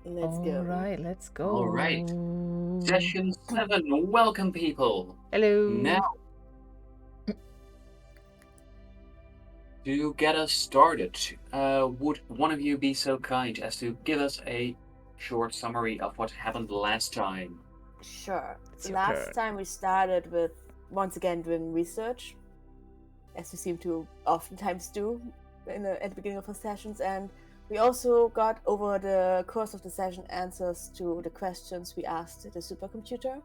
Let's All go. right, let's go. All right. Session 7. Welcome, people. Hello. Now, to get us started, would one of you be so kind as to give us a short summary of what happened last time? Sure. It's your Last turn. time we started with once again doing research, as we seem to oftentimes do at the beginning of our sessions, and we also got over the course of the session answers to the questions we asked the supercomputer.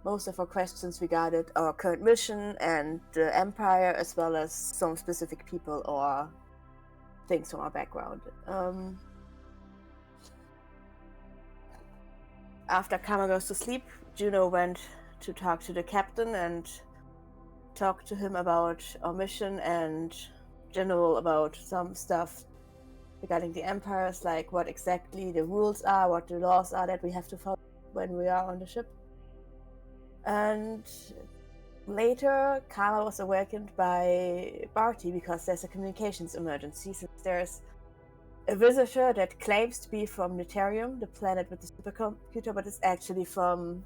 Most of our questions regarded our current mission and the Empire, as well as some specific people or things from our background. After Kama goes to sleep, Juno went to talk to the captain and talk to him about our mission and general about some stuff regarding the empires, like what exactly the rules are, what the laws are that we have to follow when we are on the ship. And later, Kama was awakened by Barty because there's a communications emergency, since there's a visitor that claims to be from Deuterium, the planet with the supercomputer, but it's actually from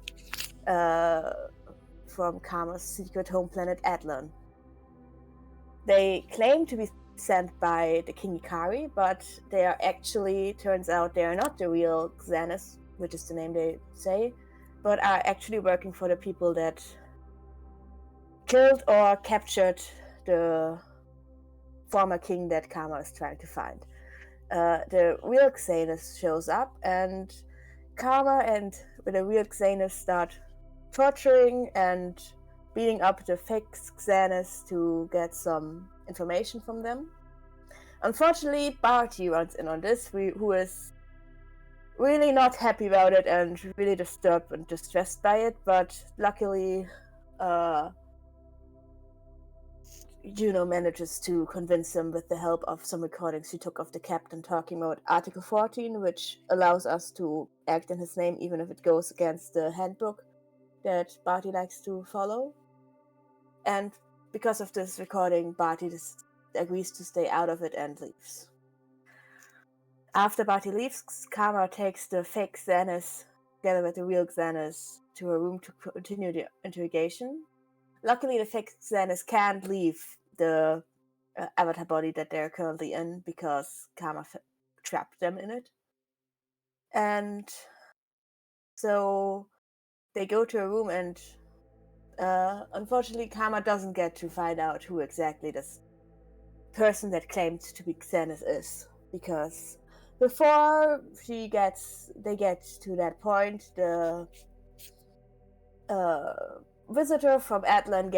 Kama's secret home planet Atlan. They claim to be sent by the King Ikari, but they are actually, turns out they are not the real Xanis, which is the name they say, but are actually working for the people that killed or captured the former king that Kama is trying to find. The real Xanis shows up, and Kama and the real Xanis start torturing and beating up the fake Xanis to get some information from them. Unfortunately, Barty runs in on this, who is really not happy about it and really disturbed and distressed by it, but luckily Juno manages to convince him with the help of some recordings she took of the captain talking about Article 14, which allows us to act in his name even if it goes against the handbook that Barty likes to follow. And because of this recording, Barty agrees to stay out of it and leaves. After Barty leaves, Kama takes the fake Xanis together with the real Xanis to her room to continue the interrogation. Luckily, the fake Xanis can't leave the avatar body that they're currently in because Kama trapped them in it. And so they go to a room, and unfortunately, Kama doesn't get to find out who exactly this person that claimed to be Xanis is, because before they get to that point, the visitor from Atlan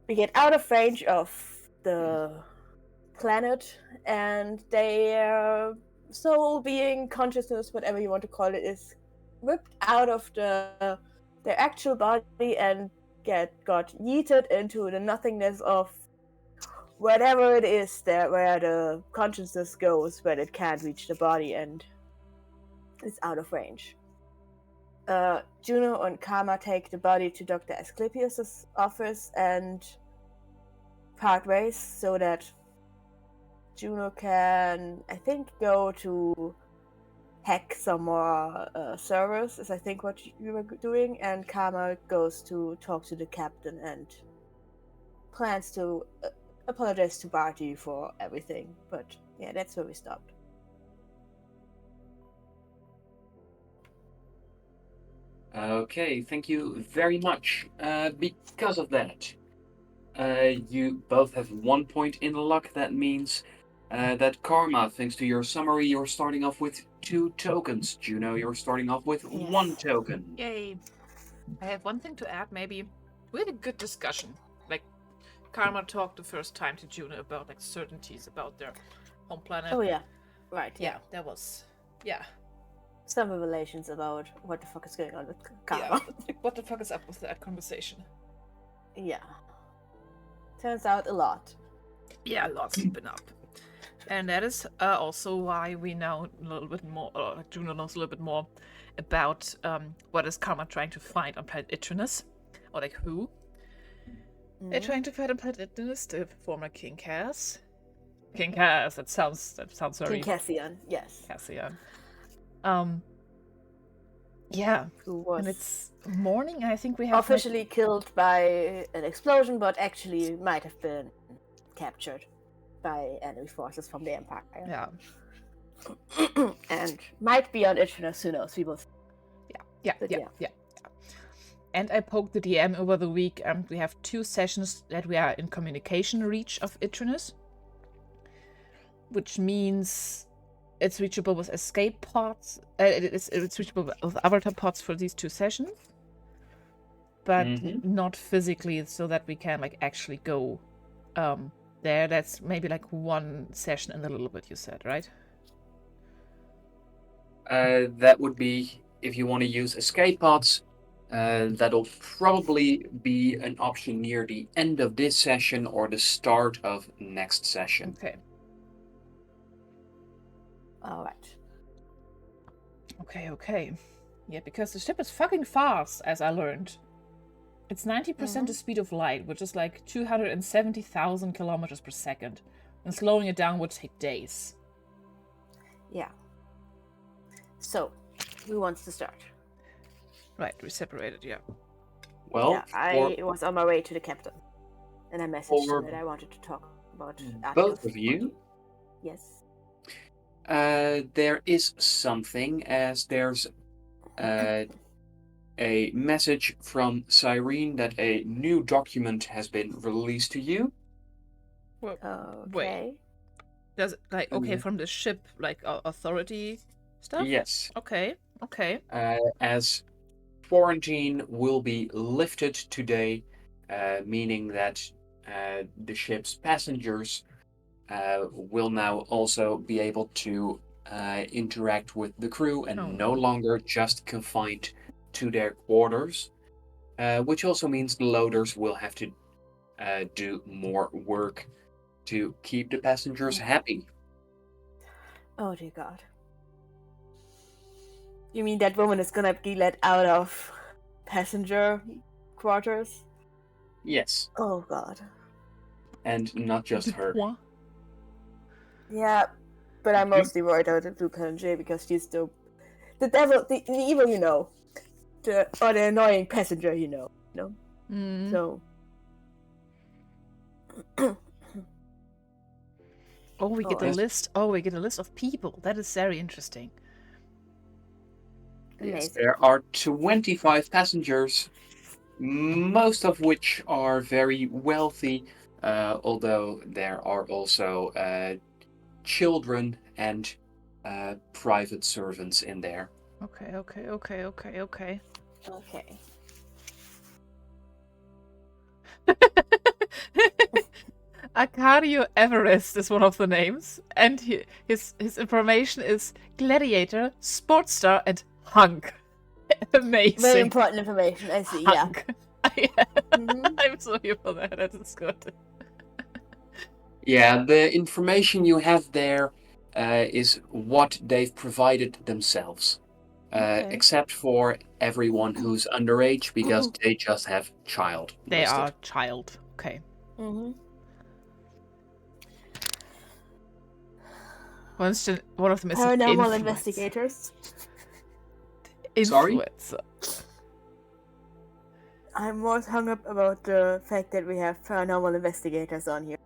we get out of range of the planet, and their soul, being, consciousness, whatever you want to call it, is ripped out of their actual body and got yeeted into the nothingness of whatever it is that where the consciousness goes when it can't reach the body and is out of range. Juno and Kama take the body to Dr. Asclepius' office and part ways so that Juno can, I think, go to hack some more servers, is I think what you were doing, and Kama goes to talk to the captain and plans to apologize to Barty for everything. But yeah, that's where we stopped. Okay, thank you very much. Because of that, you both have 1 point in luck. That means that Karma, thanks to your summary, you're starting off with 2 tokens. Juno, you're starting off with Yes. 1 token. Yay. I have one thing to add, maybe. We had a good discussion. Like, Karma talked the first time to Juno about, like, certainties about their home planet. Oh yeah, right. Yeah, that was... Yeah. Some revelations about what the fuck is going on with Kama. Yeah. What the fuck is up with that conversation? Yeah. Turns out a lot. Yeah, lots has been up. And that is also why we know a little bit more, or Juno knows a little bit more about what is Karma trying to find on planet Itrinus, or like who. They're trying to find on planet Itrinus, the former king has. King Cass. That sounds King very Cassian, yes. Cassian. Yeah. Who And was it's morning. I think we have officially killed by an explosion, but actually might have been captured by enemy forces from the Empire. Yeah. And might be on Itchinus, who knows? We will see. Yeah. And I poked the DM over the week, and we have 2 sessions that we are in communication reach of Itrinus, which means it's reachable with escape pods. It's reachable with avatar pods for these 2 sessions, but not physically, so that we can like actually go there. That's maybe like 1 session and a little bit. You said, right? That would be if you want to use escape pods. That'll probably be an option near the end of this session or the start of next session. Okay. All right. Okay. Yeah, because the ship is fucking fast, as I learned. It's 90% the speed of light, which is like 270,000 kilometers per second. And slowing it down would take days. Yeah. So, who wants to start? Right, we separated, yeah. Well, yeah, I was on my way to the captain, and I messaged for him that I wanted to talk about both of you, Yes. there is something, as there's a message from Cyrene that a new document has been released to you. Okay. Does it, like, okay, from the ship, like, authority stuff? Yes. Okay. As quarantine will be lifted today, meaning that the ship's passengers will now also be able to interact with the crew and no longer just confined to their quarters, which also means the loaders will have to do more work to keep the passengers happy. Oh dear God. You mean that woman is gonna be let out of passenger quarters? Yes. Oh God. And not just her. Yeah, but I'm mostly worried about Luca J because she's the devil, the evil, the annoying passenger, So. Oh, we get a list. Oh, we get a list of people. That is very interesting. Yes, there are 25 passengers, most of which are very wealthy, although there are also children and private servants in there. Okay. Arcadio Everest is one of the names, and his information is gladiator, sports star, and hunk. Amazing. Very important information, I see, hunk. Yeah. I'm so here for that. That is good. Yeah, the information you have there is what they've provided themselves, except for everyone who's underage, because they just have child. They are child. Okay. One of them is paranormal investigators. Sorry? I'm more hung up about the fact that we have paranormal investigators on here.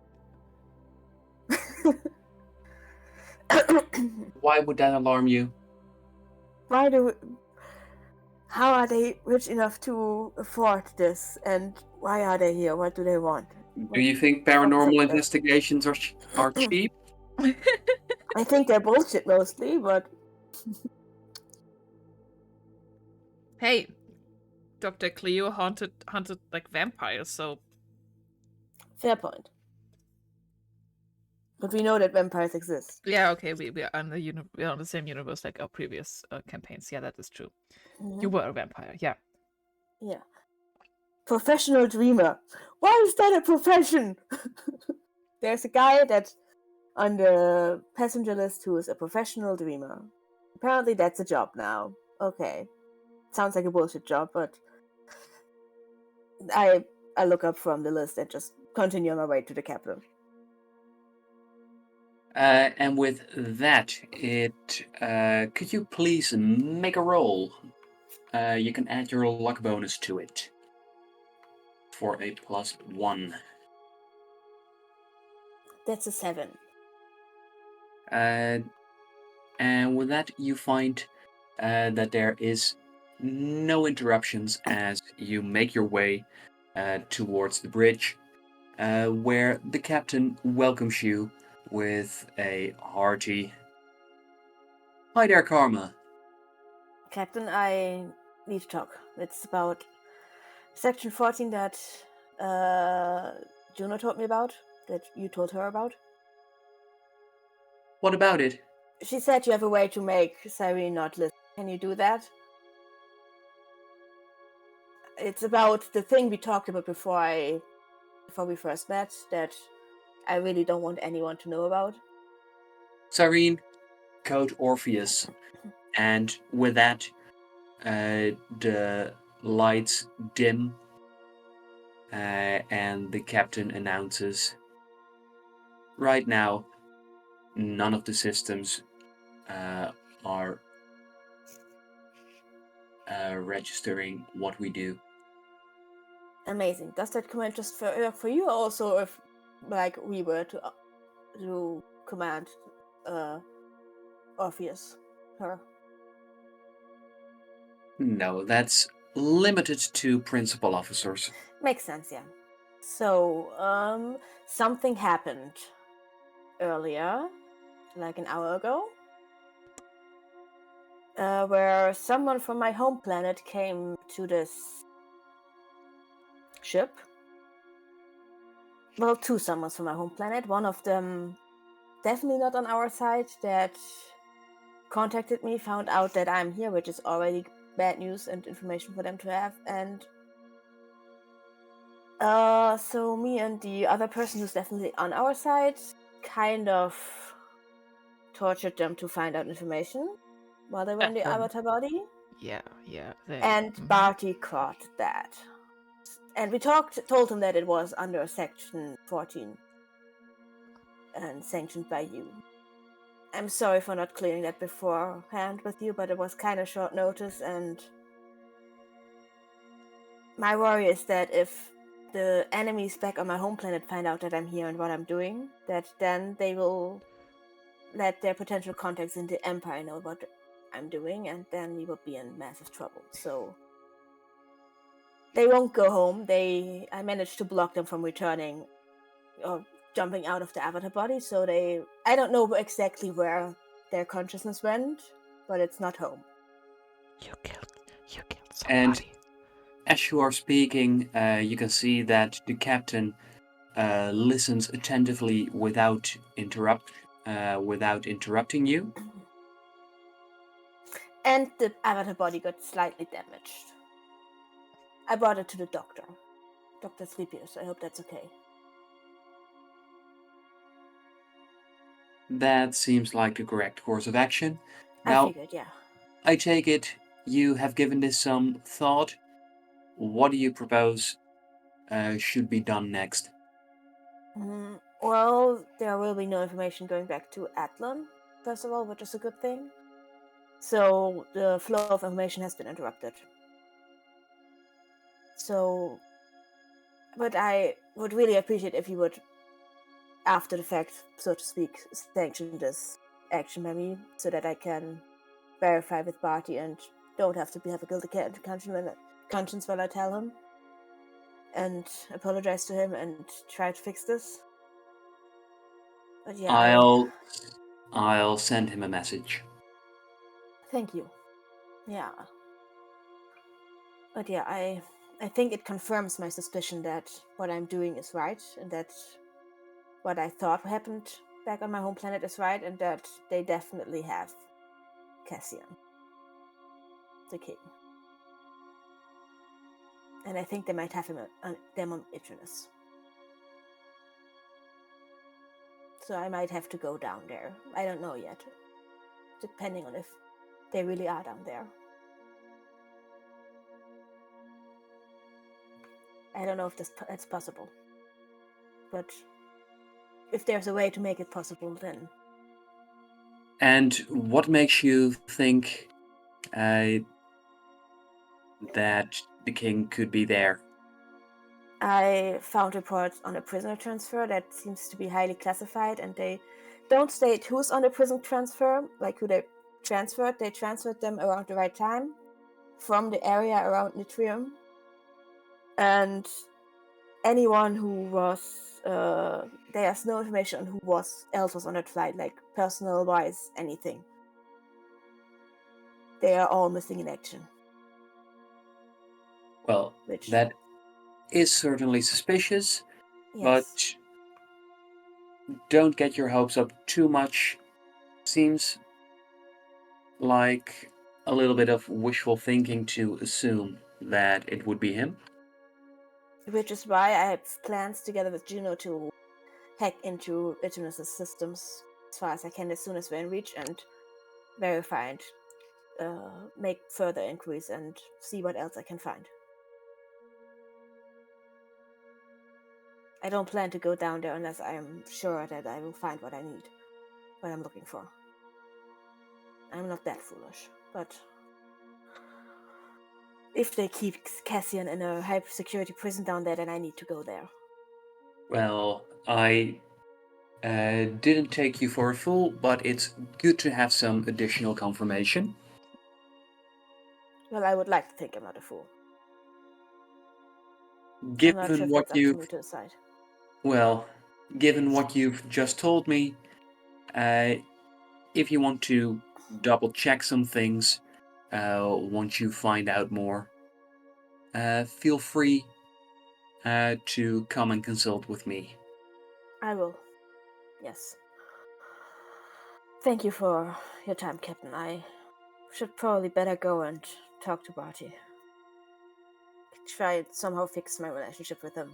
Why would that alarm you? How are they rich enough to afford this, and why are they here? What do they want? Do you think paranormal investigations are cheap? I think they're bullshit mostly, but... Hey, Dr. Cleo hunted like vampires, so... Fair point. But we know that vampires exist. Yeah, okay, we are on we're on the same universe like our previous campaigns. Yeah, that is true. You were a vampire, yeah. Yeah. Professional dreamer. Why is that a profession? There's a guy that's on the passenger list who is a professional dreamer. Apparently that's a job now. Okay. Sounds like a bullshit job, but I look up from the list and just continue on my way to the capital. And with that, could you please make a roll? You can add your luck bonus to it for a +1. That's a 7. And with that, you find that there is no interruptions as you make your way towards the bridge, where the captain welcomes you with a hearty, "Hi there, Karma." Captain, I need to talk. It's about Section 14 that Juno told me about, that you told her about. "What about it?" She said you have a way to make Cyrene not listen. Can you do that? It's about the thing we talked about before we first met that I really don't want anyone to know about. Cyrene, code Orpheus. And with that, the lights dim, and the captain announces, "Right now, none of the systems are registering what we do." Amazing. Does that command just for you, or also if like we were to command Orpheus her? No, that's limited to principal officers. Makes sense, yeah. So, something happened earlier, like an hour ago, where someone from my home planet came to this ship. Well, two summons from my home planet. One of them, definitely not on our side, that contacted me, found out that I'm here, which is already bad news and information for them to have. And so me and the other person who's definitely on our side kind of tortured them to find out information while they were in the avatar body. Yeah. And Barty caught that. And we told him that it was under Section 14 and sanctioned by you. I'm sorry for not clearing that beforehand with you, but it was kind of short notice, and my worry is that if the enemies back on my home planet find out that I'm here and what I'm doing, that then they will let their potential contacts in the Empire know what I'm doing, and then we will be in massive trouble. So they won't go home. I managed to block them from returning or jumping out of the avatar body, so I don't know exactly where their consciousness went, but it's not home. You killed And somebody. as you are speaking, you can see that the captain listens attentively without interrupting you. And the avatar body got slightly damaged. I brought it to the doctor. Dr. Sleepius. I hope that's okay. That seems like the correct course of action. I Now, figured, yeah. I take it you have given this some thought. What do you propose should be done next? Well, there will be no information going back to Atlan, first of all, which is a good thing. So the flow of information has been interrupted. So, but I would really appreciate if you would, after the fact, so to speak, sanction this action by me, so that I can verify with Barty and don't have to have a guilty conscience while I tell him, and apologize to him and try to fix this. But yeah, I'll send him a message. thank you. Yeah. But yeah, I think it confirms my suspicion that what I'm doing is right, and that what I thought happened back on my home planet is right, and that they definitely have Cassian, the king. And I think they might have them on Idris. So I might have to go down there. I don't know yet, depending on if they really are down there. I don't know if that's possible. But if there's a way to make it possible, then And what makes you think that the king could be there? I found reports on a prisoner transfer that seems to be highly classified, and they don't state who's on the prison transfer, like who they transferred. They transferred them around the right time from the area around Nitrium. And anyone who was, there's no information on who else was on that flight, like personal-wise, anything. They are all missing in action. Well, that is certainly suspicious, Yes. but don't get your hopes up too much. Seems like a little bit of wishful thinking to assume that it would be him. Which is why I have plans together with Juno to hack into Iternus' systems as far as I can as soon as we're in reach and verify and make further inquiries and see what else I can find. I don't plan to go down there unless I am sure that I will find what I need, what I'm looking for. I'm not that foolish, but if they keep Cassian in a high-security prison down there, then I need to go there. Well, I didn't take you for a fool, but it's good to have some additional confirmation. Well, I would like to think I'm not a fool. Given I'm not sure if what that's up to you've me to decide. Well, given what you've just told me, if you want to double check some things once you find out more, feel free to come and consult with me. I will. Yes. Thank you for your time, Captain. I should probably better go and talk to Barty. Try and somehow fix my relationship with him.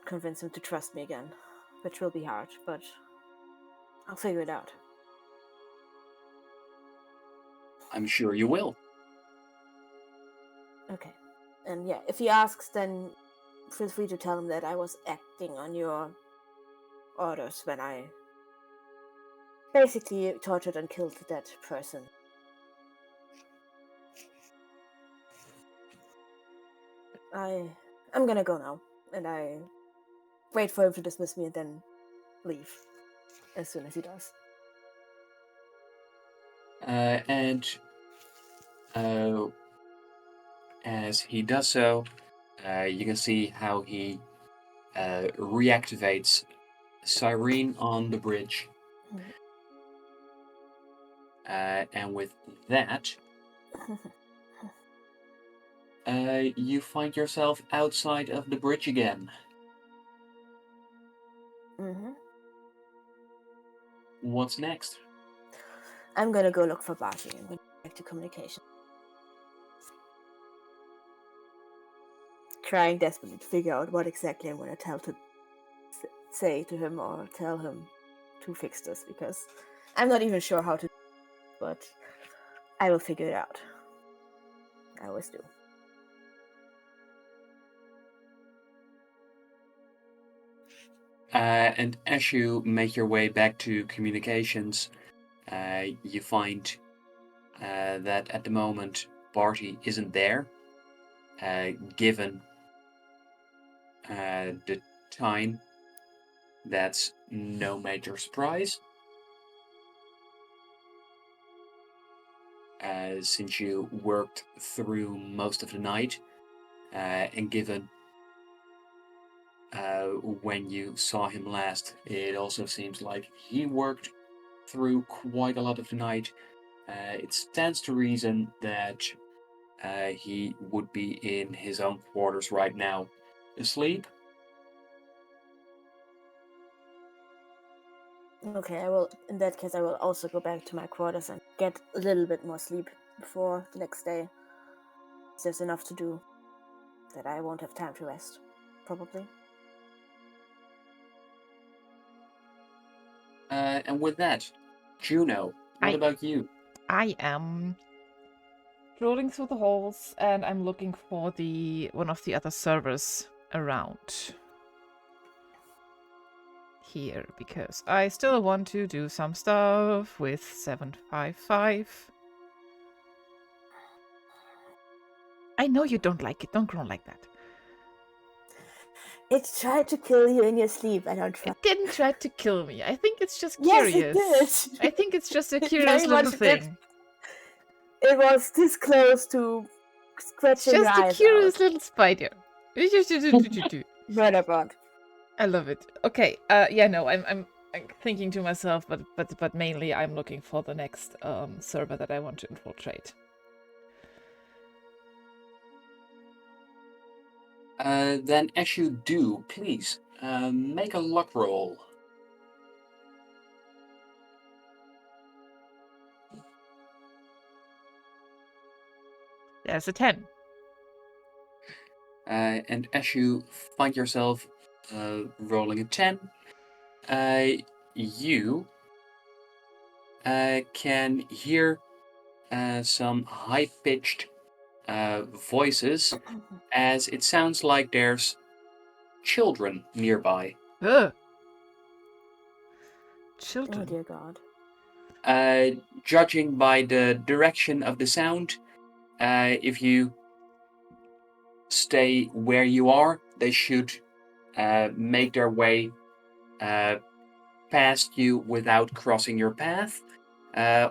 Convince him to trust me again, which will be hard, but I'll figure it out. I'm sure you will. Okay. And yeah, if he asks, then feel free to tell him that I was acting on your orders when I basically tortured and killed that person. I'm gonna go now, and I wait for him to dismiss me and then leave as soon as he does. And as he does so, you can see how he reactivates Cyrene on the bridge. And with that, you find yourself outside of the bridge again. Mm-hmm. What's next? I'm gonna go look for Barty. I'm gonna go back to communication. Trying desperately to figure out what exactly I'm gonna say to him or tell him to fix this, because I'm not even sure how to, but I will figure it out. I always do. And as you make your way back to communications, you find that at the moment Barty isn't there. Given the time, that's no major surprise. Since you worked through most of the night, and given when you saw him last, it also seems like he worked through quite a lot of the night. It stands to reason that he would be in his own quarters right now, asleep. Okay, in that case, I will also go back to my quarters and get a little bit more sleep before the next day. There's enough to do that I won't have time to rest, probably. And with that, Juno, what about you? I am rolling through the halls and I'm looking for one of the other servers around. here because I still want to do some stuff with 755. I know you don't like it. Don't groan like that. It tried to kill you in your sleep. I don't try. It didn't try to kill me. I think it's just Yes, it curious. did. I think it's just a It curious very little much did. thing. It was this close to It's scratching your just a eyes curious out. little spider. Murderbot. I love it. Okay. I'm thinking to myself, but mainly I'm looking for the next server that I want to infiltrate. Then as you do, please make a luck roll. There's a 10. And as you find yourself rolling a 10, you can hear some high-pitched voices as it sounds like there's children nearby. Ugh. Oh Children. dear God. Judging by the direction of the sound, if you stay where you are, they should make their way past you without crossing your path.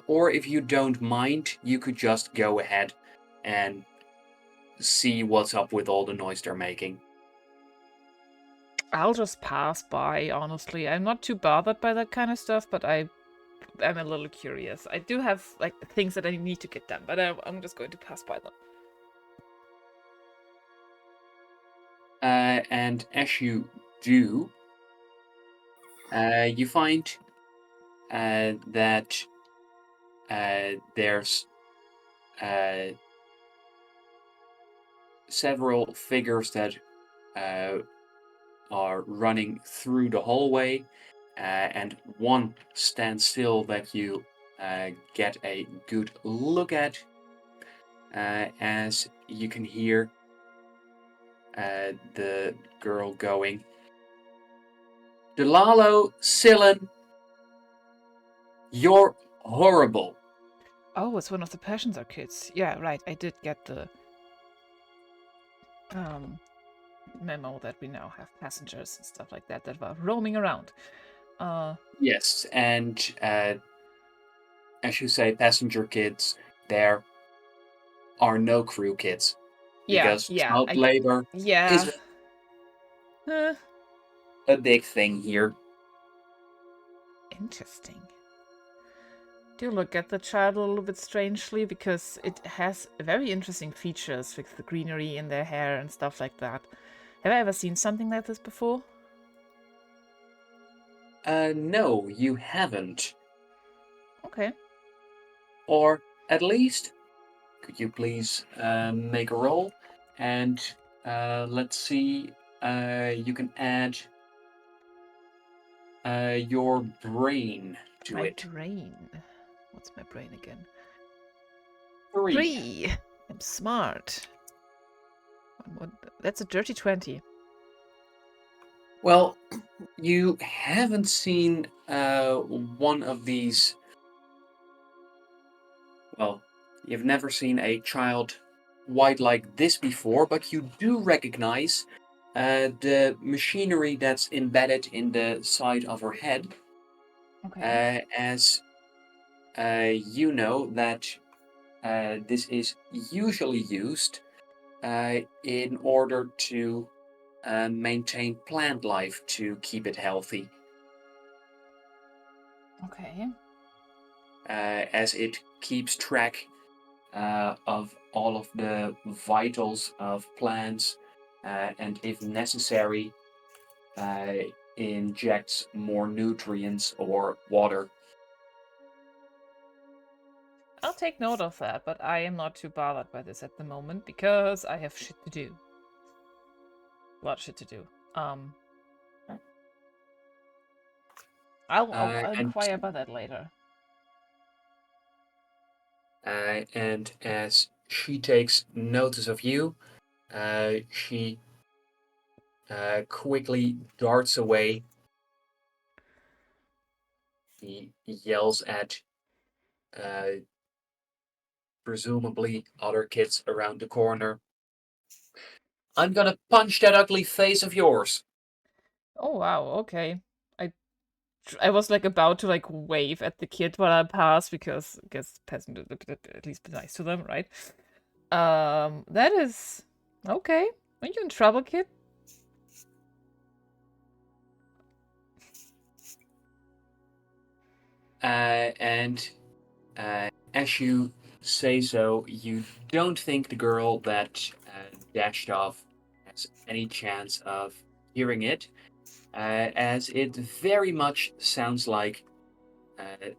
Or if you don't mind, you could just go ahead and see what's up with all the noise they're making. I'll just pass by, honestly. I'm not too bothered by that kind of stuff, but I'm a little curious. I do have like things that I need to get done, but I'm just going to pass by them. And as you do, you find that there's several figures that are running through the hallway, and one stands still that you get a good look at, as you can hear the girl going, "Delalo, Sillin, you're horrible." Oh, it's one of the Passions kids. Yeah, right. I did get the memo that we now have passengers and stuff like that that were roaming around. Yes, and as you say, passenger kids, there are no crew kids. Because child labor is a big thing here. Interesting. Do look at the child a little bit strangely because it has very interesting features with the greenery in their hair and stuff like that. Have I ever seen something like this before? No, you haven't. Okay. Or at least, could you please make a roll? And let's see, you can add your brain to My it. brain. What's my brain again? 3. 3. I'm smart. That's a dirty 20. Well, you haven't seen one of these. Well, you've never seen a child white like this before, but you do recognize the machinery that's embedded in the side of her head, Okay. as you know that this is usually used in order to maintain plant life to keep it healthy, Okay. as it keeps track of all of the vitals of plants, and if necessary, injects more nutrients or water. I'll take note of that, but I am not too bothered by this at the moment because I have shit to do. A lot of shit to do. I'll inquire about that later. And as she takes notice of you, she quickly darts away He yells at presumably other kids around the corner. I'm gonna punch that ugly face of yours. Oh wow, okay. I was like about to like wave at the kid while I passed because I guess peasant at least be nice to them, right? That is okay. Are you in trouble, kid? And as you say so, you don't think the girl that dashed off has any chance of hearing it, as it very much sounds like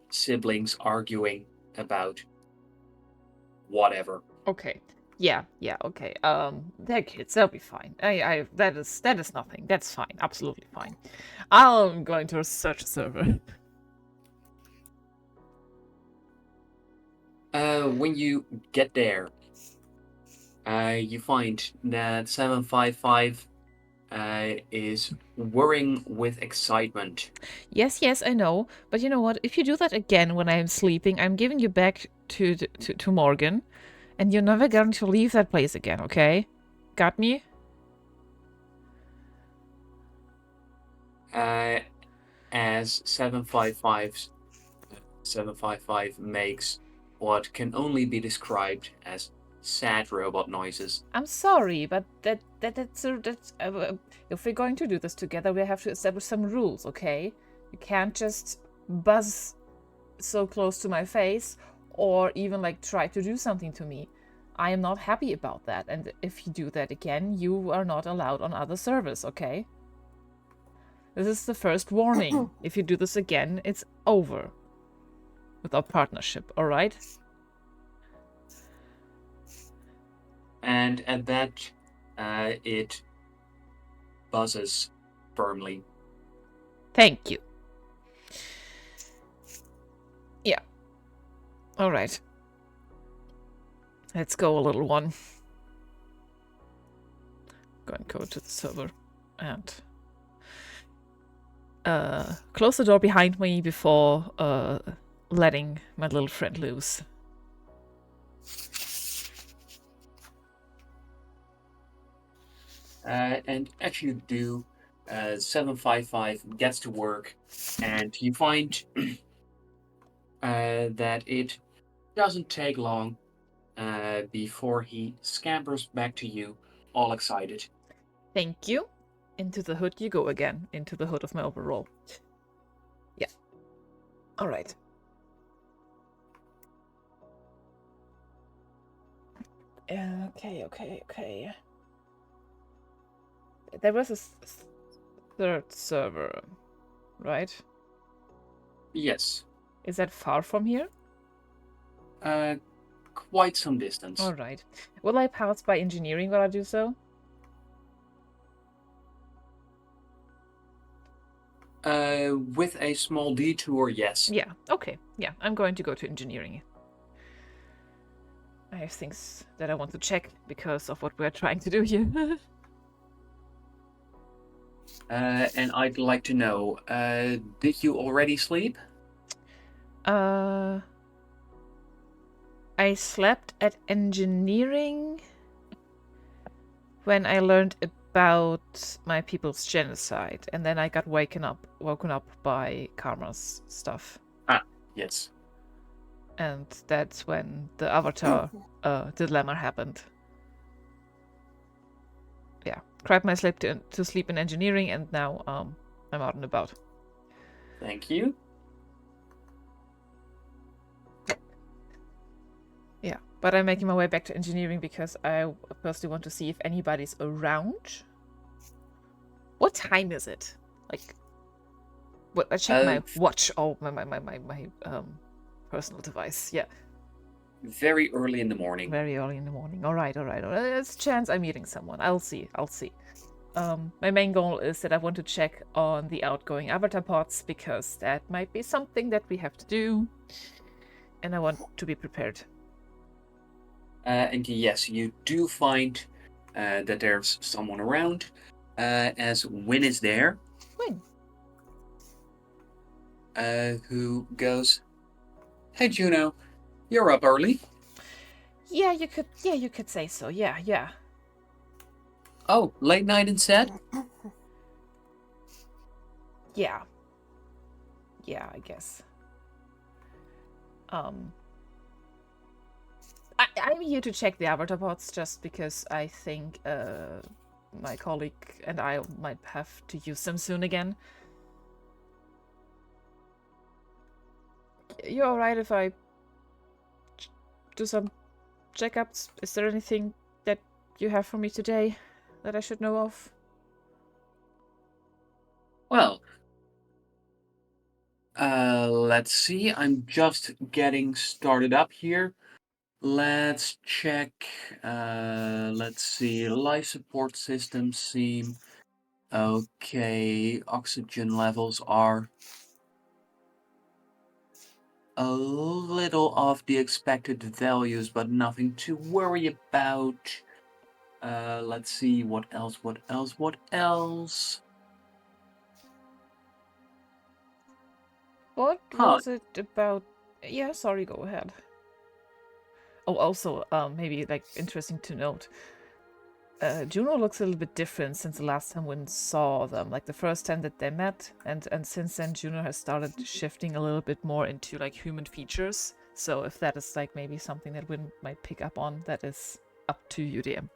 siblings arguing about whatever. Okay. Yeah, okay. They're kids, they'll be fine. That is nothing. That's fine. Absolutely fine. I'm going to search a server. When you get there, you find that 755 is whirring with excitement. Yes, I know. But you know what? If you do that again when I'm sleeping, I'm giving you back to Morgan, and you're never going to leave that place again, okay? Got me? As 755 makes what can only be described as sad robot noises. I'm sorry, but that's if we're going to do this together, we have to establish some rules, okay? You can't just buzz so close to my face or even like try to do something to me. I am not happy about that, and if you do that again, you are not allowed on other servers, okay? This is the first warning. If you do this again, it's over with our partnership, alright? And at that, it buzzes firmly. Thank you. Yeah. Alright. Let's go, little one. Go and go to the server and close the door behind me before letting my little friend loose. And as you do, 755 gets to work, and you find that it doesn't take long before he scampers back to you, all excited. Thank you. Into the hood you go again. Into the hood of my overall. Yeah. Alright. Okay. There was a third server, right? Yes, Is that far from here? quite some distance. Alright. Will I pass by engineering while I do so? With a small detour, yes. Yeah, okay. Yeah, I'm going to go to engineering. I have things that I want to check because of what we're trying to do here. And I'd like to know, did you already sleep? I slept at engineering when I learned about my people's genocide, and then I got woken up by Karma's stuff. Yes. And that's when the Avatar dilemma happened. Yeah, cried my sleep to sleep in engineering, and now I'm out and about. Thank you. Yeah, but I'm making my way back to engineering because I personally want to see if anybody's around. What time is it? Like, what? I checked my watch. Oh, my personal device. Yeah. Very early in the morning. Very early in the morning. All right. There's a chance I'm meeting someone. I'll see. My main goal is that I want to check on the outgoing avatar pods because that might be something that we have to do, and I want to be prepared. And yes, you do find that there's someone around, as Win is there. Win. who goes, "Hey Juno, you're up early." Yeah, you could say so. Yeah. Oh, late night instead? Yeah. Yeah, I guess. I'm here to check the avatar pods just because I think my colleague and I might have to use them soon again. You alright if I do some checkups? Is there anything that you have for me today that I should know of? Well, let's see. I'm just getting started up here. Let's check. Let's see. Life support systems seem okay. Oxygen levels are a little off the expected values, but nothing to worry about. Let's see. What else? What else? What else? What Huh. was it about? Yeah, sorry, go ahead. Oh, also, maybe like interesting to note. Juno looks a little bit different since the last time we saw them. Like the first time that they met, and since then Juno has started shifting a little bit more into like human features. So if that is like maybe something that Win might pick up on, that is up to you, DM.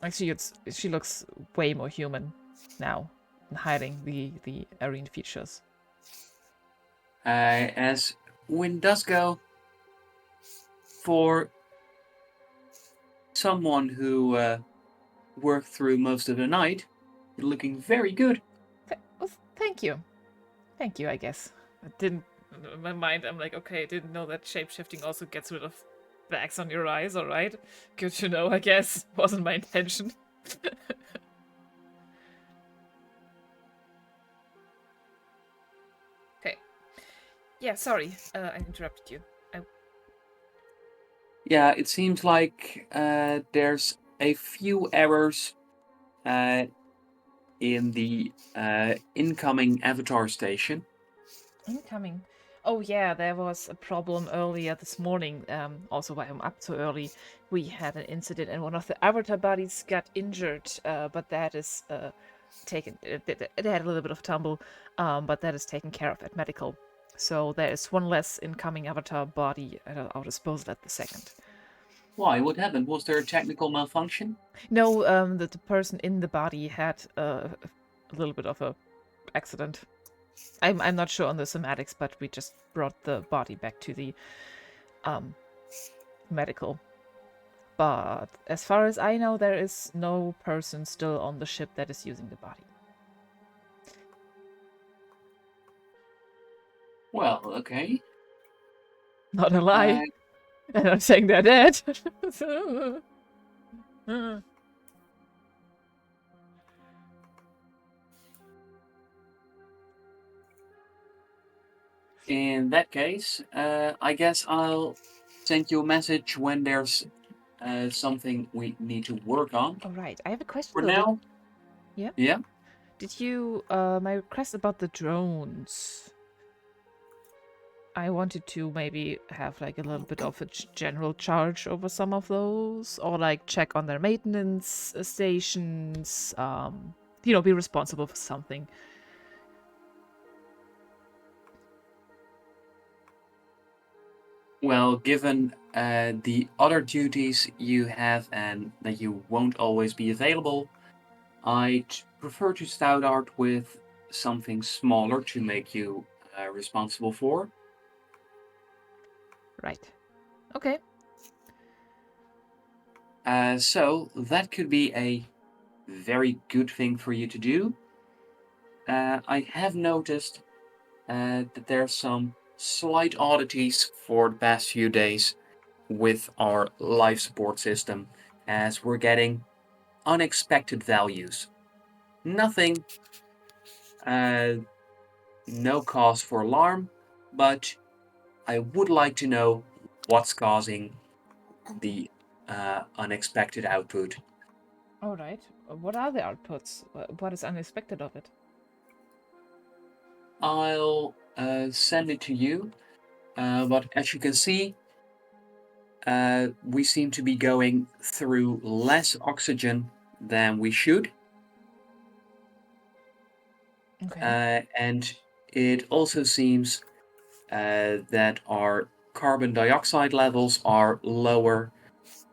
Actually, she looks way more human now, hiding the arena features. As wind does go, for someone who worked through most of the night, you're looking very good. Well, thank you. Thank you, I guess. I didn't. In my mind, I'm like, okay, I didn't know that shapeshifting also gets rid of bags on your eyes, alright? Good to know, I guess. Wasn't my intention. Okay. Yeah, sorry. I interrupted you. Yeah, it seems like there's a few errors in the incoming avatar station. Incoming. Oh yeah, there was a problem earlier this morning. Also, why I'm up so early. We had an incident, and one of the avatar bodies got injured. But that is taken. It had a little bit of tumble, but that is taken care of at medical. So there is one less incoming avatar body at our disposal at the second. Why? What happened? Was there a technical malfunction? No, the person in the body had a little bit of a accident. I'm not sure on the somatics, but we just brought the body back to the medical. But as far as I know, there is no person still on the ship that is using the body. Well, okay. Not a lie. And I'm saying they're dead. In that case, I guess I'll send you a message when there's something we need to work on. All right. I have a question For though. now, Yeah? yeah. Did you my request about the drones? I wanted to maybe have like a little bit of a general charge over some of those, or like check on their maintenance stations. Be responsible for something. Well, given the other duties you have and that you won't always be available, I'd prefer to start out with something smaller to make you responsible for. Right. Okay. So that could be a very good thing for you to do. I have noticed that there's some slight oddities for the past few days with our life support system, as we're getting unexpected values. Nothing, no cause for alarm, but I would like to know what's causing the unexpected output. All right. What are the outputs? What is unexpected of it? I'll send it to you. But as you can see, we seem to be going through less oxygen than we should. Okay. And it also seems that our carbon dioxide levels are lower,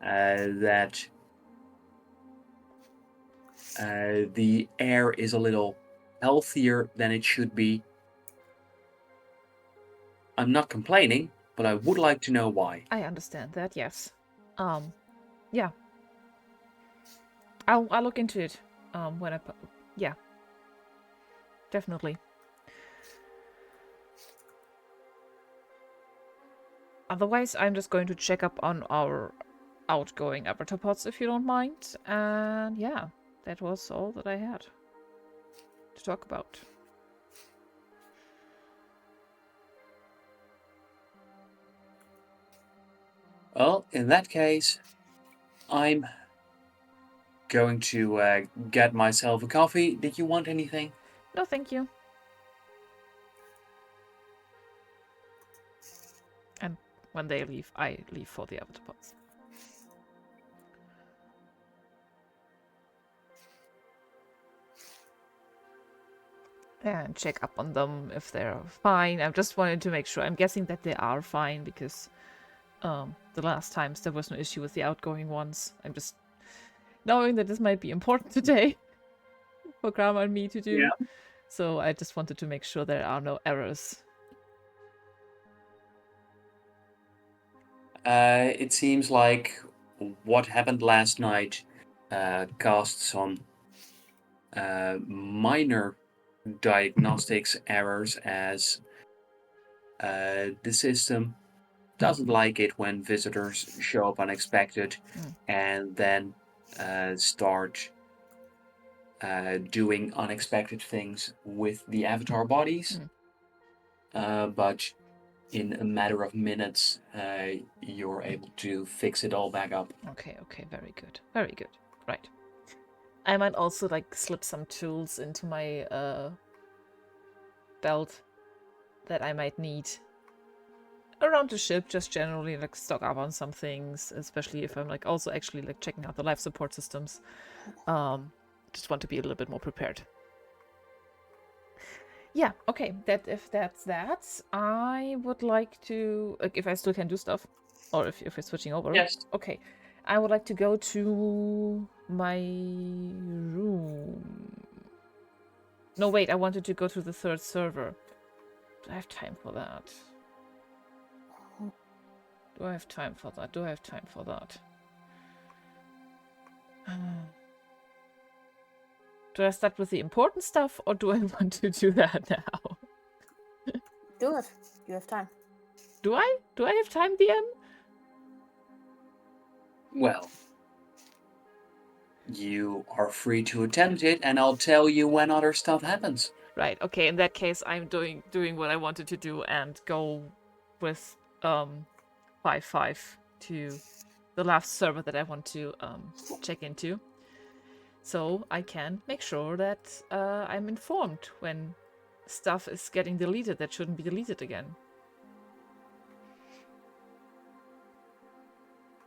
that the air is a little healthier than it should be. I'm not complaining, but I would like to know why. I understand that, yes. Yeah. I'll look into it. When I yeah. Definitely. Otherwise, I'm just going to check up on our outgoing avatar pods, if you don't mind. And yeah, that was all that I had to talk about. Well, in that case, I'm going to get myself a coffee. Did you want anything? No, thank you. And when they leave, I leave for the avatar pods. And check up on them if they're fine. I just wanted to make sure. I'm guessing that they are fine because the last times there was no issue with the outgoing ones. I'm just knowing that this might be important today for Grandma and me to do. Yeah. So I just wanted to make sure there are no errors. It seems like what happened last night caused some minor diagnostics errors, as the system doesn't like it when visitors show up unexpected and then start doing unexpected things with the avatar bodies. But in a matter of minutes, you're able to fix it all back up. Okay, very good. Very good. Right. I might also like slip some tools into my belt that I might need around the ship, just generally like stock up on some things, especially if I'm like also actually like checking out the life support systems. Just want to be a little bit more prepared. Yeah, okay. If that's that, I would like to, like, if I still can do stuff, or if we're switching over. Yes. Okay, I would like to go to my room. No, wait. I wanted to go to the third server. Do I have time for that? Do I have time for that? Do I start with the important stuff, or do I want to do that now? Do it. You have time. Do I? Do I have time, DM? Well, you are free to attempt it, and I'll tell you when other stuff happens. Right. Okay. In that case, I'm doing what I wanted to do and go with 5-5 to the last server that I want to check into, so I can make sure that I'm informed when stuff is getting deleted that shouldn't be deleted again.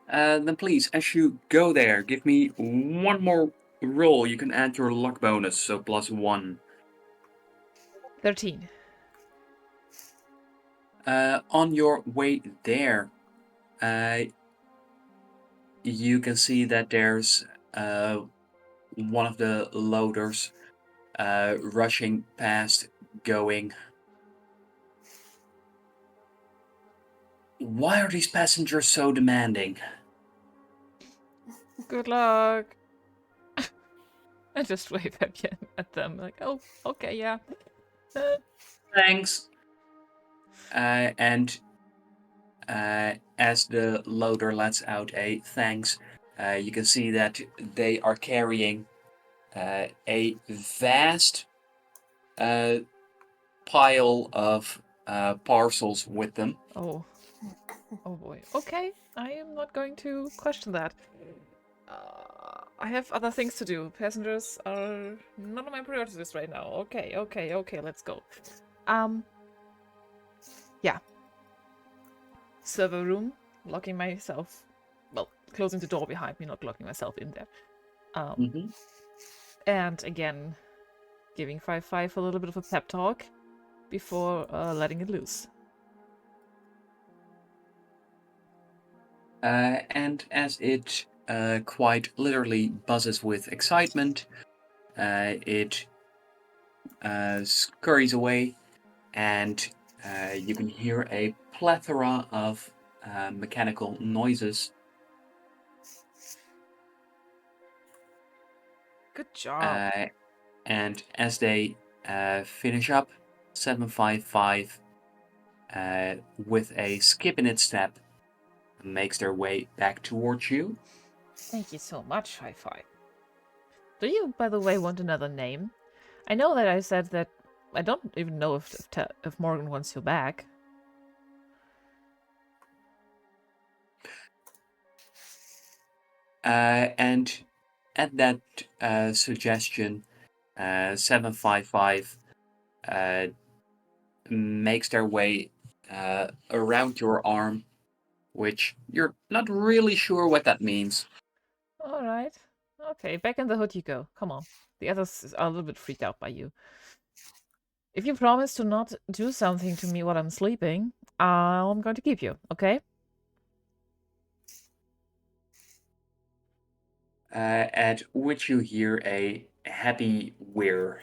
Then please, as you go there, give me one more roll. You can add your luck bonus, so +1. 13. On your way there, you can see that there's one of the loaders rushing past, going, "Why are these passengers so demanding?" Good luck. I just wave again at them, like, oh, okay, yeah. Thanks. And as the loader lets out a thanks, you can see that they are carrying a vast pile of parcels with them. Oh boy. Okay, I am not going to question that. I have other things to do. Passengers are none of my priorities right now. Okay, let's go. Yeah. Server room, locking myself, well, closing the door behind me, not locking myself in there. Mm-hmm. And again, giving 5-5 a little bit of a pep talk before letting it loose. And as it quite literally buzzes with excitement, it scurries away, and you can hear a plethora of mechanical noises. Good job. And as they finish up, 755, with a skip in its step, makes their way back towards you. Thank you so much, 5-5. Do you, by the way, want another name? I know that I said that. I don't even know if Morgan wants you back. And at that suggestion, 755 makes their way around your arm, which you're not really sure what that means. All right. Okay, back in the hood you go. Come on. The others are a little bit freaked out by you. If you promise to not do something to me while I'm sleeping, I'm going to keep you, okay? At which you hear a happy whir.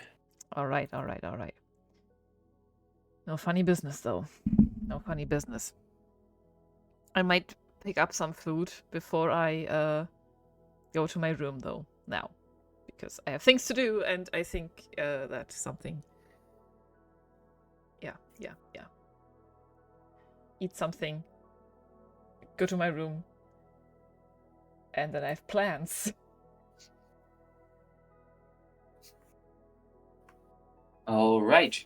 All right, all right, all right. No funny business, though. No funny business. I might pick up some food before I go to my room, though, now. Because I have things to do, and I think that's something. Yeah. Eat something, go to my room, and then I have plans. All right.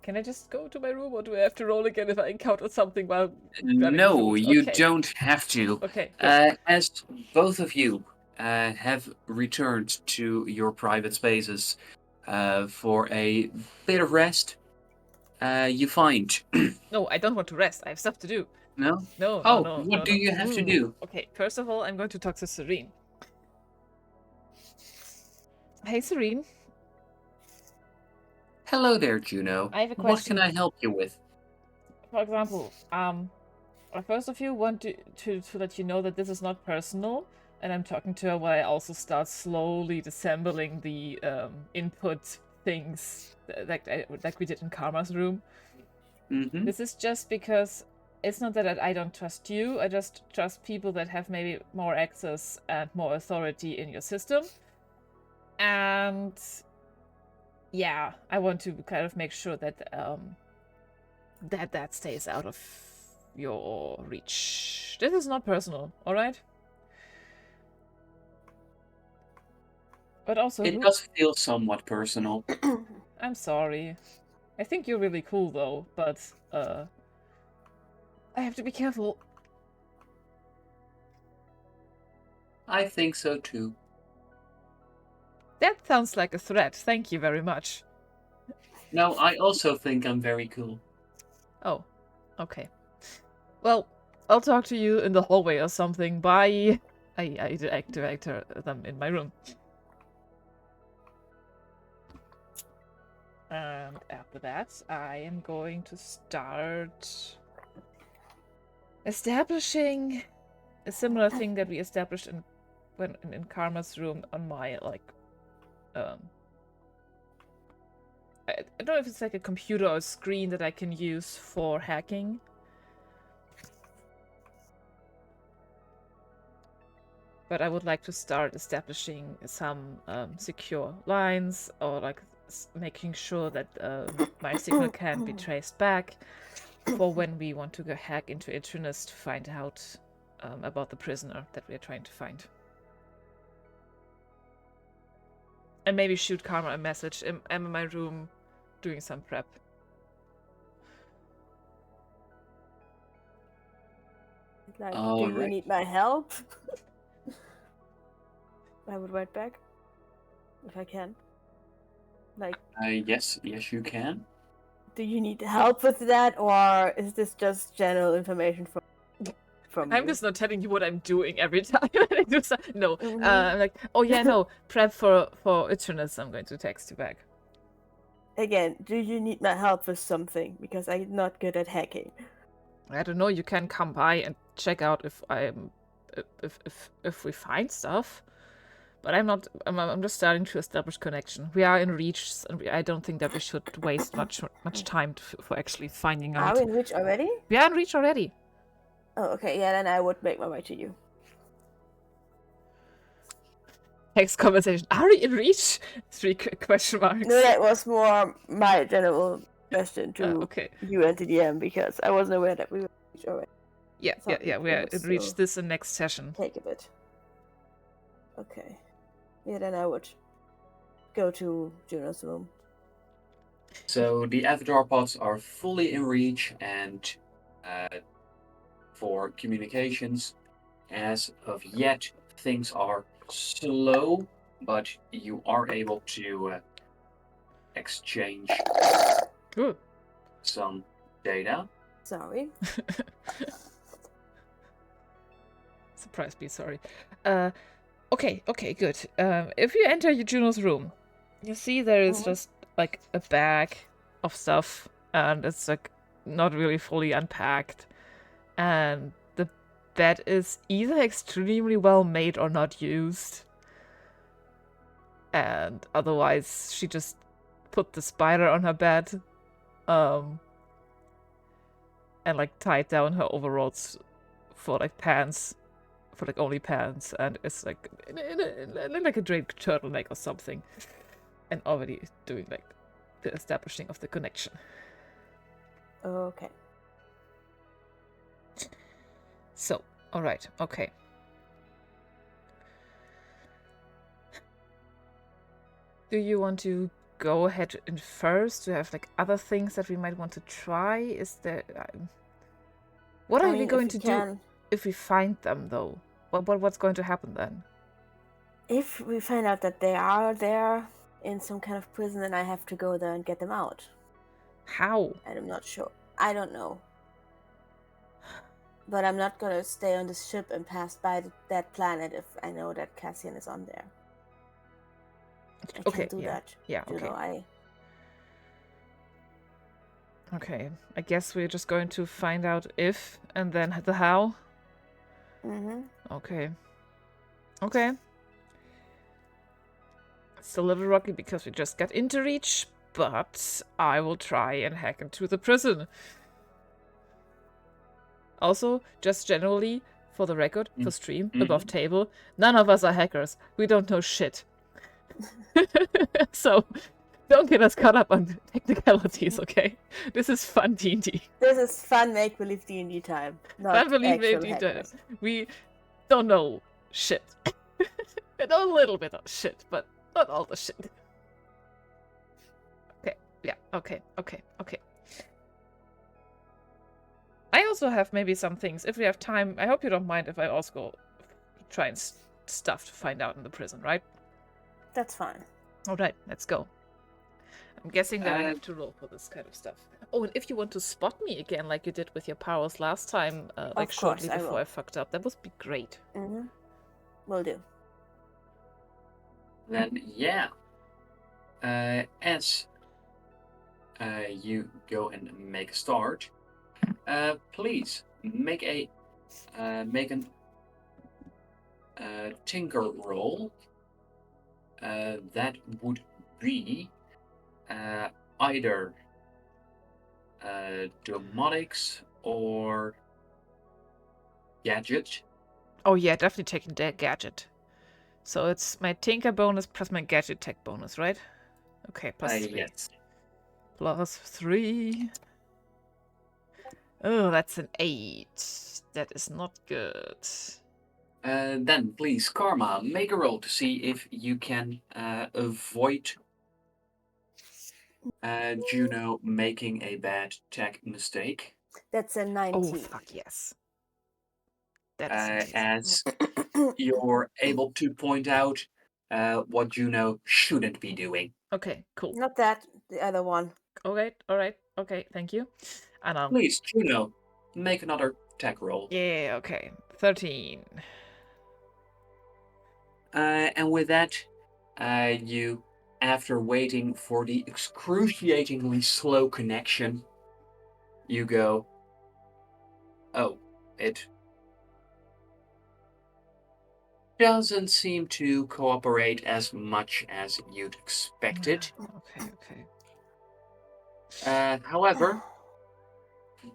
Can I just go to my room, or do I have to roll again if I encounter something while grabbing No, food? you Okay. don't have to. Okay, good. As both of you have returned to your private spaces for a bit of rest, you find. No, I don't want to rest. I have stuff to do. No? No. What do you have to do? Okay, first of all, I'm going to talk to Serene. Hey, Serene. Hello there, Juno. I have a What can question. I help you with? For example, I first of you want to let you know that this is not personal, and I'm talking to her while I also start slowly disassembling the input things like we did in Karma's room. Mm-hmm. This is just because it's not that I don't trust you, I just trust people that have maybe more access and more authority in your system. And yeah, I want to kind of make sure that that stays out of your reach. This is not personal, all right? But also, It does feel somewhat personal. I'm sorry. I think you're really cool though, but I have to be careful. I think so too. That sounds like a threat. Thank you very much. No, I also think I'm very cool. Oh, okay. Well, I'll talk to you in the hallway or something. Bye. I deactivate them in my room. And after that, I am going to start establishing a similar thing that we established in Karma's room on my I don't know if it's like a computer or a screen that I can use for hacking. But I would like to start establishing some secure lines, or like making sure that my signal can be traced back for when we want to go hack into Internus to find out about the prisoner that we are trying to find. And maybe shoot Karma a message. I'm in my room doing some prep. Like, All do you right. need my help? I would write back. If I can. Like, Yes, you can. do you need help with that, or is this just general information from I'm you? just not telling you what I'm doing every time I do something. No, Mhm. I'm like, oh yeah, no, prep for Eternus. I'm going to text you back. Again, do you need my help with something? Because I'm not good at hacking. I don't know. You can come by and check out if if we find stuff. But I'm not. I'm just starting to establish connection. We are in reach, and I don't think that we should waste much time for actually finding Are out. we in reach already? We are in reach already. Oh, okay. Yeah, then I would make my way to you. Text conversation. Are we in reach? 3 question marks. No, that was more my general question to Okay. you and to DM, because I wasn't aware that we were in reach already. Yeah. Thought We are would in reach still this and next session. take a bit. Okay. Yeah, then I would go to Juno's room. So the avatar pods are fully in reach, and for communications, as of yet, things are slow, but you are able to exchange Good. some data. Sorry. Surprise me, sorry. Okay, good. If you enter Juno's room, you see there is just like a bag of stuff, and it's like not really fully unpacked, and the bed is either extremely well made or not used, and otherwise she just put the spider on her bed, and like tied down her overalls for like pants. For like only pants, and it's like in like a draped turtleneck or something, and already doing like the establishing of the connection. Okay. So, all right, okay. Do you want to go ahead in first? Do you have like other things that we might want to try? Is there? What are we going to do if we find them, though? What's going to happen then? If we find out that they are there in some kind of prison, then I have to go there and get them out. How? I'm not sure. I don't know. But I'm not gonna stay on this ship and pass by that planet if I know that Cassian is on there. I can't do that. Yeah, You know, Okay, I guess we're just going to find out if, and then the how. Okay. It's a little rocky because we just got into reach, but I will try and hack into the prison. Also, just generally, for the record, for stream, above table, none of us are hackers. We don't know shit. So, don't get us caught up on technicalities, okay? This is fun D&D. This is fun make-believe D&D time. Not actual hackers. We don't know shit. We know a little bit of shit, but not all the shit. Okay, yeah, okay. I also have maybe some things, if we have time. I hope you don't mind if I also go try and stuff to find out in the prison, right? That's fine. Alright, let's go. I'm guessing that I have to roll for this kind of stuff. Oh, and if you want to spot me again, like you did with your powers last time, like shortly before I fucked up, that would be great. Will do. Then, yeah. As you go and make a start, please make an tinker roll. That would be either domotics or gadget. Oh yeah, definitely taking that gadget. So it's my tinker bonus plus my gadget tech bonus, right? Okay, plus 3. Yes. Plus 3. Oh, that's an 8. That is not good. Then please, Karma, make a roll to see if you can avoid Juno making a bad tech mistake. That's a 19. Oh, fuck yes. That's as you're able to point out what Juno shouldn't be doing. Okay, cool. Not that, the other one. Okay, all right. Okay, thank you. And Please, Juno, make another tech roll. yeah, okay. 13. And with that, you, after waiting for the excruciatingly slow connection, you go, oh, it doesn't seem to cooperate as much as you'd expected. Okay, okay. However,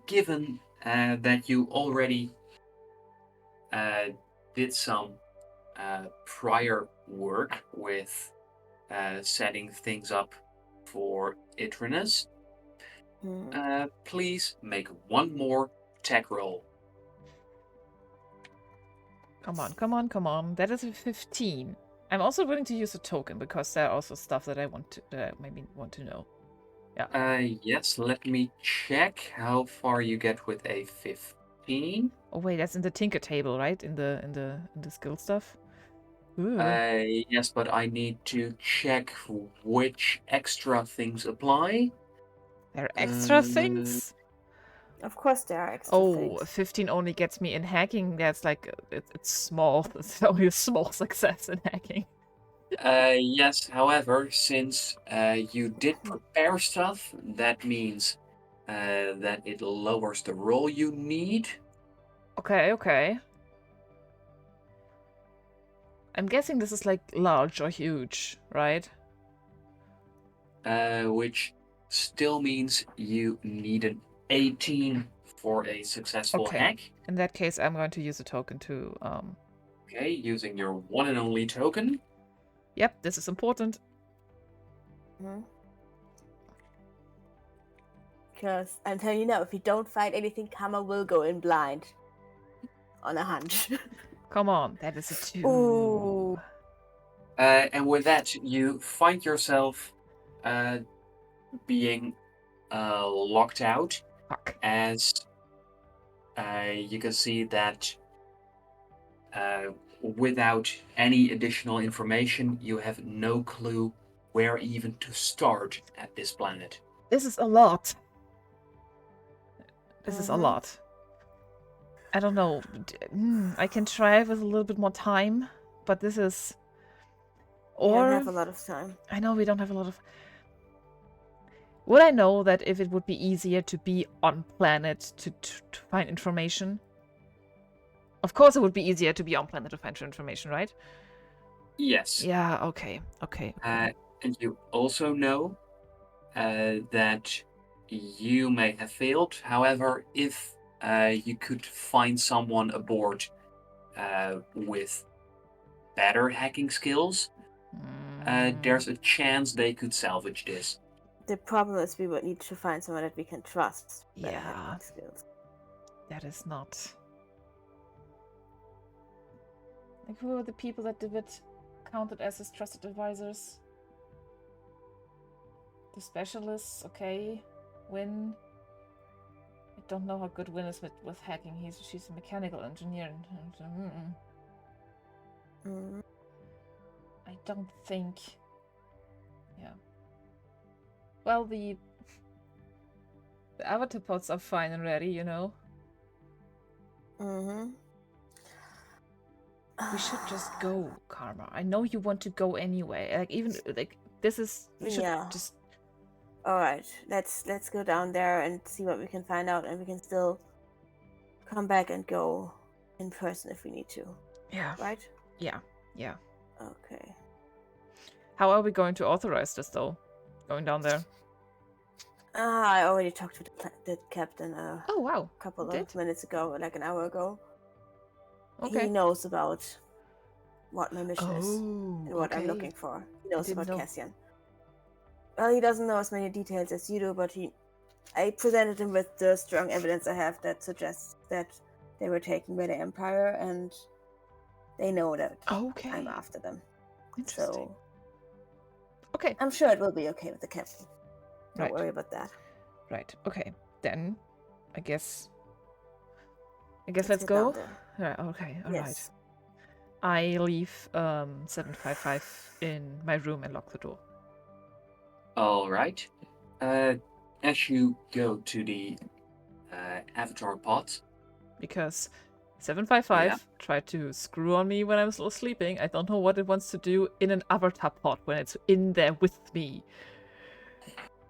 given that you already did some prior work with setting things up for Itrinus, please make one more tech roll. Come on, come on, come on. That is a 15. I'm also willing to use a token because there are also stuff that I maybe want to know. Yeah. Yes, let me check how far you get with a 15. Oh wait, that's in the Tinker table, right? In the skill stuff. Ooh. Yes, but I need to check which extra things apply. There are extra things? Of course there are extra Oh, things. 15 only gets me in hacking. That's like, it's small. It's only a small success in hacking. Yes, however, since you did prepare stuff, that means that it lowers the roll you need. Okay, okay. I'm guessing this is like large or huge, right? Which still means you need an 18 for a successful Okay. hack. In that case, I'm going to use a token to, Okay, using your one and only token. Yep, this is important. Because I'm telling you now, if you don't find anything, Kama will go in blind. On a hunch. Come on, that is a 2. Ooh. And with that, you find yourself being locked out. Fuck. As you can see that without any additional information, you have no clue where even to start at this planet. This is a lot. This is a lot. I don't know. I can try with a little bit more time, but this is... We don't have a lot of time. I know we don't have a lot of... Would I know that if it would be easier to be on planet to find information? Of course it would be easier to be on planet to find information, right? Yes. Yeah, okay. And you also know that you may have failed. However, if you could find someone aboard with better hacking skills, there's a chance they could salvage this. The problem is we would need to find someone that we can trust. Better Yeah. hacking skills. That is not... Like, who are the people that David counted as his trusted advisors? The specialists, okay. Win. I don't know how good Win is with hacking. She's a mechanical engineer. I don't think... Yeah. Well, the avatar pods are fine and ready, you know? We should just go, Karma. I know you want to go anyway. Like, even, like, this is... We should just... Alright, let's go down there and see what we can find out, and we can still come back and go in person if we need to. Yeah. Right? Yeah. Okay. How are we going to authorize this, though? Going down there? I already talked to the captain oh, wow. a couple of minutes ago, like an hour ago. Okay. He knows about what my mission is and what okay. I'm looking for. He knows about know. Cassian. Well, he doesn't know as many details as you do, but I presented him with the strong evidence I have that suggests that they were taken by the Empire, and they know that I'm after them. Interesting. So, okay. I'm sure it will be okay with the captain. Don't Right. worry about that. Right. Okay. Then, I guess let's go. Yeah. Okay. All right. I leave 755 in my room and lock the door. All right. As you go to the avatar pod, Because yeah, 755 tried to screw on me when I was still sleeping. I don't know what it wants to do in an avatar pod when it's in there with me.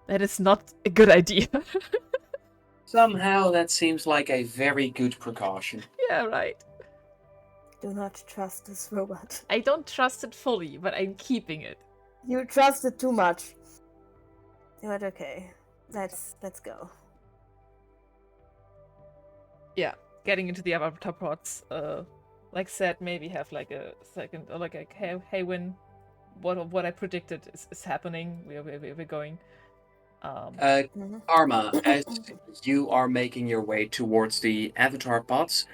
That is not a good idea. somehow that seems like a very good precaution. Yeah, right. Do not trust this robot. I don't trust it fully, but I'm keeping it. You trust it too much. But okay, let's go. Yeah, getting into the avatar pods. Like said, maybe have like a second or like a hey when what I predicted is happening. We're going. Mhm. Karma, as you are making your way towards the avatar pods,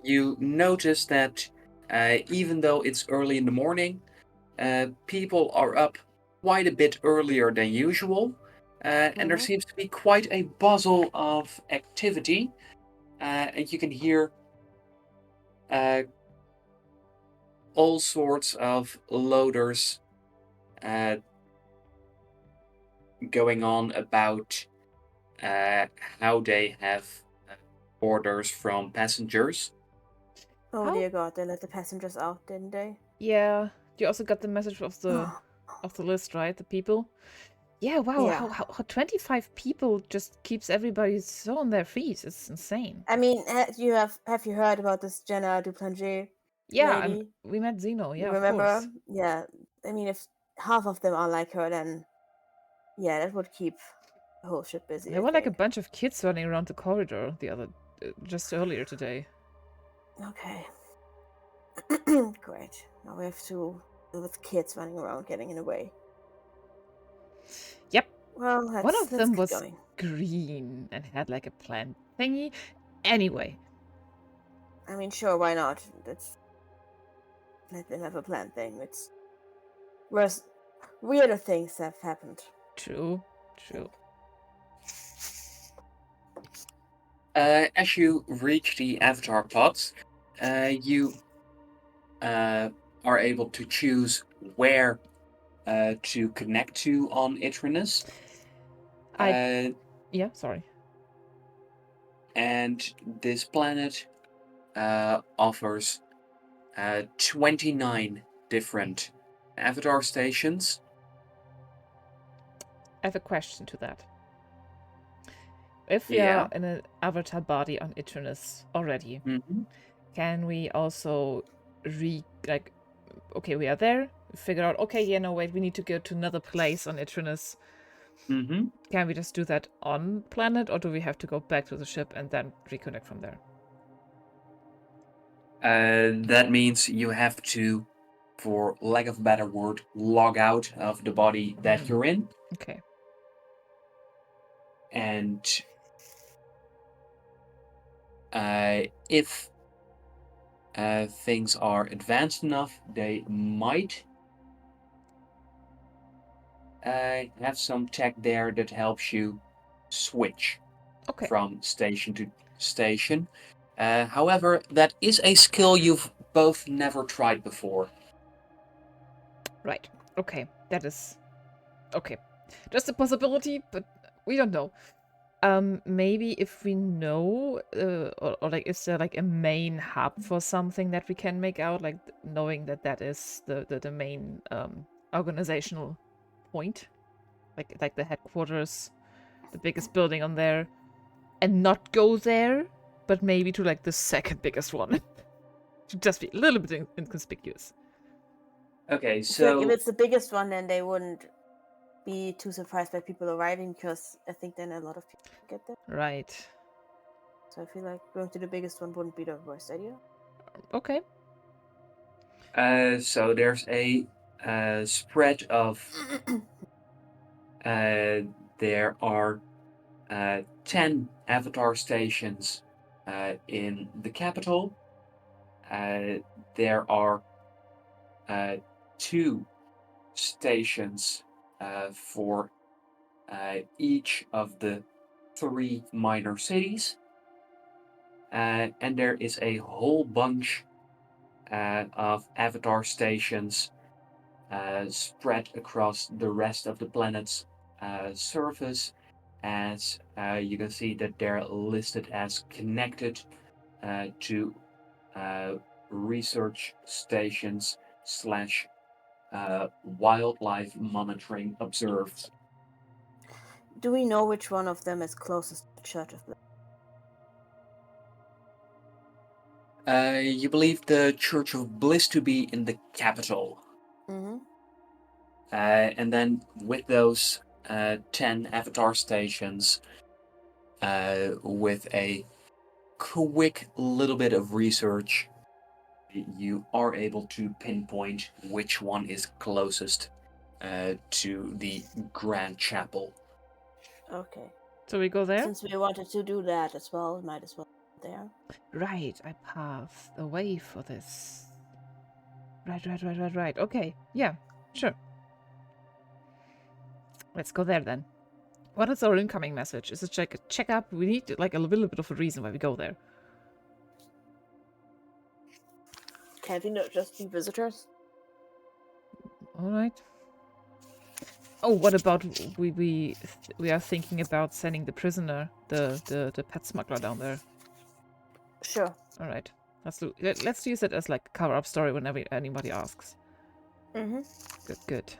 you notice that even though it's early in the morning, people are up quite a bit earlier than usual, and there seems to be quite a bustle of activity, and you can hear uh, all sorts of loaders uh, going on about how they have orders from passengers. Oh How? dear God, they let the passengers out, didn't they? Yeah. You also got the message of the list, right? The people. Yeah. Wow. Yeah. How 25 people just keeps everybody so on their feet? It's insane. I mean, have you heard about this Jenna Duplantier Yeah. lady? We met Zeno. You Yeah, of remember course. her? Yeah. I mean, if half of them are like her, then yeah, that would keep the whole ship busy, There I were like a think. bunch of kids running around the corridor just earlier today. Okay. Great. Now we have to deal with kids running around getting in the way. Yep. Well, One let's of them keep was going. green and had like a plant thingy. Anyway, I mean, sure, why not? Let them have a plan thing. It's worse. Weirder things have happened. true. As you reach the avatar pods, you are able to choose where to connect to on Itrinus. Yeah, sorry. And this planet offers 29 different avatar stations. I have a question to that. If we Yeah. are in an avatar body on Itrinus already, Mm-hmm. can we also okay, we are there, we figure out, okay, yeah, no, wait, we need to go to another place on Itrinus. Mm-hmm. Can we just do that on planet, or do we have to go back to the ship and then reconnect from there? That means you have to, for lack of a better word, log out of the body that you're in. Okay. And if things are advanced enough, they might have some tech there that helps you switch Okay. from station to station. However, that is a skill you've both never tried before. Right. Okay. That is okay. Just a possibility, but we don't know. Maybe if we know, or like, is there like a main hub for something that we can make out, like knowing that that is the main organizational point, like the headquarters, the biggest building on there, and not go there, but maybe to like the second biggest one, to just be a little bit inconspicuous. Okay, I feel like if so it's the biggest one, then they wouldn't be too surprised by people arriving because I think then a lot of people get there. Right. So I feel like going to the biggest one wouldn't be the worst idea. Okay. so there's a spread of there are 10 avatar stations in the capital. There are 2 stations for each of the 3 minor cities. And there is a whole bunch of avatar stations spread across the rest of the planet's surface, as you can see that they're listed as connected to research stations slash wildlife monitoring observed. Do we know which one of them is closest to the Church of Blood? You believe the Church of Bliss to be in the capital. Mm-hmm. And then with those 10 avatar stations, with a quick little bit of research, you are able to pinpoint which one is closest to the Grand Chapel. Okay. So we go there? Since we wanted to do that as well, might as well go there. Right, I paved the way for this. Right. Okay, yeah, sure. Let's go there then. What is our incoming message? Is it check up? We need like a little bit of a reason why we go there. Can't we not just be visitors? All right. Oh, what about we are thinking about sending the prisoner, the pet smuggler down there. Sure. All right. Let's use it as like a cover-up story whenever anybody asks. Mm-hmm. Good.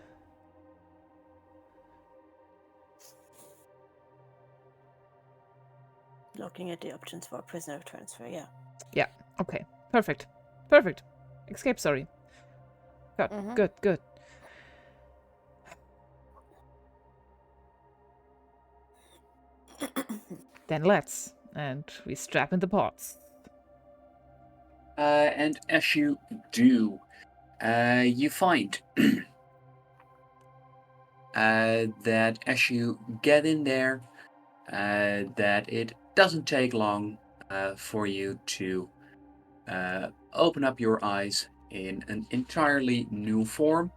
Looking at the options for prisoner transfer, yeah. Yeah. Okay. Perfect. Escape story. Good. Then let's. And we strap in the pods. And as you do, you find that as you get in there, that it doesn't take long for you to open up your eyes in an entirely new form.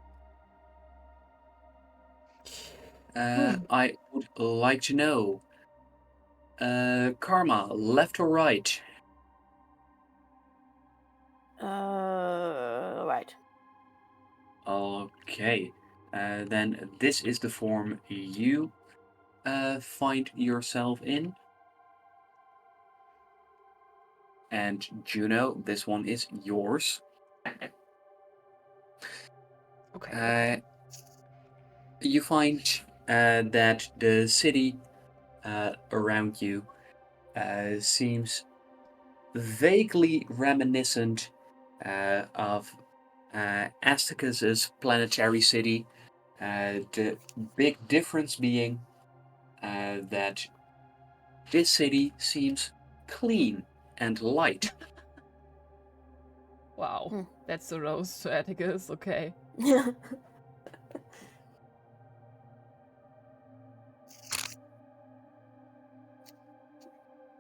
I would like to know, Karma, left or right? Right. Okay, then this is the form you find yourself in. And Juno, this one is yours. Okay. You find that the city around you seems vaguely reminiscent of Aztecus's planetary city. The big difference being that this city seems clean and light. Wow. That's a rose to Atticus. Okay. Yeah.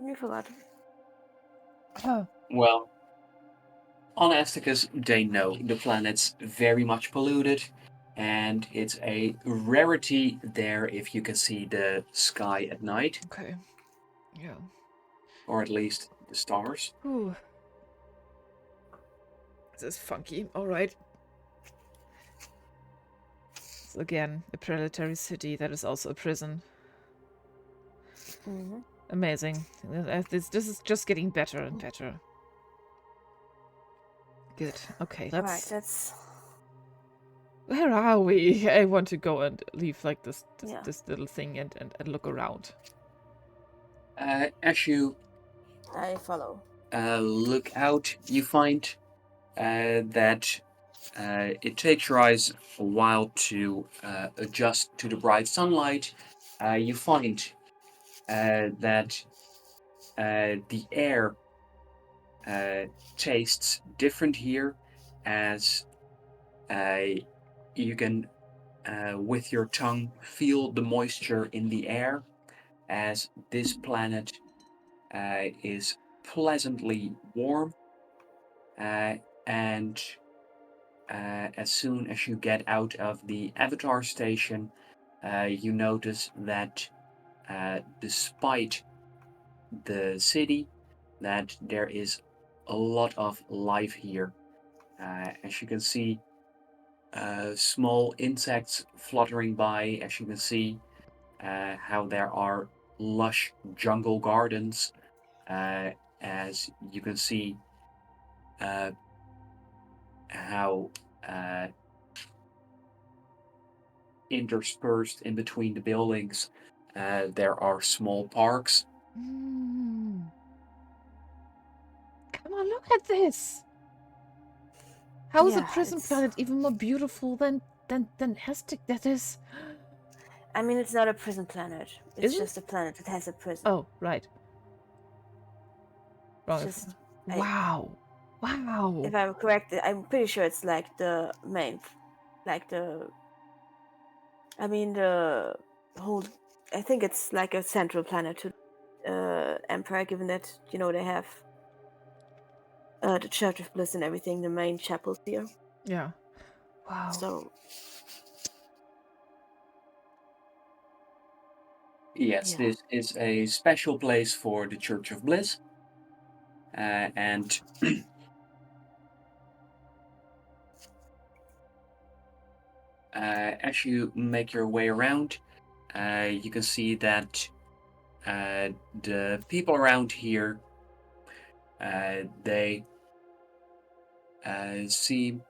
You forgot. Well, on Aztecus, they know the planet's very much polluted, and it's a rarity there if you can see the sky at night, Okay. Yeah. or at least the stars. Whew. This is funky. All right. So again, a predatory city that is also a prison. Mm-hmm. Amazing. This is just getting better and better. Good. Okay, Right, that's... Where are we? I want to go and leave like this Yeah. this little thing and look around. As you I follow. look out, you find that it takes your eyes a while to adjust to the bright sunlight. You find that the air tastes different here, as you can, with your tongue, feel the moisture in the air, as this planet is pleasantly warm, and as soon as you get out of the avatar station, you notice that despite the city, that there is a lot of life here. As you can see, small insects fluttering by, as you can see, how there are lush jungle gardens, as you can see how interspersed in between the buildings there are small parks. Mm. Come on, look at this. How is a Yeah, prison it's. planet even more beautiful than Hestic? That is. I mean, it's not a prison planet. It's Isn't? just a planet that has a prison. Oh, right. Wrong. Just, Wow. Wow. if I'm correct, I'm pretty sure it's like the main, like the. I mean, the whole. I think it's like a central planet to Empire, given that they have the Church of Bliss and everything, the main chapels here. Yeah. Wow. So Yes, yeah. this is a special place for the Church of Bliss. And as you make your way around, you can see that the people around here, they seem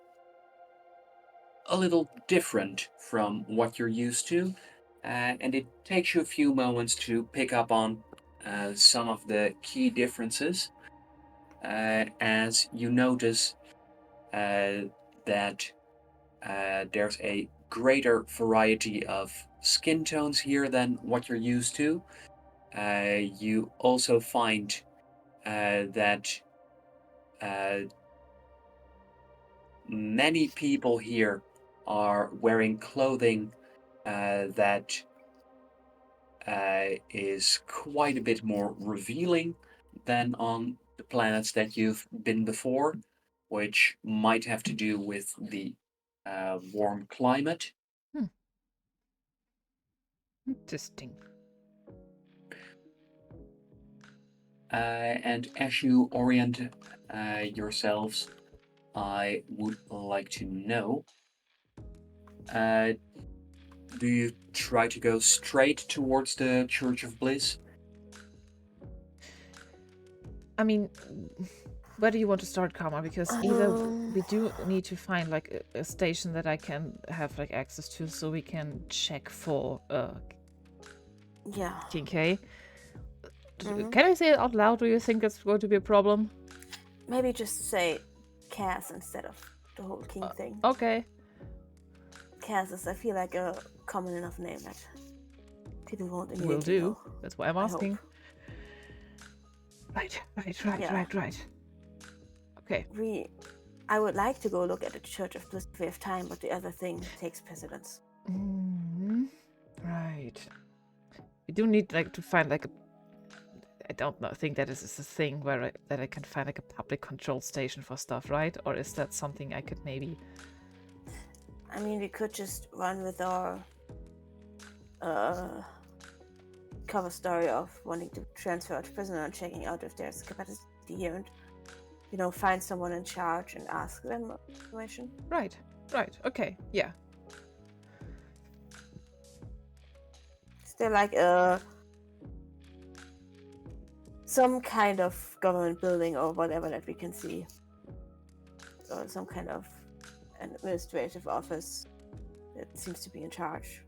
a little different from what you're used to. And it takes you a few moments to pick up on some of the key differences as you notice that there's a greater variety of skin tones here than what you're used to. You also find that many people here are wearing clothing that is quite a bit more revealing than on the planets that you've been before, which might have to do with the warm climate. Interesting. And as you orient yourselves, I would like to know, do you try to go straight towards the Church of Bliss? I mean, where do you want to start, Karma? Because either we do need to find like a station that I can have like access to, so we can check for Yeah. King K. Can I say it out loud? Do you think it's going to be a problem? Maybe just say Cass instead of the whole king thing. Okay. Cass is, I feel like, a common enough name that people won't Will immediately do. know. That's why I'm I asking. hope. Right. Okay. I would like to go look at the Church of Bliss if we have time, but the other thing takes precedence. Right. We do need like to find like a. I don't know. I think that is a thing where I can find like a public control station for stuff, right? Or is that something I could maybe? I mean, we could just run with our cover story of wanting to transfer to prisoner and checking out if there's capacity here, and find someone in charge and ask them information. Right. Okay. Yeah. Is there like some kind of government building or whatever that we can see, or some kind of an administrative office that seems to be in charge,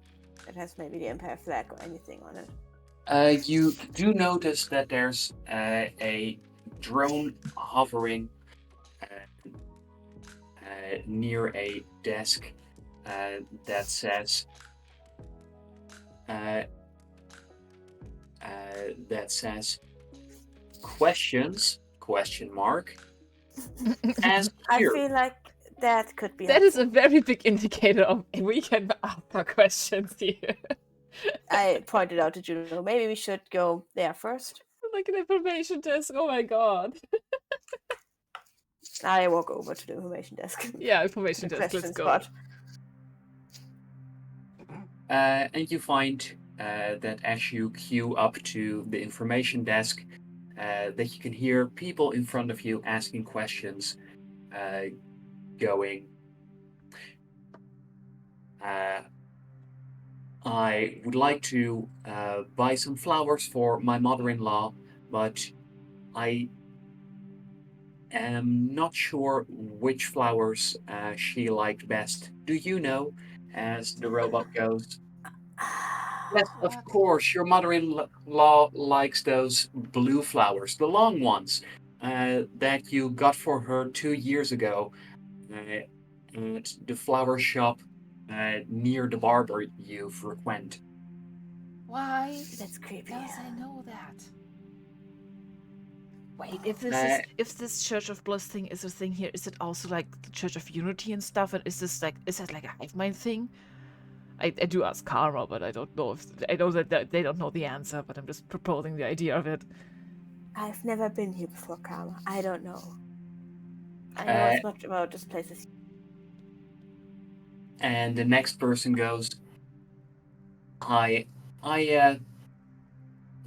that has maybe the Empire flag or anything on it? You do notice that there's a drone hovering near a desk that says questions ? As I here. feel like that could be That is a helpful. very big indicator of we can answer questions here. I pointed out to Juno, maybe we should go there first. Like an information desk. Oh my god. I walk over to the information desk. Yeah, information The desk. Let's question go. spot. And you find that as you queue up to the information desk, that you can hear people in front of you asking questions, going, I would like to buy some flowers for my mother-in-law, but I am not sure which flowers she liked best. Do you know? As the robot goes, yes, of What? course, your mother-in-law likes those blue flowers, the long ones that you got for her 2 years ago at the flower shop near the barber you frequent. Why That's creepy. does I know that? Wait, Uh, if this Church of Bliss thing is a thing here, is it also like the Church of Unity and stuff? And is that like a hive mind thing? I do ask Karma, but I don't know if I know that they don't know the answer. But I'm just proposing the idea of it. I've never been here before, Karma. I don't know. I know uh, as much about this place as and the next person goes, I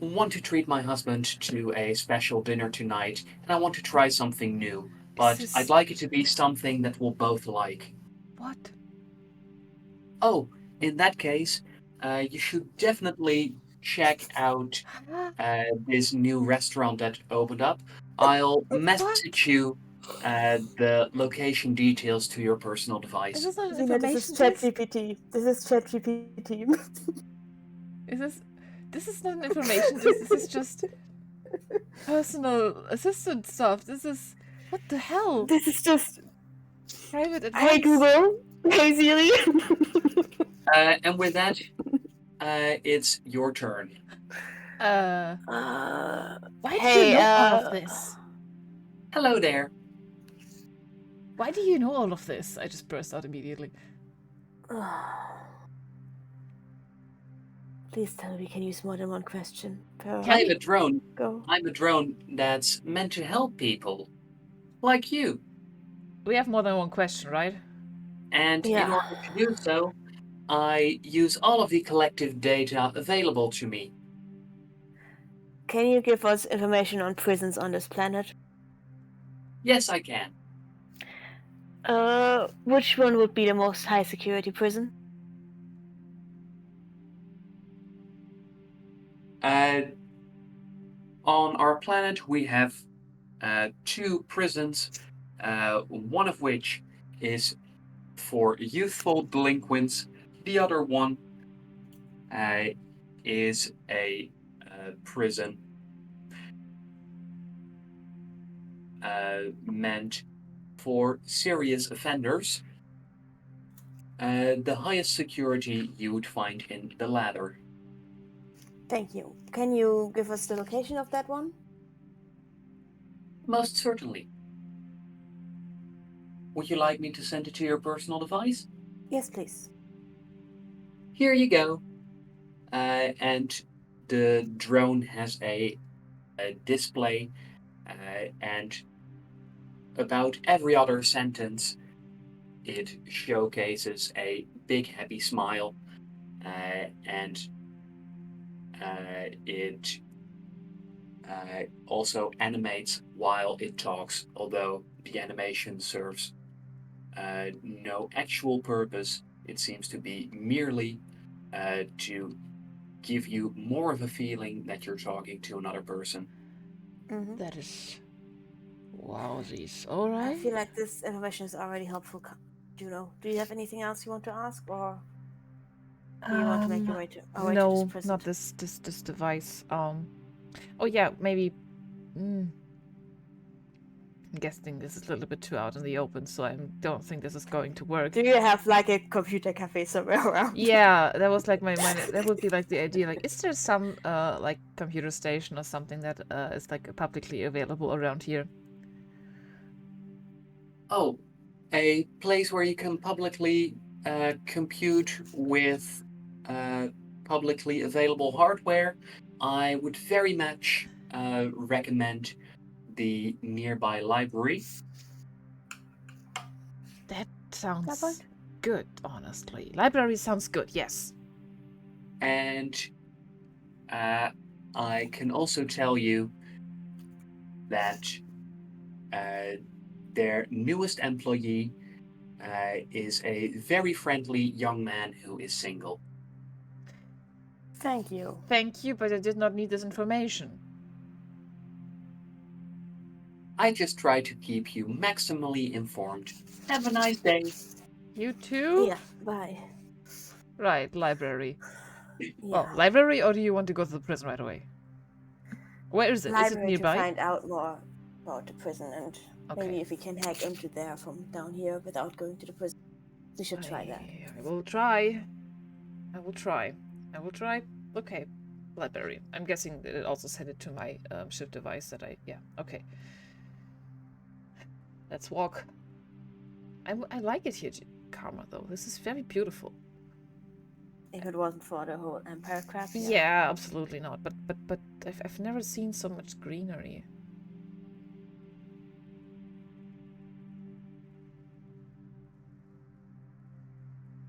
want to treat my husband to a special dinner tonight, and I want to try something new, Is but I'd this like it to be something that we'll both like. what? Oh, in that case, you should definitely check out Huh? this new restaurant that opened up. I'll What? message you the location details to your personal Is device. this not an Zena, this is information disc? ChatGPT. This is ChatGPT. Is this? This is not an information disc. This is just personal assistant stuff. This is what the hell? This is just. Private Hey advice. Google. Hey Siri. And with that, it's your turn. Why do you Hey, know all of this? Hello there. Why do you know all of this? I just burst out immediately. Please tell me we can use more than one question. Per Can I'm we? a drone. go. I'm a drone that's meant to help people, like you. We have more than one question, right? And in Yeah. order to do so, I use all of the collective data available to me. Can you give us information on prisons on this planet? Yes, I can. Which one would be the most high security prison? On our planet, we have two prisons, one of which is for youthful delinquents. The other one is a prison meant for serious offenders. The highest security you would find in the latter. Thank you. Can you give us the location of that one? Most certainly. Would you like me to send it to your personal device? Yes, please. Here you go. And the drone has a display, and about every other sentence, it showcases a big happy smile, and it also animates while it talks, although the animation serves no actual purpose. It seems to be merely to give you more of a feeling that you're talking to another person. Mm-hmm. That is wowsies. All I right. feel like this information is already helpful. Juno, do you have anything else you want to ask, or do you want to make your way to this No, prison? not this device. Oh yeah, maybe. I'm guessing this is a little bit too out in the open, so I don't think this is going to work. Do you have like a computer cafe somewhere around? Yeah, that was like my that would be like the idea. Like, is there some like computer station or something that is like publicly available around here? Oh, a place where you can publicly compute with publicly available hardware. I would very much recommend the nearby library. That sounds Library? good, honestly. Library sounds good. Yes. And I can also tell you that their newest employee is a very friendly young man who is single. Thank you. Thank you, but I did not need this information. I just try to keep you maximally informed. Have a nice day. You too? Yeah, bye. Right, library. Yeah. Oh, library, or do you want to go to the prison right away? Where is it? Is it Library to nearby? find out more about the prison and maybe Okay. if we can hack into there from down here without going to the prison. We should try that. I will try. I will try. I will try. Okay. Library. I'm guessing that it also sent it to my shift device that I... Yeah, okay. Let's walk. I like it here, Karma, though. This is very beautiful. If it wasn't for the whole Empire crap, Yeah, absolutely not. But I've never seen so much greenery.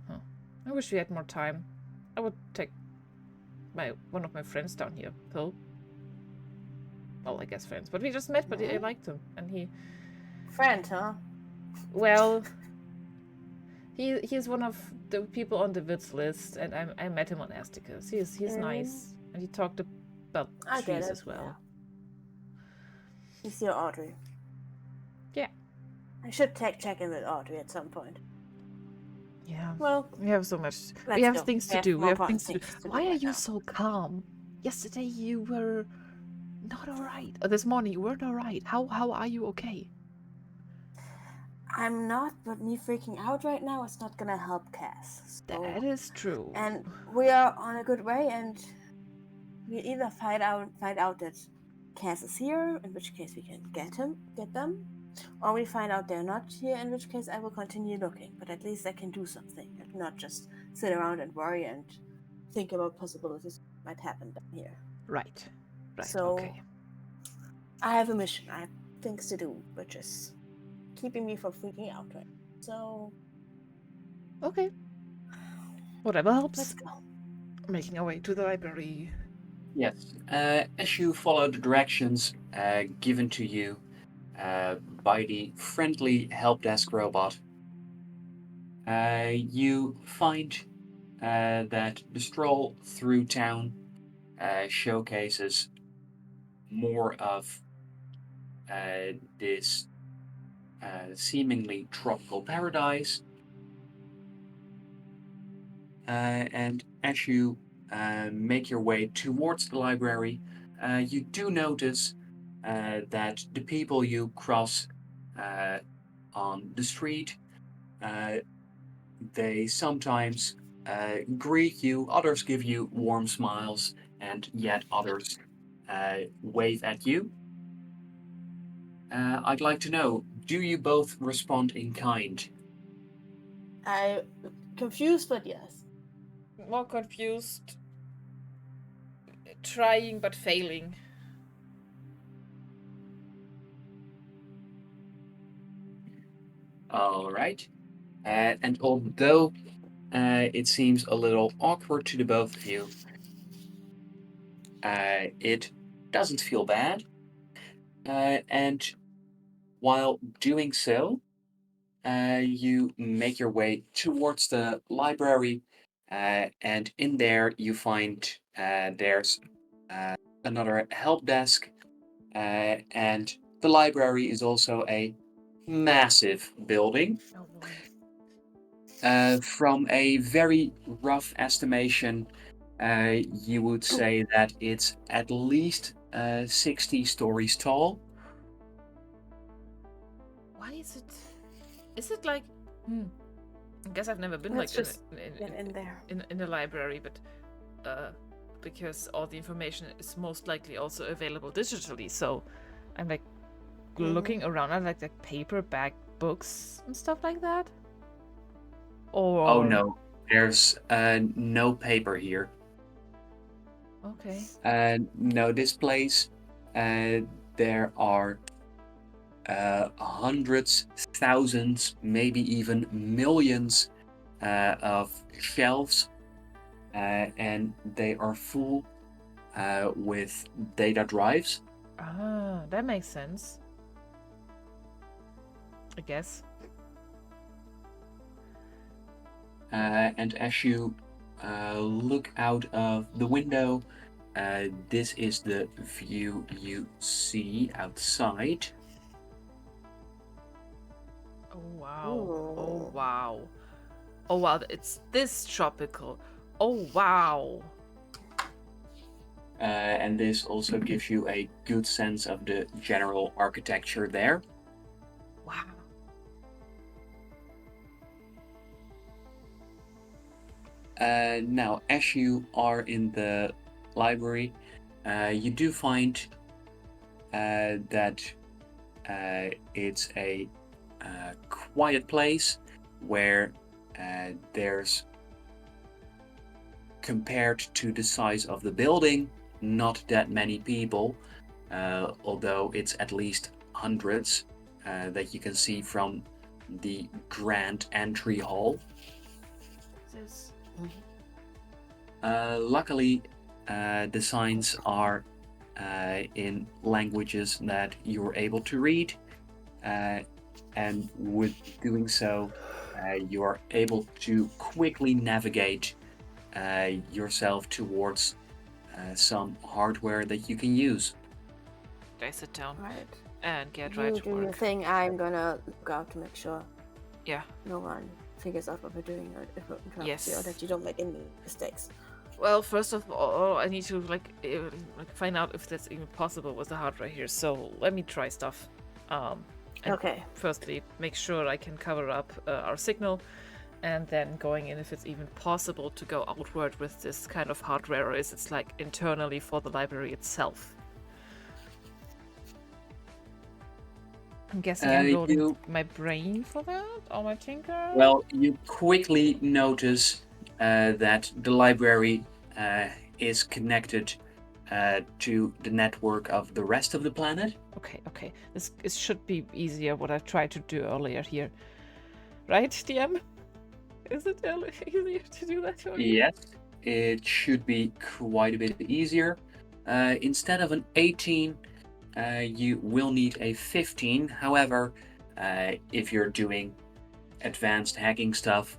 Huh. I wish we had more time. I would take one of my friends down here, Phil. Well, I guess friends. But we just met, but I liked him. And he... Friend, huh? Well... He's one of the people on the Wits list, and I met him on Asticus. He's nice, and he talked about trees as well. Yeah. He's your Audrey. Yeah. I should check in with Audrey at some point. Yeah. Well, we have so much. Let's We have go. things We to have do. We more have things to do. important things to do Why are right you now. so calm? Yesterday you were not alright. This morning you weren't alright. How are you okay? I'm not, but me freaking out right now is not gonna help Cass. So... That is true. And we are on a good way, and we either find out that Cass is here, in which case we can get them, or we find out they're not here, in which case I will continue looking. But at least I can do something, and not just sit around and worry and think about possibilities that might happen down here. Right. So, okay. I have a mission. I have things to do, which is keeping me from freaking out right now. So... Okay. Whatever helps. Let's go. Making our way to the library. Yes. As you follow the directions given to you by the friendly help desk robot, you find that the stroll through town showcases more of this seemingly tropical paradise. And as you make your way towards the library, you do notice that the people you cross on the street, they sometimes greet you, others give you warm smiles, and yet others wave at you. I'd like to know, do you both respond in kind? I'm confused, but yes. More confused. Trying but failing. All right. And although it seems a little awkward to the both of you, it doesn't feel bad. And while doing so, you make your way towards the library, and in there you find there's another help desk, and the library is also a massive building. Oh boy. From a very rough estimation, you would say that it's at least 60 stories tall. Why is it? Is it like? I guess I've never been Let's like just get in there. in the library, but because all the information is most likely also available digitally, so I'm like looking around at like paperback books and stuff like that. Or Oh no, there's no paper here. Okay. No, this place, there are hundreds, thousands, maybe even millions of shelves, and they are full with data drives. Ah, that makes sense. I guess. and as you look out of the window, this is the view you see outside. Oh wow. Oh Ooh. wow. Oh wow, it's this tropical. Oh wow. And this also gives you a good sense of the general architecture there. Wow. Now, as you are in the library, you do find that it's a quiet place where there's, compared to the size of the building, not that many people, although it's at least hundreds that you can see from the grand entry hall. This. Luckily, the signs are in languages that you're able to read, and with doing so, you are able to quickly navigate yourself towards some hardware that you can use. I sit down Right. and get You right to do your work. thing. I'm gonna look out to make sure Yeah. no one figures out what we're doing or interrupts you, or Yes. that you don't make any mistakes. Well, first of all, I need to find out if that's even possible with the hardware here. So let me try stuff. And Okay. Firstly, make sure I can cover up our signal, and then going in if it's even possible to go outward with this kind of hardware, or is it like internally for the library itself? I'm guessing I'm rolling my brain for that, or my tinker. Well, you quickly notice that the library is connected to the network of the rest of the planet. Okay. This should be easier. What I tried to do earlier here, right, DM? Is it easier to do that? Yes, it should be quite a bit easier. Instead of an 18, you will need a 15. However, if you're doing advanced hacking stuff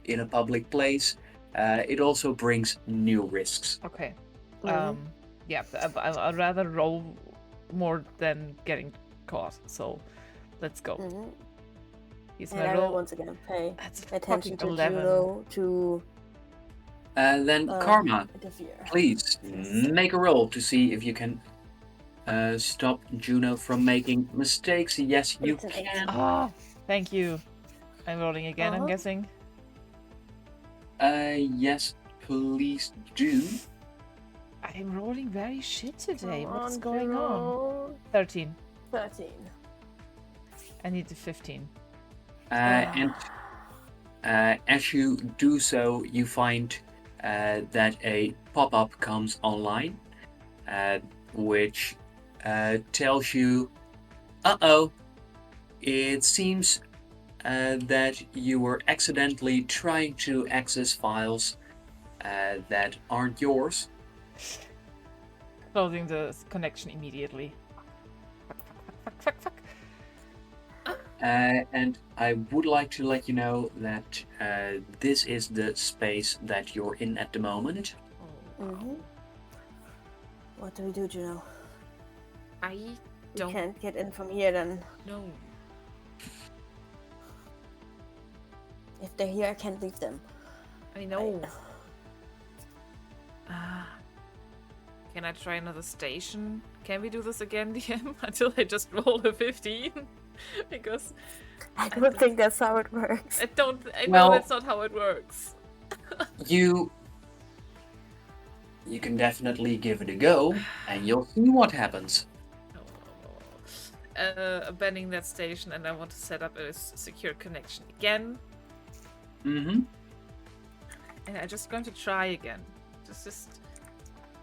in a public place, it also brings new risks. Okay. Mhm. Yeah, I'd rather roll more than getting caught. So, let's go. Mhm. Here's And my I will roll. once again pay That's attention fucking to 11. Juno to Then Karma, interfere. please Yes. make a roll to see if you can stop Juno from making mistakes. Yes, you It's an 8. can. Ah, thank you. I'm rolling again, I'm Uh-huh. guessing. Yes, please do. I'm rolling very shit today. Come What's on, going on? Juno. 13. 13. I need the 15. And as you do so, you find that a pop-up comes online, which tells you, uh-oh, it seems that you were accidentally trying to access files that aren't yours. Closing the connection immediately. Fuck. And I would like to let you know that this is the space that you're in at the moment. Mm-hmm. What do we do, Juno? I We don't can't get in from here then. know. If they're here, I can't leave them. I know. Can I try another station? Can we do this again, DM? Until I just roll a 15? Because I don't think that's how it works. I know Well- that's not how it works. You can definitely give it a go, and you'll see what happens. No. Abandoning that station, and I want to set up a secure connection again. Mm-hmm. And I'm just going to try again.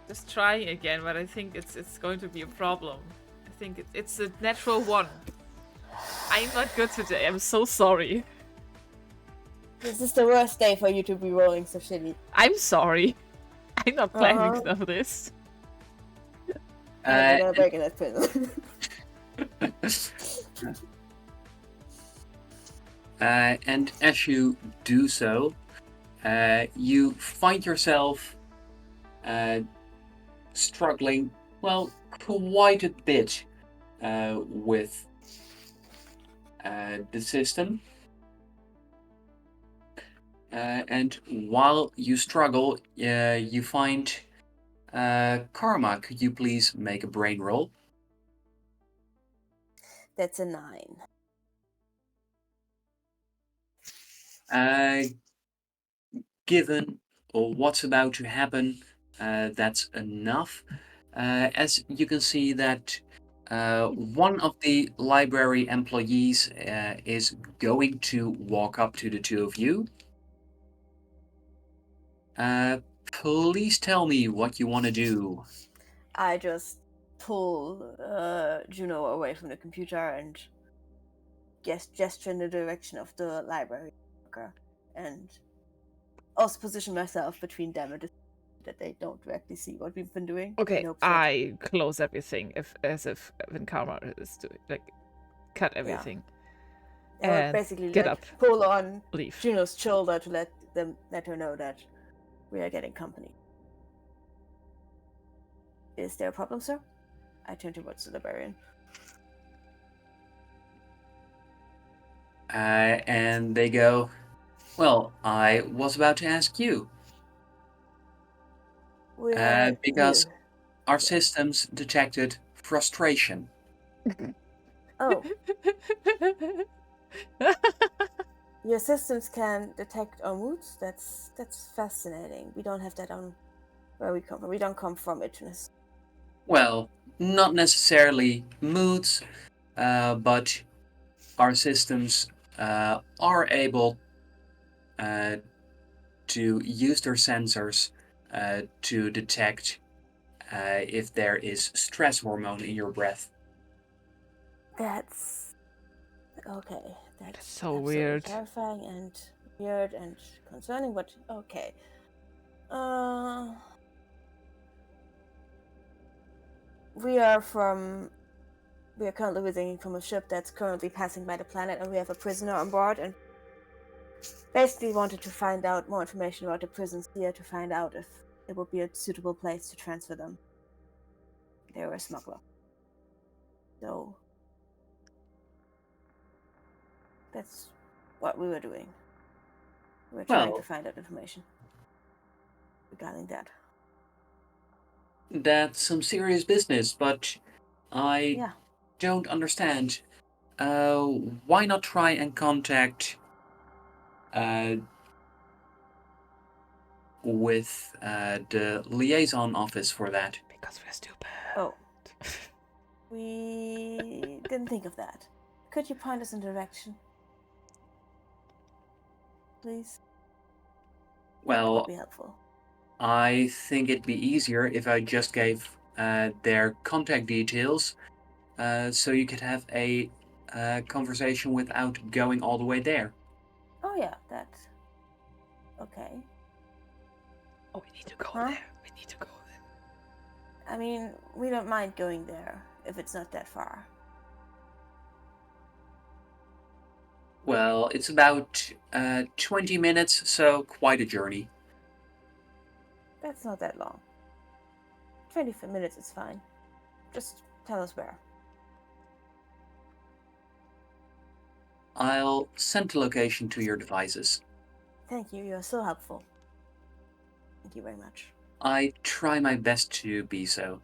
Just try again, but I think it's going to be a problem. I think it's a natural one. I'm not good today. I'm so sorry. This is the worst day for you to be rolling so shitty. I'm sorry. I'm not planning Uh-huh. for this. I'm gonna break in that prison. And as you do so, You find yourself struggling, well, quite a bit with the system. And while you struggle, you find Karma. Could you please make a brain roll? That's a 9. Given what's about to happen, that's enough. As you can see that one of the library employees is going to walk up to the two of you. Please tell me what you want to do. I just pull Juno away from the computer and gesture in the direction of the library worker, and also position myself between them and that they don't directly see what we've been doing. Okay, in hopes that- I close everything as if when Karma is doing, like, cut everything. I would And basically get like up. pull on Leave. Juno's shoulder to let her know that we are getting company. Is there a problem, sir? I turn towards the librarian. And they go, well, I was about to ask you. Because our systems detected frustration. Oh, your systems can detect our moods? That's fascinating. We don't have that on where we come from. We don't come from itchiness. Well, not necessarily moods, but our systems are able to use their sensors to detect if there is stress hormone in your breath. That's okay. That's so absolutely weird. terrifying and weird and concerning, but okay. We are currently visiting from a ship that's currently passing by the planet, and we have a prisoner on board, and basically wanted to find out more information about the prisons here to find out if it would be a suitable place to transfer them. They were a smuggler. So that's what we were doing. We were trying to find out information regarding that. That's some serious business, but I don't understand. Why not try and contact with the liaison office for that? Because we're stupid. Oh. We didn't think of that. Could you point us in direction? Please? Well, that would be helpful. I think it'd be easier if I just gave their contact details so you could have a conversation without going all the way there. Oh yeah, that's okay. Oh, we need to go there. We need to go there. I mean, we don't mind going there if it's not that far. Well, it's about 20 minutes, so quite a journey. That's not that long. 20 minutes is fine. Just tell us where. I'll send the location to your devices. Thank you, you're so helpful. Thank you very much. I try my best to be so.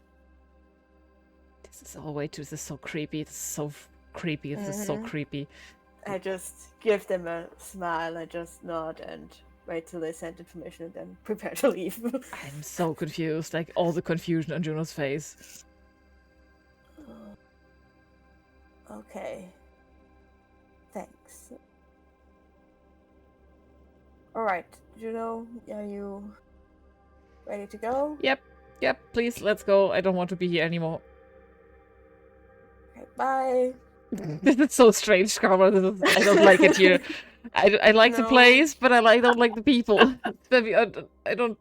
This is all way too. This is so creepy. This is so creepy. This is so creepy. I just give them a smile, I just nod and wait till they send information and then prepare to leave. I'm so confused. Like all the confusion on Juno's face. Okay. Thanks. Alright, Juno, are you ready to go? Yep. Please, let's go. I don't want to be here anymore. Okay, bye. This is so strange, Karma. I don't like it here. I like the place, but I don't like the people. I don't.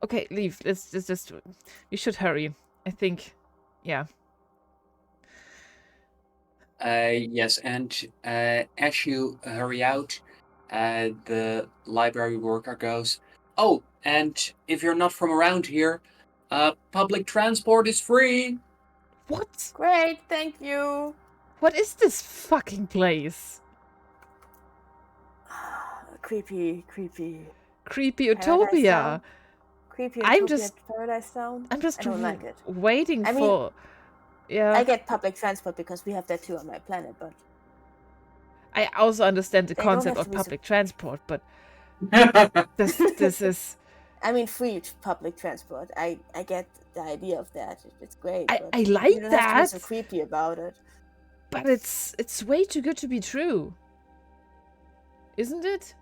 Okay, leave. Let's just. We should hurry. I think. Yeah. Yes, and as you hurry out, the library worker goes, "Oh, and if you're not from around here, public transport is free." What? Great, thank you. What is this fucking place? Creepy, creepy. Creepy Paradise utopia. Town. Creepy I'm utopia just Paradise Town. I'm I don't like it. waiting I mean, for. Yeah. I get public transport because we have that too on my planet, but I also understand the they don't concept have to of be. public transport, but this is. I mean, free public transport. I get the idea of that. It's great, but I you like don't have to be that, so creepy about it. but it's way too good to be true, isn't it?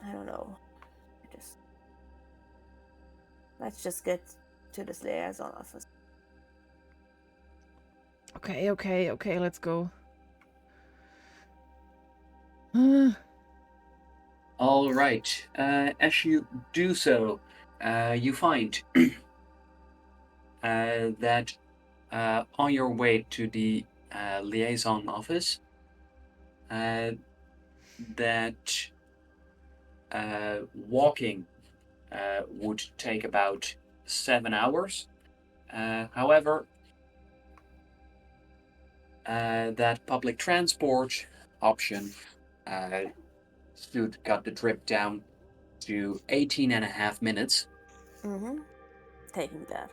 I don't know. Let's just get to this liaison office. Okay, let's go. All right. As you do so, you find that on your way to the liaison office, that walking would take about 7 hours. However, that public transport option should cut the trip down to 18 and a half minutes. Mm-hmm. Taking that.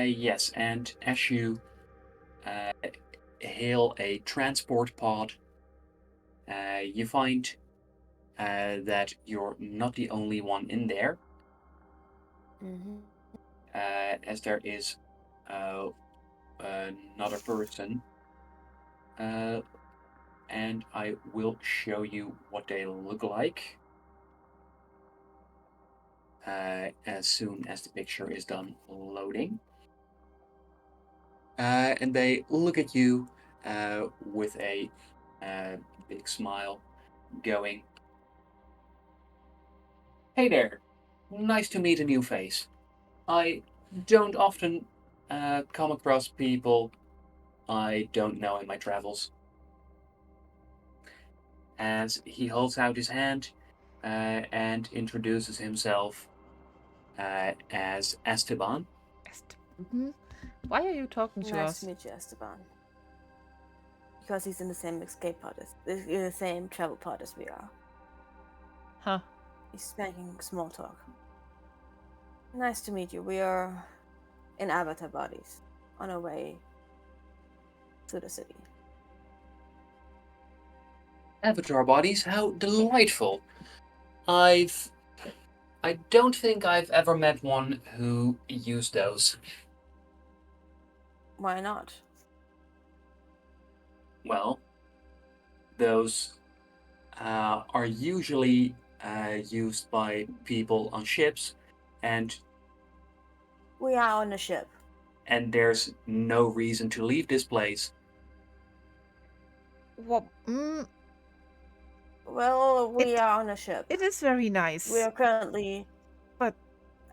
Yes, and as you hail a transport pod, you find that you're not the only one in there, Mm-hmm. as there is another person, and I will show you what they look like as soon as the picture is done loading. And they look at you with a big smile, going, "Hey there, nice to meet a new face. I don't often come across people I don't know in my travels." As he holds out his hand and introduces himself as Esteban. Why are you talking to Nice us? to meet you, Esteban. Because he's in the same escape pod in the same travel pod as we are. Huh. He's making small talk. Nice to meet you. We are in avatar bodies on our way to the city. Avatar bodies, how delightful. I don't think I've ever met one who used those. Why not? Well, those are usually used by people on ships, and We are on the ship. there's no reason to leave this place. What? Well, we are on a ship. It is very nice. We are currently. But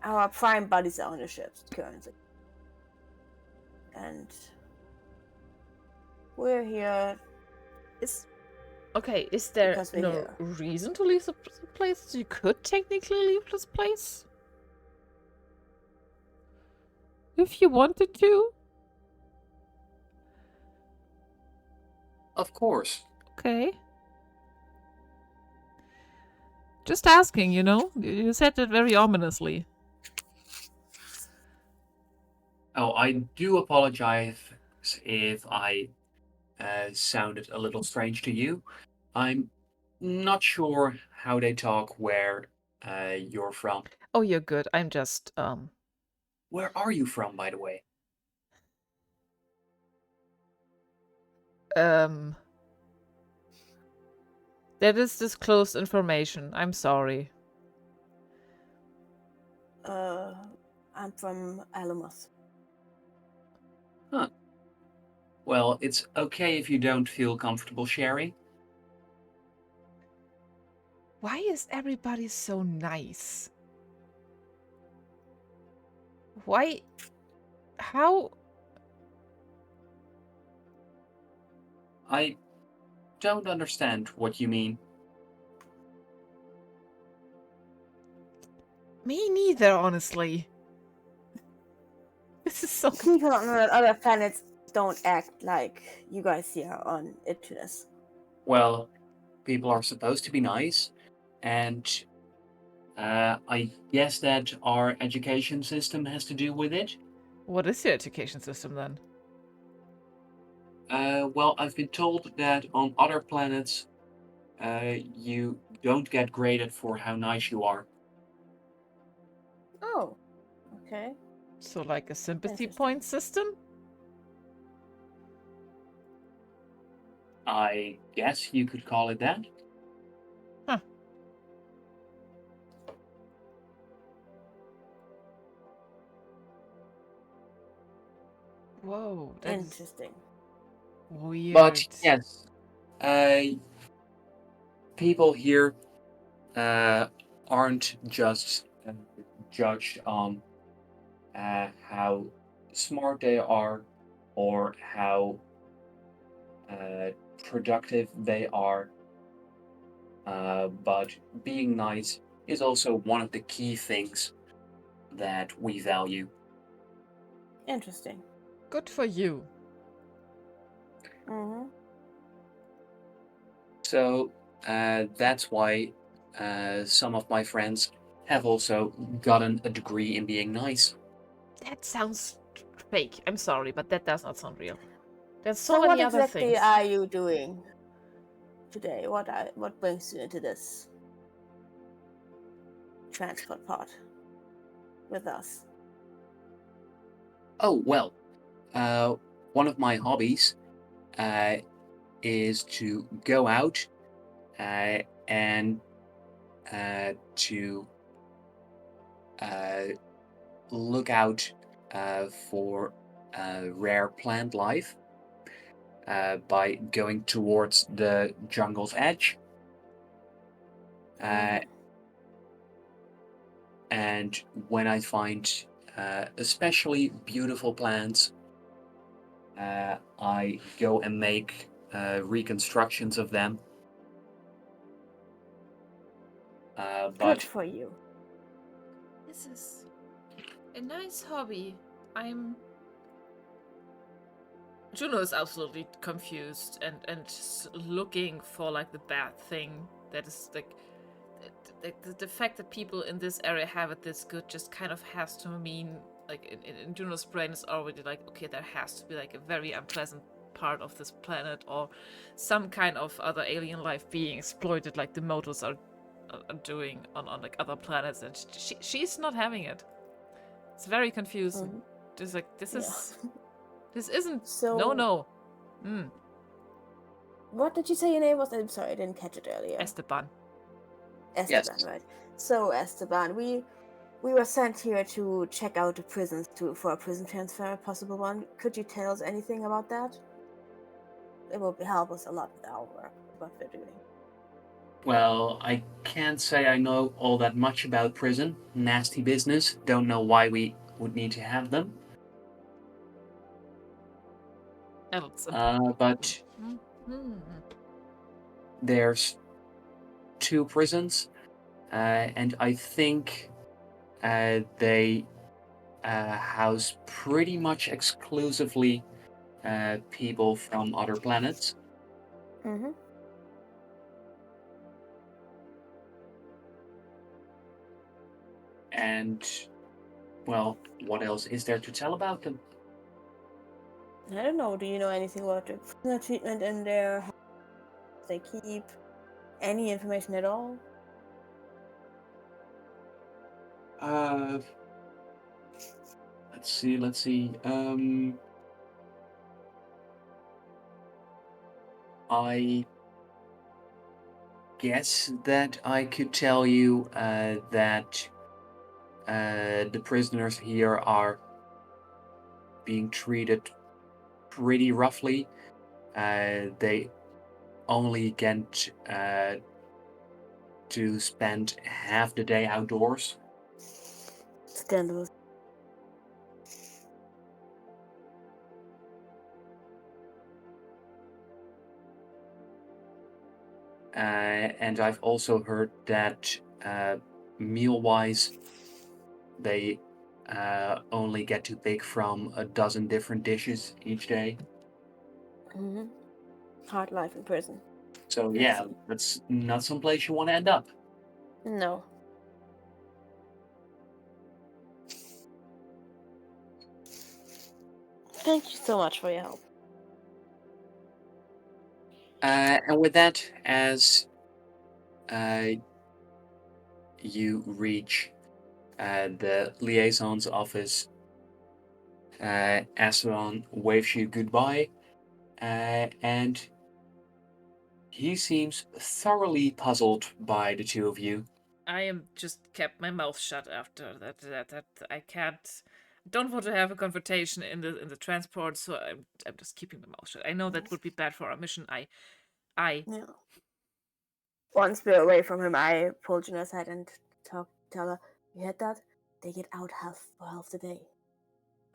our prime bodies are on the ship currently. And we're here. Okay, is there Because we're no here. reason to leave the place? You could technically leave this place. If you wanted to. Of course. Okay. Just asking, you know? You said that very ominously. Oh, I do apologize if I sounded a little strange to you. I'm not sure how they talk where you're from. Oh, you're good. I'm just, Where are you from, by the way? That is disclosed information. I'm sorry. I'm from Alamoth. Huh. Well, it's okay if you don't feel comfortable sharing. Why is everybody so nice? Why? How? I don't understand what you mean. Me neither, honestly. This is so People on other planets don't act like you guys here on Itchiness. Well, people are supposed to be nice, and I guess that our education system has to do with it. What is your education system then? Well, I've been told that on other planets, you don't get graded for how nice you are. Oh, okay. So like a sympathy Interesting. point system? I guess you could call it that. Huh. Whoa, that's Interesting. weird. But yes, people here aren't just judged on how smart they are or how productive they are, but being nice is also one of the key things that we value. Interesting. Good for you. Mm-hmm. So that's why some of my friends have also gotten a degree in being nice. That sounds fake. I'm sorry, but that does not sound real. There's So so what many other exactly things. are you doing today? What brings you into this transport pod with us? Oh, well, one of my hobbies uh, is to go out and to look out for rare plant life by going towards the jungle's edge. Mhm. And when I find especially beautiful plants, I go and make reconstructions of them. Good But for you. This is a nice hobby. Juno is absolutely confused and just looking for like the bad thing that is like the fact that people in this area have it this good just kind of has to mean like in Juno's brain is already like, okay, there has to be like a very unpleasant part of this planet or some kind of other alien life being exploited like the Motos are doing on like other planets, and she's not having it. It's very confusing. Mhm. Just like this Yeah. isn't So no. what did you say your name was? I'm sorry, I didn't catch it earlier. Esteban. yes, Esteban, right? So Esteban, we were sent here to check out the prisons for a prison transfer, a possible one. Could you tell us anything about that? It will help us a lot with our work, what we're doing. well, I can't say I know all that much about prison. Nasty business. Don't know why we would need to have them. But there's two prisons, and I think they house pretty much exclusively people from other planets. Mm-hmm. And, well, what else is there to tell about them? I don't know. Do you know anything about the prisoner treatment in there? How they keep any information at all? Uh, let's see. I guess that I could tell you that the prisoners here are being treated pretty roughly. They only get to spend half the day outdoors. Scandalous. and I've also heard that meal-wise, they only get to pick from a dozen different dishes each day. Mm-hmm. Hard life in prison. So I yeah, see. that's not some place you want to end up. No. Thank you so much for your help. And with that, as you reach the liaison's office, Aslan waves you goodbye, and he seems thoroughly puzzled by the two of you. I am just kept my mouth shut after that I can't don't want to have a confrontation in the transport, so I'm just keeping my mouth shut. I know that would be bad for our mission. I Yeah. Once we're away from him, I pull Juno aside and tell her, "You heard that? They get out for half the day.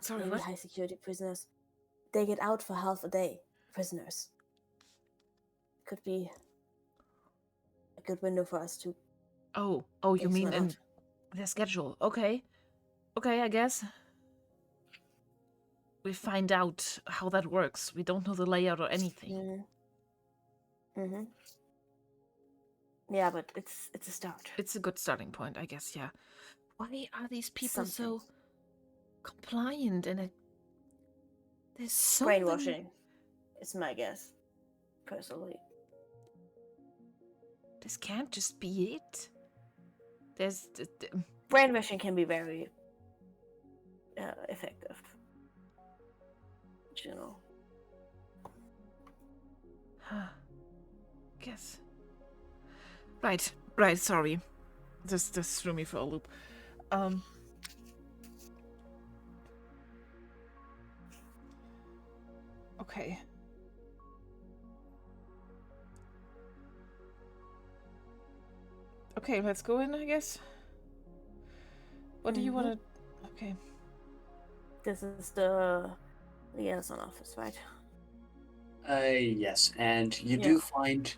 sorry, Maybe what? high security prisoners. They get out for half a day. Prisoners. Could be a good window for us to Oh, you take mean someone in out." their schedule? Okay, I guess we find out how that works. We don't know the layout or anything. Mm-hmm. Yeah, but it's a start. It's a good starting point, I guess. Yeah. Why are these people Something. so compliant and there's so Brainwashing is my guess, personally. This can't just be it. There's Brainwashing can be very effective. You know. guess. Right. Sorry, this threw me for a loop. Okay. Okay, let's go in, I guess. What do you want to... Okay. This is the liaison office, right? Yes, and you Yeah. do find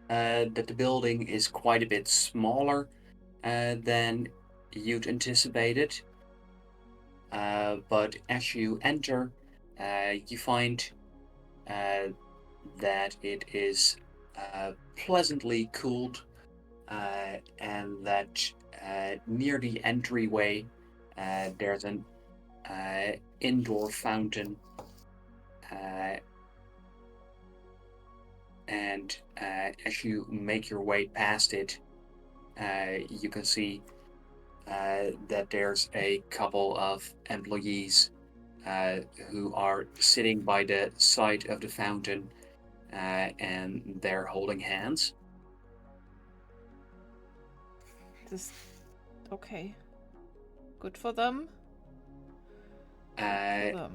that the building is quite a bit smaller than you'd anticipated. But as you enter, you find that it is pleasantly cooled, and that near the entryway there's an indoor fountain, and as you make your way past it, you can see that there's a couple of employees who are sitting by the side of the fountain, and they're holding hands. This... Okay. Good for them. Uh,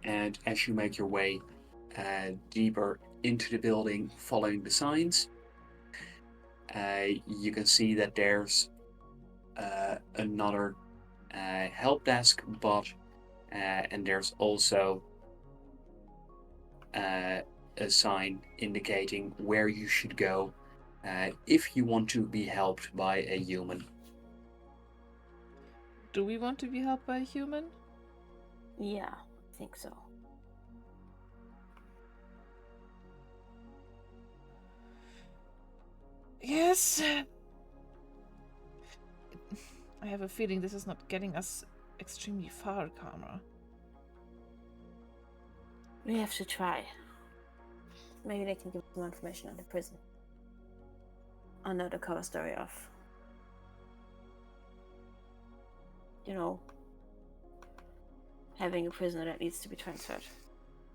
and as you make your way deeper into the building following the signs, you can see that there's another help desk, but and there's also a sign indicating where you should go if you want to be helped by a human. Do we want to be helped by a human? Yeah, I think so. Yes. I have a feeling this is not getting us extremely far, Karma. We have to try. Maybe they can give us more information on the prison. Under the cover story of, having a prisoner that needs to be transferred.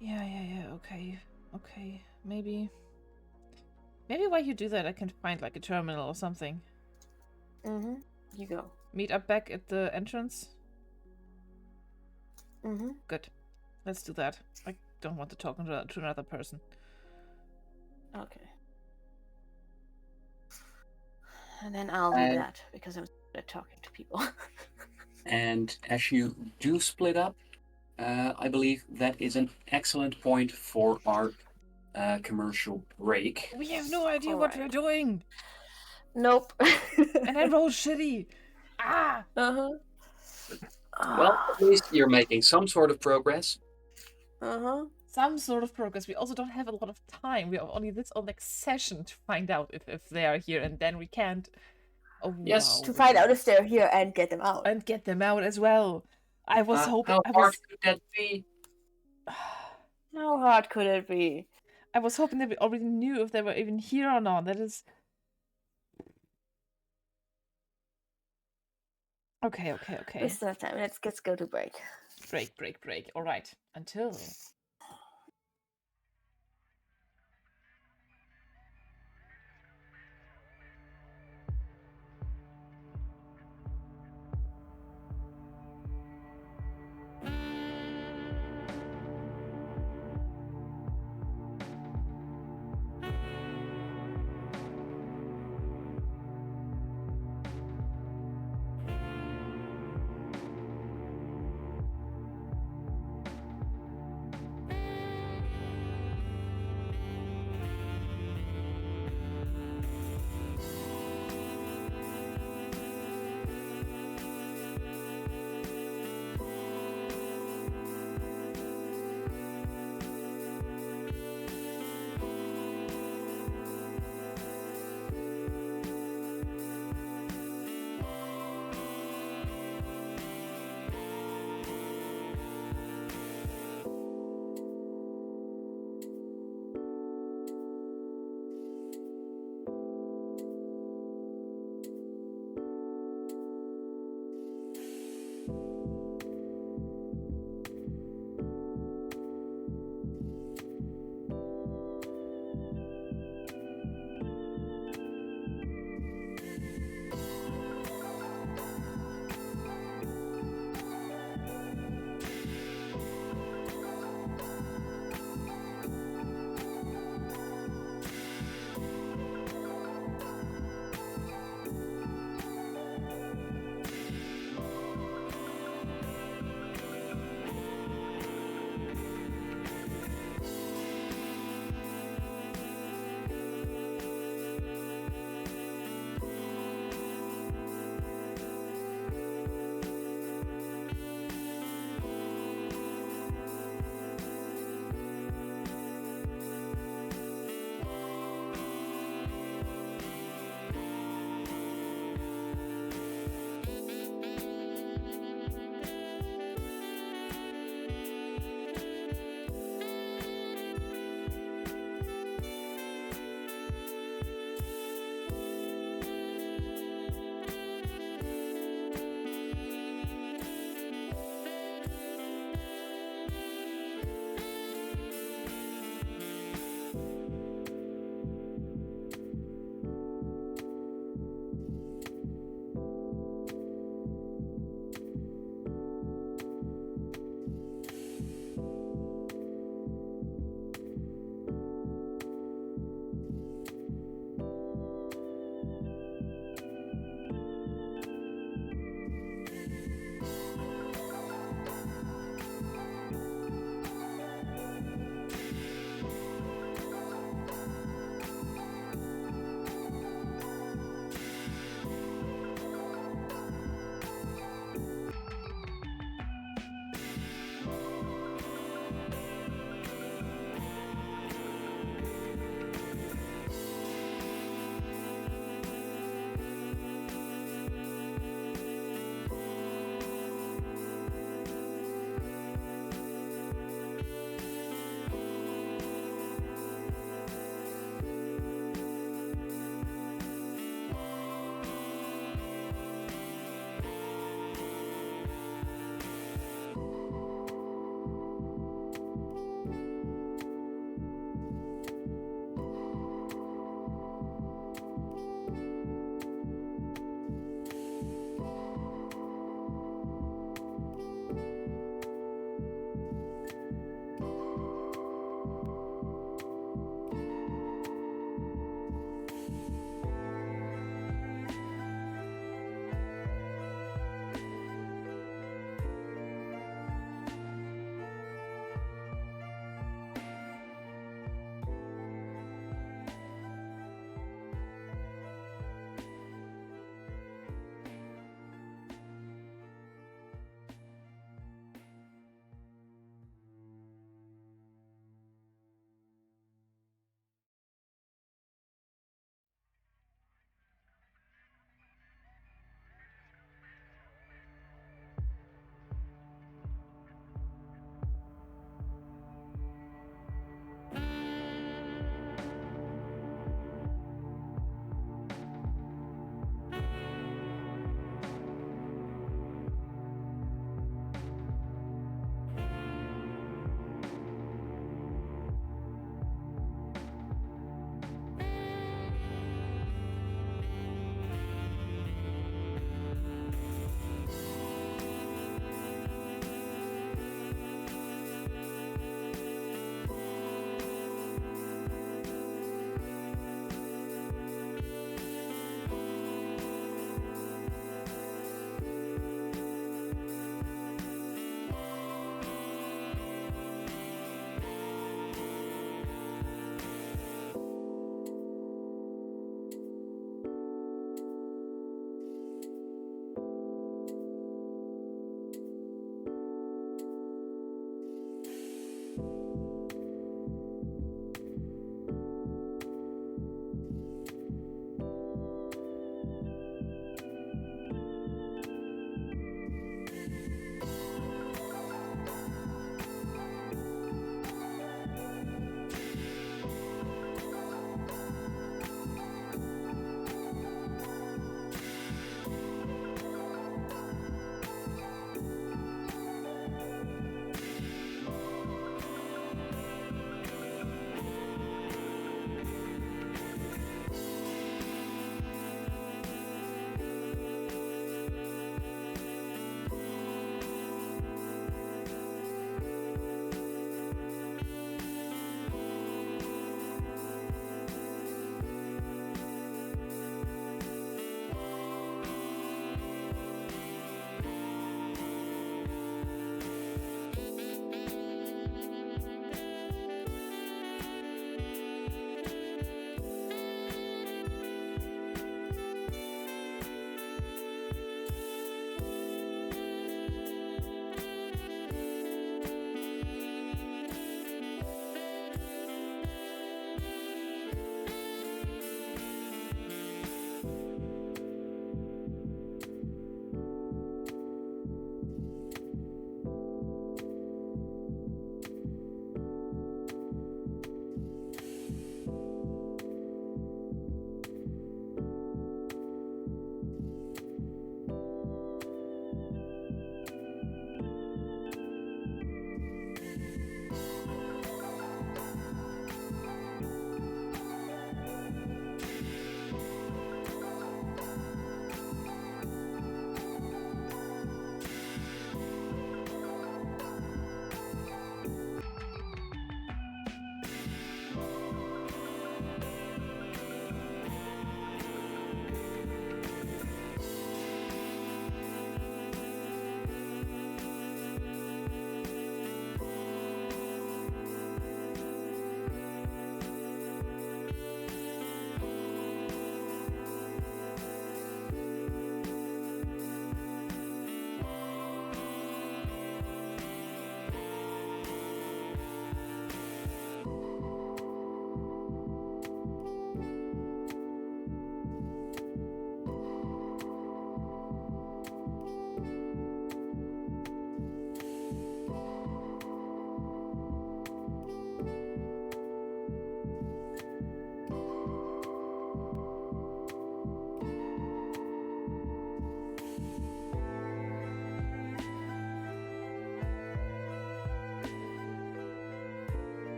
Yeah, okay. Maybe while you do that, I can find like a terminal or something. Mm-hmm. You go. Meet up back at the entrance. Mm-hmm. Good. Let's do that. I don't want to talk to another person. Okay. And then I'll do that, because I'm good at talking to people. And as you do split up, I believe that is an excellent point for our commercial break. We have no idea what we're doing. Nope. And I rolled shitty. Ah! Uh-huh. Well, at least you're making some sort of progress. Uh-huh. Some sort of progress. We also don't have a lot of time. We have only this next session to find out if they are here, and then we can't. Oh, Yes. wow. To find out if they're here and get them out. And get them out as well. I was hoping. How hard could that be? How hard could it be? I was hoping that we already knew if they were even here or not. That is. Okay. It's not time. Let's go to break. Break. All right. Until.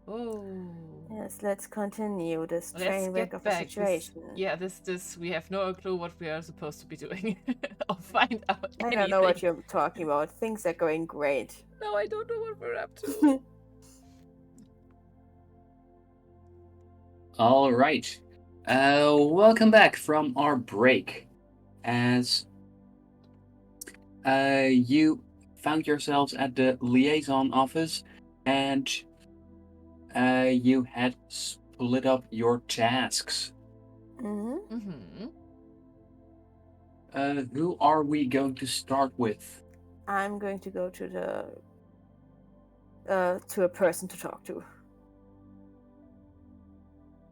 Oh. Yes, let's continue this Let's train wreck get of a back. situation. This, we have no clue what we are supposed to be doing or find out I don't know anything. what you're talking about. Things are going great. No, I don't know what we're up to. All right. Welcome back from our break. As you found yourselves at the liaison office, and you had split up your tasks. Mm-hmm. Who are we going to start with? I'm going to go to to a person to talk to.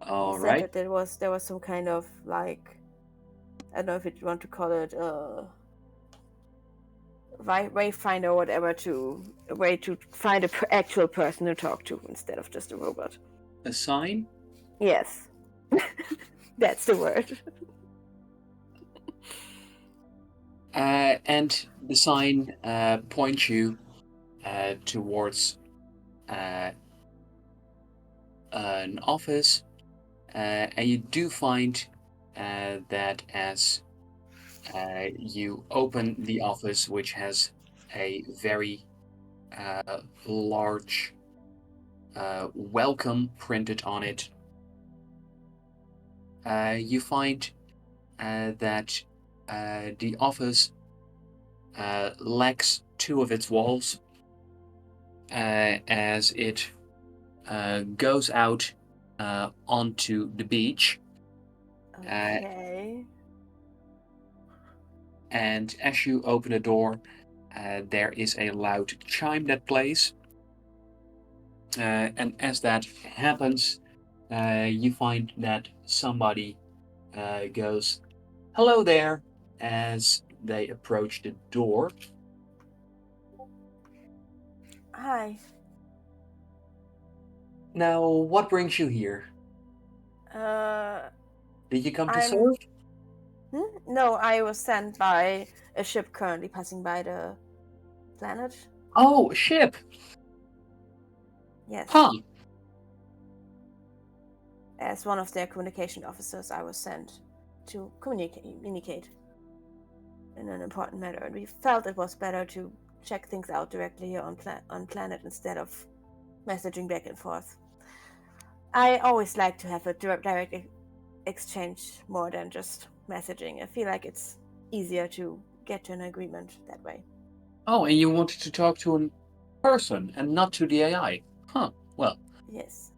All He said right. that there was some kind of like, I don't know if you want to call it wayfinder or whatever, a way to find a actual person to talk to instead of just a robot. A sign? Yes, that's the word. And the sign points you towards an office, and you do find that as you open the office, which has a very large welcome printed on it, you find that the office lacks two of its walls as it goes out onto the beach. Okay. And as you open the door, there is a loud chime that plays. And as that happens, you find that somebody goes, "Hello there," as they approach the door. Hi. Now, what brings you here? Uh, Did you come to I'm. serve? No, I was sent by a ship currently passing by the planet. Oh, a ship. Yes. Huh. As one of their communication officers, I was sent to communicate in an important matter, and we felt it was better to check things out directly here on planet instead of messaging back and forth. I always like to have a direct exchange more than just messaging. I feel like it's easier to get to an agreement that way. Oh, and you wanted to talk to a person and not to the AI. Huh. Well, Yes.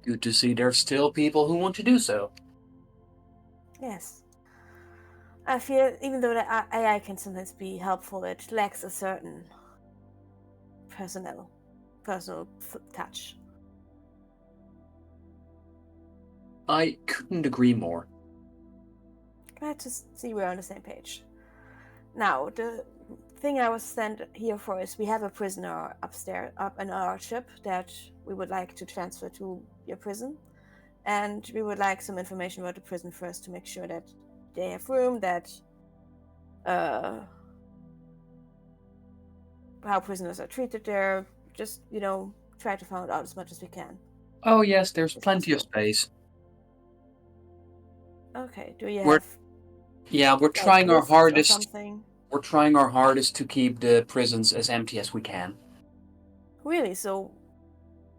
good to see there's still people who want to do so. Yes. I feel even though the AI can sometimes be helpful, it lacks a certain personal touch. I couldn't agree more. Glad to see we're on the same page. Now, the thing I was sent here for is we have a prisoner upstairs, up in our ship that we would like to transfer to your prison. And we would like some information about the prison first to make sure that they have room, that how prisoners are treated there. Just, try to find out as much as we can. Oh, yes, there's Is plenty of possible. space. Okay, do you We're have we're like trying our lists or hardest. something? We're trying our hardest to keep the prisons as empty as we can. Really? So,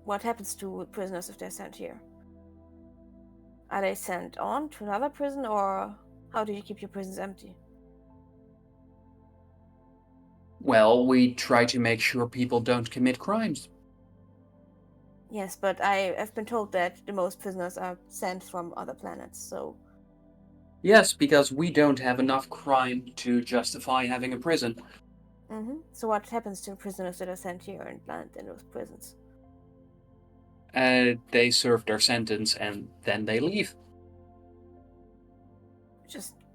what happens to prisoners if they're sent here? Are they sent on to another prison, or how do you keep your prisons empty? Well, we try to make sure people don't commit crimes. Yes, but I've been told that the most prisoners are sent from other planets, so. Yes, because we don't have enough crime to justify having a prison. So what happens to prisoners that are sent here and landed in those prisons? They serve their sentence and then they leave.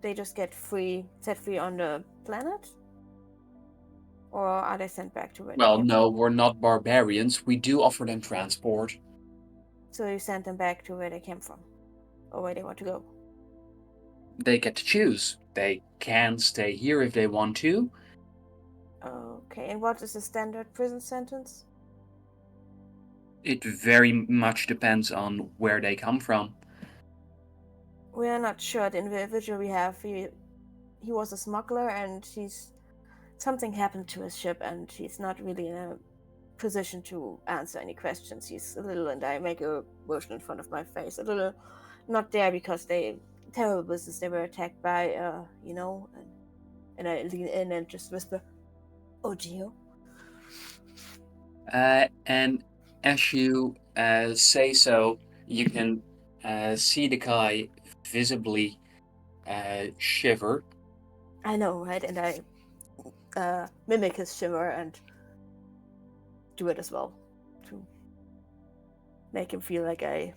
They just get set free on the planet? Or are they sent back to where they Well, came no, from? we're not barbarians. We do offer them transport. So you send them back to where they came from? Or where they want to go? They get to choose. They can stay here if they want to. Okay, and what is the standard prison sentence? It very much depends on where they come from. We are not sure the individual we have. He was a smuggler, and something happened to his ship, and he's not really in a position to answer any questions. He's a little, and I make a motion in front of my face, a little not there because terrible business. They were attacked by, and I lean in and just whisper, "Oh, Geo." And as you say so, you can see the guy visibly shiver. I know, right? And I mimic his shiver and do it as well to make him feel like I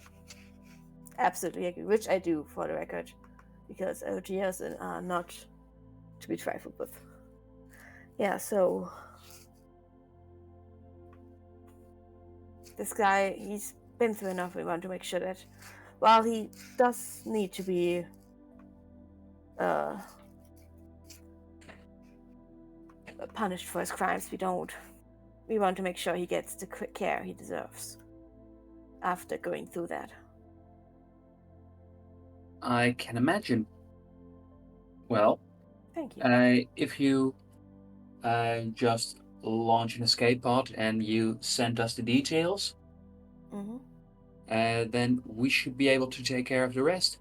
absolutely agree, which I do for the record, because OGs are not to be trifled with. Yeah, so this guy, he's been through enough. We want to make sure that while he does need to be punished for his crimes, we want to make sure he gets the care he deserves after going through that. I can imagine. Well, Thank you. if you just launch an escape pod and you send us the details, Mm-hmm. then we should be able to take care of the rest.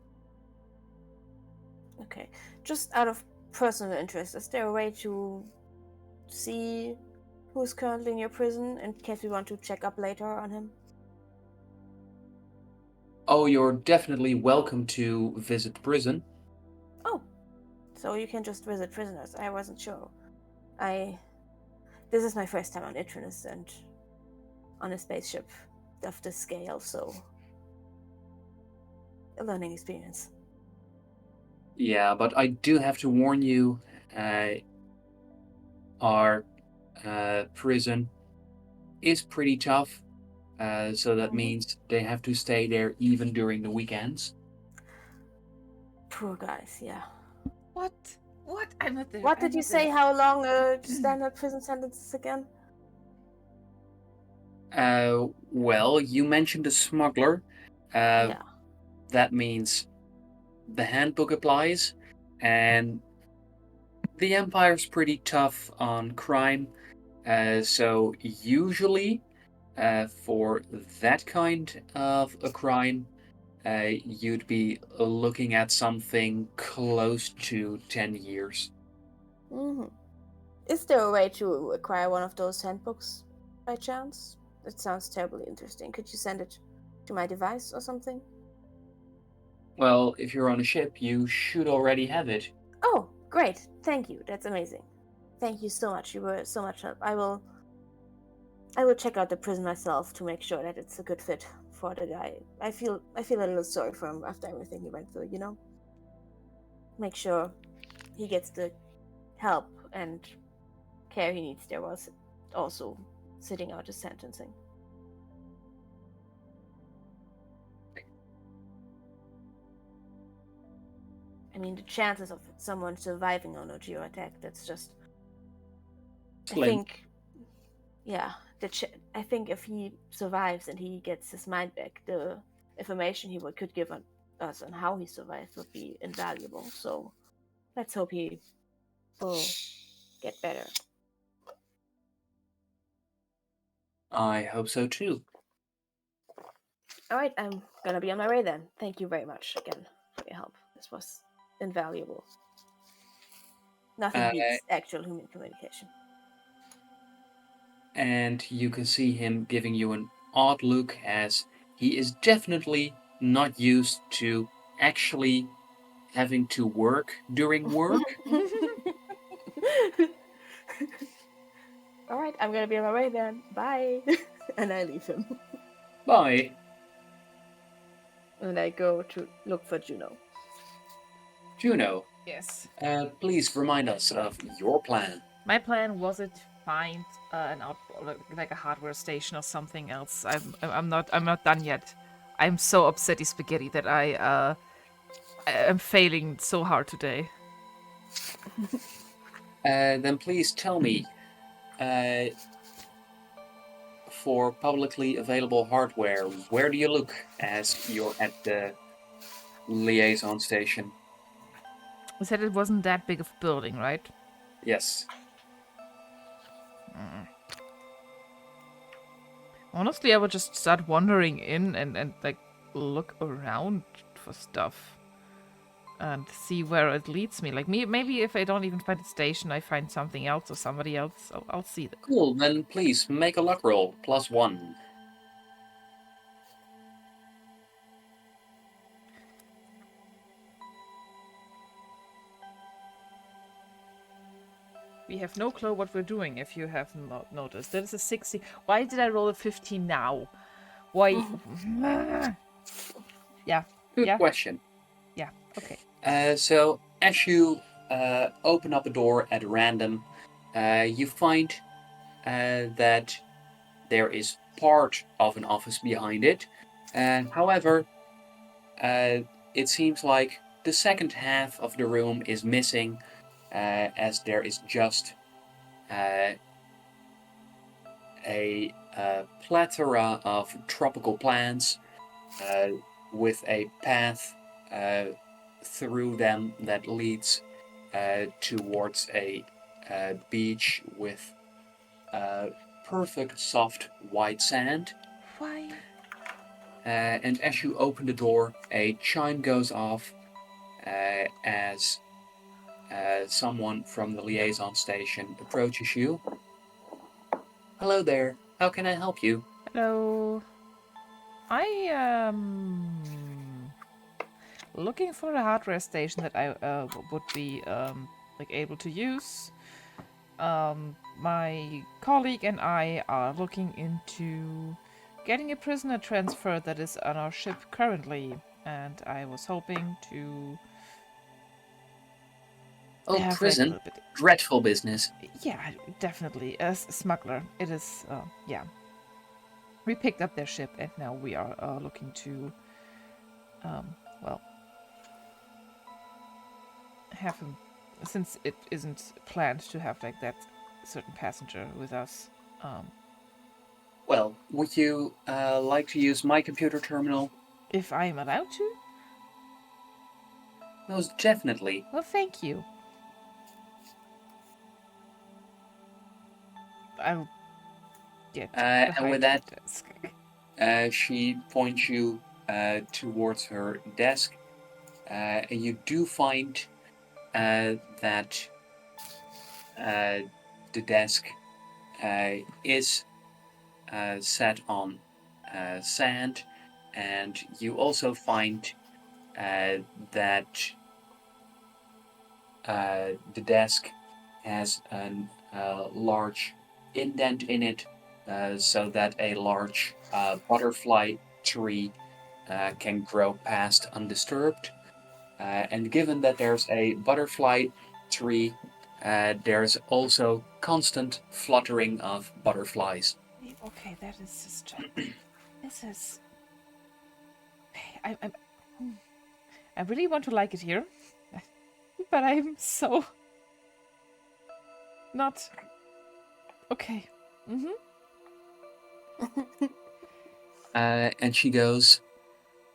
Okay. Just out of personal interest, is there a way to see who's currently in your prison in case we want to check up later on him? Oh, you're definitely welcome to visit the prison. Oh, so you can just visit prisoners. I wasn't sure. This is my first time on Itrinus and on a spaceship of this scale, so a learning experience. Yeah, but I do have to warn you, our prison is pretty tough. So that means they have to stay there even during the weekends. Poor guys, yeah. What? I'm not there. What did you say? How long a standard prison sentence is again? Well, you mentioned the smuggler. Yeah. That means the handbook applies, and the Empire's pretty tough on crime. So usually, for that kind of a crime, you'd be looking at something close to 10 years. Mm-hmm. Is there a way to acquire one of those handbooks by chance? It sounds terribly interesting. Could you send it to my device or something? Well, if you're on a ship, you should already have it. Oh, great. Thank you. That's amazing. Thank you so much. You were so much help. I will check out the prison myself to make sure that it's a good fit for the guy. I feel a little sorry for him after everything he went through, you know? Make sure he gets the help and care he needs there was also sitting out his sentencing. I mean, the chances of someone surviving on a geo attack, that's just... Slim. I think... Yeah, I think if he survives and he gets his mind back, the information he could give us on how he survived would be invaluable. So let's hope he will get better. I hope so too. All right, I'm gonna be on my way then. Thank you very much again for your help. This was invaluable. Nothing beats actual human communication. And you can see him giving you an odd look, as he is definitely not used to actually having to work during work. All right, I'm gonna be on my way then. Bye. And I leave him. Bye. And I go to look for Juno. Juno, Yes. please remind us of your plan. My plan was it find an like a hardware station or something else. I'm not done yet. I'm so upset spaghetti that I am failing so hard today. Then please tell me, for publicly available hardware, where do you look as you're at the liaison station? You said it wasn't that big of a building, right? Yes. Honestly, I would just start wandering in and like look around for stuff and see where it leads me. Like maybe if I don't even find a station, I find something else or somebody else. I'll see that. Cool, then please make a luck roll, +1. We have no clue what we're doing. If you have not noticed, that is a 60. Why did I roll a 15 now? Why? Yeah. Good Yeah. question. Yeah. Okay. So as you open up a door at random, you find that there is part of an office behind it. However, it seems like the second half of the room is missing, as there is just a plethora of tropical plants with a path through them that leads towards a beach with perfect soft white sand. Why? And as you open the door, a chime goes off as someone from the liaison station approaches you. Hello there, how can I help you? Hello. I looking for a hardware station that I would be like able to use. My colleague and I are looking into getting a prisoner transferred that is on our ship currently, and I was hoping to Oh, have like a prison? little bit. Dreadful business. Yeah, definitely a smuggler. It is. Yeah. We picked up their ship, and now we are looking to, well, have him, since it isn't planned to have like that certain passenger with us. Well, would you like to use my computer terminal? If I am allowed to, Most definitely. well, thank you. I'll get And with behind that, the desk. she points you towards her desk, and you do find that the desk is set on sand, and you also find that the desk has a large indent in it, so that a large butterfly tree can grow past undisturbed. And given that there's a butterfly tree, there's also constant fluttering of butterflies. Okay, that is just. This is. I I really want to like it here, but I'm so not. Okay. And she goes,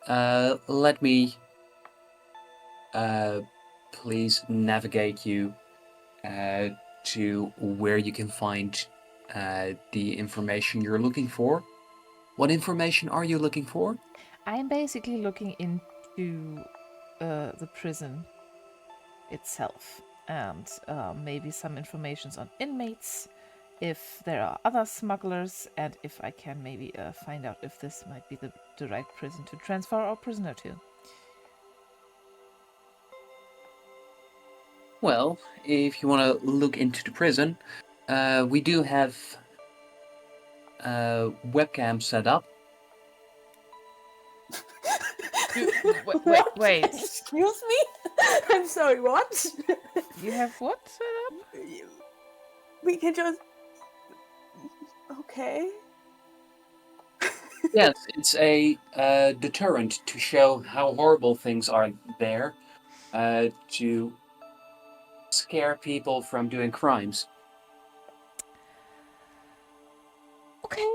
let me please navigate you to where you can find the information you're looking for. What information are you looking for? I'm basically looking into the prison itself and maybe some information on inmates, if there are other smugglers, and if I can maybe find out if this might be the right prison to transfer our prisoner to. Well, if you want to look into the prison, we do have webcam set up. Wait. Excuse me? I'm sorry, what? You have what set up? We can just. Okay. Yes, it's a deterrent to show how horrible things are there, to scare people from doing crimes. Okay.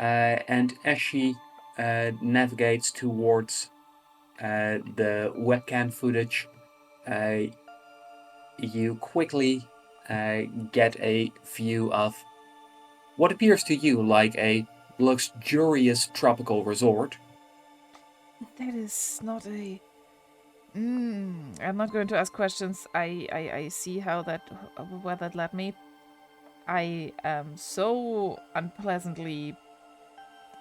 and as she navigates towards the webcam footage, you quickly get a view of what appears to you like a luxurious tropical resort. That is not a. I'm not going to ask questions. I see how that where that led me. I am so unpleasantly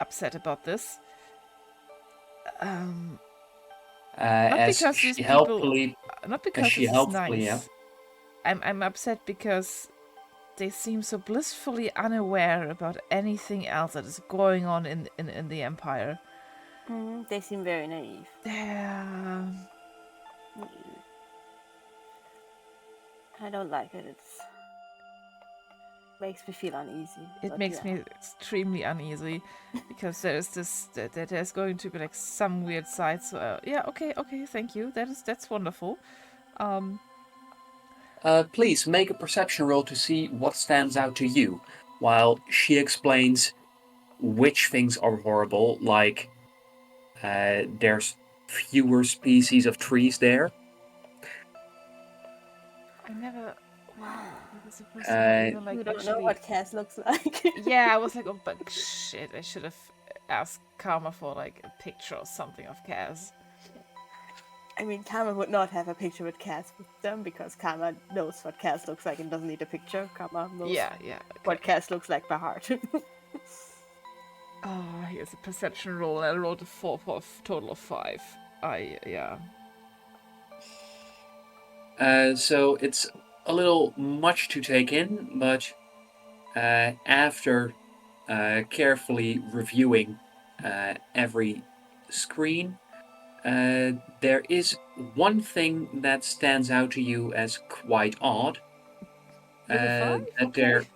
upset about this. Not As because she these people, helpfully, not as because she this is helpfully, nice. I'm upset because they seem so blissfully unaware about anything else that is going on in the Empire. They seem very naive. I don't like it. It's makes me feel uneasy. It makes me extremely uneasy because there's there's going to be like some weird side. So yeah, okay, thank you. That's wonderful. Please make a perception roll to see what stands out to you, while she explains which things are horrible, like there's fewer species of trees there. I never. Wow, you're supposed to not Uh, even like you don't actually. know what Cass looks like. Yeah, I was like, oh, but shit, I should have asked Karma for like a picture or something of Kaz. I mean, Karma would not have a picture with Cass with them because Karma knows what Cass looks like and doesn't need a picture. Karma knows Yeah. what Okay. Cass looks like by heart. Oh, here's a perception roll. I rolled a 4 for a total of 5. Yeah. So it's a little much to take in, but after carefully reviewing every screen, there is one thing that stands out to you as quite odd. With a 5? That Okay.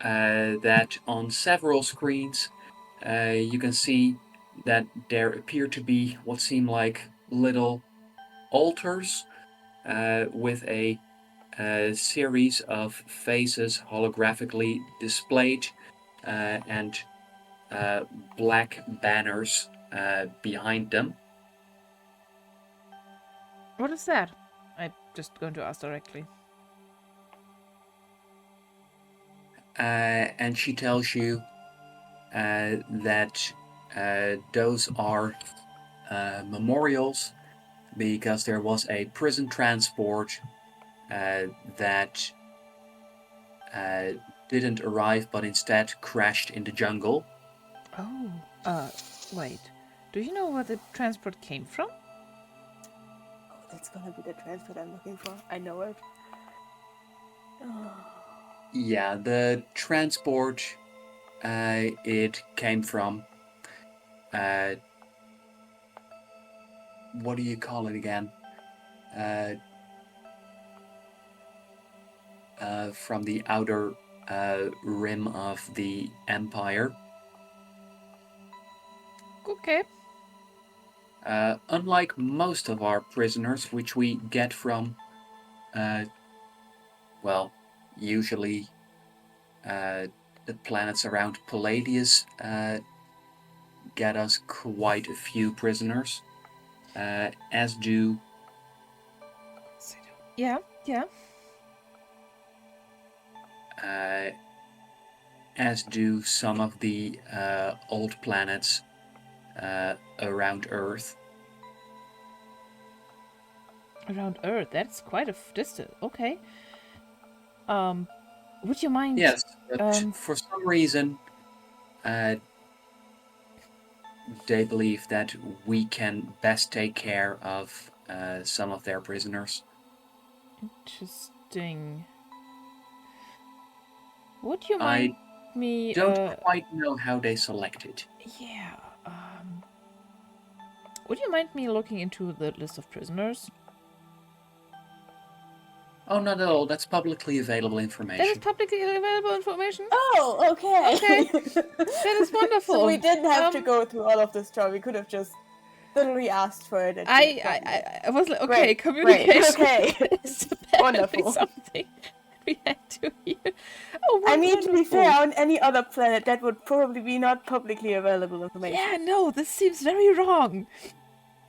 that on several screens you can see that there appear to be what seem like little altars with a series of faces holographically displayed and black banners behind them. What is that? I'm just going to ask directly. And she tells you that those are memorials because there was a prison transport that didn't arrive but instead crashed in the jungle. Oh, wait. Do you know where the transport came from? That's gonna be the transport I'm looking for. I know it. Yeah, the transport it came from what do you call it again? From the outer rim of the Empire. Okay. Unlike most of our prisoners, which we get from, well, usually the planets around Palladius get us quite a few prisoners, as do Yeah. as do some of the old planets around Earth. Around Earth. That's quite a distance. Okay. Would you mind? Yes, but for some reason, they believe that we can best take care of some of their prisoners. Interesting. Would you mind me? Don't quite know how they selected. Yeah. Would you mind me looking into the list of prisoners? Oh, not at all. That's publicly available information. That is publicly available information? Oh, okay. Okay. That is wonderful. So we didn't have to go through all of this trouble. We could have just literally asked for it. I was like, okay, Great, communication. great, okay. is apparently Wonderful. something react to here? Oh, I mean, to be fair, wonderful. on any other planet, that would probably be not publicly available information. Yeah, no, this seems very wrong.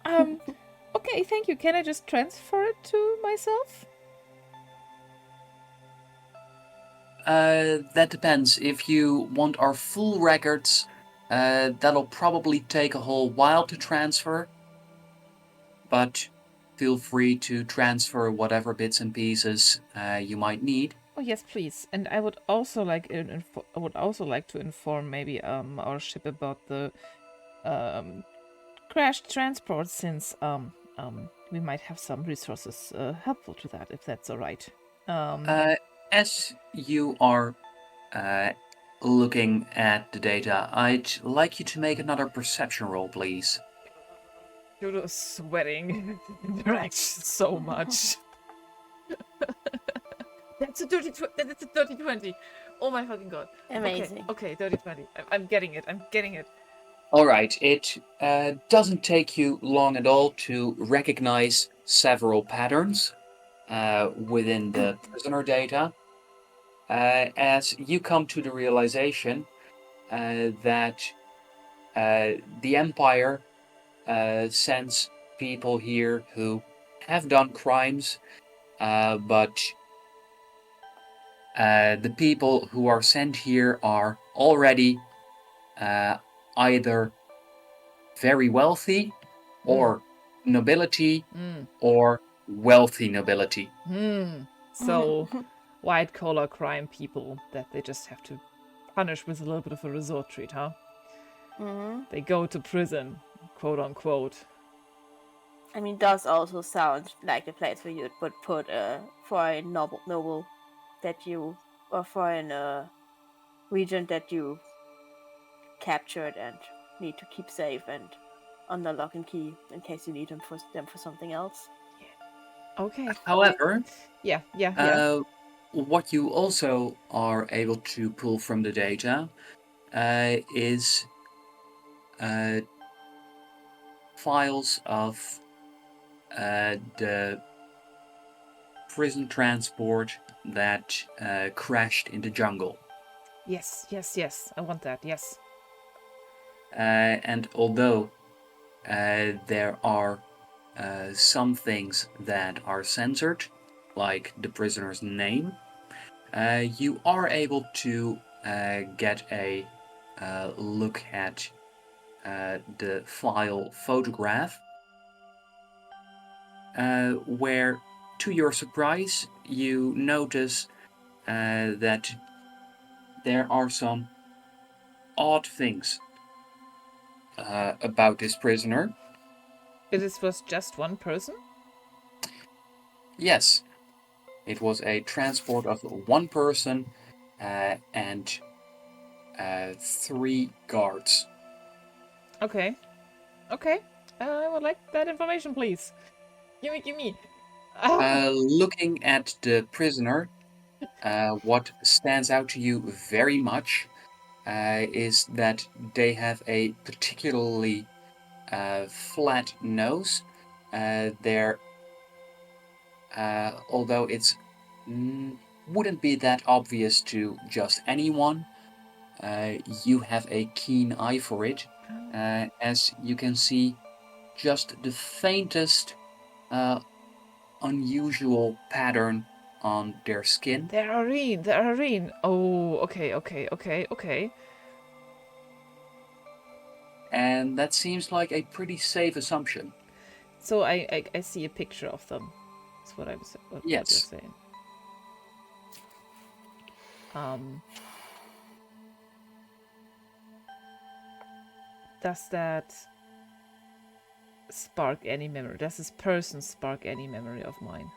Okay, thank you. Can I just transfer it to myself? That depends. If you want our full records, that'll probably take a whole while to transfer. But feel free to transfer whatever bits and pieces you might need. Oh yes, please. And I would also like to inform maybe our ship about the crashed transport, since we might have some resources helpful to that, if that's all right. As you are looking at the data, I'd like you to make another perception roll, please. Juno's sweating. Interaction so much. That's a dirty 20. Oh my fucking god. Amazing. Okay, dirty 20. I'm getting it. All right, it doesn't take you long at all to recognize several patterns within the prisoner data as you come to the realization that the Empire sends people here who have done crimes, but the people who are sent here are already either very wealthy or nobility or wealthy nobility. So, white collar crime people that they just have to punish with a little bit of a resort treat, huh? Mhm. They go to prison, quote unquote. I mean, does also sound like a place where you would put a foreign noble that you, or foreign regent that you captured and need to keep safe and under lock and key in case you need them for something else. Okay. However, Yeah. what you also are able to pull from the data is files of the prison transport that crashed in the jungle. Yes. I want that, yes. And although there are some things that are censored, like the prisoner's name, you are able to get a look at the file photograph, where, to your surprise, you notice that there are some odd things about this prisoner. It was just one person? Yes, it was a transport of one person and 3 guards. Okay. I would like that information, please. Give me. Looking at the prisoner, what stands out to you very much is that they have a particularly flat nose. They're, although it's wouldn't be that obvious to just anyone, you have a keen eye for it, as you can see just the faintest unusual pattern on their skin. They're Arene. Oh, okay. And that seems like a pretty safe assumption. So I see a picture of them. That's what what you're Yes. saying. Does that spark any memory? Does this person spark any memory of mine?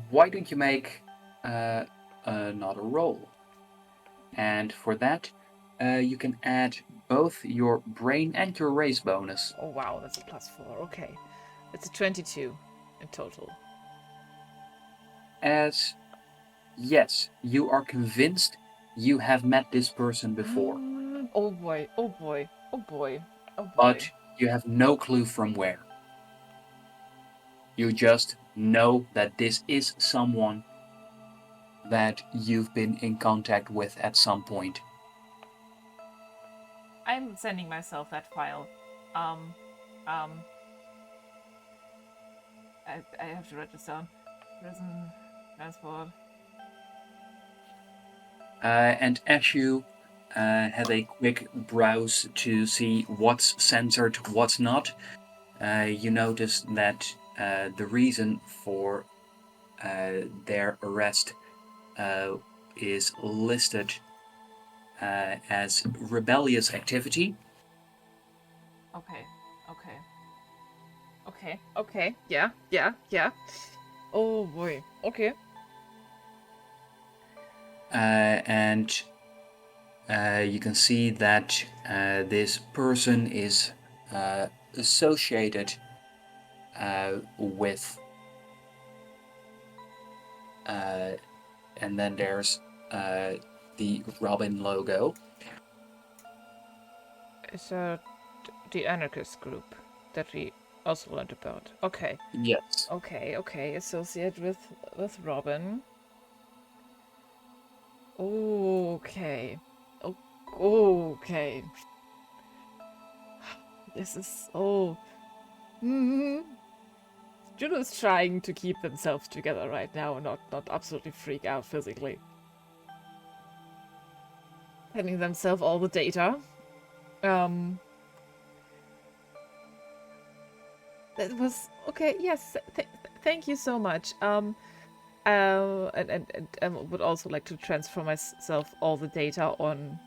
Why don't you make another roll? And for that, you can add both your brain and your race bonus. Oh wow, that's a +4. Okay, it's a 22 in total. As yes, you are convinced you have met this person before, Oh boy. but you have no clue from where. You just know that this is someone that you've been in contact with at some point. I'm sending myself that file. Um, um, I have to write this down. Prison transport. And as you have a quick browse to see what's censored, what's not, you notice that the reason for their arrest is listed as rebellious activity. Okay. Yeah. Oh boy. Okay. And you can see that this person is associated with, and then there's the Robin logo. It's the anarchist group that we also learned about. Okay. Yes. Okay. Associate with Robin. Okay. Okay. This is so. Juno is trying to keep themselves together right now and not absolutely freak out physically. Sending themselves all the data. That was okay. Yes, thank you so much. And would also like to transfer myself all the data on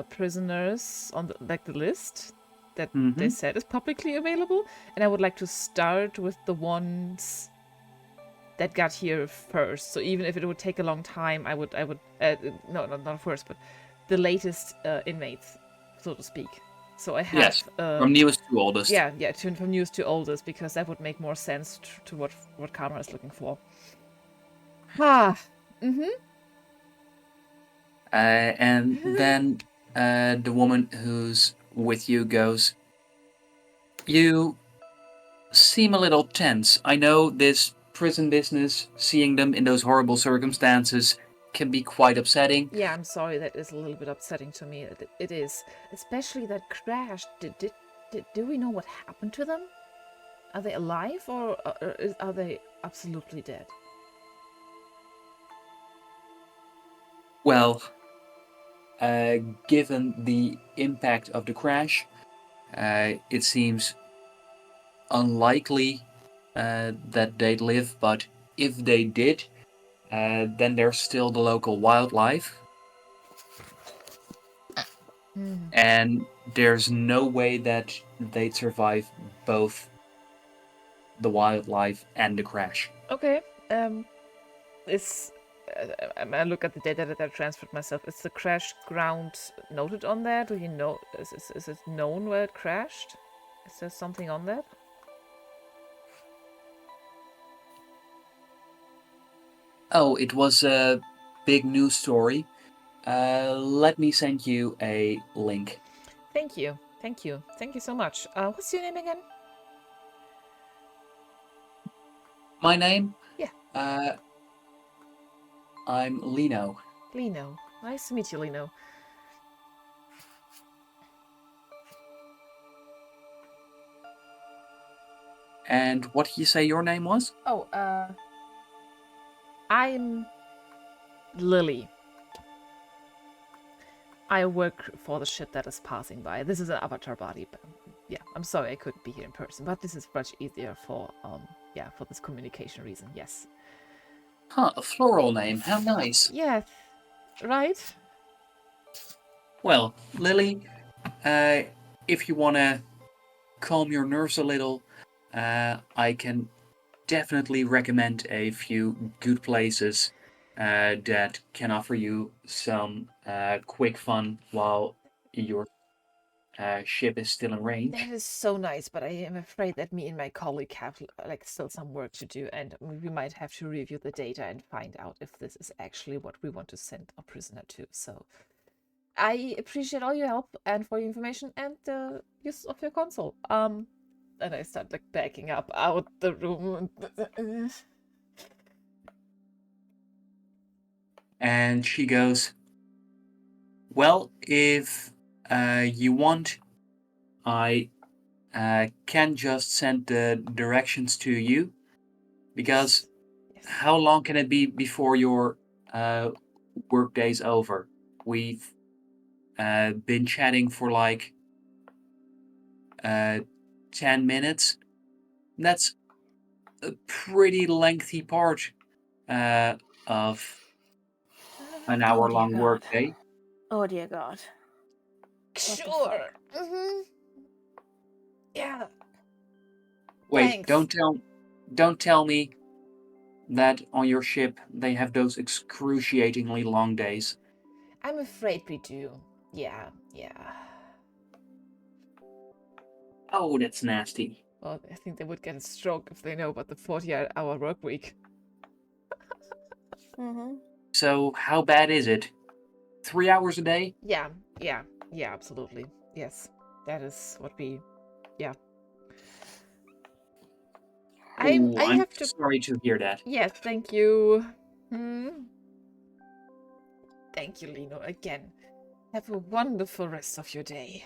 prisoners on the list that they said is publicly available, and I would like to start with the ones that got here first. So even if it would take a long time, I would no, not first, but the latest inmates, so to speak. So I have from newest to oldest. Yeah, from newest to oldest, because that would make more sense to what Karma is looking for. And then the woman who's with you goes, "You seem a little tense. I know this prison business, seeing them in those horrible circumstances, can be quite upsetting." Yeah, I'm sorry, that is a little bit upsetting to me. It is, especially that crash. Do we know what happened to them? Are they alive, or are they absolutely dead? Well, given the impact of the crash, it seems unlikely that they'd live, but if they did, then there's still the local wildlife. And there's no way that they'd survive both the wildlife and the crash. Okay. I look at the data that I transferred myself. Is the crash ground noted on there? Do you know? Is it known where it crashed? Is there something on that? Oh, it was a big news story. Let me send you a link. Thank you so much. What's your name again? My name? Yeah. I'm Lino. Lino. Nice to meet you, Lino. And what did you say your name was? Oh, I'm Lily. I work for the ship that is passing by. This is an avatar body, but yeah, I'm sorry I couldn't be here in person, but this is much easier for this communication reason. Yes. Huh, a floral name. How nice. Yeah, right? Well, Lily, if you want to calm your nerves a little, I can definitely recommend a few good places that can offer you some quick fun while your ship is still in range. That is so nice, but I am afraid that me and my colleague have still some work to do, and we might have to review the data and find out if this is actually what we want to send a prisoner to. So I appreciate all your help and for your information and the use of your console. and I start like backing up out the room. And she goes, well, if you want, I can just send the directions to you, because Yes. how long can it be before your workday's over? We've been chatting for like 10 minutes. That's a pretty lengthy part of an Oh dear hour-long God. workday. Oh dear God. Sure. Yeah. Wait, Thanks. don't tell me that on your ship they have those excruciatingly long days. I'm afraid we do. Yeah. Oh, that's nasty. Well, I think they would get a stroke if they know about the 40-hour work week. Mm-hmm. So how bad is it? 3 hours a day? Yeah, absolutely. Yes, that is what we. Yeah. Oh, I I'm have to. sorry to hear that. Yes, thank you. Thank you, Lino. Again, have a wonderful rest of your day.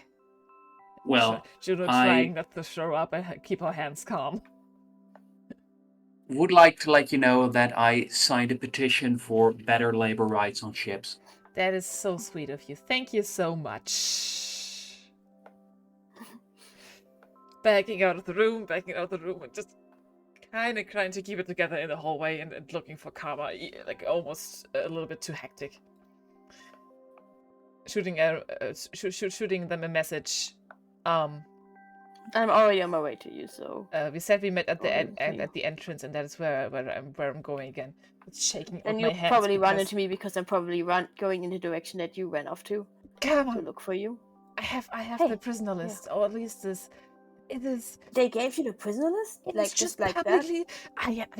Well, Juno I trying not to show up and keep her hands calm. would like to let you know that I signed a petition for better labor rights on ships. That is so sweet of you. Thank you so much. Backing out of the room, and just kind of trying to keep it together in the hallway and looking for Karma, like almost a little bit too hectic. Shooting them a message. I'm already on my way to you, so. We said we met at the Or for you. at the entrance, and that is where I'm going again. It's shaking And out you my hands. probably run because- into me because I'm probably going in the direction that you ran off to Karma, look for you. I have Hey, the prisoner list, or at least this. It is. They gave you the prisoner list? It Like is just just like that? publicly.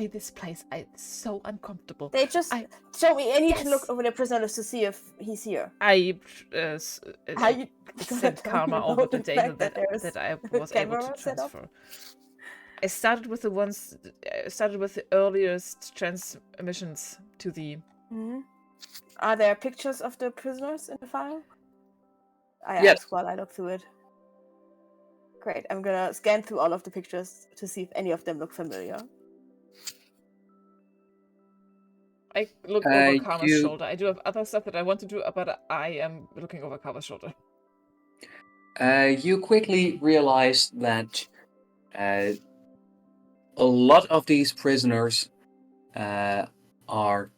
This place. It's so uncomfortable. They just I- show me. I need to look Yes! over the prisoner list to see if he's here. I How you sent tell Karma me over about the the data fact that there's that I a was able to camera set up? transfer. I started with the ones. I started with the earliest transmissions to the. Hmm. Are there pictures of the prisoners in the file? I Yes. ask while I look through it. Great. I'm gonna scan through all of the pictures to see if any of them look familiar. I look over Karma's you shoulder. I do have other stuff that I want to do, but I am looking over Karma's shoulder. you quickly realize that a lot of these prisoners are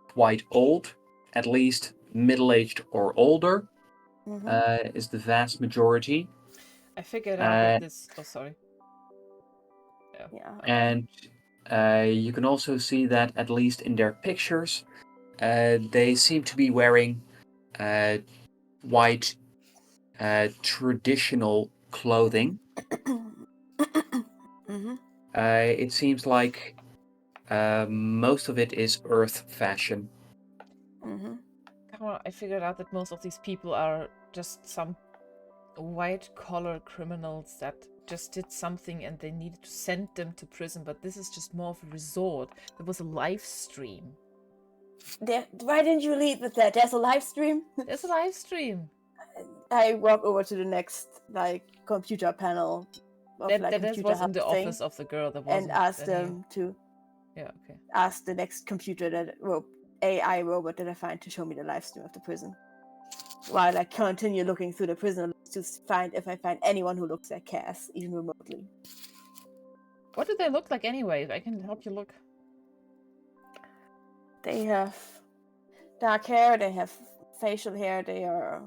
quite old, at least middle-aged or older, Mm-hmm. is the vast majority. I figured out that this. Oh, sorry. Yeah. And you can also see that, at least in their pictures, they seem to be wearing white traditional clothing. Mm-hmm. It seems like most of it is Earth fashion. Mm-hmm. Karma, I figured out that most of these people are just some white-collar criminals that just did something and they needed to send them to prison, but this is just more of a resort. There was a live stream. Why didn't you lead with that? There's a live stream. There's a live stream. I walk over to the next computer panel of That computer was in hub the thing office of the girl that and wasn't ask in here. them to Yeah, okay. ask the next computer AI robot that I find to show me the live stream of the prison. While I continue looking through the prison list to find if I find anyone who looks like Cass, even remotely. What do they look like anyway? I can help you look. They have dark hair, they have facial hair, they are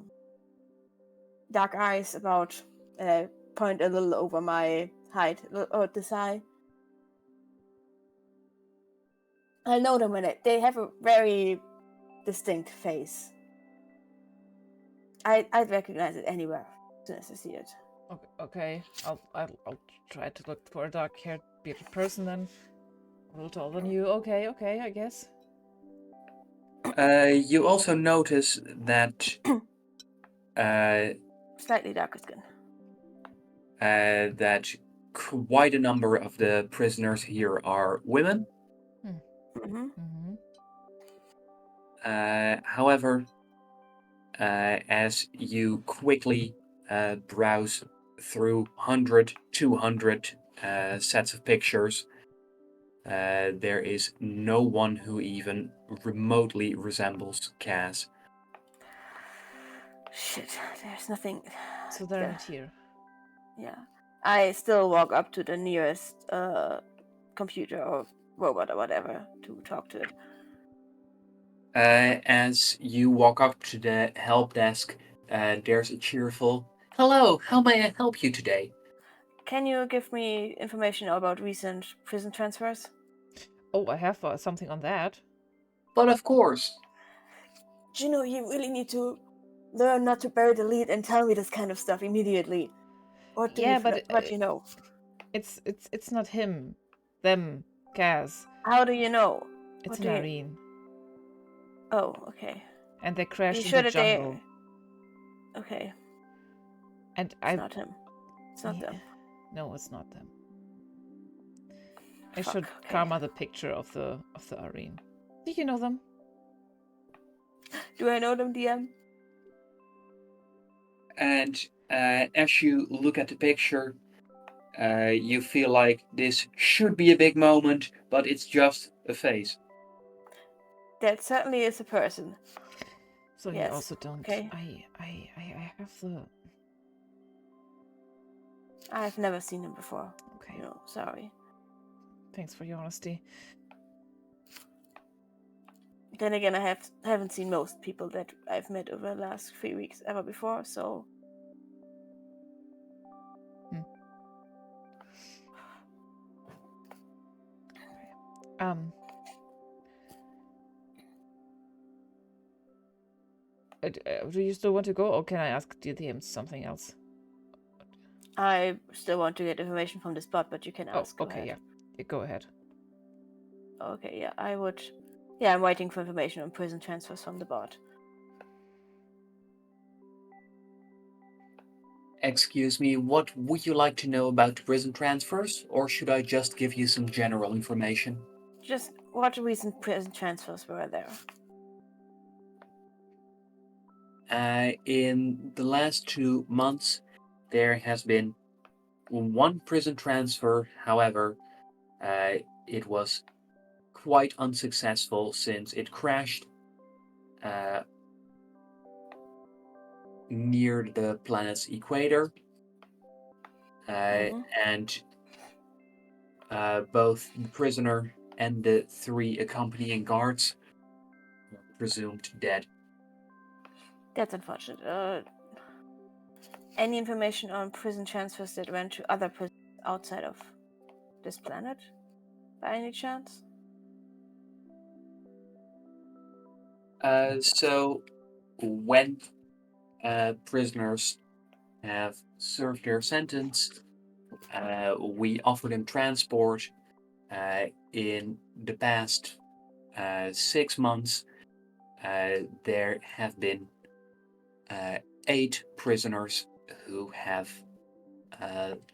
dark eyes about, and I point a little over my height, or this eye. I know them they have a very distinct face. I'd recognize it anywhere as soon as I see it. Okay. I'll try to look for a dark-haired bearded person then. A little taller than you. Okay, I guess. You also notice that Slightly darker skin. that quite a number of the prisoners here are women. Mm-hmm. However, as you quickly browse through 100, 200 sets of pictures, there is no one who even remotely resembles Kaz. Shit, there's nothing. So they're not here. Yeah. I still walk up to the nearest computer or robot or whatever to talk to it. As you walk up to the help desk, there's a cheerful, "Hello, how may I help you today?" Can you give me information about recent prison transfers? Oh, I have something on that. But of course. Juno, you really need to learn not to bury the lead and tell me this kind of stuff immediately. What do Yeah, you but what do you know? it's not him, them, Kaz. How do you know? It's What an do you... Irene, Oh, okay. and they Are crashed you in sure the that jungle. Okay, And it's not him. It's not them. No, it's not them. I Fuck, showed okay. Karma the picture of the Irene. Do you know them? Do I know them, DM? And as you look at the picture, you feel like this should be a big moment, but it's just a face. That certainly is a person. So you Yes, also don't. okay. I have the. I've never seen him before. Okay. No, sorry. Thanks for your honesty. Then again, I haven't seen most people that I've met over the last 3 weeks ever before, so... Um. Do you still want to go, or can I ask DTM something else? I still want to get information from the spot, but you can ask. Oh, okay, yeah. Go ahead. Okay, yeah, I would... Yeah, I'm waiting for information on prison transfers from the bot. Excuse me, what would you like to know about prison transfers, or should I just give you some general information? Just what recent prison transfers were there? In the last 2 months, there has been one prison transfer. However, it was quite unsuccessful since it crashed near the planet's equator, and both the prisoner and the 3 accompanying guards were presumed dead. That's unfortunate. Any information on prison transfers that went to other prisons outside of this planet, by any chance? So when prisoners have served their sentence, we offer them transport. In the past 6 months, there have been 8 prisoners who have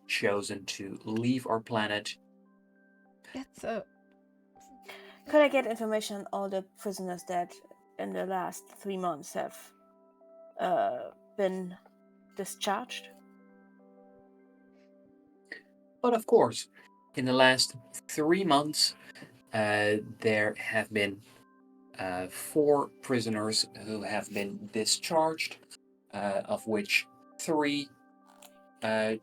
chosen to leave our planet. That's Could I get information on all the prisoners that in the last 3 months have been discharged? But of course, in the last 3 months, there have been 4 prisoners who have been discharged, of which 3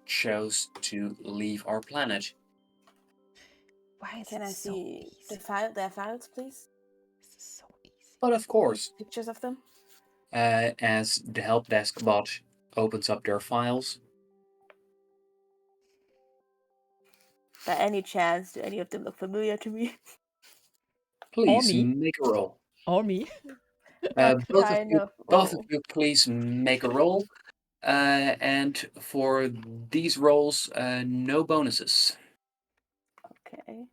chose to leave our planet. Why is Can it I so see easy? their files, please? This is so easy. But of course, Pictures of them? as the help desk bot opens up their files, By any chance, do any of them look familiar to me? please me. make a roll. Or me. Both Kind of. of you, please make a roll. And for these rolls, no bonuses. Okay.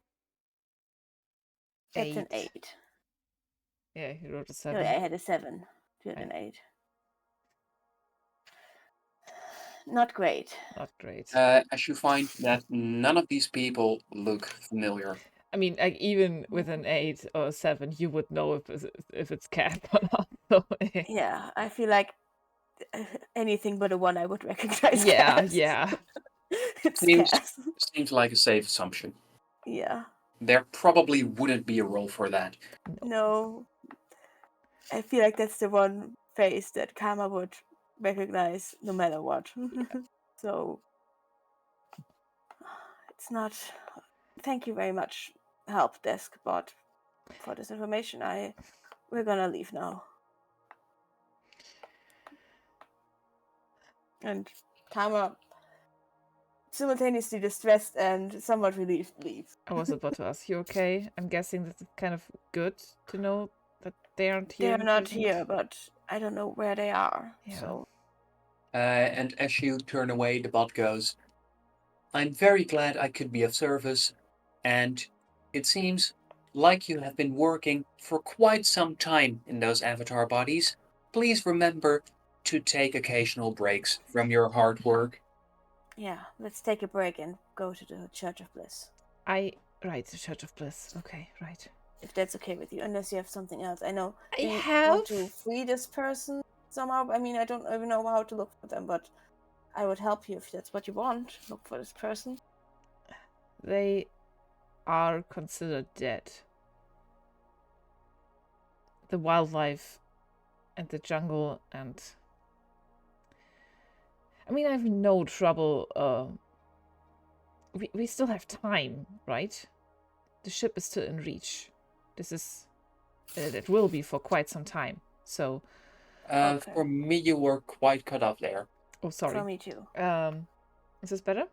That's an 8. Yeah, he wrote a No, 7. I had a 7. You had an 8. Not great. Not great. As you find that none of these people look familiar. I mean, like, even with an 8 or a 7, you would know if it's Cap or not. So, Yeah, I feel like anything but a 1 I would recognize. yeah, Cass. yeah. It's Seems Cass. seems like a safe assumption. Yeah. There probably wouldn't be a role for that. No. I feel like that's the one face that Karma would recognize no matter what. So it's not. Thank you very much, help desk bot, for this information. We're gonna leave now. And Karma, simultaneously distressed and somewhat relieved, leaves. I was about to ask you, okay? I'm guessing that it's kind of good to know that they aren't here. They're in not case here, but I don't know where they are. Yeah. So And as you turn away, the bot goes, I'm very glad I could be of service, and it seems like you have been working for quite some time in those avatar bodies. Please remember to take occasional breaks from your hard work. yeah, let's take a break and go to the Church of Bliss. Right, the Church of Bliss. Okay, right. If that's okay with you, unless you have something else. I know. I Do you have. want to free this person somehow? I mean, I don't even know how to look for them, but I would help you if that's what you want. Look for this person. They are considered dead. The wildlife and the jungle and. I mean, I have no trouble. We still have time, right? The ship is still in reach. This is. It will be for quite some time. So. Okay. For me, you were quite cut off there. Oh, sorry. For me too. Is this better?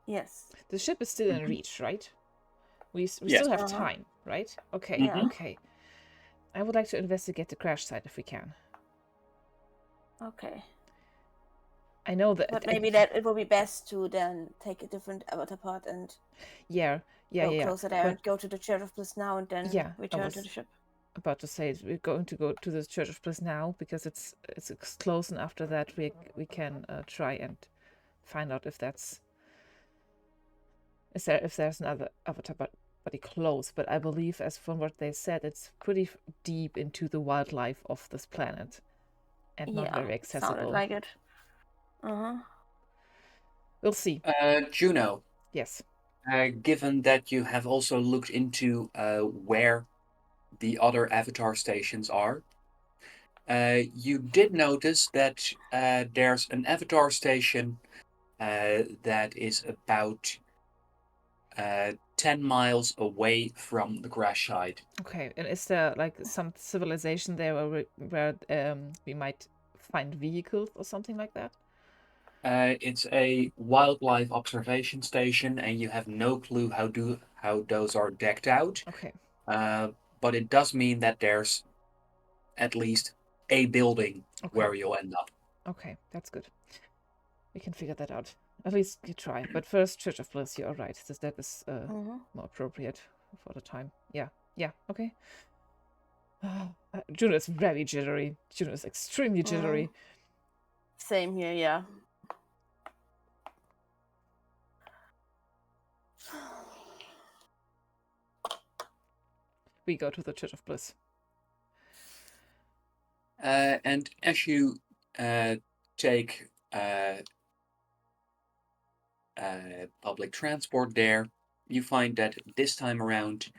Yes. The ship is still in reach, right? We Yes. still have Uh-huh. time, right? Okay, Yeah. okay. I would like to investigate the crash site if we can. Okay. I know that. But maybe that it will be best to then take a different avatar pod and Yeah. go closer there But and go to the Church of Bliss now and then yeah, I return to was the ship. about to say we're going to go to the Church of Bliss now because it's close, and after that we can try and find out if there's another avatar body close. But I believe, as from what they said, it's pretty deep into the wildlife of this planet and not very accessible. Sounded like it. We'll see. Juno, Yes. given that you have also looked into where the other avatar stations are, you did notice that there's an avatar station that is about 10 miles away from the crash site. Okay. And is there like some civilization there where we might find vehicles or something like that? It's a wildlife observation station, and you have no clue how those are decked out. Okay. But it does mean that there's at least a building Okay. where you'll end up. Okay, that's good. We can figure that out. At least you try. But first, Church of Bliss. You're right. That is more appropriate for the time. Yeah. Yeah. Okay. Juno is very jittery. Juno is extremely jittery. Same here, yeah. We go to the Church of Bliss. And as you take public transport there, you find that this time around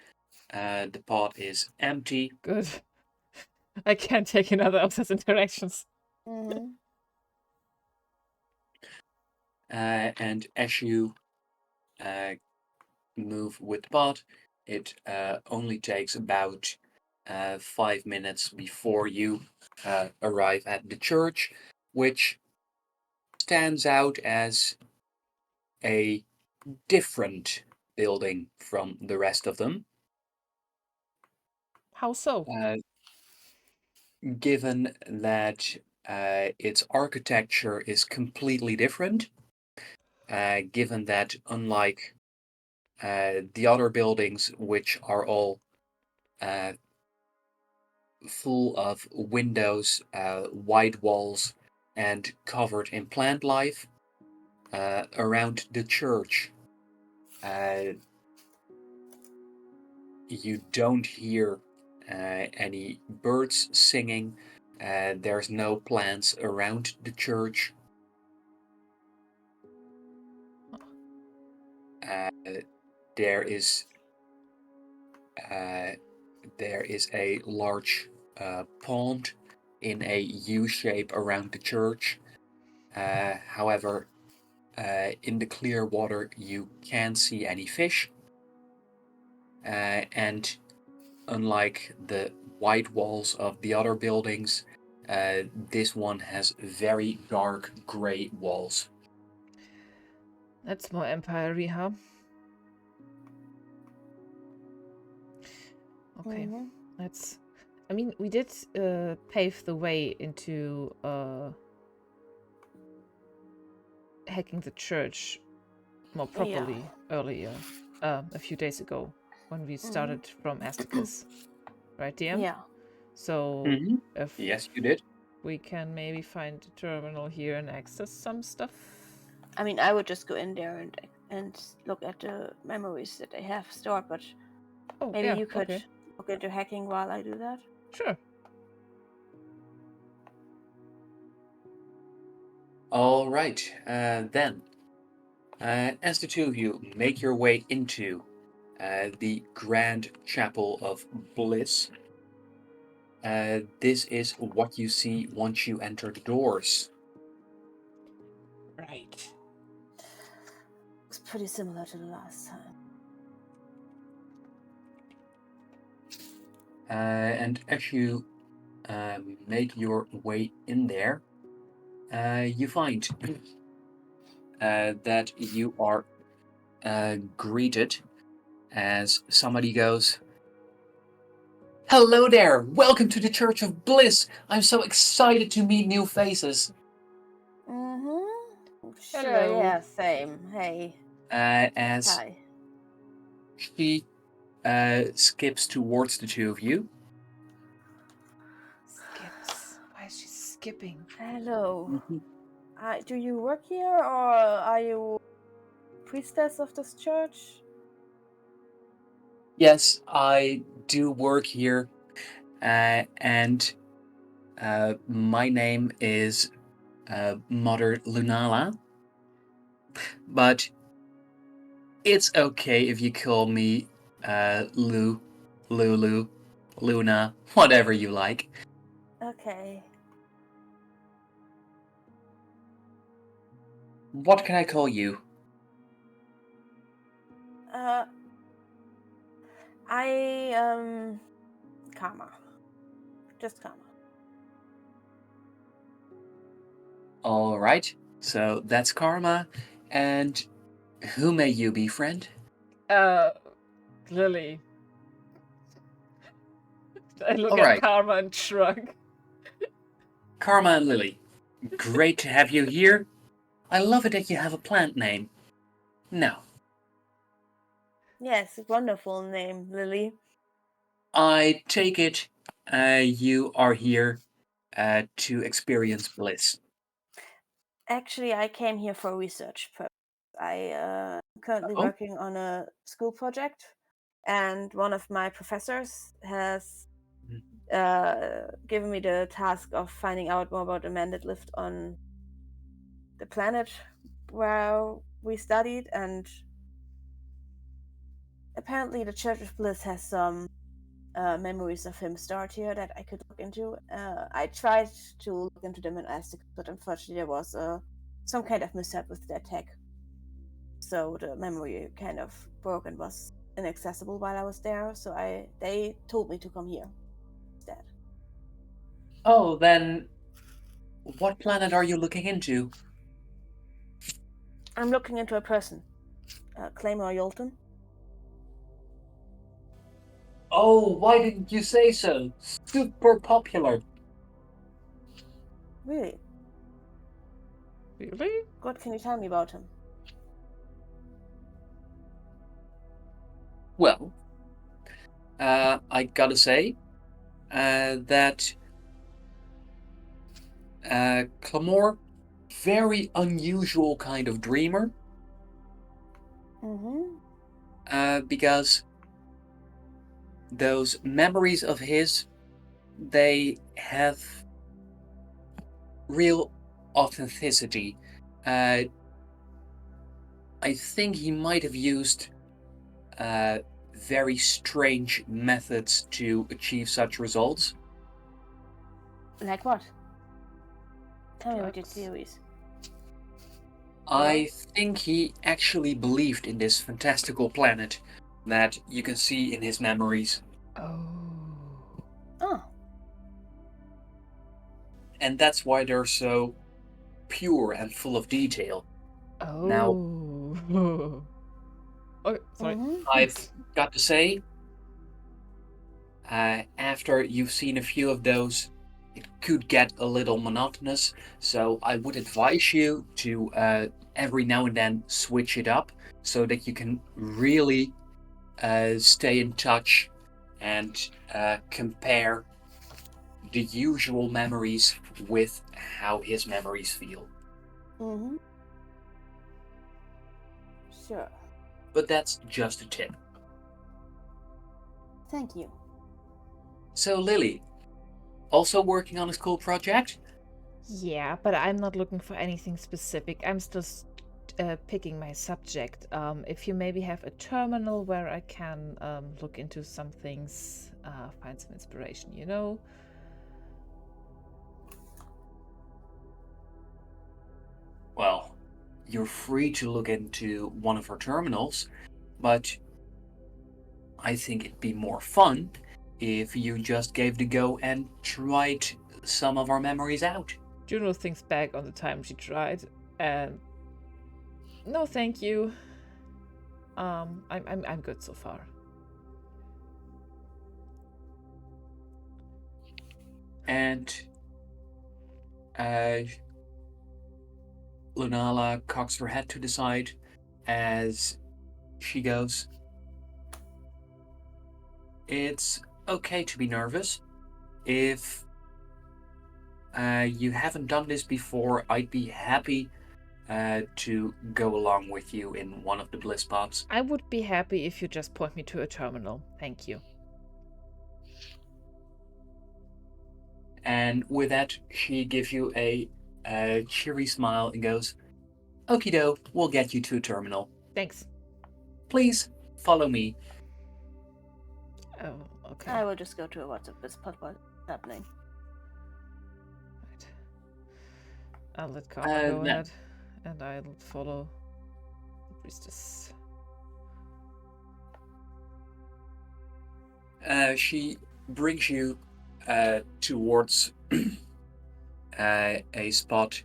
the pod is empty. Good. I can't take another of those interactions. And as you move with the pod, it only takes about 5 minutes before you arrive at the church, which stands out as a different building from the rest of them. How so? Given that its architecture is completely different, given that unlike the other buildings, which are all full of windows, wide walls, and covered in plant life around the church. You don't hear any birds singing. There's no plants around the church. There is a large pond in a U shape around the church. However, in the clear water, you can't see any fish. And unlike the white walls of the other buildings, this one has very dark gray walls. That's more empire-y, huh? Okay, let's... I mean, we did pave the way into hacking the church more properly earlier, a few days ago, when we started from Asticus. Right, DM? Yeah. So, if Yes, you did. we can maybe find a terminal here and access some stuff. I mean, I would just go in there and look at the memories that they have stored, but maybe you could look into hacking while I do that. Sure. All right, then. As the two of you make your way into the Grand Chapel of Bliss, this is what you see once you enter the doors. Right. It's pretty similar to the last time. And as you make your way in there, you find that you are greeted as somebody goes, "Hello there! Welcome to the Church of Bliss! I'm so excited to meet new faces!" Sure, Hello. yeah, same. Hey. As Hi. she skips towards the two of you. Skips. Why is she skipping? Hello. Do you work here, or are you priestess of this church? Yes, I do work here, and my name is Mother Lunala, but it's okay if you call me Lulu, Luna, whatever you like. Okay. What can I call you? Karma. Just Karma. All right, so that's Karma, and who may you be, friend? Lily. I look All at right. Karma and shrug. Karma and Lily, great to have you here. I love it that you have a plant name. Now, Yes, wonderful name, Lily. I take it you are here to experience bliss. Actually, I came here for research purpose. I am currently Oh. working on a school project, and one of my professors has given me the task of finding out more about the men that lived on the planet where we studied, and apparently the Church of Bliss has some memories of him stored here that I could look into. I tried to look into them in Aztec, but unfortunately there was some kind of mishap with their tech. So the memory kind of broke and was inaccessible while I was there. So they told me to come here instead. Oh, then what planet are you looking into? I'm looking into a person, Claymore Yolton. Oh, why didn't you say so? Super popular. Really? Really? What can you tell me about him? Well, I gotta say that Clamor, very unusual kind of dreamer. Because those memories of his, they have real authenticity. I think he might have used very strange methods to achieve such results. Like what? Tell me what your Drugs. theories. I think he actually believed in this fantastical planet that you can see in his memories. Oh. And that's why they're so pure and full of detail. Now, Oh, sorry. I've got to say, after you've seen a few of those, it could get a little monotonous, so I would advise you to every now and then switch it up so that you can really stay in touch and compare the usual memories with how his memories feel. Sure. But that's just a tip. Thank you. So, Lily, also working on a school project? Yeah, but I'm not looking for anything specific. I'm still picking my subject. If you maybe have a terminal where I can look into some things, find some inspiration, you know? Well, you're free to look into one of our terminals, but I think it'd be more fun if you just gave the go and tried some of our memories out. Juno thinks back on the time she tried, and no, thank you. I'm good so far. And Lunala cocks her head to the side as she goes, "It's okay to be nervous. If you haven't done this before, I'd be happy to go along with you in one of the bliss pods." I would be happy if you just point me to a terminal. Thank you. And with that, she gives you a cheery smile and goes, "Okie doke, we'll get you to a terminal. Thanks. Please follow me." Oh, okay. I will just go to a WhatsApp this pod what's happening. Right. I'll let Karma go no. ahead, and I'll follow the priestess. She brings you towards a spot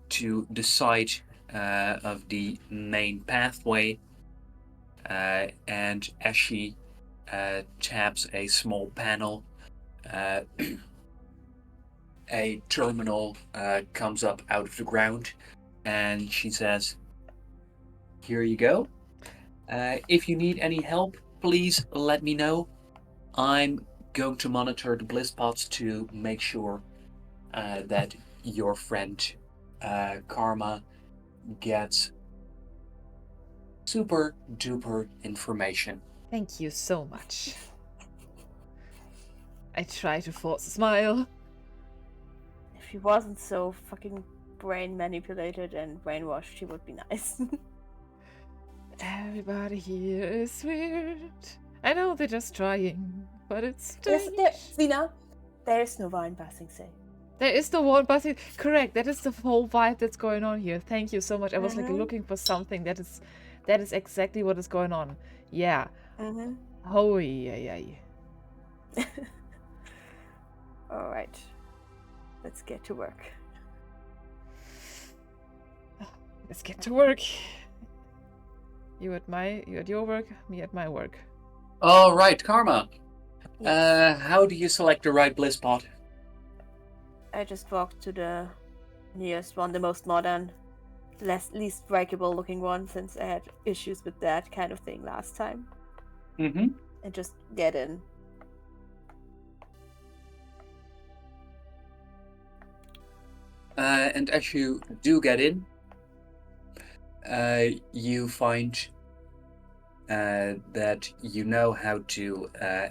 to the side of the main pathway, and as she taps a small panel, a terminal comes up out of the ground, and she says, "Here you go. If you need any help, please let me know. I'm going to monitor the bliss pots to make sure that your friend Karma gets super duper information." Thank you so much. I try to force a smile. If she wasn't so fucking brain manipulated and brainwashed, she would be nice. Everybody here is weird. I know they're just trying, but it's strange. Zina, there's no wine passing, say. There is the one passing. Correct. That is the whole vibe that's going on here. Thank you so much. I was like looking for something that is exactly what is going on. Yeah. Oh yeah. All right, let's get to work. Let's get to work. You at your work, me at my work. All right, Karma. Yes. How do you select the right bliss pot? I just walked to the nearest one, the most modern, least breakable looking one, since I had issues with that kind of thing last time. Mm-hmm. And just get in. And as you do get in, you find that you know how to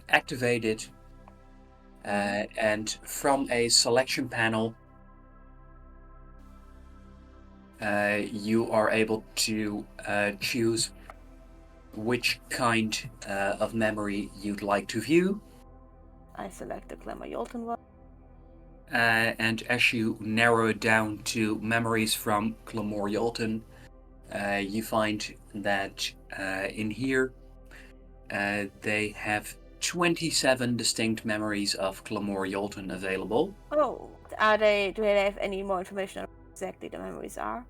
activate it. And from a selection panel, you are able to choose which kind of memory you'd like to view. I select the Glamour Yolton one. And as you narrow it down to memories from Clamor Yolton, you find that in here they have 27 distinct memories of Clamor Yolton available. Oh, do they have any more information on what exactly the memories are?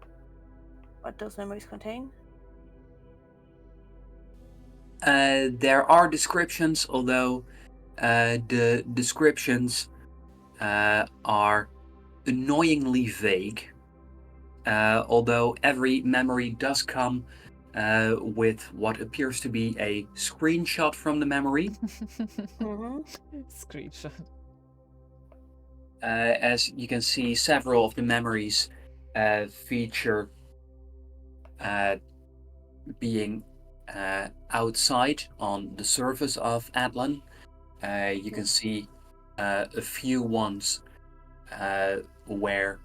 What those memories contain? There are descriptions, although the descriptions are annoyingly vague. Although every memory does come with what appears to be a screenshot from the memory. Screenshot. As you can see, several of the memories feature being outside on the surface of Atlan. You can see a few ones where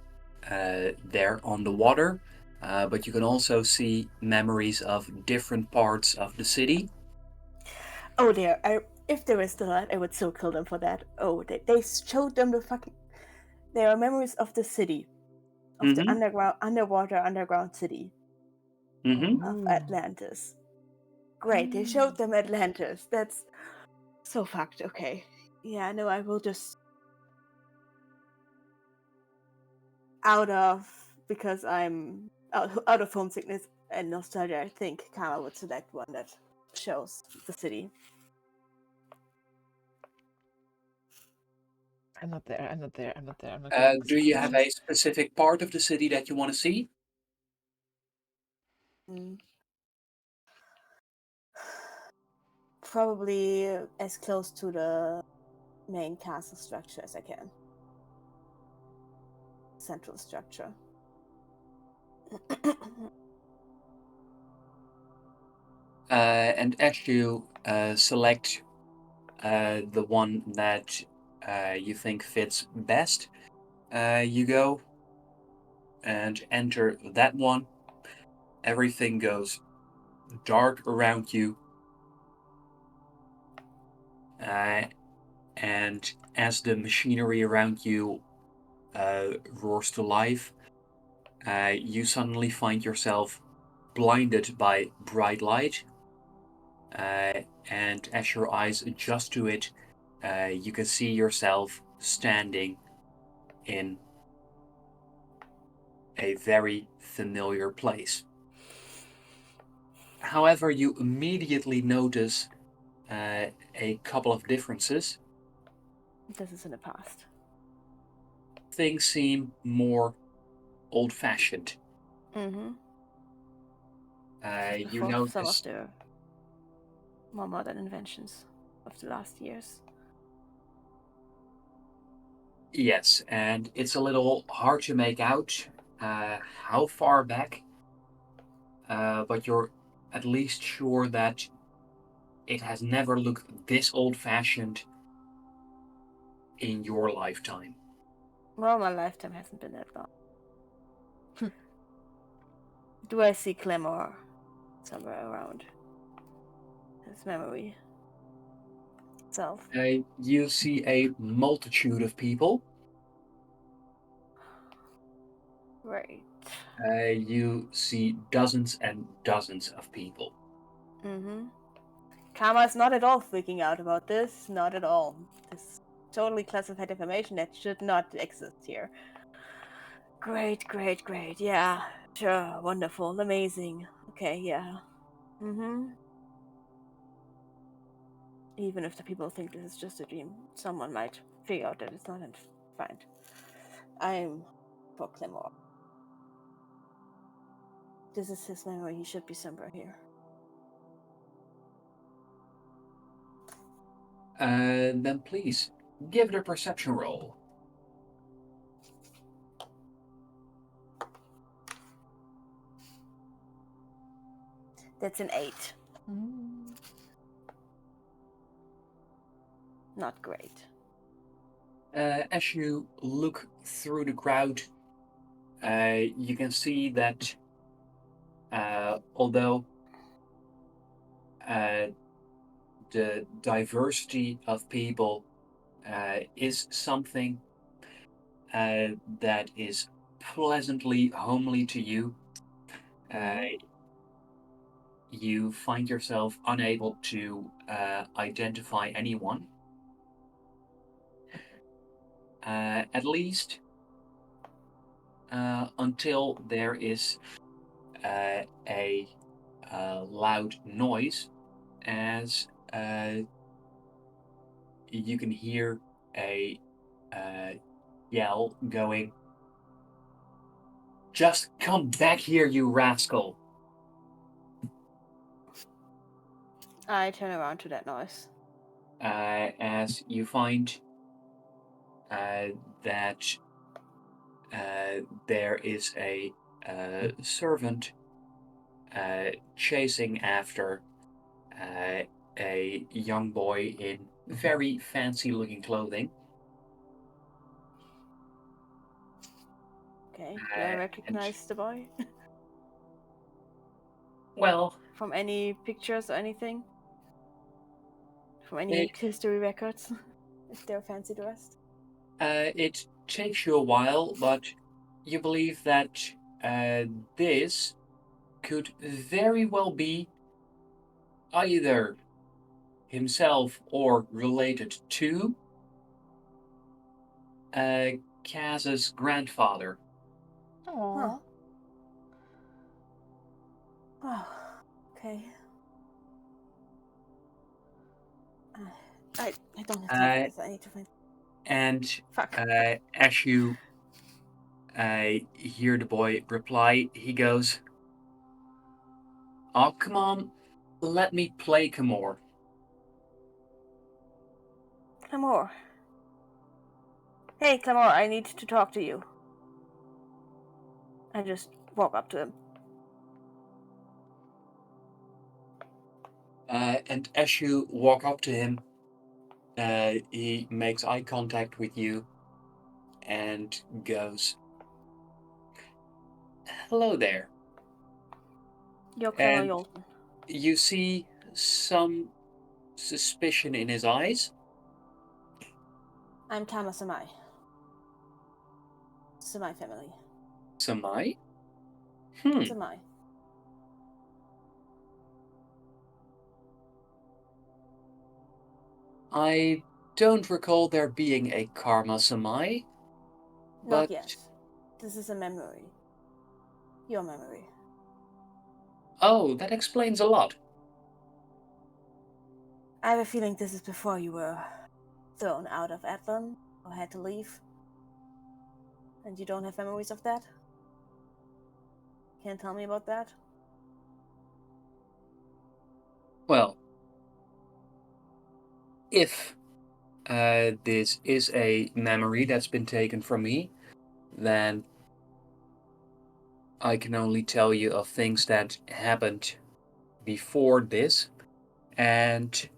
they're on the water, but you can also see memories of different parts of the city. Oh, if there is still that, I would so kill them for that. Oh, they showed them the fucking. There are memories of the city, of the underground city of Atlantis. Great, they showed them Atlantis. That's so fucked. Okay, yeah, no, I will just because I'm out of homesickness and nostalgia. I think Kama would select one that shows the city. I'm not there. I'm not there. I'm not there. I'm not Do you have a specific part of the city that you want to see? Probably as close to the main castle structure as I can. Central structure. And as you select the one that you think fits best, you go and enter that one. Everything goes dark around you. And as the machinery around you roars to life, you suddenly find yourself blinded by bright light. And as your eyes adjust to it, you can see yourself standing in a very familiar place. However, you immediately notice a couple of differences. This is in the past. Things seem more old-fashioned. Mm-hmm. You Before notice some of the more modern inventions of the last years. Yes, and it's a little hard to make out how far back, but you're at least sure that it has never looked this old-fashioned in your lifetime. Well, my lifetime hasn't been that long. Do I see Clemor somewhere around his memory itself? You see a multitude of people. Right. You see dozens and dozens of people. Mm-hmm. Kama's not at all freaking out about this. Not at all. This is totally classified information that should not exist here. Great, great, great. Yeah, sure. Wonderful. Amazing. Okay, yeah. Mm-hmm. Even if the people think this is just a dream, someone might figure out that it's not and fine. I'm for Clemor. This is his memory. He should be somewhere here. Then please give it a perception roll. That's an 8. Not great. As you look through the crowd, you can see that although the diversity of people is something that is pleasantly homely to you, you find yourself unable to identify anyone. At least until there is a loud noise, as you can hear a yell going, "Just come back here, you rascal!" I turn around to that noise. As you find that there is a servant chasing after a young boy in very fancy looking clothing. Okay, do I recognize the boy? Well, From any pictures or anything? From any history records? If they're fancy dressed? it takes you a while, but you believe that this could very well be either himself or related to Kaz's grandfather. Aww. Oh, okay. I don't have time for this. I need to find. And Fuck. as you hear the boy reply, he goes, "Oh, come on, let me play Camor." Clamor. Hey, Clamor, I need to talk to you. I just walk up to him. And as you walk up to him, he makes eye contact with you and goes, "Hello there." You're Clamor And Yolton. you see some suspicion in his eyes. I'm Tama Samai. Samai family. Samai? Samai. I don't recall there being a Karma Samai. Not yet. This is a memory. Your memory. Oh, that explains a lot. I have a feeling this is before you were thrown out of Atlan or had to leave. And you don't have memories of that? Can't tell me about that? Well, if this is a memory that's been taken from me, then I can only tell you of things that happened before this, and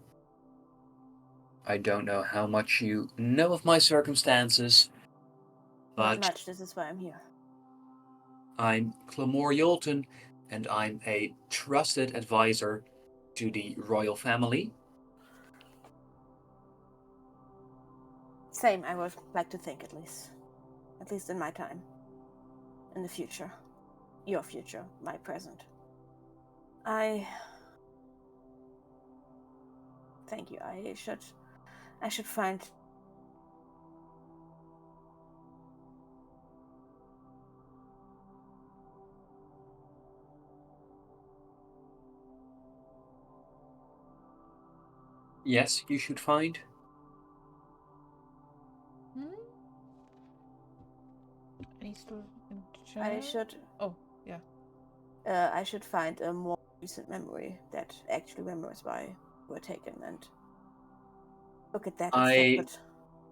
I don't know how much you know of my circumstances, Not but much, this is why I'm here. I'm Clamor Yolton, and I'm a trusted advisor to the royal family. Same, I would like to think at least. At least in my time. In the future. Your future, my present. Thank you. I should find. Yes, you should find. I should. Oh, yeah. I should find a more recent memory that actually remembers why we're taken and look at that instead.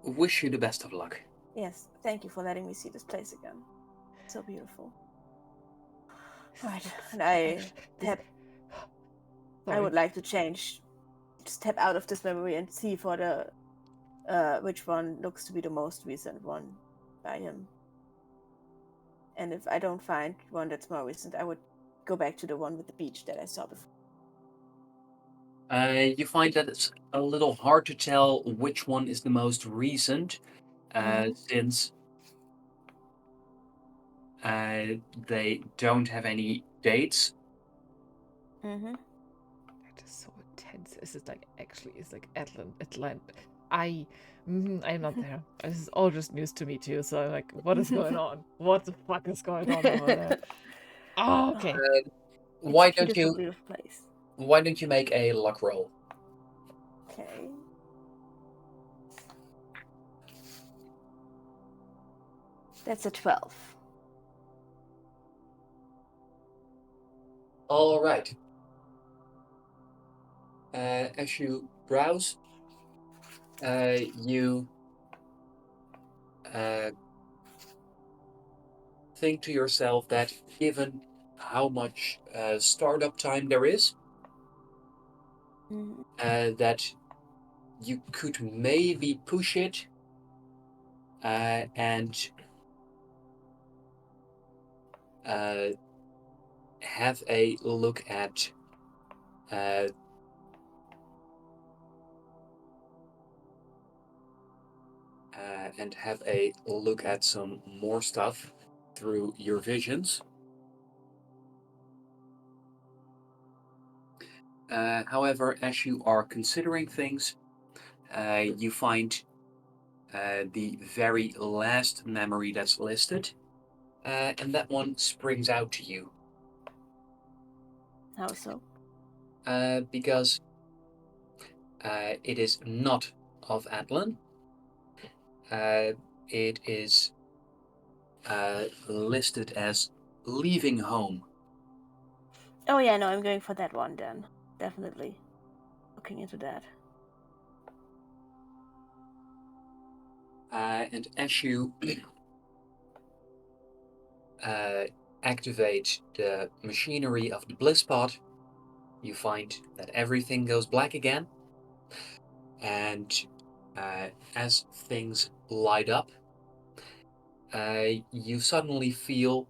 But Wish you the best of luck. yes, thank you for letting me see this place again. So beautiful. Right, and I tap. I would like to step out of this memory and see for the which one looks to be the most recent one by him. And if I don't find one that's more recent, I would go back to the one with the beach that I saw before. You find that it's a little hard to tell which one is the most recent, since they don't have any dates. Mm-hmm. That is so intense. Is it like actually? Is like Atlant? I'm not there. This is all just news to me too. So I'm like, what is going on? What the fuck is going on over there? Oh, okay. Why It's a don't beautiful, you? beautiful place. Why don't you make a luck roll? Okay. That's a 12. All right. As you browse, you think to yourself that given how much startup time there is, that you could maybe push it and have a look at some more stuff through your visions. However, as you are considering things, you find the very last memory that's listed, and that one springs out to you. How so? Because it is not of Atlan. It is listed as leaving home. Oh yeah, no, I'm going for that one then. Definitely looking into that. And as you activate the machinery of the bliss pod, you find that everything goes black again. And as things light up, you suddenly feel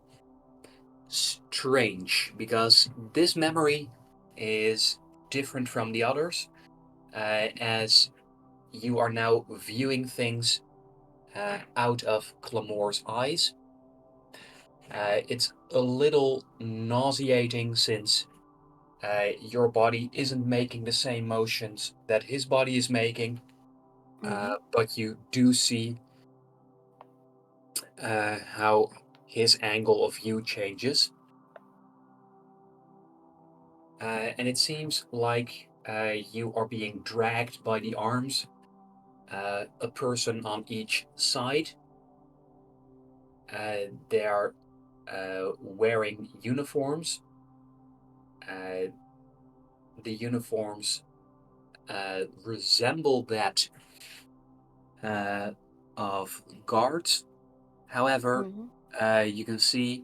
strange because this memory is different from the others, as you are now viewing things out of Clamor's eyes. It's a little nauseating since your body isn't making the same motions that his body is making, but you do see how his angle of view changes. And it seems like you are being dragged by the arms, a person on each side. They are wearing uniforms. The uniforms resemble that of guards. However, you can see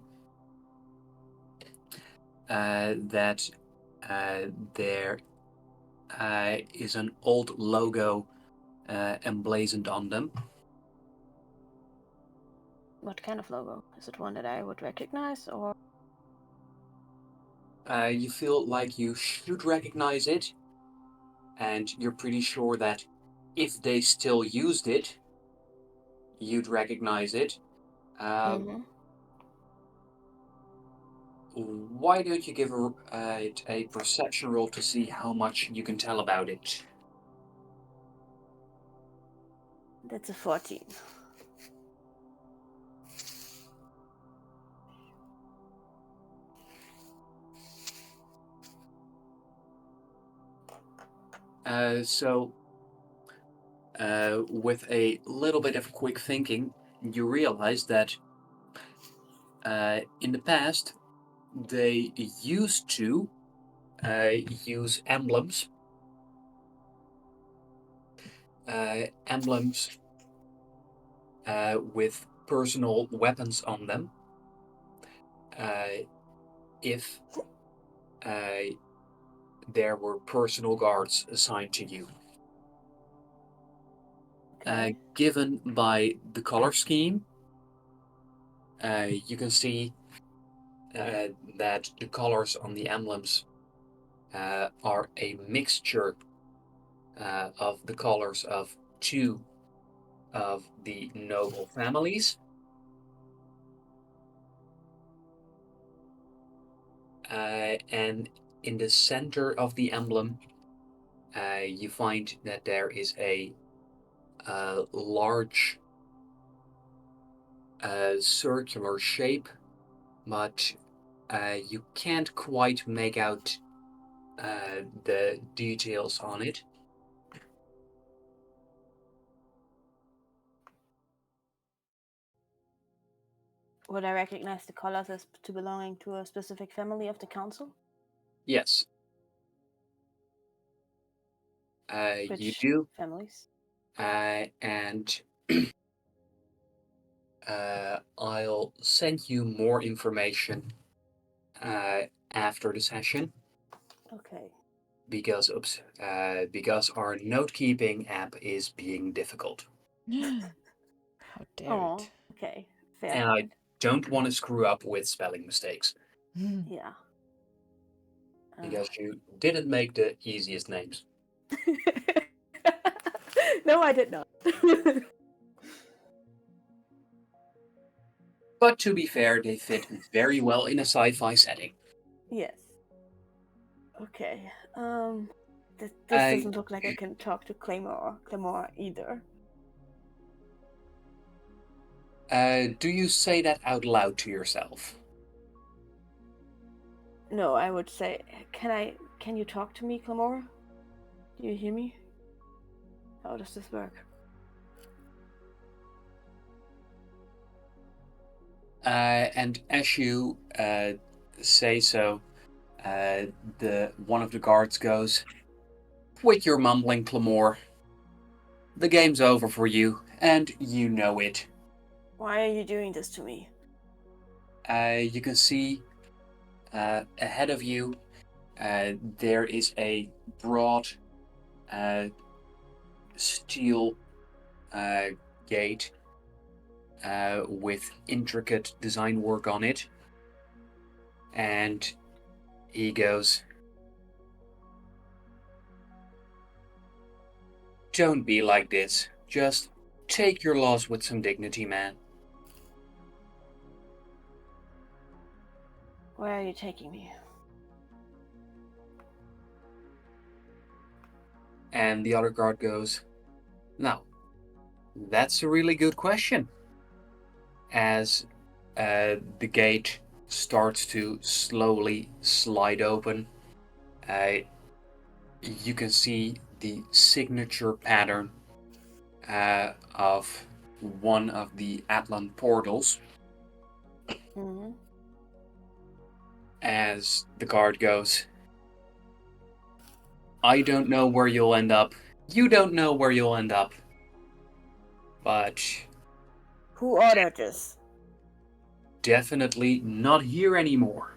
that there is an old logo emblazoned on them. What kind of logo? Is it one that I would recognize, or? You feel like you should recognize it, and you're pretty sure that if they still used it, you'd recognize it. Why don't you give it a perception roll to see how much you can tell about it? That's a 14. So, with a little bit of quick thinking, you realize that in the past, they used to use emblems. Emblems with personal weapons on them. If there were personal guards assigned to you. Okay. Given by the color scheme, you can see that the colors on the emblems are a mixture of the colors of two of the noble families. And in the center of the emblem, you find that there is a large circular shape, but you can't quite make out the details on it. Would I recognize the colors as to belonging to a specific family of the council? Yes. Which you do, families? and I'll send you more information after the session Okay. because our note-keeping app is being difficult, How dare Oh, it? okay. Fair and I point. don't want to screw up with spelling mistakes Yeah. because you didn't make the easiest names. No, I did not. But to be fair, they fit very well in a sci-fi setting. Yes. Okay. This I- doesn't look like I can talk to Claymore either. Do you say that out loud to yourself? No, I would say, can you talk to me, Claymore? Do you hear me? How does this work? And as you say so, one of the guards goes, "Quit your mumbling, Clamore. The game's over for you, and you know it." Why are you doing this to me? You can see ahead of you, there is a broad steel gate with intricate design work on it. And he goes, "Don't be like this. Just take your loss with some dignity, man." Where are you taking me? And the other guard goes, "Now, that's a really good question." As the gate starts to slowly slide open, you can see the signature pattern of one of the Atlan portals. Mm-hmm. As the guard goes, "I don't know where you'll end up. You don't know where you'll end up. But Who ordered this? definitely not here anymore."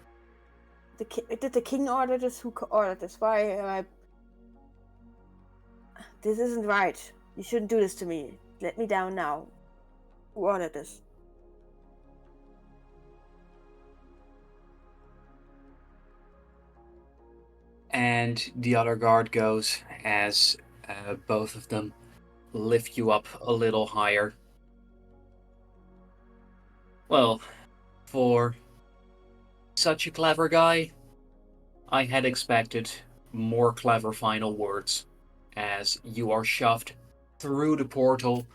Did the king order this? Who ordered this? Why am I... This isn't right. You shouldn't do this to me. Let me down now. Who ordered this? And the other guard goes as both of them lift you up a little higher. "Well, for such a clever guy, I had expected more clever final words," as you are shoved through the portal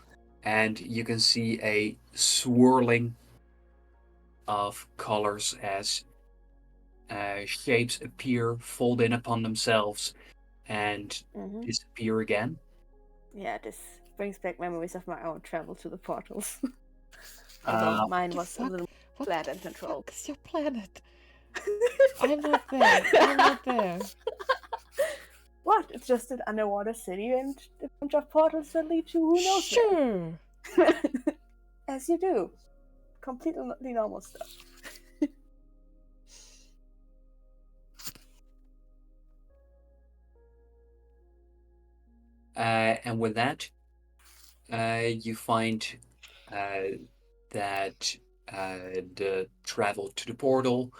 and you can see a swirling of colors as shapes appear, fold in upon themselves, and Mm-hmm. disappear again. Yeah, this brings back memories of my own travel to the portals. Although mine was a little flat and controlled. What is your planet? I'm not there. I'm not there. What? It's just an underwater city and a bunch of portals that lead to who knows Sure. where. As you do. Completely normal stuff. And with that, you find that the travel to the portal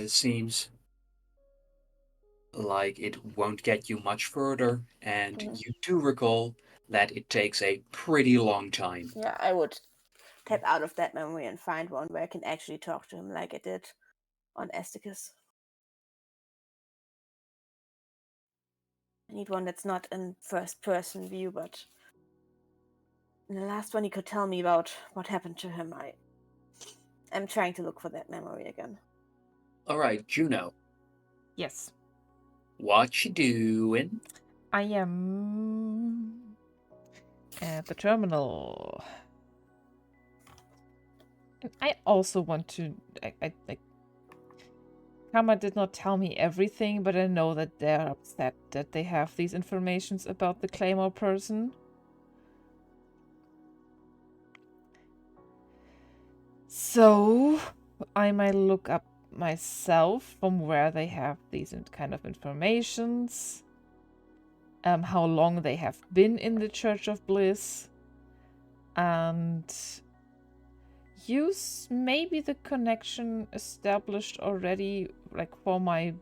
seems like it won't get you much further, and you do recall that it takes a pretty long time. Yeah, I would tap out of that memory and find one where I can actually talk to him like I did on Esticus. I need one that's not in first person view, but in the last one he could tell me about what happened to him. I'm trying to look for that memory again. All right, Juno, Yes. what you doing? I am at the terminal. And I also want to. Karma did not tell me everything, but I know that they're upset that they have these informations about the Claymore person. So I might look up myself from where they have these kind of informations. How long they have been in the Church of Bliss. And use maybe the connection established already, like for my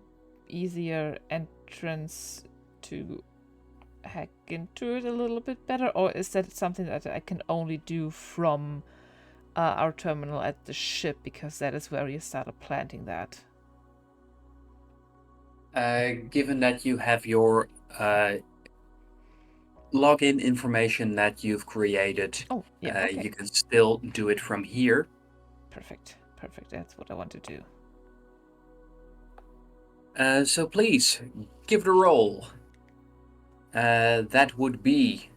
easier entrance to hack into it a little bit better, or is that something that I can only do from our terminal at the ship, because that is where you started planting that? Given that you have your login information that you've created, Oh, yeah, okay. you can still do it from here. Perfect. That's what I want to do. So please, give it a roll. That would be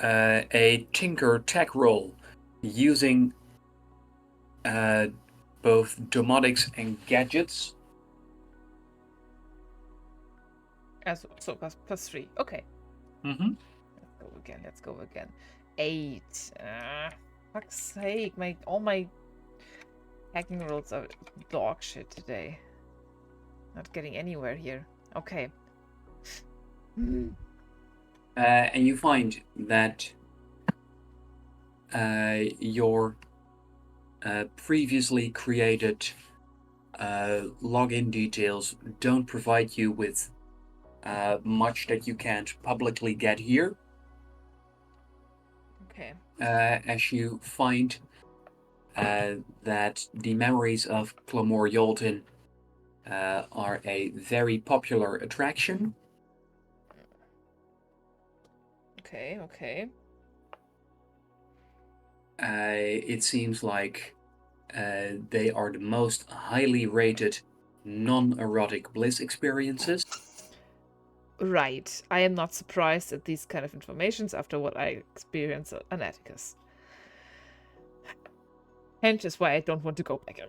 a Tinker Tech roll using both domotics and gadgets. So plus 3. Okay. Mm-hmm. Let's go again. 8. Fuck's sake, all my hacking rolls are dog shit today. Not getting anywhere here. Okay. And you find that your previously created login details don't provide you with much that you can't publicly get here. Okay. As you find that the memories of Clamor Yolton are a very popular attraction. Okay. It seems like they are the most highly rated non-erotic bliss experiences. Right. I am not surprised at these kind of informations after what I experienced on Atticus. Hence is why I don't want to go back.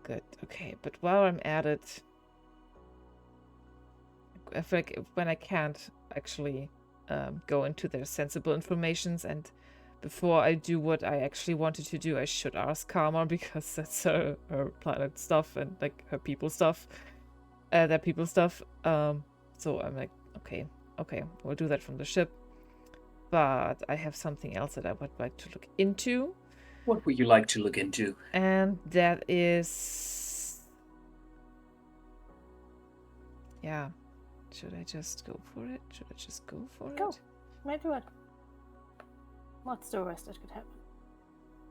Good. Okay, but while I'm at it, I feel like when I can't actually go into their sensible informations, and before I do what I actually wanted to do, I should ask Karma, because that's her planet stuff and like her people stuff, their people stuff. So I'm like, okay, we'll do that from the ship. But I have something else that I would like to look into. What would you like to look into? And that is... yeah. Should I just go for it? Go. Might do it. What's the worst that could happen?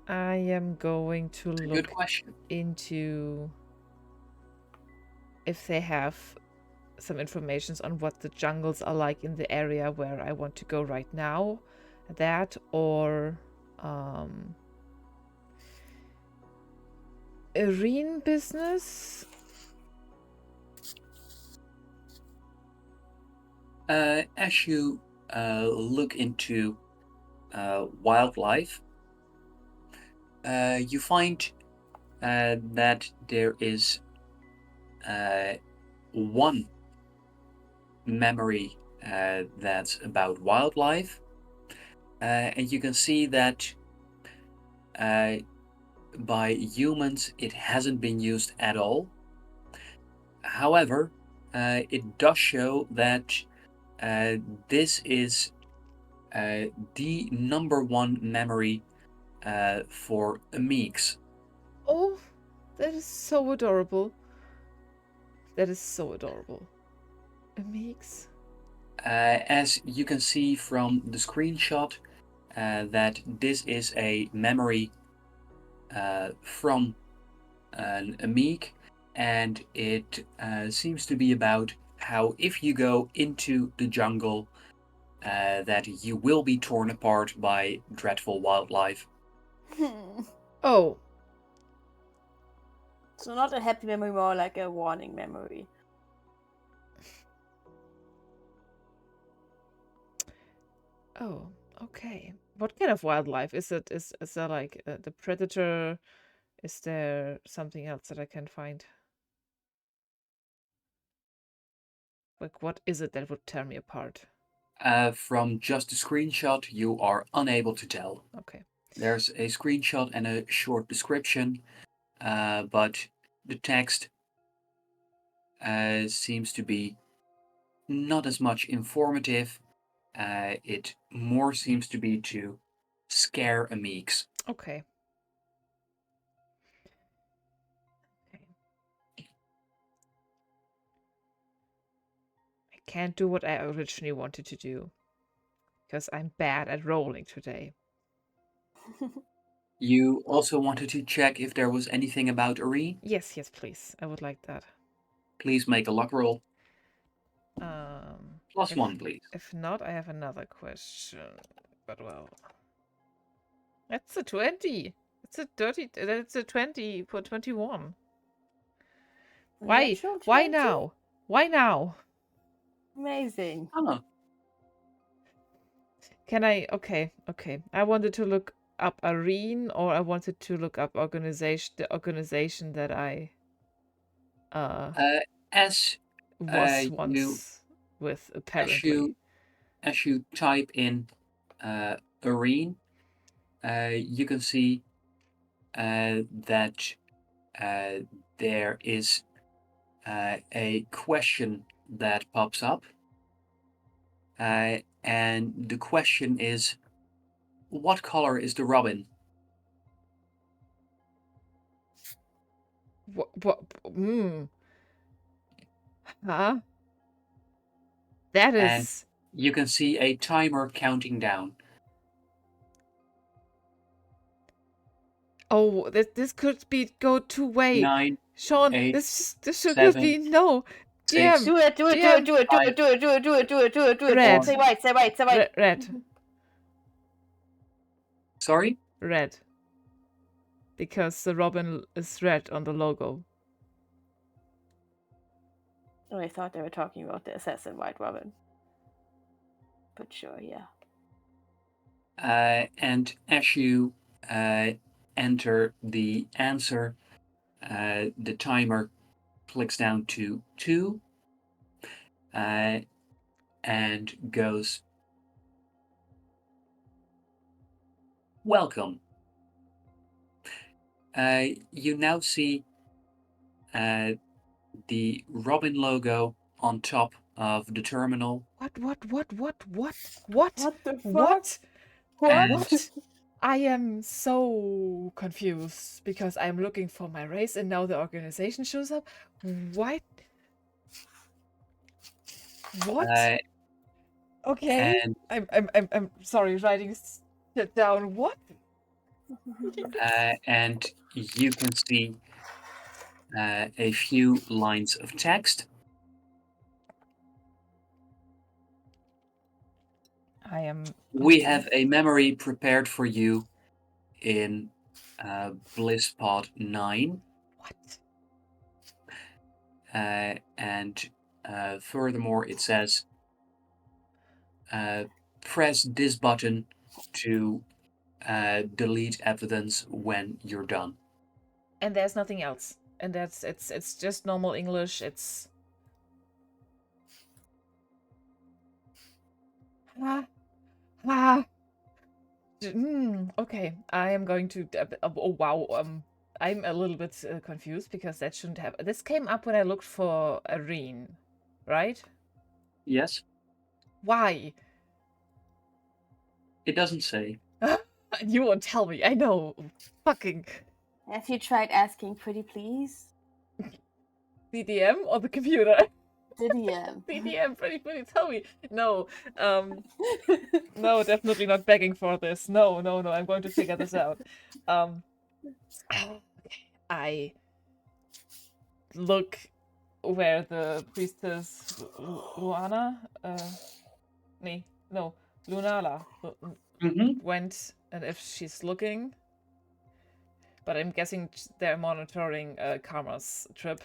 I am going to Good look question. into if they have some information on what the jungles are like in the area where I want to go right now. That, or arena business. As you look into wildlife, you find that there is one memory that's about wildlife, and you can see that by humans, it hasn't been used at all. However, it does show that this is the #1 memory for Amics. Oh, that is so adorable. That is so adorable. Amics. As you can see from the screenshot, that this is a memory from an Amic, and it seems to be about how if you go into the jungle, that you will be torn apart by dreadful wildlife. Oh, So not a happy memory, more like a warning memory. oh, okay. What kind of wildlife is it? Is there like the predator? Is there something else that I can find? Like, what is it that would tear me apart? From just the screenshot, you are unable to tell. Okay. There's a screenshot and a short description, but the text seems to be not as much informative. It more seems to be to scare Amics. Okay. Okay. I can't do what I originally wanted to do because I'm bad at rolling today. You also wanted to check if there was anything about Uri. Yes, yes, please. I would like that. Please make a luck roll. Um, Plus 1, please. If not, I have another question. But well, that's a 20. It's a 30. That's a 20 for 21. Why? Natural Why 20? now? Why now? Amazing. Oh, Can I? Okay, okay. I wanted to look up Arene, or I wanted to look up the organization that I as was you once with, as apparently. you as you type in Arene, you can see that there is a question that pops up, and the question is, what color is the robin? What? What? Huh? That And is. you can see a timer counting down. Oh, this could go two way. 9, Sean, 8, this could 7, be no. 6, DM, Do it, do it, do it, DM, do it, do it, do it, do it, do it, do it, do it, do it. Red. Say white, say white, say white. Red, sorry? red. Because the robin is red on the logo. Oh, I thought they were talking about the assassin White Robin. But sure, yeah. And as you enter the answer, the timer clicks down to 2 and goes, welcome. You now see the Robin logo on top of the terminal. What? What the fuck? What? What? I am so confused because I'm looking for my race and now the organization shows up. What? What? Okay. And I'm sorry, writing it down. What? and you can see a few lines of text. I am. We have a memory prepared for you in BlissPod 9. What? And furthermore, it says, press this button to delete evidence when you're done. And there's nothing else. And that's it's just normal English. It's Okay, I am going to. Oh wow. I'm a little bit confused because that shouldn't have. This came up when I looked for Irene, right? Yes, Why? it doesn't say. You won't tell me. I know. Fucking Have you tried asking pretty please? CDM or the computer? The DM. CDM, pretty tell me. No. No, definitely not begging for this. No, no, no. I'm going to figure this out. Um. I look where the priestess Luana, no, Lunala Mm-hmm. went, and if she's looking, but I'm guessing they're monitoring Karma's trip.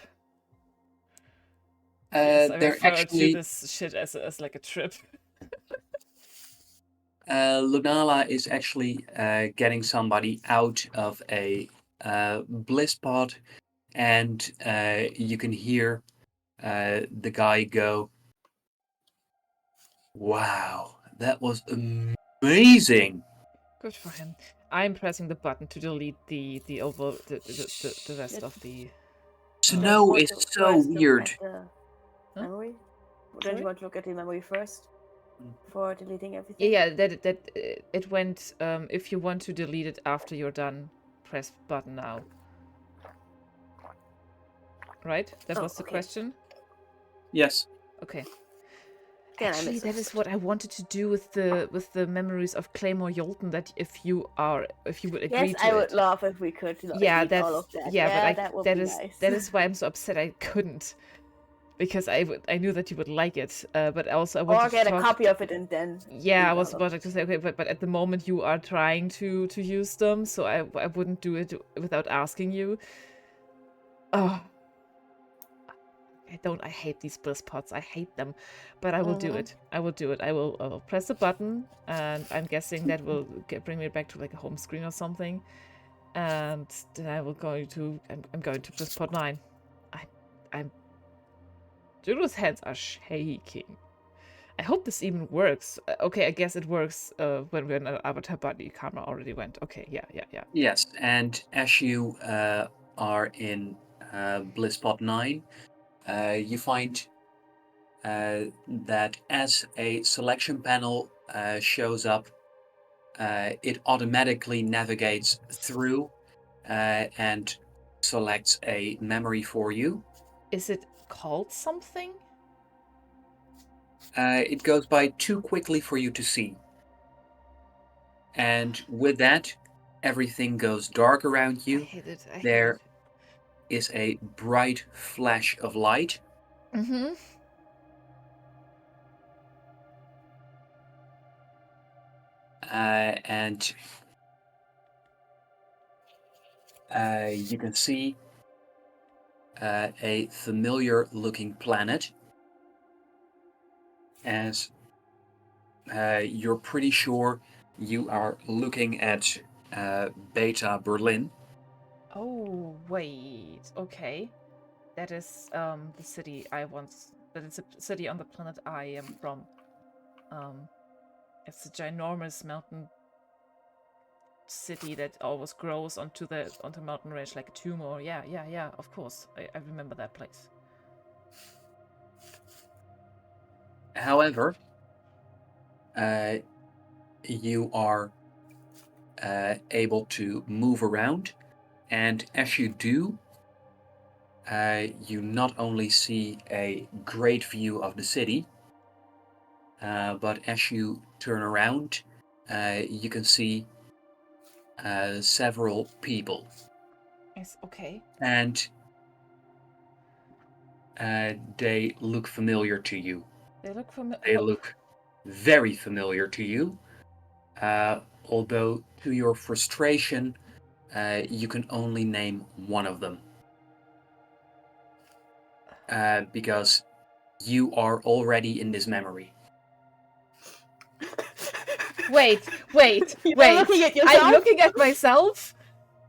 Yes, I They're refer to actually this shit as like a trip. Lunala is actually getting somebody out of a bliss pod, and you can hear the guy go, "Wow, that was amazing!" Good for him. I'm pressing the button to delete the rest of the. Don't you Snow want is to so first look weird. at the Huh? memory? Don't Sorry? you want to look at the memory first before deleting Yeah, everything? yeah. That it went. If you want to delete it after you're done, press button now. Right? That Oh, was the okay. question. Yes. Okay. Then I Actually, missed that it. is what I wanted to do with the memories of Claymore Yolton. That if you would agree Yes, to I would it. love if we could Yeah, delete all that's of that. yeah, but Yeah, I that would that be is nice. that is why I'm so upset I couldn't, because I knew that you would like it. But also I Or wanted to get a talk. copy of it and then Yeah, I delete was all of about it. to say okay, but at the moment you are trying to use them, so I wouldn't do it without asking you. Oh, I hate these bliss pots. I hate them, but I will do it. I will do it. I will press the button, and I'm guessing that will bring me back to like a home screen or something. And then I'm going to bliss pot 9. I'm Juno's hands are shaking. I hope this even works. Okay, I guess it works when we're in an avatar body. Karma already went. Okay, yeah. Yes, and as you are in Blisspot 9, you find that as a selection panel shows up, it automatically navigates through and selects a memory for you. Is it called something? It goes by too quickly for you to see. And with that, everything goes dark around I you. hate it. I hate There it. is a bright flash of light. Mm-hmm. And you can see a familiar looking planet as you're pretty sure you are looking at Beta Berlin. Oh wait. Okay. That is the city I once. That is a city on the planet I am from. Um, it's a ginormous mountain city that always grows onto mountain range like a tumor. Yeah. Of course, I remember that place. However, you are able to move around, and as you do, you not only see a great view of the city, but as you turn around, you can see several people, Yes. Okay. and they look familiar to you. They look familiar. They look very familiar to you, although to your frustration, you can only name one of them. Because you are already in this memory. Wait. You're looking at yourself? I'm looking at myself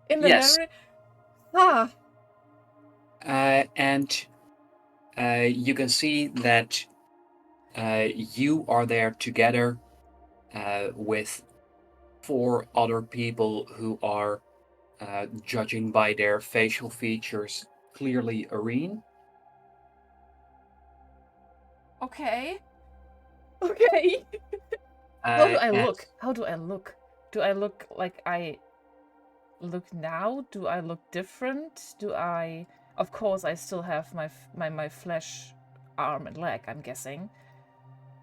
in the Yes. memory. Ah. And you can see that you are there together with 4 other people who are, judging by their facial features, clearly Irene. Okay. Okay. How do I And look? How do I look? Do I look like I look now? Do I look different? Do I? Of course, I still have my flesh arm and leg. I'm guessing.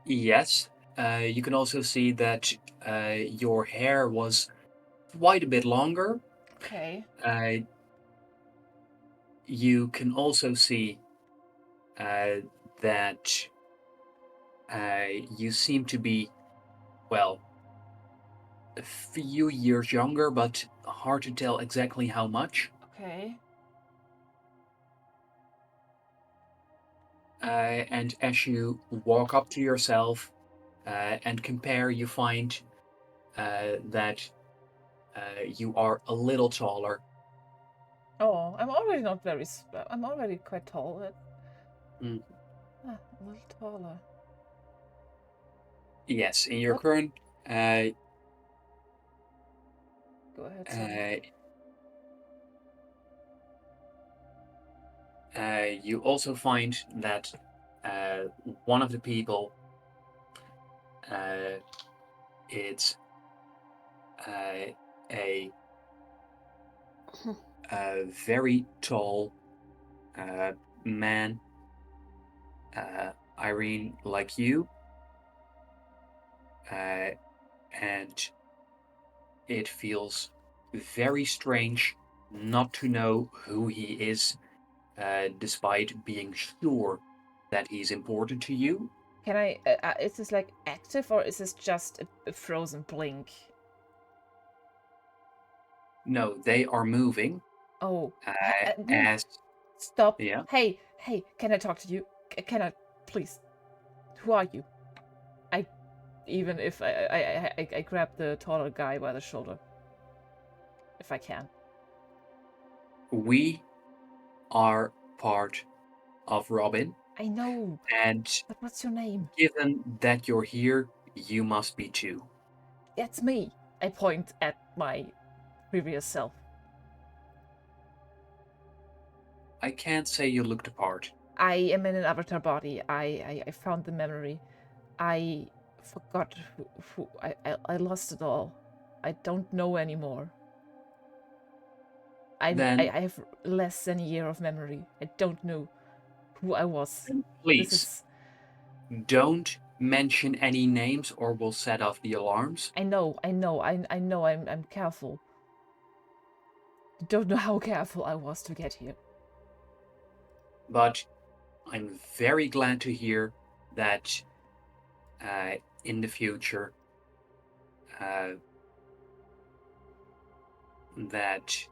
yes, you can also see that your hair was quite a bit longer. Okay. Uh, you can also see uh, that you seem to be, well, a few years younger, but hard to tell exactly how much. Okay. And as you walk up to yourself and compare, you find that you are a little taller. Oh, I'm already not very. I'm already quite tall. Mm. A little taller. Yes, in your What? current Go ahead. Sorry. uh, you also find that one of the people, uh, it's uh, a, a very tall man, Irene, like you, and it feels very strange not to know who he is, despite being sure that he's important to you. Can I? Is this like active or is this just a frozen blink? No, they are moving. Oh, As stop! yeah, Hey, hey! Can I talk to you? Can I, please? Who are you? I, even if I grab the taller guy by the shoulder, if I can. we are part of Robin, I know, and but what's your name? given that you're here, you must be too. That's me. I point at my previous self. I can't say you look the part. I am in an avatar body. I found the memory. I forgot I lost it all. I don't know anymore. Then, I have less than a year of memory. I don't know who I was. then This please is don't mention any names or we'll set off the alarms. I know, I know I'm careful. You don't know how careful I was to get here. But I'm very glad to hear that in the future uh, that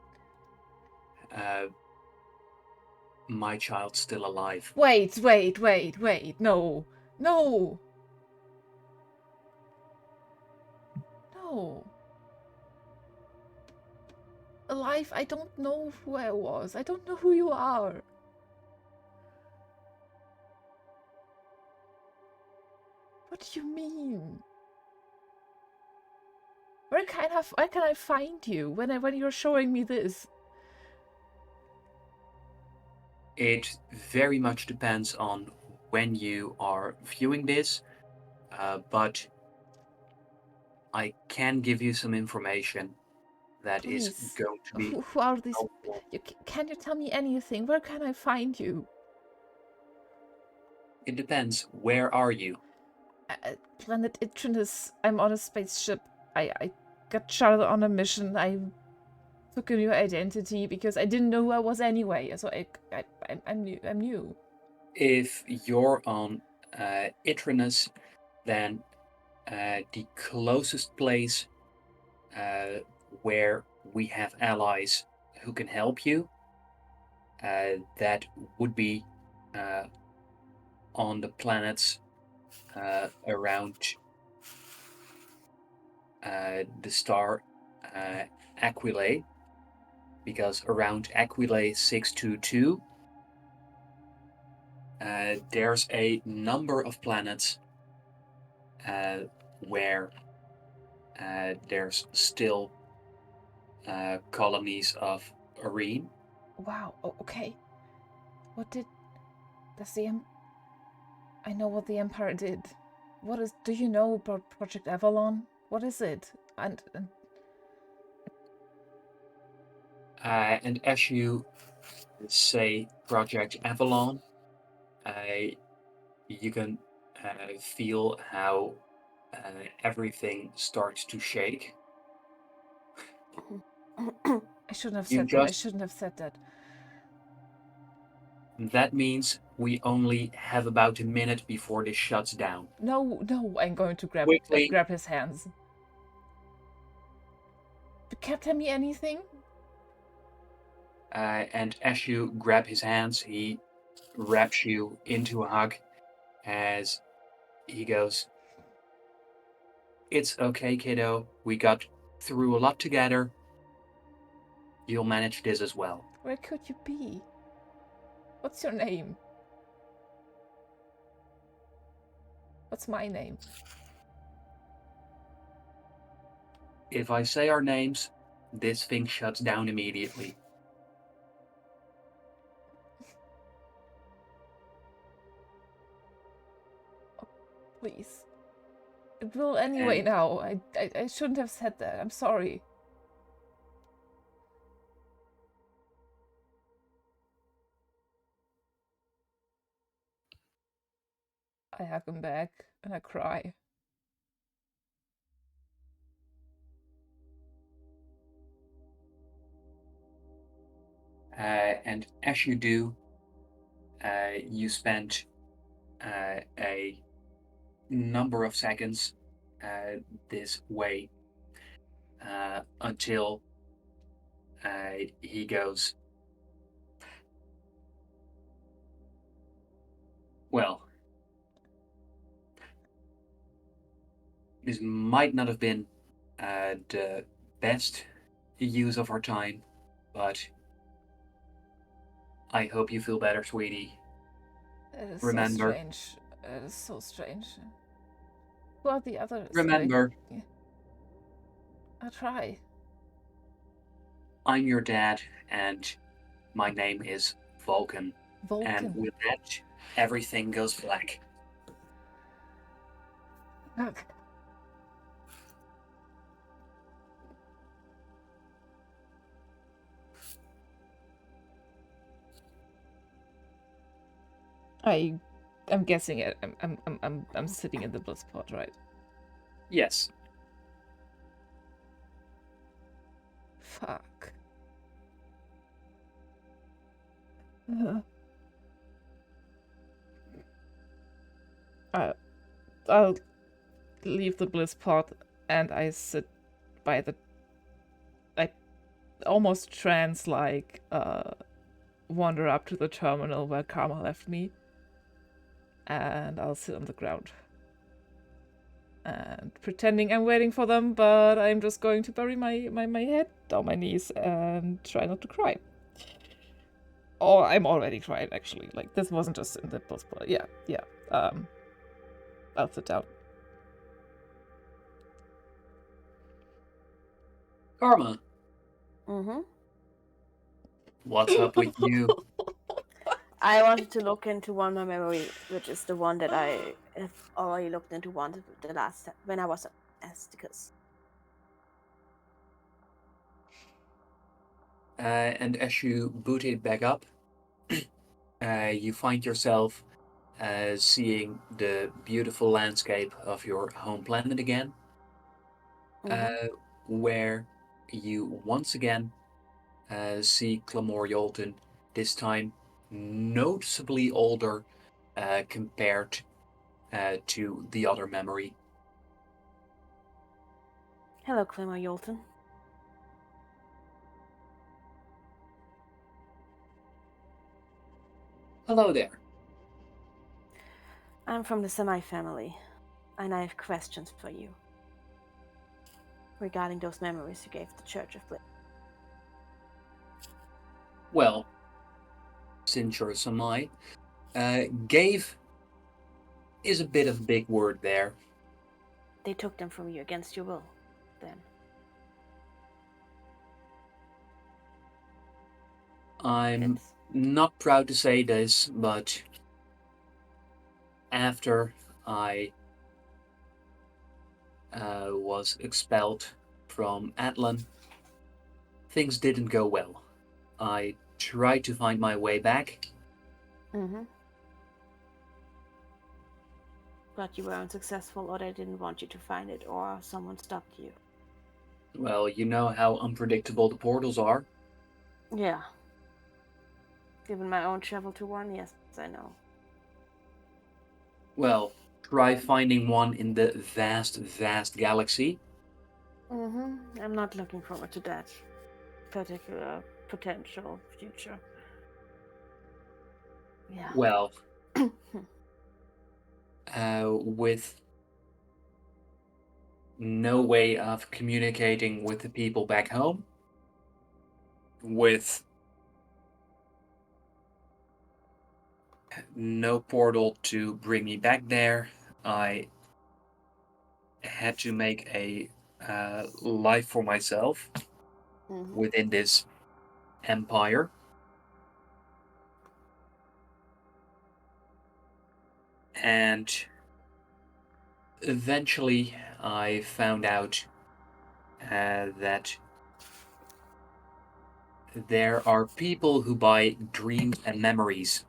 uh, my child's still alive. Wait. No. No. No. Alive, I don't know who I was. I don't know who you are. What do you mean? Where can I find you when you're showing me this? It very much depends on when you are viewing this, but I can give you some information that is Please. going to be Who are these? helpful. Can you tell me anything? Where can I find you? It depends. Where are you? Planet Itrinus. I'm on a spaceship. I got chartered on a mission. I took a new identity because I didn't know who I was anyway. So I'm new. I'm new. If you're on Itrinus, then the closest place where we have allies who can help you, that would be uh, on the planets around the star Aquilae, because around Aquilae 622, there's a number of planets where there's still colonies of Arene. Wow. Oh, okay. What did... Does the I know what the Empire did. What is... Do you know about Project Avalon? What is it? And And as you say Project Avalon, you can feel how everything starts to shake. I shouldn't have You said that. I just shouldn't have said that. That means we only have about a minute before this shuts down. No, no, I'm going to Quickly, grab his hands. Can't tell me anything? and as you grab his hands, he wraps you into a hug as he goes, "It's okay, kiddo. We got through a lot together. You'll manage this as well." Where could you be? What's your name? What's my name? If I say our names, this thing shuts down immediately. Please. It will anyway And now. I shouldn't have said that. I'm sorry. I hug him back and I cry. and as you do, you spend a number of seconds this way until he goes, "Well, this might not have been the best use of our time, but I hope you feel better, sweetie. It is so Remember, strange. It is so strange. Who are the others? remember, I'll try. I'm your dad, and my name is Vulcan." And Vulcan. with that, everything goes black. Look. I'm guessing it. I'm sitting in the bliss pod, right? Yes. Fuck. I'll leave the bliss pod and I sit by the... I almost trance-like wander up to the terminal where Karma left me. And I'll sit on the ground. And pretending I'm waiting for them, but I'm just going to bury my head down my knees and try not to cry. Oh, I'm already crying, actually. Like, this wasn't just in the post, but yeah. I'll sit down. Karma, Mm-hmm. what's up with you? I wanted to look into one more memory, which is the one that I have already looked into once the last time when I was at Esticus. And as you boot it back up, you find yourself seeing the beautiful landscape of your home planet again, where you once again see Clamor Yolton, this time noticeably older compared to the other memory. Hello, Clemmer Yolton. Hello there. I'm from the Semi family, and I have questions for you regarding those memories you gave the Church of Bliss. Well, since you're Samai, gave is a bit of a big word there. They took them from you against your will. then? I'm not proud to say this, but after I was expelled from Atlan, things didn't go well. I tried to find my way back. Mm-hmm. But you were unsuccessful, or they didn't want you to find it, or someone stopped you. Well, you know how unpredictable the portals are. Yeah. Given my own travel to one, yes, I know. Well, try finding one in the vast, vast galaxy. Mm-hmm. I'm not looking forward to that particular potential future. Yeah. Well, with no way of communicating with the people back home, with no portal to bring me back there, I had to make a life for myself Mm-hmm. within this empire. And eventually, I found out that there are people who buy dreams and memories.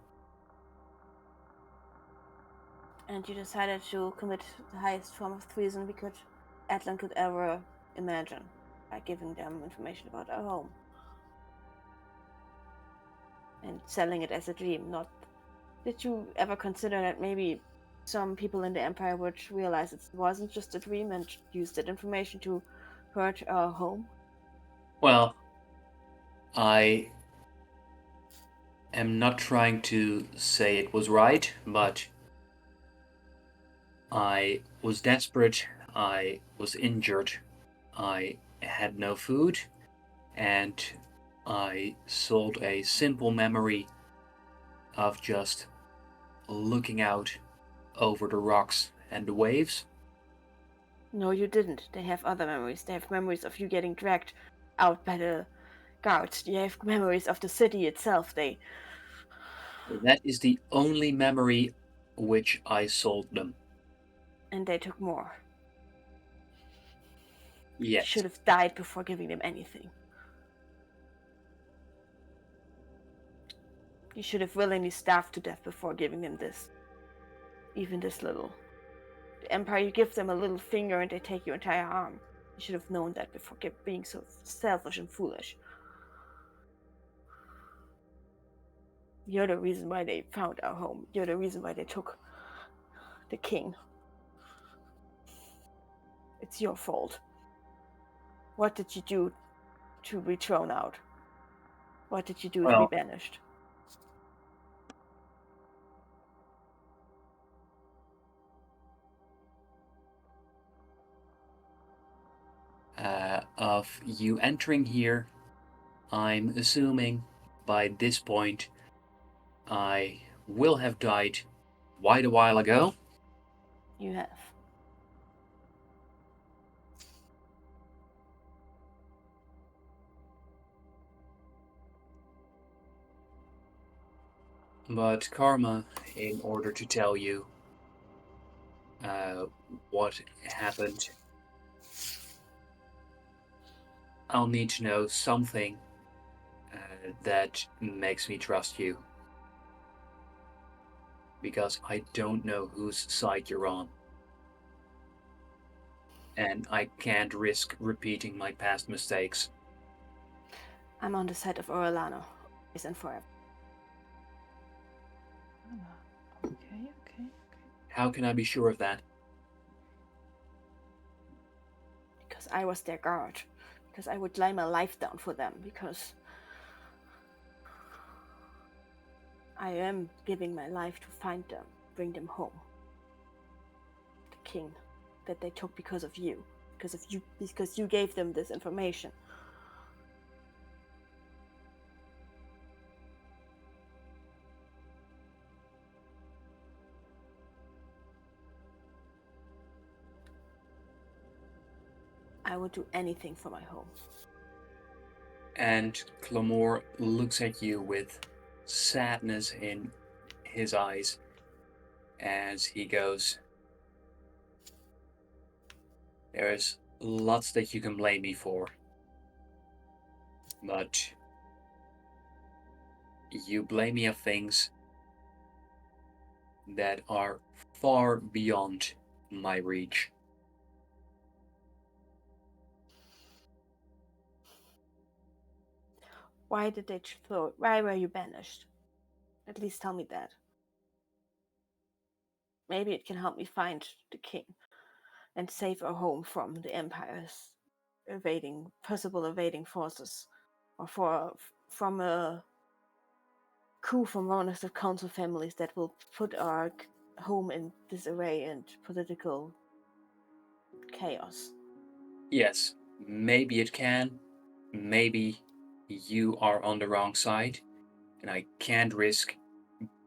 And you decided to commit the highest form of treason we could, Atlan could ever imagine, by giving them information about our home. And selling it as a dream, not... Did you ever consider that maybe some people in the Empire would realize it wasn't just a dream and use that information to hurt our home? Well, I am not trying to say it was right, but I was desperate, I was injured, I had no food, and I sold a simple memory of just looking out over the rocks and the waves. No, you didn't. They have other memories. They have memories of you getting dragged out by the guards. They have memories of the city itself. That is the only memory which I sold them. And they took more. You Yes. should have died before giving them anything. You should have willingly starved to death before giving them this. Even this little. The Empire, you give them a little finger and they take your entire arm. You should have known that before being so selfish and foolish. You're the reason why they found our home. You're the reason why they took the king. It's your fault. What did you do to be thrown out? What did you do to be Well, banished? of you entering here, I'm assuming by this point I will have died quite a while ago. You have. But Karma, in order to tell you uh, what happened, I'll need to know something that makes me trust you. Because I don't know whose side you're on. And I can't risk repeating my past mistakes. I'm on the side of Orlano, always and forever. Okay. How can I be sure of that? Because I was their guard. Because I would lay my life down for them. Because I am giving my life to find them, bring them home. The king that they took because of you. Because you gave them this information. I would do anything for my home. And Clamor looks at you with sadness in his eyes as he goes, "There's lots that you can blame me for, but you blame me of things that are far beyond my reach." Why did they throw? Why were you banished? At least tell me that. Maybe it can help me find the king and save our home from the Empire's possible evading forces, or from a coup from one of the council families that will put our home in disarray and political chaos. Yes, maybe it can. Maybe you are on the wrong side, and I can't risk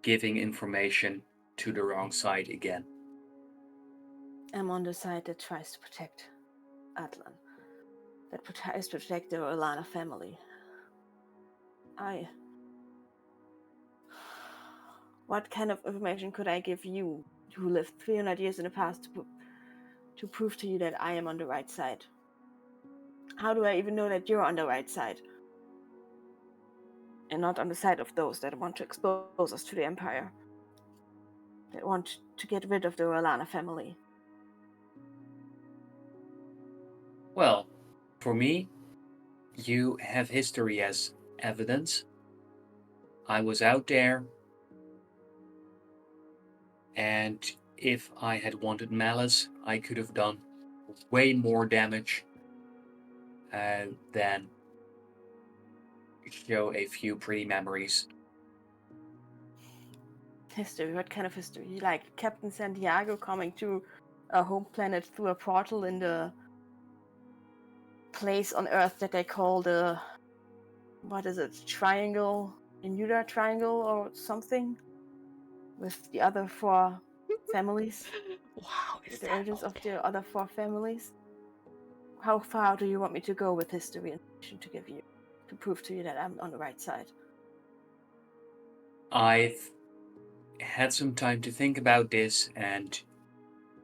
giving information to the wrong side again. I'm on the side that tries to protect Atlan, that tries to protect the Orlana family. What kind of information could I give you, who lived 300 years in the past, to prove to you that I am on the right side? How do I even know that you're on the right side? And not on the side of those that want to expose us to the Empire, that want to get rid of the Orlana family. Well, for me, you have history as evidence. I was out there, and if I had wanted malice, I could have done way more damage than show a few pretty memories. History? What kind of history? Like Captain Santiago coming to a home planet through a portal in the place on Earth that they call the, what is it, triangle, Bermuda Triangle or something, with the other 4 families, Wow, is the that origins old? of the other 4 families. How far do you want me to go with history information to give you, to prove to you that I'm on the right side? I've had some time to think about this, and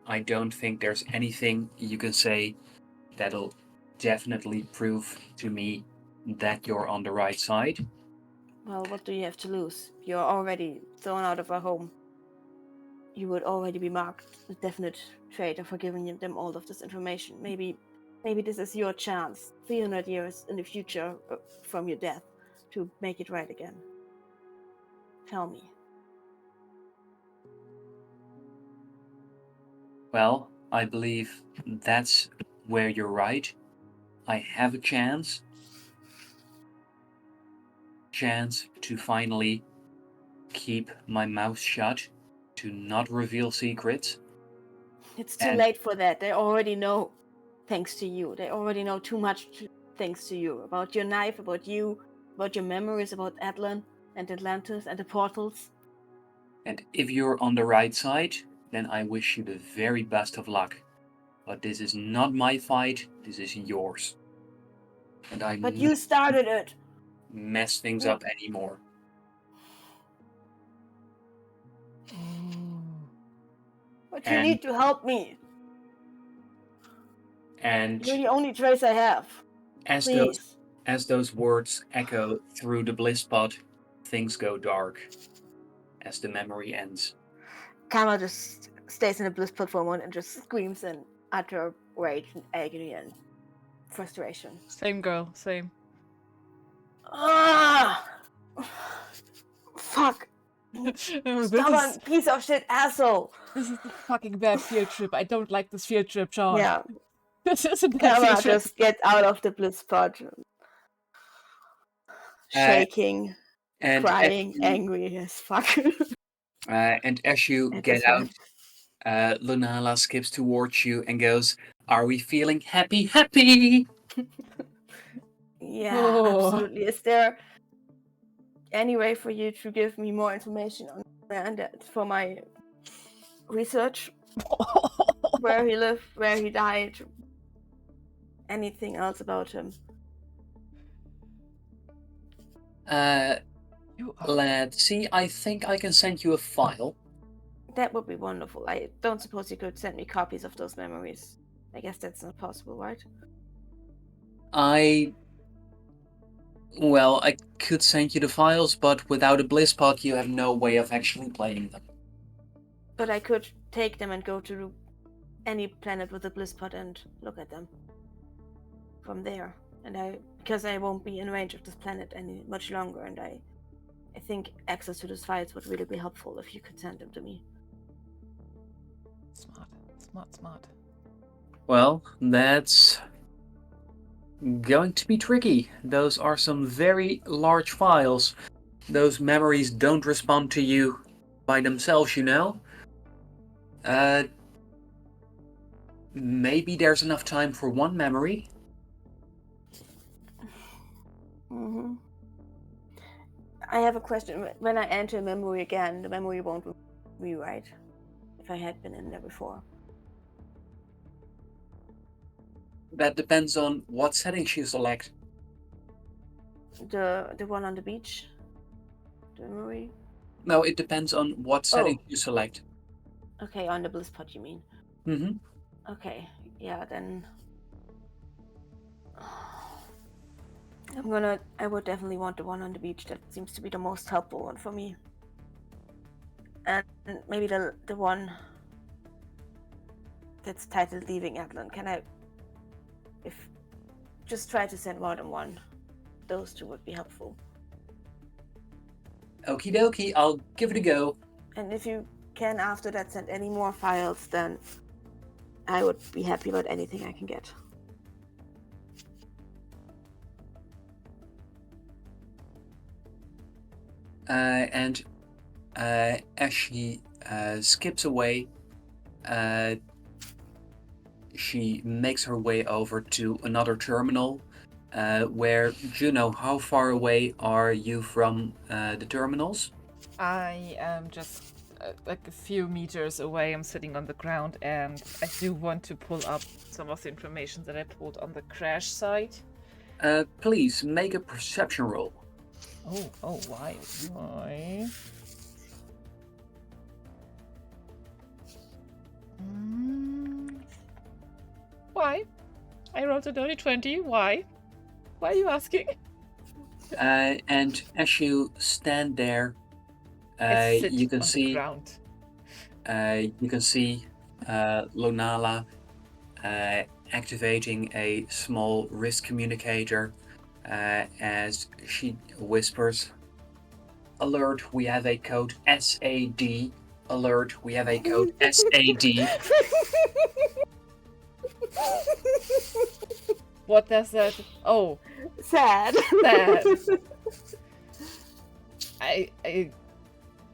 I don't think there's anything you can say that'll definitely prove to me that you're on the right side. Well, what do you have to lose? You're already thrown out of our home. You would already be marked a definite traitor for giving them all of this information. Maybe this is your chance, 300 years in the future from your death, to make it right again. Tell me. Well, I believe that's where you're right. I have a chance to finally keep my mouth shut, to not reveal secrets. It's too And late for that. They already know, thanks to you. They already know too much thanks to you. About your knife, about you, about your memories, about Atlan and Atlantis and the portals. And if you're on the right side, then I wish you the very best of luck. But this is not my fight, this is yours. And I'm But you started it! mess things up anymore. But you And- need to help me. And You're the only choice I have. Please. as those words echo through the bliss pod, things go dark as the memory ends. Kama just stays in the bliss pod for a moment and just screams in utter rage and agony and frustration. Same girl, same. Ah! Fuck! This Stubborn piece of shit asshole! is a fucking bad field trip. I don't like this field trip, Sean. Yeah, This is a bad Kama field trip. just gets out of the bliss pod, shaking, And crying, as you, angry as fuck. and as you At get this rate. out, Lunala skips towards you and goes, "Are we feeling happy? Happy?" Yeah, Oh. absolutely. Is there any way for you to give me more information on that for my research? Where he lived, where he died, anything else about him? You are. Let's see. I think I can send you a file. That would be wonderful. I don't suppose you could send me copies of those memories. I guess that's not possible, right? Well, I could send you the files, but without a BlizzPod, you have no way of actually playing them. But I could take them and go to any planet with a BlizzPod and look at them from there. And because I won't be in range of this planet any much longer, and I think access to those files would really be helpful if you could send them to me. Smart. Well, that's going to be tricky. Those are some very large files. Those memories don't respond to you by themselves, you know? Maybe there's enough time for one memory. Mm-hmm. I have a question. When I enter a memory again, the memory won't rewrite if I had been in there before. That depends on what settings you select. The one on the beach? The memory? No, it depends on what settings you select. Okay, on the BlizzPod you mean? Mm-hmm. Okay, yeah, then I would definitely want the one on the beach. That seems to be the most helpful one for me. And maybe the one that's titled Leaving Atlan. Can I just try to send more than one? Those two would be helpful. Okie dokie, I'll give it a go. And if you can after that send any more files, then I would be happy about anything I can get. And as she skips away, she makes her way over to another terminal where, Juno, how far away are you from the terminals? I am just like a few meters away. I'm sitting on the ground, and I do want to pull up some of the information that I pulled on the crash site. Please make a perception roll. Oh, why? Why? I rolled a dirty 20. Why? Why are you asking? And as you stand there, I sit you can on see the ground. you can see Lonala activating a small wrist communicator as she whispers, "Alert, we have a code SAD. Alert, we have a code SAD." What does that? Oh, Sad. I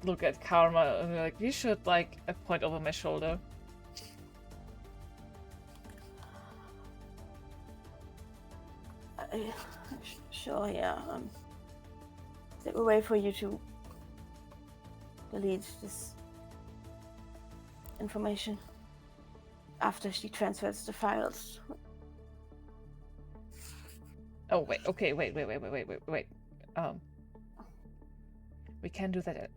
look at Karma and like, you should like a point over my shoulder. Sure, yeah. Is there a way for you to delete this information after she transfers the files? Oh wait, okay, wait. We can do that.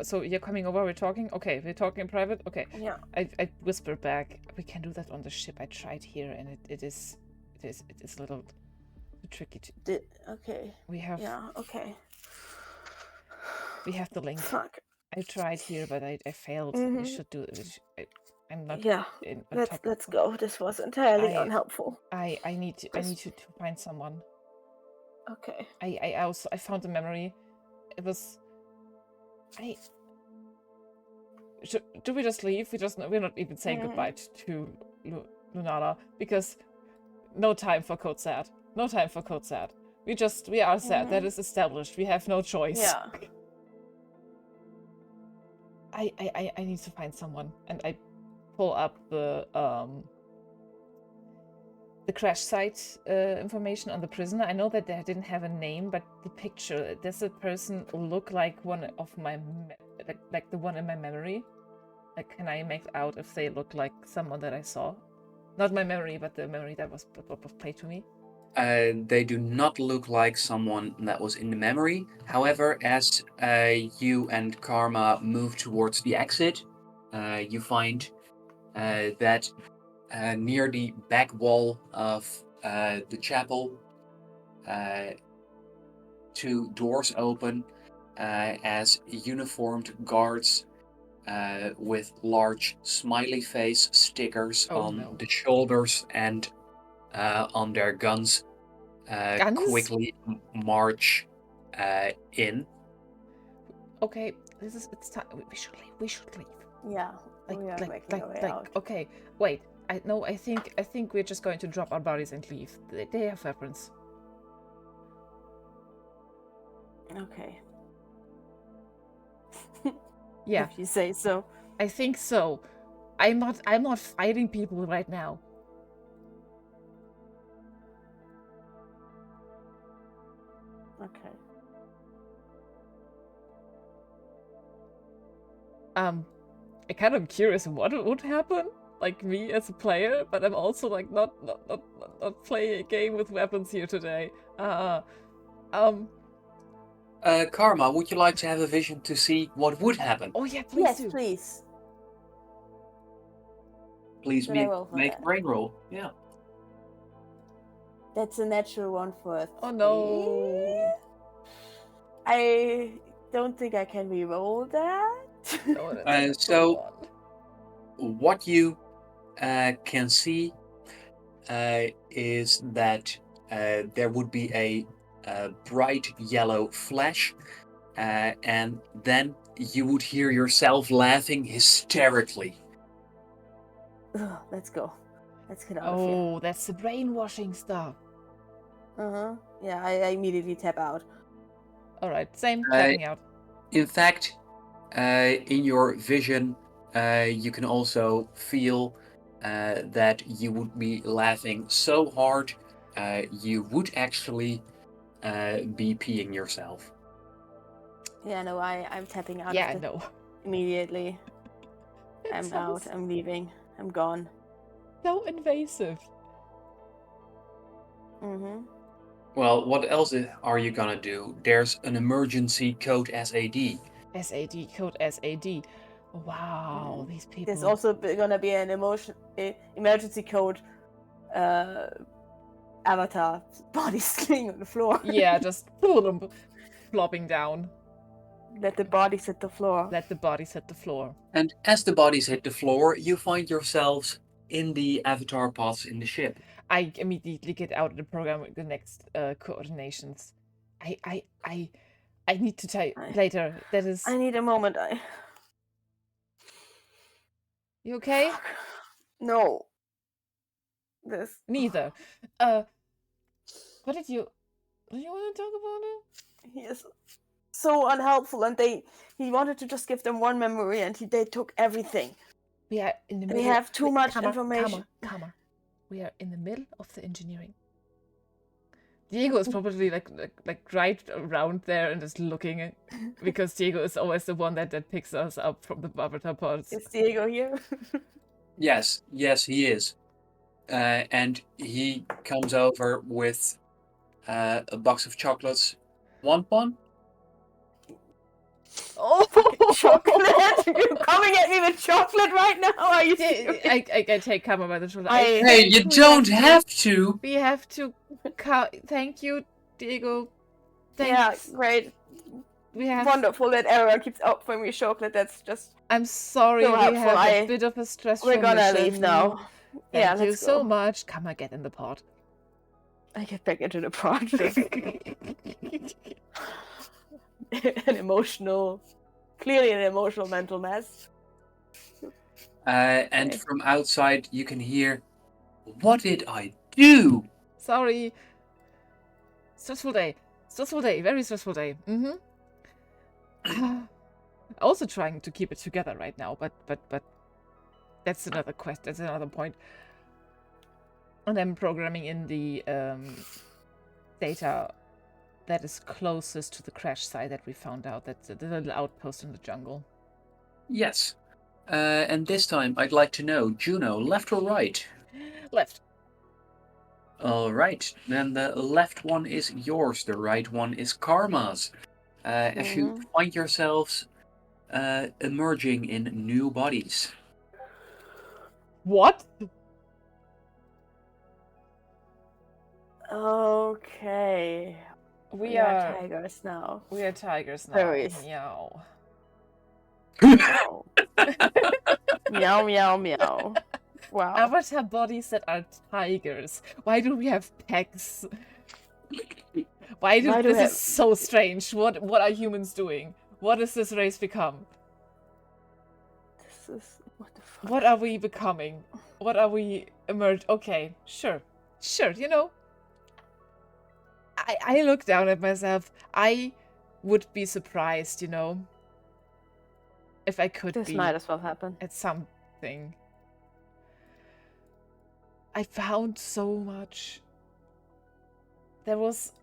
So you're coming over. We're talking. Okay, we're talking in private. Okay. Yeah. I whisper back. We can do that on the ship. I tried here, and it is a little tricky. Okay. We have. Yeah. Okay. We have the link. Fuck. I tried here, but I failed. Mhm. You should do it. I'm not. Yeah. Let's go. This was entirely unhelpful. I need to find someone. Okay. I found a memory. It was. Do we just leave? We're not even saying goodbye to Lunala, because no time for code sad. No time for code sad. We are sad. That is established. We have no choice. Yeah. I need to find someone, and I pull up the crash site information on the prisoner. I know that they didn't have a name, but the picture, does a person look like one of my like the one in my memory? Like, can I make out if they look like someone that I saw? Not my memory, but the memory that was played to me. They do not look like someone that was in the memory. However, as you and Karma move towards the exit, you find that near the back wall of the chapel, two doors open as uniformed guards with large smiley face stickers on the shoulders and on their guns quickly march in. Okay, it's time. We should leave. Yeah, we are making our way out. Okay, wait. I think we're just going to drop our bodies and leave. They have weapons. Okay. Yeah. If you say so. I think so. I'm not fighting people right now. Okay. I kind of curious what would happen, like me as a player, but I'm also like not playing a game with weapons here today. Karma, would you like to have a vision to see what would happen? Oh yeah, please do. Please. Please Should I roll for make that? a brain roll. Yeah. That's a natural one for a 3. Oh no. I don't think I can re-roll that. No, that's So what you can see is that there would be a bright yellow flash, and then you would hear yourself laughing hysterically. Ugh, let's go. Let's get out of here. Oh, that's the brainwashing stuff. Yeah, I immediately tap out. All right, same tapping out. In fact, in your vision, you can also feel that you would be laughing so hard you would actually be peeing yourself. Yeah, no, I'm tapping out. Yeah, no. Immediately. I'm out. I'm leaving. I'm gone. So invasive. Well, what else are you gonna do? There's an emergency code SAD. SAD, code SAD. Wow, these people. There's also gonna be an emergency code avatar body sling on the floor. Yeah, just flopping down. Let the bodies hit the floor. Let the bodies hit the floor. And as the bodies hit the floor, you find yourselves in the avatar pods in the ship. I immediately get out of the program with the next coordinations. I need to tell you later. That is. I need a moment. You okay? No. This. Neither. What did you want to talk about it? He is so unhelpful, and he wanted to just give them one memory, and they took everything. We are in the middle. They have too much information. Comma. We are in the middle of the engineering. Diego is probably like right around there and just looking, because Diego is always the one that picks us up from the avatar pods. Is Diego here? Yes, he is. And he comes over with a box of chocolates. Want one? Oh, chocolate! You're coming at me with chocolate right now? Are you serious? I take Kama by the shoulder. Hey, you don't have to. We have to. Thank you, Diego. Thanks. Yeah, great. We have wonderful that Era keeps offering me chocolate. That's just. I'm sorry. So we have a bit of a stress. We're gonna leave now. Thank you so much. Kama, get in the pod. I get back into the pod. Clearly an emotional mental mess. And from outside you can hear, "What did I do?" Sorry. Stressful day, very stressful day. Also trying to keep it together right now, but that's another quest. That's another point. And I'm programming in the data that is closest to the crash site that we found out. That's the little outpost in the jungle. Yes. And this time I'd like to know, Juno, left or right? Left. All right, then the left one is yours. The right one is Karma's. As you find yourselves emerging in new bodies. What? Okay. We are are tigers now. We are tigers now. Furries. Meow. Meow. Meow, meow, meow. Wow. Avatar bodies that are tigers. Why do we have pecs? This is so strange. What are humans doing? What has this race become? This is what the fuck. What are we becoming? What are we emerged? Okay, sure, you know. I look down at myself. I would be surprised, you know, if I could This be might as well happen. at something. I found so much. There was...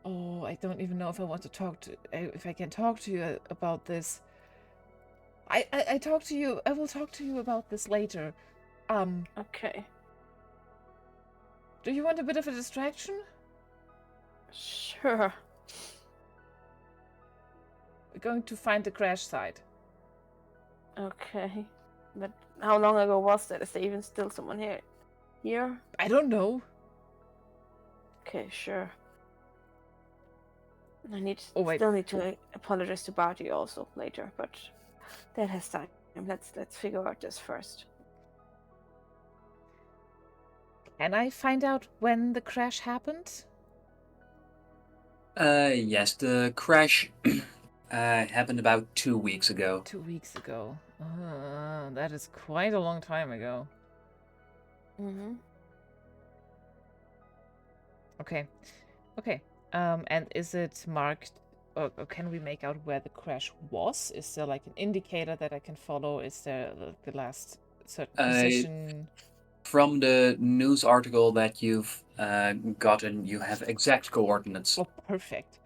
Oh, I don't even know if I want to talk to... if I can talk to you about this. I will talk to you about this later. Okay. Do you want a bit of a distraction? Sure. We're going to find the crash site. Okay. But how long ago was that? Is there even still someone here? Here? I don't know. Okay, sure. I Oh, wait. still need to apologize to Barty also later, but that has time. Let's figure out this first. Can I find out when the crash happened? Yes, the crash happened about 2 weeks ago. 2 weeks ago. That is quite a long time ago. Mm-hmm. Okay. And is it marked, or can we make out where the crash was? Is there like an indicator that I can follow? Is there the last certain position? From the news article that you've gotten, you have exact coordinates. Oh, perfect.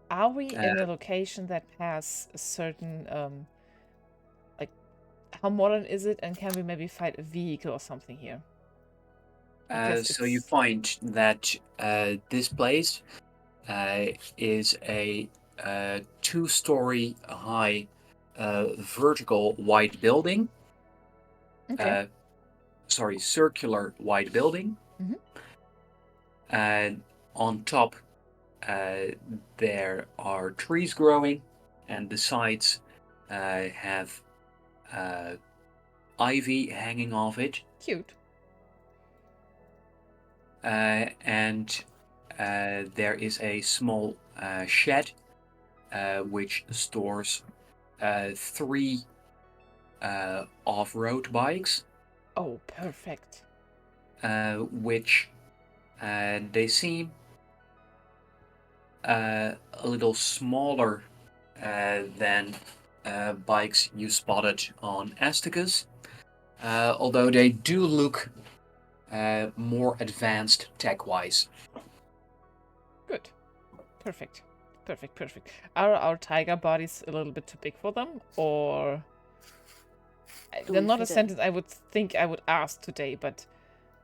Are we in a location that has a certain, like, how modern is it, and can we maybe find a vehicle or something here? So you find that this place is a 2-story high vertical white building. Okay. Circular white building. Mhm. And on top there are trees growing, and the sides have ivy hanging off it. Cute. And there is a small shed which stores 3 off-road bikes. Oh, perfect. Which they seem a little smaller than bikes you spotted on Asticus, although they do look more advanced tech-wise. Good. Perfect. Are our tiger bodies a little bit too big for them, or... They're not a sentence I would think I would ask today, but...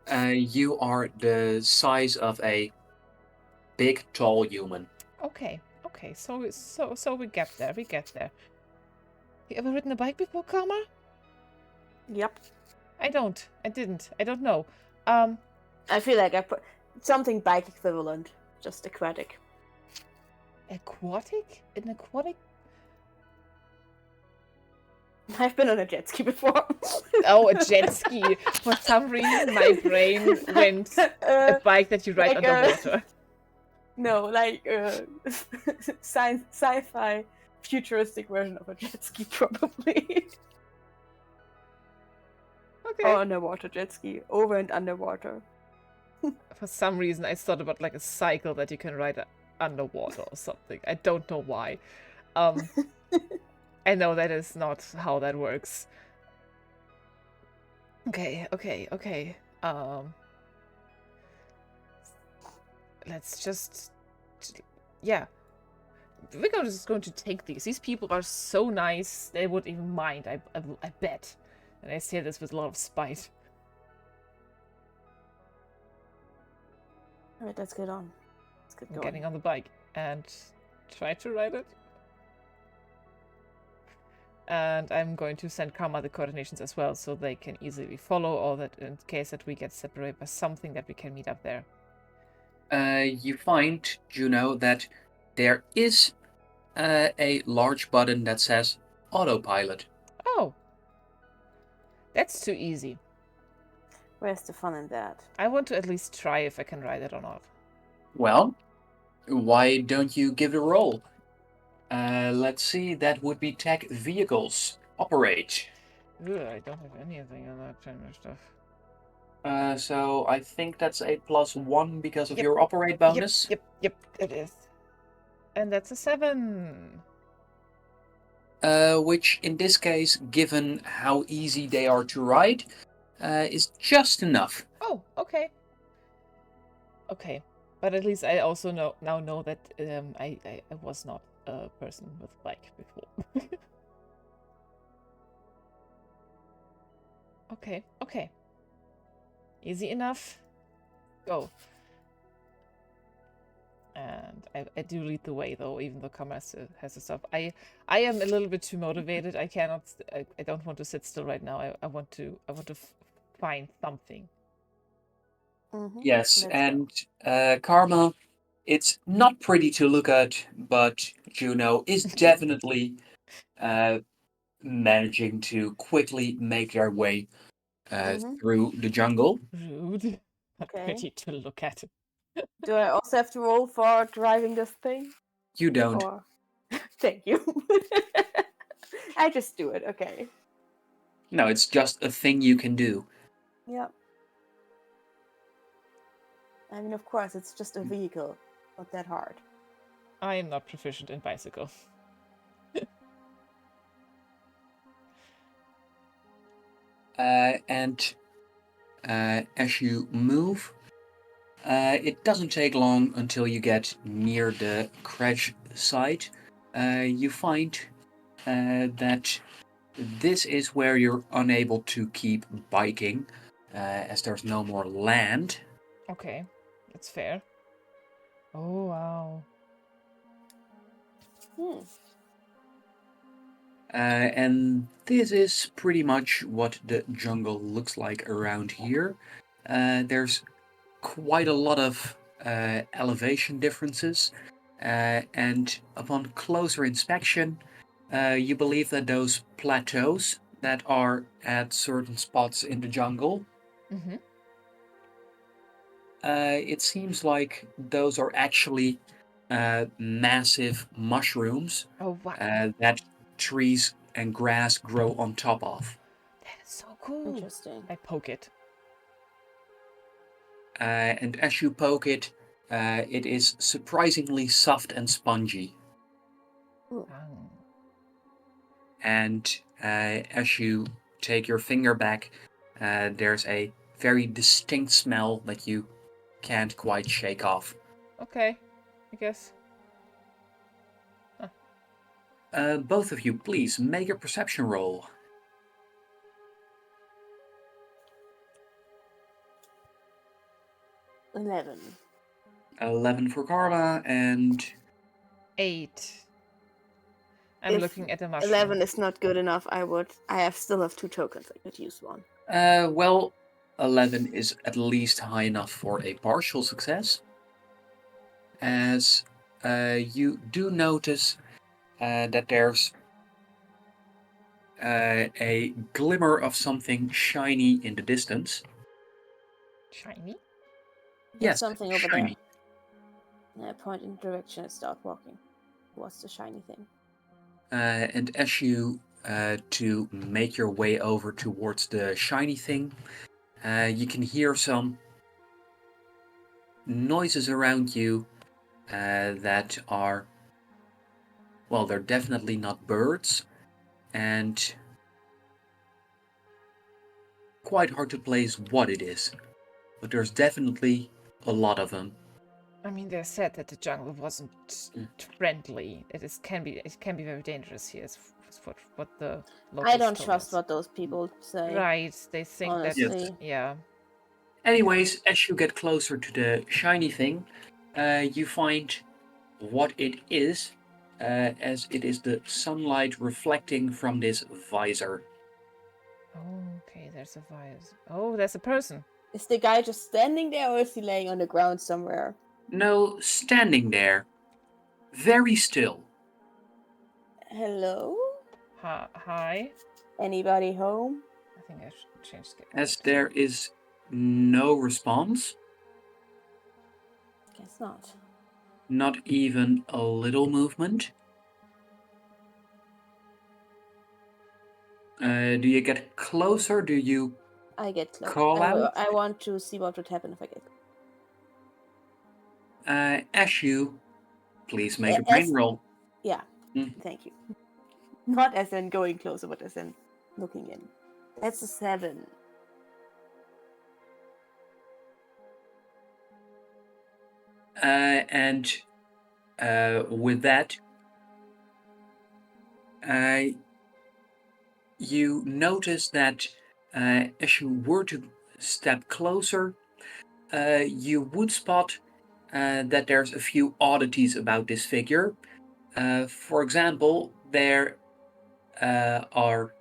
You are the size of a big, tall human. Okay. So we get there. You ever ridden a bike before, Karma? Yep. I didn't. I don't know. I feel like I put something bike equivalent, just aquatic. Aquatic? An aquatic? I've been on a jet ski before. Oh, a jet ski. For some reason, my brain went a bike that you ride like underwater. No, like sci-fi futuristic version of a jet ski, probably. Okay. Or underwater jet ski, over and underwater. For some reason, I thought about like a cycle that you can ride underwater or something. I don't know why. I know that is not how that works. Okay. Let's just... Yeah. We're just going to take these. These people are so nice, they wouldn't even mind, I bet. And I say this with a lot of spite. Alright, let's get on. Let's get I'm going. getting on the bike and try to ride it. And I'm going to send Karma the coordinations as well, so they can easily follow, or that in case that we get separated by something, that we can meet up there. You find, Juno, that there is a large button that says autopilot. Oh! That's too easy. Where's the fun in that? I want to at least try if I can ride it or not. Well, why don't you give it a roll? Let's see, that would be tech vehicles. Operate. Ugh, I don't have anything on that kind of stuff. So I think that's a +1 because of Yep. your operate bonus. Yep, it is. And that's a 7. Which in this case, given how easy they are to ride, is just enough. Oh, okay. Okay. But at least I also now know that I was not a person with a bike before. Okay. Easy enough. Go. And I do lead the way, though, even though Kama has the stuff. I am a little bit too motivated. I cannot. I don't want to sit still right now. I want to find something. Mm-hmm. Yes, Let's and Karma, it's not pretty to look at, but Juno is definitely managing to quickly make their way through the jungle. Rude. Not Okay. pretty to look at. Do I also have to roll for driving this thing? You don't. Or thank you. I just do it, okay. No, it's just a thing you can do. Yep. I mean, of course, it's just a vehicle. Not that hard. I am not proficient in bicycle. And as you move, it doesn't take long until you get near the crash site. You find that this is where you're unable to keep biking, as there's no more land. Okay, that's fair. Oh, wow. And this is pretty much what the jungle looks like around here. There's quite a lot of elevation differences, and upon closer inspection, you believe that those plateaus that are at certain spots in the jungle, Mm-hmm. it seems like those are actually massive mushrooms Oh, wow. that trees and grass grow on top of. That is so cool. Interesting. I poke it. And as you poke it, it is surprisingly soft and spongy. Oh. And as you take your finger back, there's a very distinct smell that you can't quite shake off. Okay, I guess. Both of you, please make a perception roll. 11. 11 for Karma and 8. I'm If looking at the mushroom. 11 is not good enough. Still have 2 tokens. I could use one. well, 11 is at least high enough for a partial success, as you do notice that there's a glimmer of something shiny in the distance. Shiny? There's Yes, something over shiny. there. I point in the direction and start walking. What's the shiny thing? And as you to make your way over towards the shiny thing, you can hear some noises around you that are, well, they're definitely not birds, and quite hard to place what it is, but there's definitely a lot of them. I mean, they said that the jungle wasn't friendly. It can be very dangerous here. Is what the locals I don't told trust us. what those people say. Right, they think honestly. that. Yeah. Anyways, as you get closer to the shiny thing, you find what it is, as it is the sunlight reflecting from this visor. Oh, okay, there's a virus. Oh, there's a person. Is the guy just standing there or is he laying on the ground somewhere? No, standing there, very still. Hello? Hi. Anybody home? I think I should change the As there is no response, Guess not. not even a little movement. Do you get closer? Do you I get close. call out? I want to see what would happen if I get Ashu, please make a As- brain roll. Yeah, Mm. thank you. Not as in going closer, but as in looking in. That's a 7. And with that, you notice that as you were to step closer, you would spot that there's a few oddities about this figure. For example, there are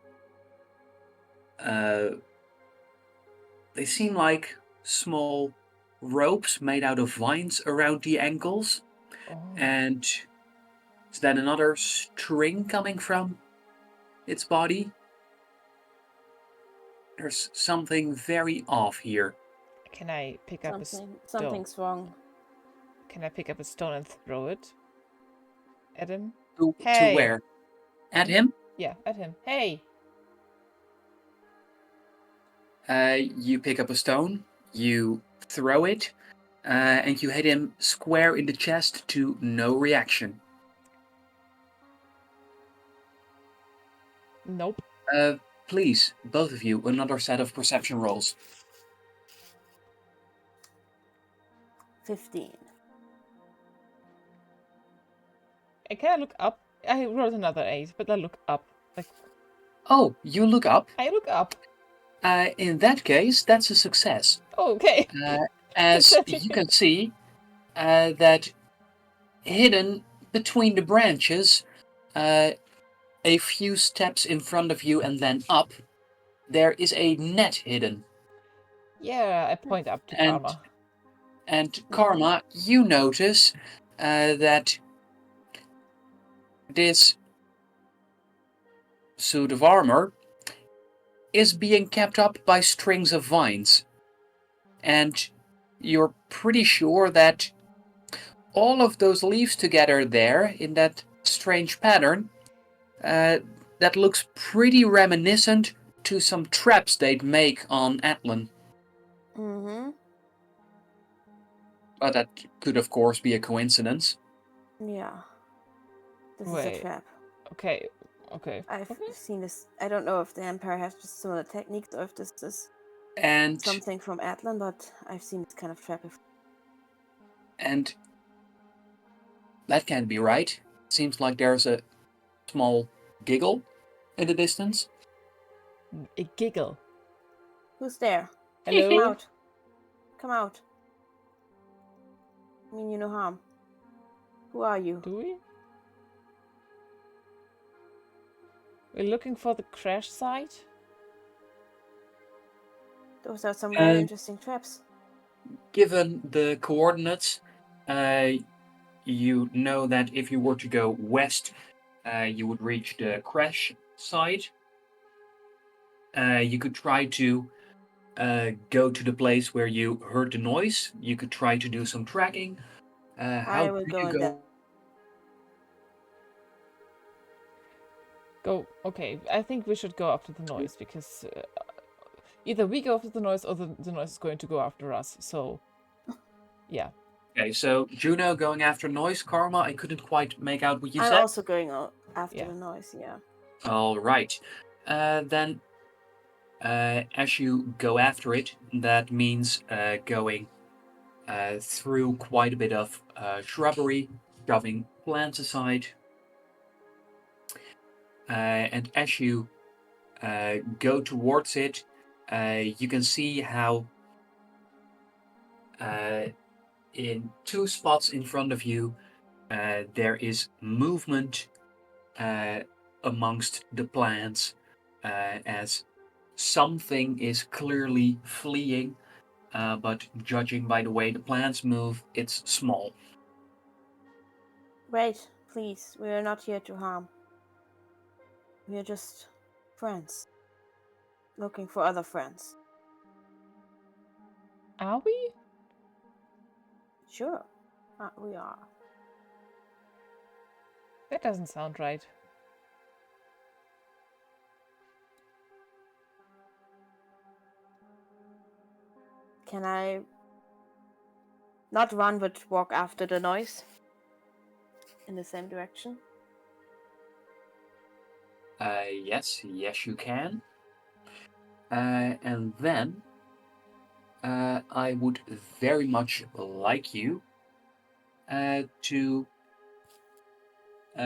they seem like small ropes made out of vines around the ankles, and is that another string coming from its body? There's something very off here. Can I pick up a stone? Something's wrong. Can I pick up a stone and throw it at him? To Hey. where? At him? Yeah, at him. Hey. You pick up a stone, you throw it, and you hit him square in the chest to no reaction. Nope. Please, both of you, another set of perception rolls. 15. Can I look up? I rolled another 8, but I look up. Like, Oh, you look up. I look up. In that case, that's a success. Oh, okay. As you can see, that hidden between the branches, a few steps in front of you and then up, there is a net hidden. Yeah, I point up to Karma. And Karma, you notice that this suit of armor is being kept up by strings of vines. And you're pretty sure that all of those leaves together there in that strange pattern, that looks pretty reminiscent to some traps they'd make on Atlan. Mm-hmm. But that could, of course, be a coincidence. Yeah. This is Wait. a trap. Okay. I've seen this. I don't know if the Empire has just similar techniques or if this is And something from Atlan, but I've seen this kind of trap before. And that can't be right. Seems like there's a small giggle in the distance. A giggle. Who's there? Hello? Come out. Come out. I mean you no harm. Who are you? Do we? We're looking for the crash site? Those are some very interesting traps. Given the coordinates, you know that if you were to go west, you would reach the crash site. You could try to go to the place where you heard the noise. You could try to do some tracking. How will do go you in go? that. Go. Okay, I think we should go after the noise because either we go after the noise or the noise is going to go after us. So, yeah. Okay, so Juno going after noise. Karma, I couldn't quite make out what you I'm said. also going after the noise, yeah. All right. Then, as you go after it, that means going through quite a bit of shrubbery, shoving plants aside. And as you go towards it, you can see how In 2 spots in front of you, there is movement amongst the plants as something is clearly fleeing, but judging by the way the plants move, it's small. Wait, please. We are not here to harm. We are just friends. Looking for other friends. Are we? Sure. We are. That doesn't sound right. Can I not run but walk after the noise? In the same direction? Yes, you can. And then I would very much like you to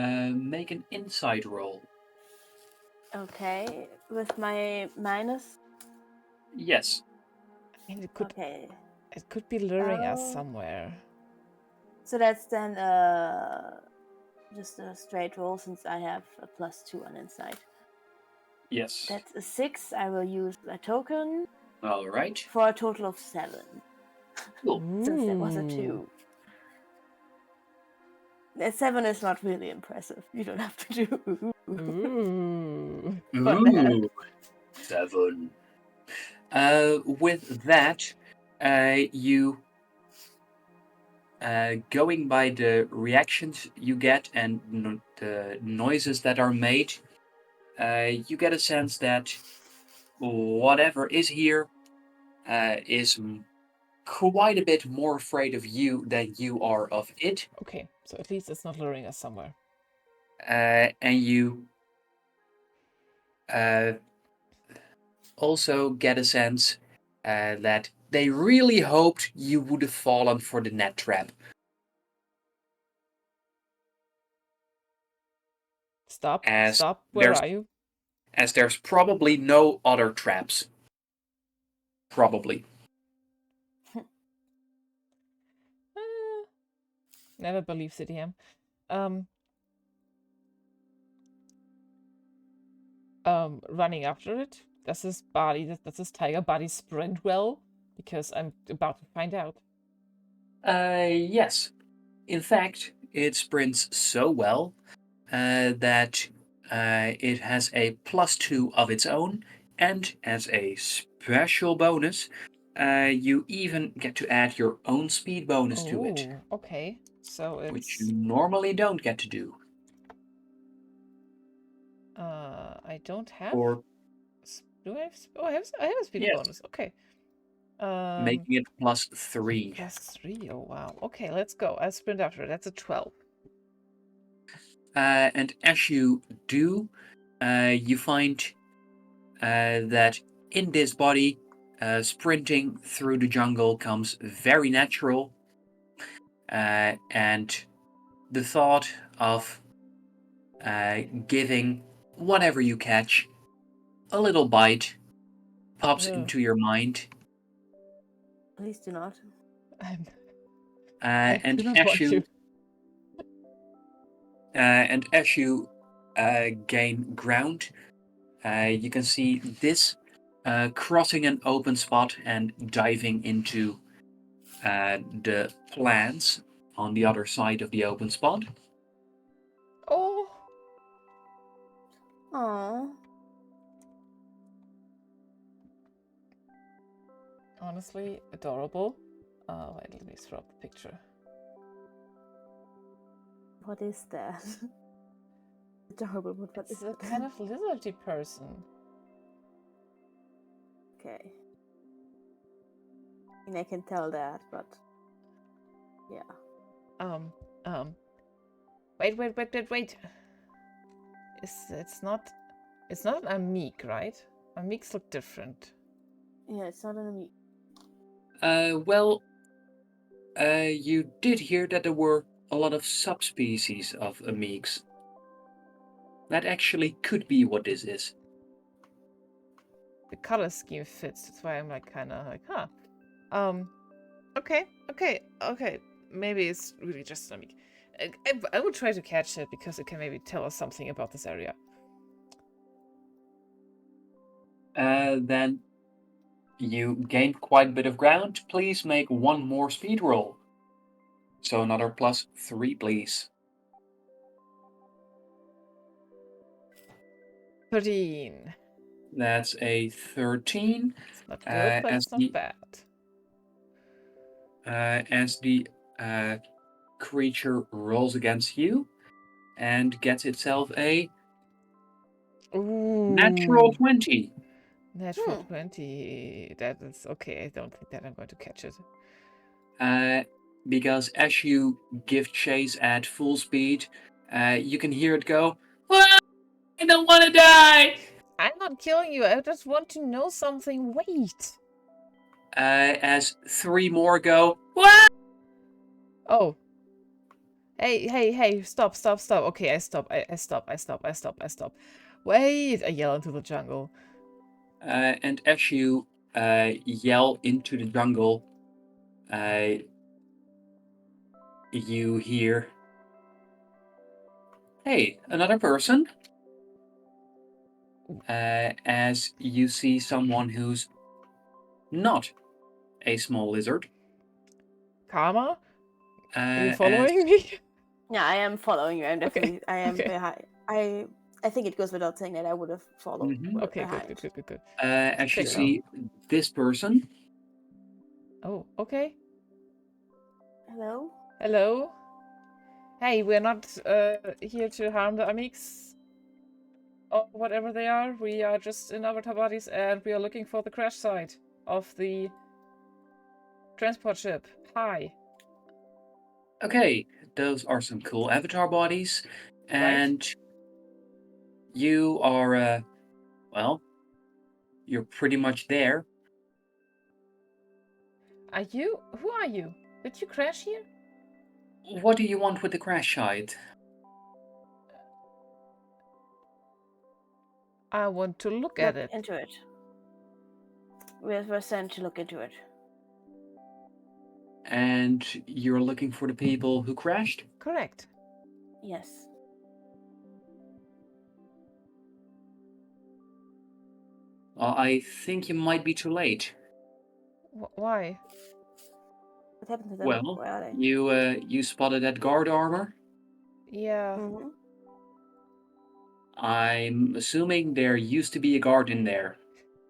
make an insight roll. Okay. With my minus? I Yes. mean, Okay. it could be luring us Oh. somewhere. So that's then just a straight roll since I have a +2 on insight. Yes. That's a 6. I will use a token All right. for a total of 7. Cool. Since that was a 2. A 7 is not really impressive. You don't have to do. Ooh. For that. Ooh, 7. With that, you going by the reactions you get and the noises that are made, you get a sense that whatever is here is quite a bit more afraid of you than you are of it. Okay, so at least it's not luring us somewhere. And you also get a sense that they really hoped you would have fallen for the net trap. Stop. As Stop. Where are you? As there's probably no other traps. Probably. Never believe CDM. Running after it. Does this tiger body sprint well? Because I'm about to find out. Yes. In fact, it sprints so well that it has a +2 of its own, and as a special bonus, you even get to add your own speed bonus to it, Okay. So it's which you normally don't get to do. I don't have. Or Do I have? I have a speed yes, bonus. Okay. making it +3. +3. Oh wow. Okay, let's go. I'll sprint after it. That's a 12. And as you do, you find that in this body, sprinting through the jungle comes very natural. And the thought of giving whatever you catch a little bite pops into your mind. Please do not. I And do not as want you to. and as you gain ground, you can see this crossing an open spot and diving into the plants on the other side of the open spot. Oh. Aww. Honestly, adorable. Wait, let me throw up the picture. What is that? Adorable, but what It's is a it? kind of lizardy person. Okay. I mean, I can tell that, but yeah. Wait. It's not an amique, right? Amiques look different. Yeah, it's not an amique. Well, you did hear that there were a lot of subspecies of amiques. That actually could be what this is. The color scheme fits. That's why I'm like kind of like, huh. Okay. Maybe it's really just a mimic. I will try to catch it because it can maybe tell us something about this area. Then you gained quite a bit of ground. Please make one more speed roll. So another +3, please. 13. That's a 13. It's not good, but as it's not bad. as the creature rolls against you and gets itself a Ooh. natural 20. Natural 20. That is okay. I don't think that I'm going to catch it. Because as you give chase at full speed, you can hear it go, "Ah, I don't want to die!" I'm not killing you. I just want to know something. Wait. As 3 more go, "Wah!" Oh. Hey, stop. Okay, I stop. I stop. Wait, I yell into the jungle. And as you yell into the jungle, you hear, "Hey, another person?" As you see someone who's not a small lizard. Karma? Are you As following me? Yeah, I am following you. I'm Okay, definitely. I am okay. behind. I think it goes without saying that I would have followed Okay, behind. good. as you Check see this person, Oh, okay. Hello. Hello? Hey, we're not here to harm the Amics or whatever they are. We are just in avatar bodies and we are looking for the crash site of the transport ship. Hi. okay, those are some cool avatar bodies, and you are, well, you're pretty much there. Are you? Who are you? Did you crash here? What do you want with the crash site? I want to look at it. Into it. We're sent to look into it. And you're looking for the people who crashed? Correct. Yes. Well, I think you might be too late. Why? What happened to them? Well, Where are they? you spotted that guard armor. Yeah. Mm-hmm. I'm assuming there used to be a guard in there.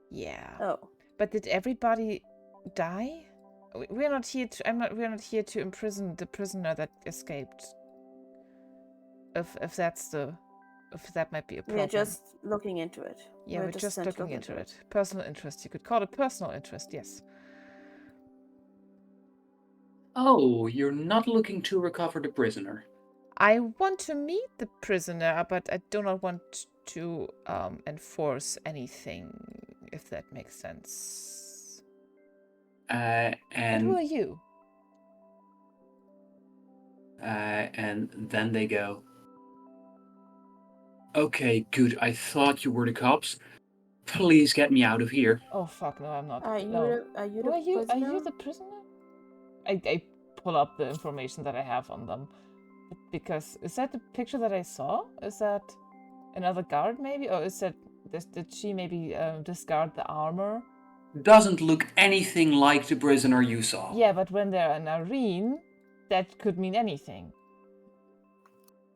Yeah. Oh. But did everybody die? We're not here to. We're not here to imprison the prisoner that escaped. If that might be a problem. We're just looking into it. Yeah, we're just sent to looking look into it. Personal interest. You could call it personal interest. Yes. Oh, you're not looking to recover the prisoner. I want to meet the prisoner, but I do not want to enforce anything. If that makes sense. And who And are you? and then they go, "Okay, good. I thought you were the cops. Please get me out of here." Oh fuck! No, I'm not. Are you No. are you Who the are you? Are prisoner? you the prisoner? I pull up the information that I have on them. Because is that the picture that I saw? Is that another guard maybe? Or is that did she maybe discard the armor? Doesn't look anything like the prisoner you saw. Yeah, but when they're an arene, that could mean anything.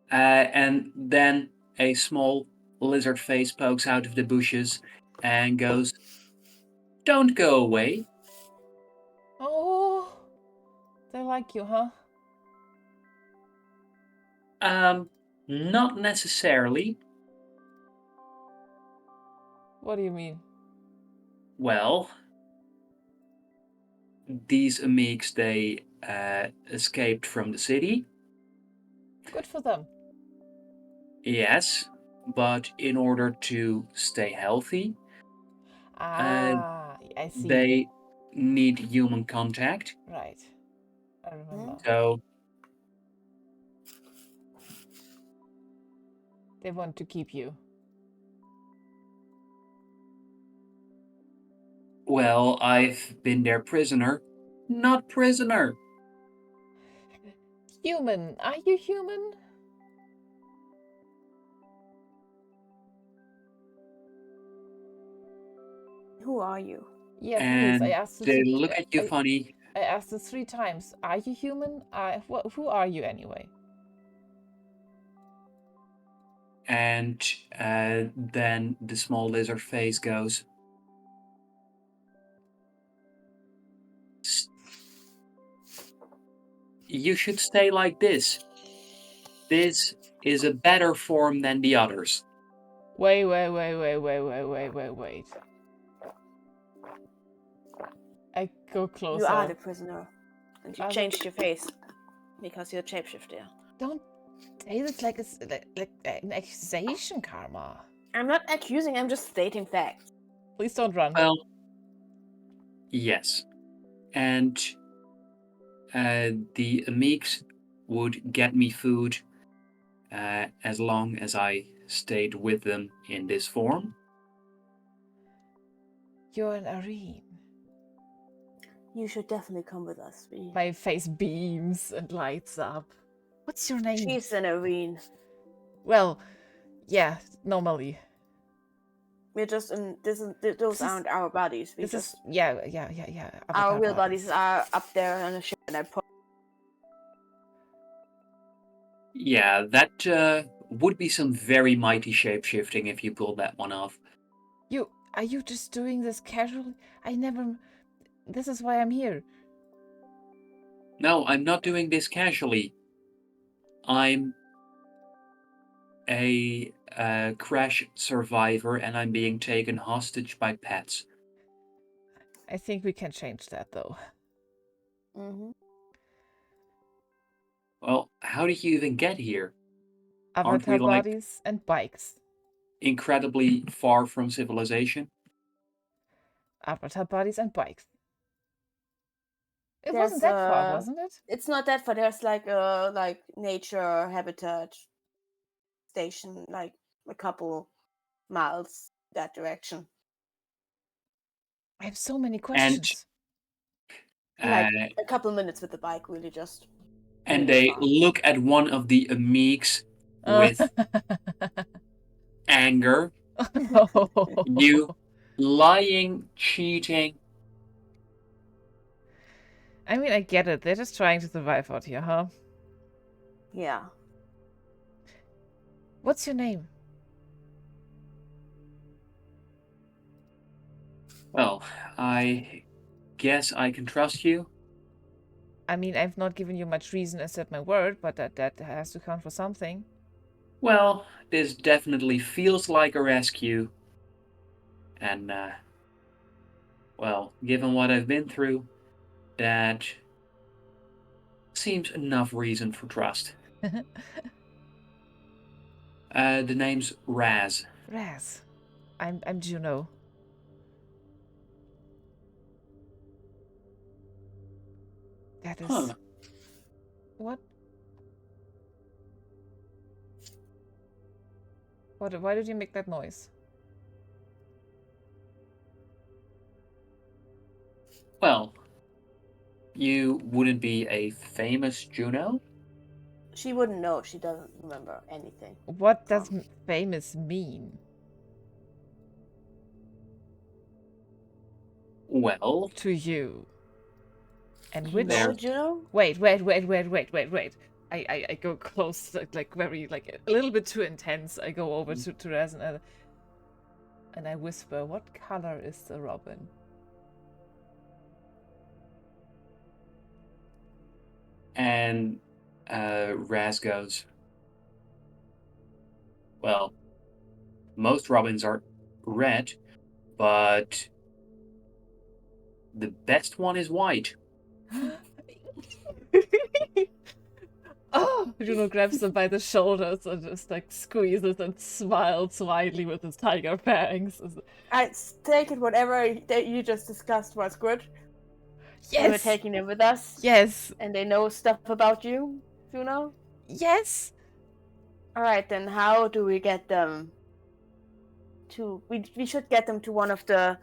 And then a small lizard face pokes out of the bushes and goes, "Don't go away." Oh, they like you, huh? Not necessarily. What do you mean? Well, these Amics, they escaped from the city. Good for them. Yes, but in order to stay healthy, I see. they need human contact. Right. I remember. So, They want to keep you. well, I've been their prisoner not prisoner. Human. Are you human? Who are you? Yeah, please. I And asked they it. look at you funny, I asked it 3 times. Are you human? Who are you anyway? and then the small lizard face goes, you should stay like this. This is a better form than the others. Wait. I go closer. You are the prisoner. And you changed your face. Because you're a shapeshifter. Don't say this like it's like an accusation, Karma. I'm not accusing, I'm just stating facts. Please don't run. Well, yes. And the Amics would get me food as long as I stayed with them in this form. You're an Arene. You should definitely come with us. My face beams and lights up. What's your name? She's an Arene. Well, yeah, normally. We're just in those aren't our bodies. Yeah. Our real bodies are up there on the ship, and I put. Yeah, that would be some very mighty shapeshifting if you pulled that one off. Are you just doing this casually? This is why I'm here. No, I'm not doing this casually. I'm a crash survivor and I'm being taken hostage by pets. I think we can change that, though. Mm-hmm. Well, how did you even get here? Avatar bodies and bikes. Incredibly far from civilization? Avatar bodies and bikes. It wasn't that far, wasn't it? It's not that far. There's like a nature habitat station, like a couple miles that direction. I have so many questions. And, like a couple minutes with the bike, really just. And they look at one of the Amics with anger. You lying, cheating. I mean, I get it. They're just trying to survive out here, huh? Yeah. What's your name? Well, I guess I can trust you. I mean, I've not given you much reason except my word, but that has to count for something. Well, this definitely feels like a rescue. And, well, given what I've been through, that seems enough reason for trust. The name's Raz. Raz. I'm Juno. That is... Huh. What? Why did you make that noise? Well, you wouldn't be a famous Juno? She wouldn't know. She doesn't remember anything. What does famous mean? Well... To you. And You which... know Juno? Wait. I go close, like very, like a little bit too intense. I go over to Raz and I whisper, what color is the robin? And Raz goes, well, most robins are red, but the best one is white. Oh, Juno grabs them by the shoulders and just like squeezes and smiles widely with his tiger fangs. I take it whatever that you just discussed was good. Yes! We're taking them with us. Yes! And they know stuff about you, Juno? Yes! Alright, then how do we get them to... We should get them to one of the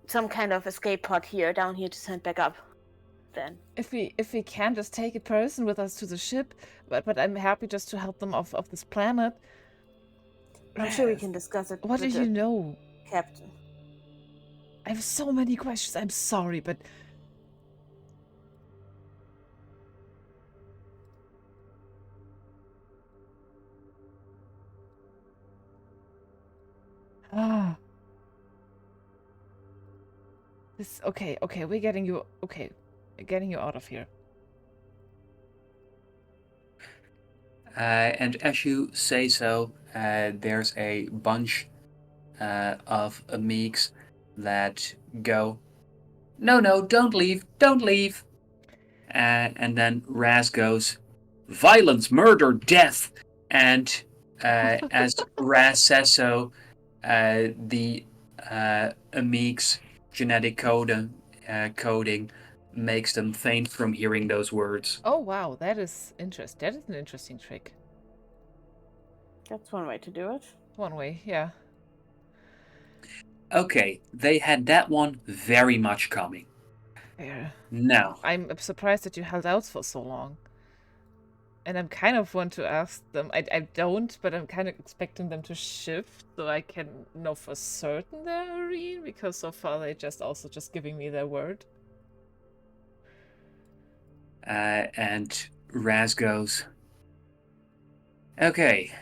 some kind of escape pod down here to send back up. Then If we can just take a person with us to the ship, but I'm happy just to help them off this planet. I'm sure we can discuss it What do with you the know? captain. I have so many questions. I'm sorry, but this okay. We're getting you. Okay, getting you out of here. And as you say so, there's a bunch of amics that go, no, don't leave. And then Raz goes, violence, murder, death. And as Raz says so, the amics' genetic coding makes them faint from hearing those words. Oh wow, that is interesting. That is an interesting trick. that's one way to do it. One way, yeah. Okay, they had that one very much coming. Fair. Now, I'm surprised that you held out for so long. And I'm kind of want to ask them. I don't, but I'm kind of expecting them to shift so I can know for certain they're Areen, because so far they just giving me their word. and Raz goes, okay,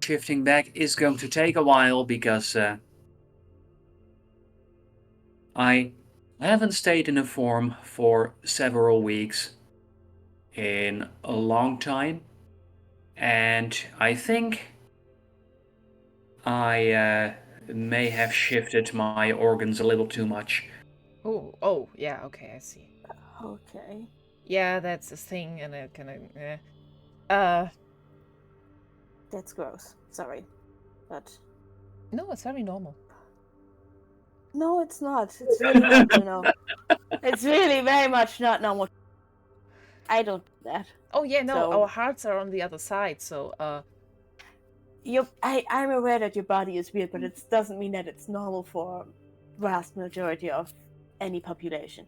shifting back is going to take a while because I haven't stayed in a form for several weeks in a long time, and I think I may have shifted my organs a little too much. Oh, yeah, okay, I see. Okay. Yeah, that's a thing, and it kind of, That's gross. Sorry. But no, it's very normal. no, it's not. It's really not, you know. It's really very much not normal. I don't do that. Oh yeah, no, So- our hearts are on the other side, so I'm aware that your body is weird, but it doesn't mean that it's normal for vast majority of any population.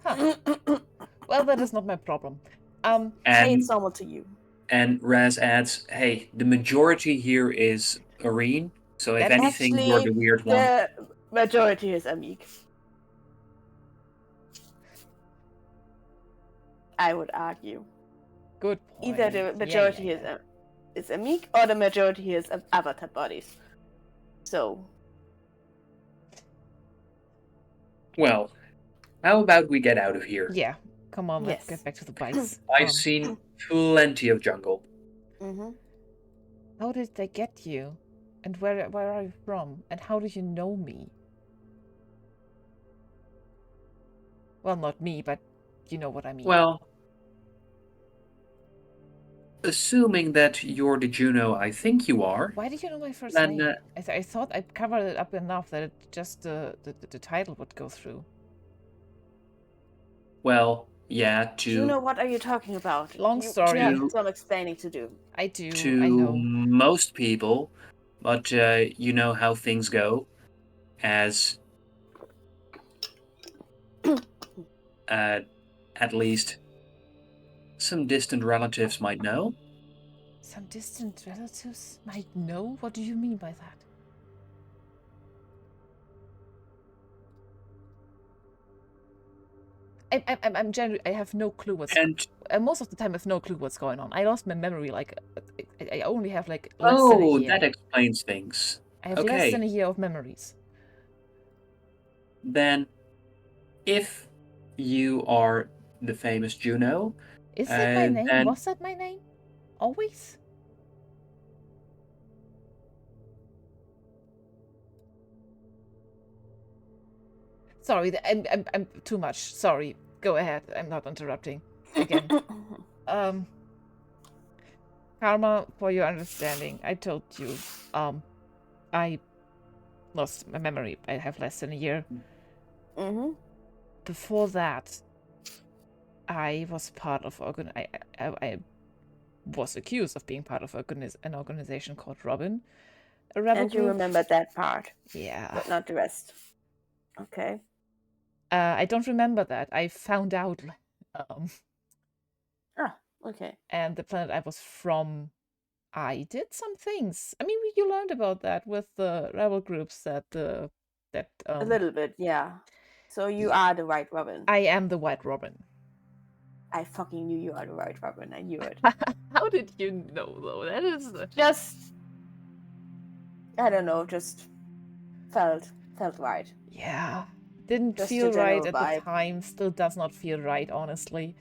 huh. Well, that is not my problem. Hey, And it's normal to you. and Raz adds, "Hey, the majority here is Areen, so if That anything, you're the weird one." The majority is Amik. I would argue. Good point. Either the majority is Amik or the majority is avatar bodies. So, Well, how about we get out of here? Yeah, come on, let's Yes. get back to the bikes. I've seen plenty of jungle. mm-hmm. How did they get you? And where are you from? And how do you know me? Well, not me, but you know what I mean. Well, assuming that you're the Juno I think you are, Why did you know my first then, name? I thought I covered it up enough that it just the title would go through. well, yeah, Juno, what are you talking about? Long You story. have some explaining to do. I do, to I know. most people, but you know how things go, as at least some distant relatives might know. Some distant relatives might know? What do you mean by that? I'm genuinely, I have no clue what's... And most of the time I have no clue what's going on. I lost my memory, like, I only have, like, less than a year. that explains things. I have less okay. than a year of memories. Then, if you are the famous Juno, Is that my name? then- Was that my name? Always? Sorry, I'm too much. Sorry. Go ahead. I'm not interrupting. Again. Karma, for your understanding, I told you, I lost my memory. I have less than a year. Mm-hmm. Before that, I was part of I was accused of being part of an organization called Robin, a rebel And you group. remembered that part, Yeah. but not the rest. Okay. I don't remember that. I found out. Okay. And the planet I was from, I did some things. I mean, you learned about that with the rebel groups that A little bit, yeah. So you are the White Robin. I am the White Robin. I fucking knew you are the White Robin. I knew it. How did you know, though? That is Just, I don't know, just felt right. yeah. Didn't Just feel a general right at vibe. the time. Still does not feel right, honestly.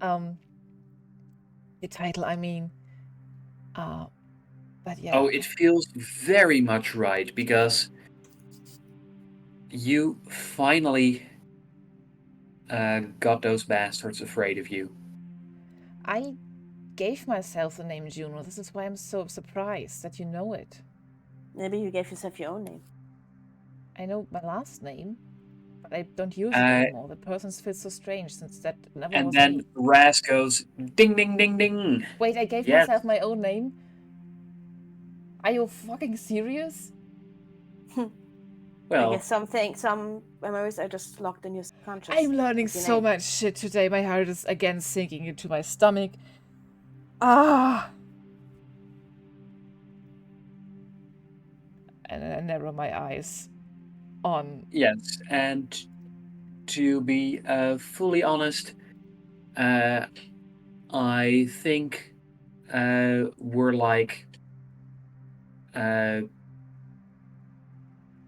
The title, I mean. But yeah. Oh, it feels very much right because you finally got those bastards afraid of you. I gave myself the name Juno. This is why I'm so surprised that you know it. Maybe you gave yourself your own name. I know my last name, but I don't use it anymore. The person's feels so strange since that never And was then me. Raz goes ding ding ding ding. Wait, I gave Yes. myself my own name? Are you fucking serious? Well, I guess some memories are just locked in your subconscious. I'm learning with your so name. much shit today. My heart is again sinking into my stomach. Ah! And I narrow my eyes on. yes, and to be fully honest, I think we're like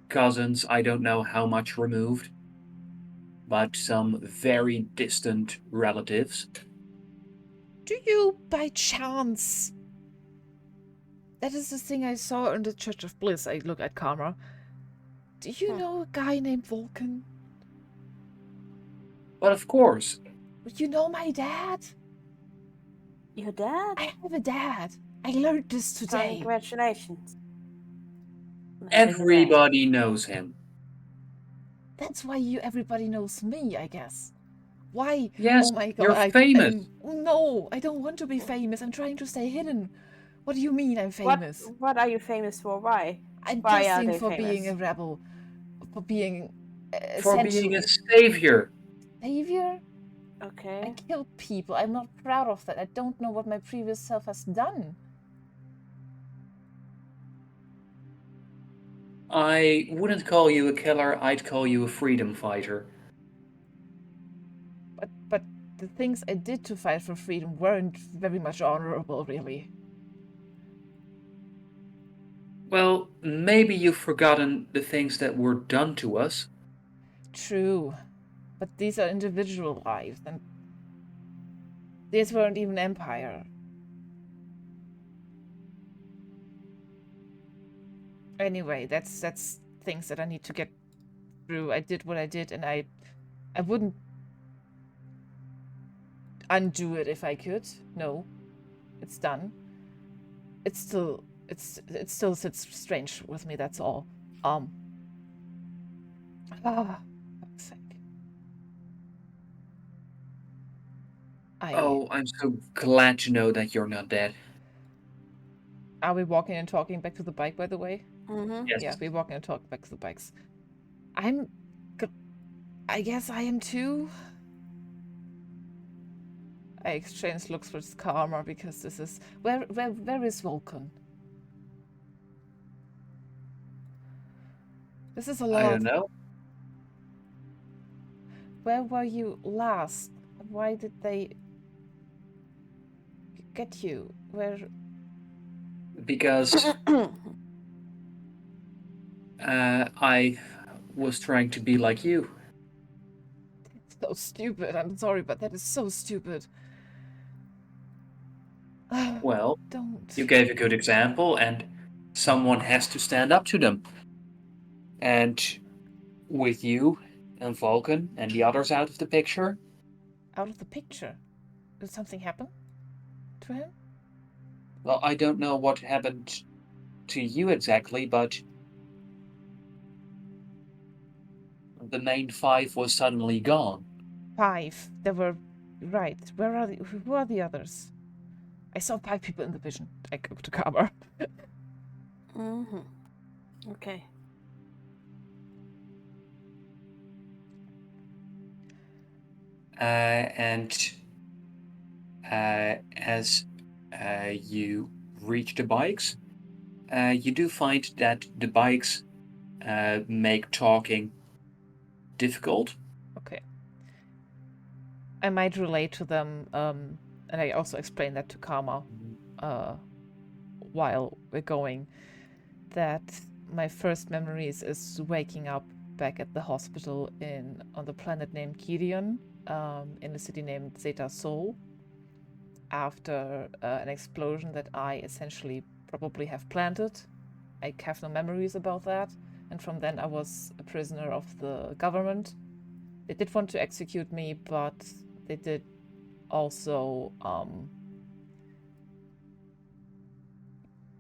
cousins. I don't know how much removed, but some very distant relatives. Do you, by chance... That is the thing I saw in the Church of Bliss. I look at Karma. Do you know a guy named Vulcan? But of course. You know my dad? Your dad? I have a dad. I learned this today. Congratulations. Everybody knows him. That's why everybody knows me, I guess. Why? Yes, oh my god. you're famous. No, I don't want to be famous. I'm trying to stay hidden. What do you mean I'm famous? What are you famous for? Why? I'm Why are guessing they for famous? being a rebel. For being a For being a savior. savior? Okay. I killed people. I'm not proud of that. I don't know what my previous self has done. I wouldn't call you a killer, I'd call you a freedom fighter. But the things I did to fight for freedom weren't very much honorable, really. Well, maybe you've forgotten the things that were done to us. True. But these are individual lives, and these weren't even empire. Anyway, that's things that I need to get through. I did what I did, and I wouldn't undo it if I could. No, it's done. It still sits strange with me. That's all. Fuck's sake. Oh, I'm so glad to know that you're not dead. Are we walking and talking back to the bike, by the way? Mm-hmm. Yes. Yeah, we're walking and talking back to the bikes. I guess I am too. I exchange looks with Karma because this is... Where is Vulcan? This is a lot. I don't know. Where were you last? Why did they get you? Where? Because I was trying to be like you. So stupid. I'm sorry, but that is so stupid. Well, don't. You gave a good example, and someone has to stand up to them. And with you and Vulcan and the others out of the picture... Out of the picture? Did something happen to him? Well, I don't know what happened to you exactly, but the main five was suddenly gone. 5. There were... Right. Who are the others? I saw 5 people in the vision. I go to Karma. Mm-hmm. Okay. And as you reach the bikes, you do find that the bikes make talking difficult. Okay. I might relate to them, and I also explain that to Karma while we're going, that my first memories is waking up back at the hospital on the planet named Gideon, in a city named Zeta Sol, after an explosion that I essentially probably have planted. I have no memories about that, and from then I was a prisoner of the government. They did want to execute me, but they did also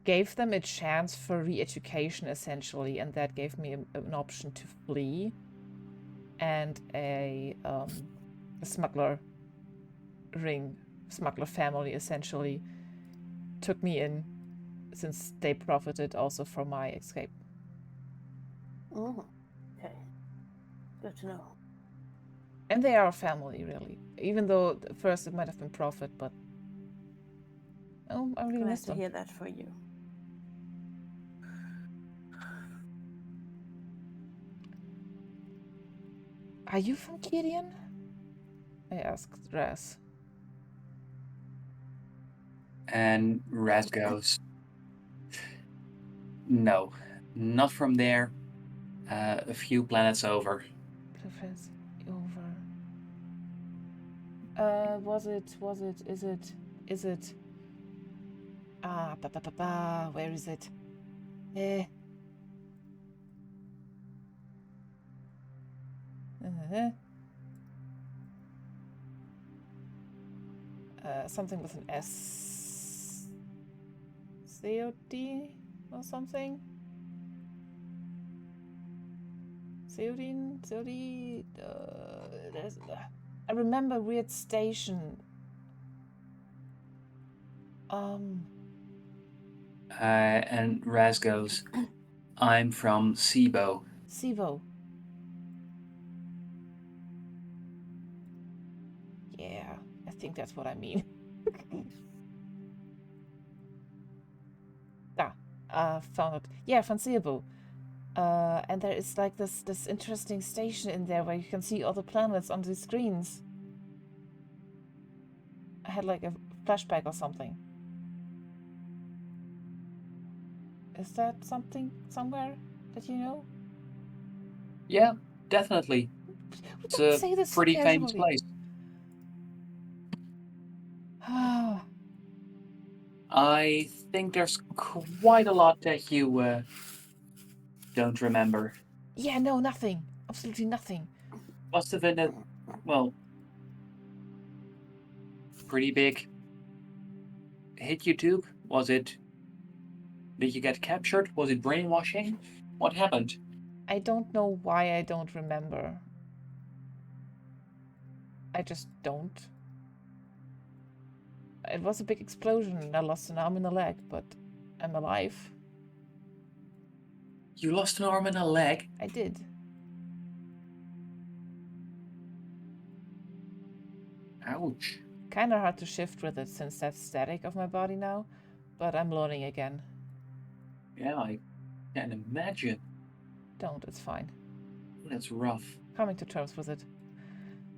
gave them a chance for re-education, essentially, and that gave me an option to flee. And a smuggler family, essentially, took me in, since they profited also from my escape. Mm-hmm. Okay. Good to know. And they are a family, really. Even though at first it might have been profit, but I really Glad miss to them. hear that for you. Are you from Gideon? I asked Raz. And Raz goes, "No, not from there. A few planets over." Preface over. Is it? Where is it? Something with an S. COD or something? COD? I remember weird station. And Raz goes, "I'm from Sibo." Sivo. Yeah, I think that's what I mean. Found it. Yeah, from Sibo. And there is like this interesting station in there where you can see all the planets on the screens. I had like a flashback or something. Is that something somewhere that you know? Yeah, definitely. It's Don't a say this so pretty famous casually. place. I think there's quite a lot that you don't remember. Yeah, no, nothing. Absolutely nothing. Must have been pretty big hit you took. Was it? Did you get captured? Was it brainwashing? What happened? I don't know why I don't remember. I just don't. It was a big explosion and I lost an arm and a leg, but I'm alive. You lost an arm and a leg? I did. Ouch. Kinda hard to shift with it since that's static of my body now, but I'm learning again. Yeah, I can imagine. Don't, it's fine. That's rough. Coming to terms with it.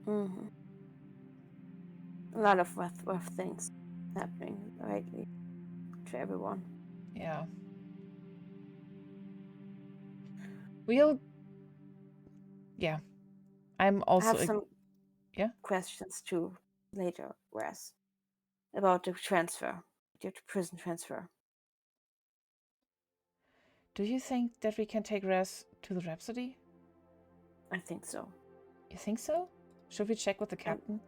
Mm-hmm. A lot of rough things happening lately to everyone. Yeah. We'll... Yeah. I'm I also... have some Yeah? questions too later, Wes, about the transfer, the prison transfer. Do you think that we can take Raz to the Rhapsody? I think so. You think so? Should we check with the captain?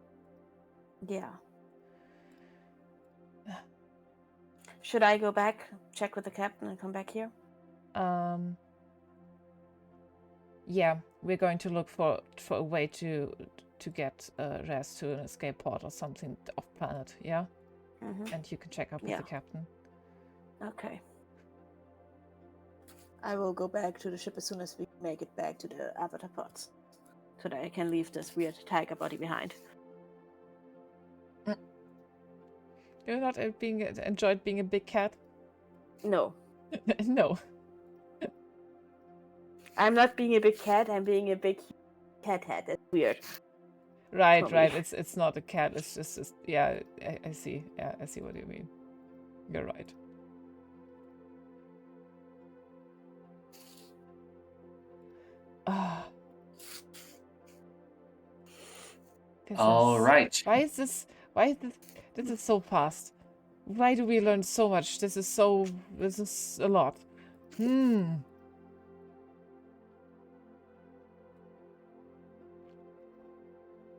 Yeah. Should I go back, check with the captain, and come back here? Yeah, we're going to look for a way to get Raz to an escape pod or something off planet, yeah? Mm-hmm. And you can check up with the captain. Okay. I will go back to the ship as soon as we make it back to the avatar pods, so that I can leave this weird tiger body behind. You're not enjoyed being a big cat? No, No. I'm not being a big cat. I'm being a big cat head. That's weird. Right, For right. me. It's not a cat. It's just yeah. I see. Yeah, I see what you mean. You're right. Ah. All right. Why is this? Why is this? This is so fast. Why do we learn so much? This is a lot.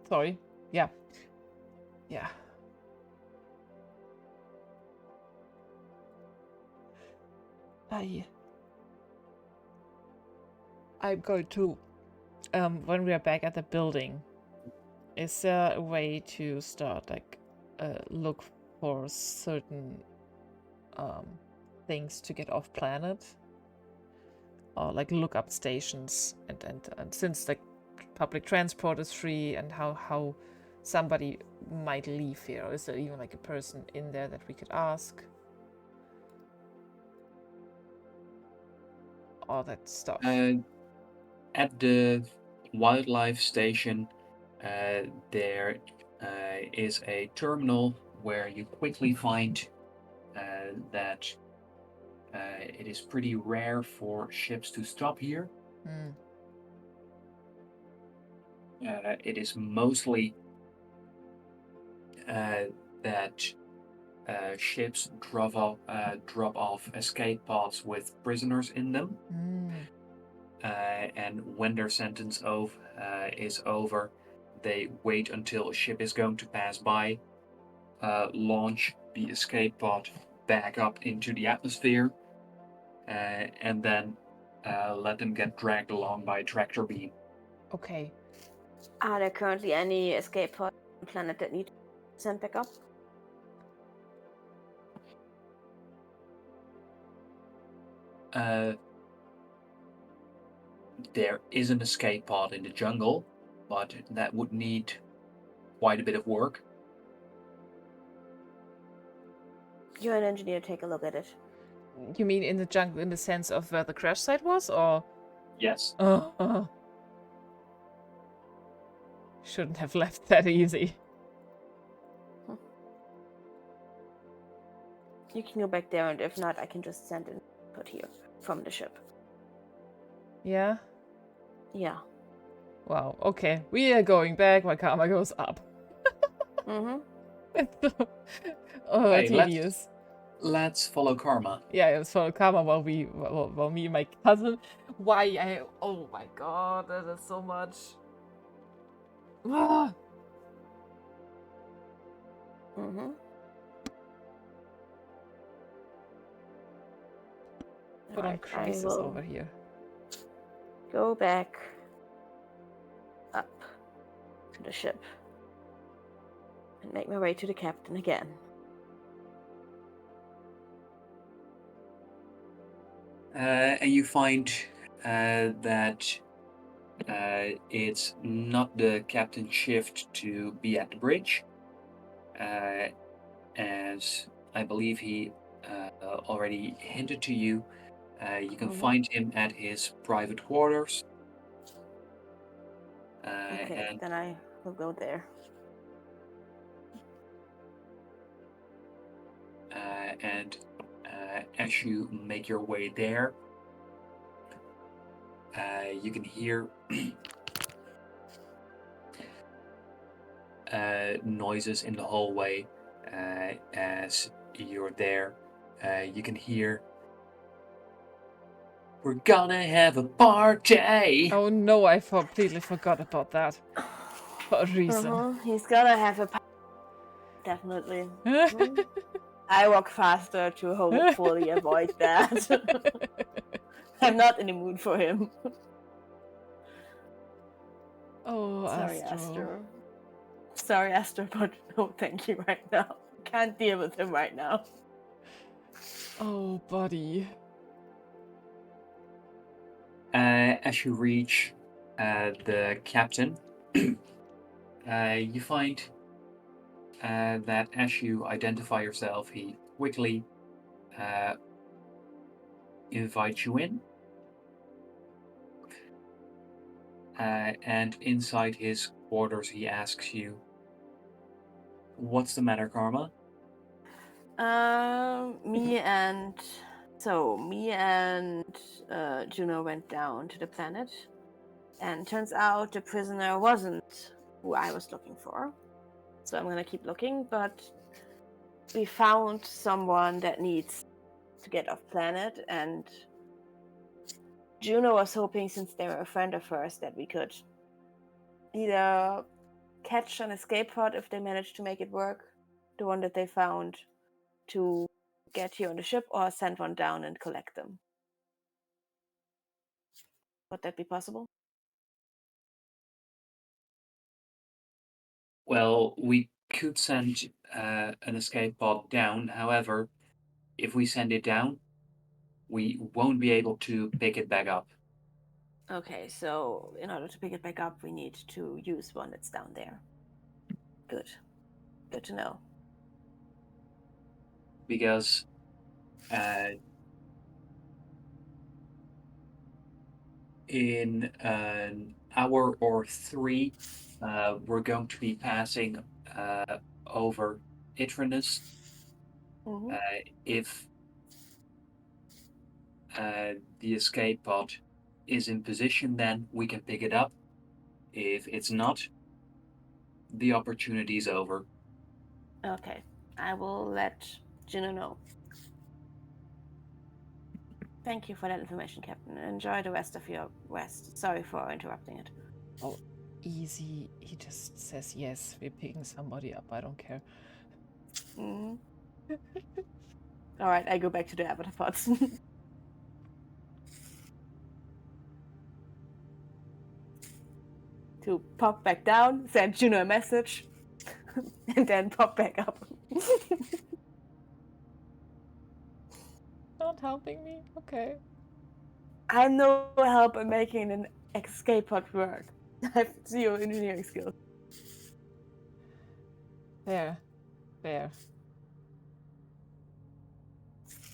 Sorry. Yeah. Yeah. I'm going to when we are back at the building, is there a way to start like look for certain things to get off planet? Or like look up stations and since like public transport is free and how somebody might leave here, or is there even like a person in there that we could ask? All that stuff. At the wildlife station, there is a terminal where you quickly find that it is pretty rare for ships to stop here. It is mostly that ships drop off escape pods with prisoners in them. And when their sentence is over, they wait until a ship is going to pass by, launch the escape pod back up into the atmosphere, and then let them get dragged along by a tractor beam. Okay. Are there currently any escape pods on the planet that need to be sent back up? There is an escape pod in the jungle, but that would need quite a bit of work. You're an engineer, take a look at it. You mean in the jungle in the sense of where the crash site was, or? Yes. Shouldn't have left that easy. You can go back there, and if not, I can just send an input here from the ship. Yeah? Yeah. Wow, okay. We are going back, my karma goes up. Hey, tedious. Let's follow karma. Yeah, it was for karma while me and my cousin. Oh my god, that is so much. Ah! Put on crisis over here. Go back up to the ship and make my way to the captain again. And you find that it's not the captain's shift to be at the bridge, as I believe he already hinted to you. You can find him at his private quarters. Okay, and then I will go there. and as you make your way there, you can hear noises in the hallway. As you're there, you can hear, "We're gonna have a party!" Oh no, I completely forgot about that. For a reason. He's gonna have a definitely. I walk faster to hopefully avoid that. I'm not in the mood for him. Oh, Sorry, Astro. Astro. Sorry, Astro, but no thank you right now. Can't deal with him right now. Oh, buddy. As you reach the captain, you find that as you identify yourself, he quickly invites you in. And inside his quarters, he asks you, "What's the matter, Karma?" Me and Juno went down to the planet, and turns out the prisoner wasn't who I was looking for. So I'm gonna keep looking, but we found someone that needs to get off planet, and Juno was hoping, since they were a friend of hers, that we could either catch an escape pod if they managed to make it work, the one that they found, to get here on the ship, or send one down and collect them. Would that be possible? Well, we could send an escape pod down. However, if we send it down, we won't be able to pick it back up. Okay, so in order to pick it back up, we need to use one that's down there. Good. Good to know. Because in an hour or three, we're going to be passing over Itrinus. Mm-hmm. If the escape pod is in position, then we can pick it up. If it's not, the opportunity is over. Okay, I will let Juno know. Thank you for that information, Captain. Enjoy the rest of your rest. Sorry for interrupting it. Oh, easy. He just says yes. We're picking somebody up. I don't care. Mm-hmm. All right, I go back to the avatar pods. To pop back down, send Juno a message, and then pop back up. Not helping me? Okay. I'm no help in making an escape pod work. I have zero engineering skills. There.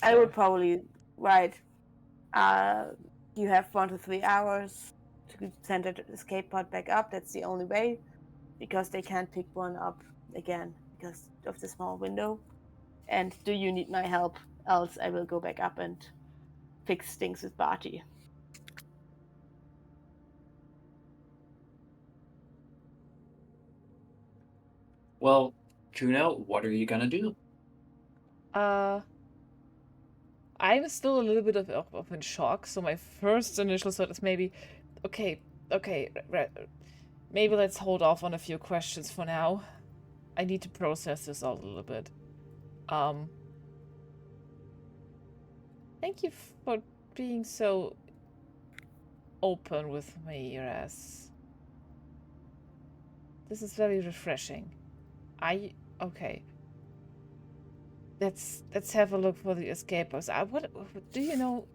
I would probably write, you have 1 to 3 hours to send the escape pod back up. That's the only way, because they can't pick one up again because of the small window. And do you need my help? Else I will go back up and fix things with Barty. Well, Juno, what are you gonna do? I'm still a little bit of in shock, so my first initial thought is maybe, okay, maybe let's hold off on a few questions for now. I need to process this all a little bit. Thank you for being so open with me, Raz. This is very refreshing. Okay. Let's have a look for the escapers. What do you know?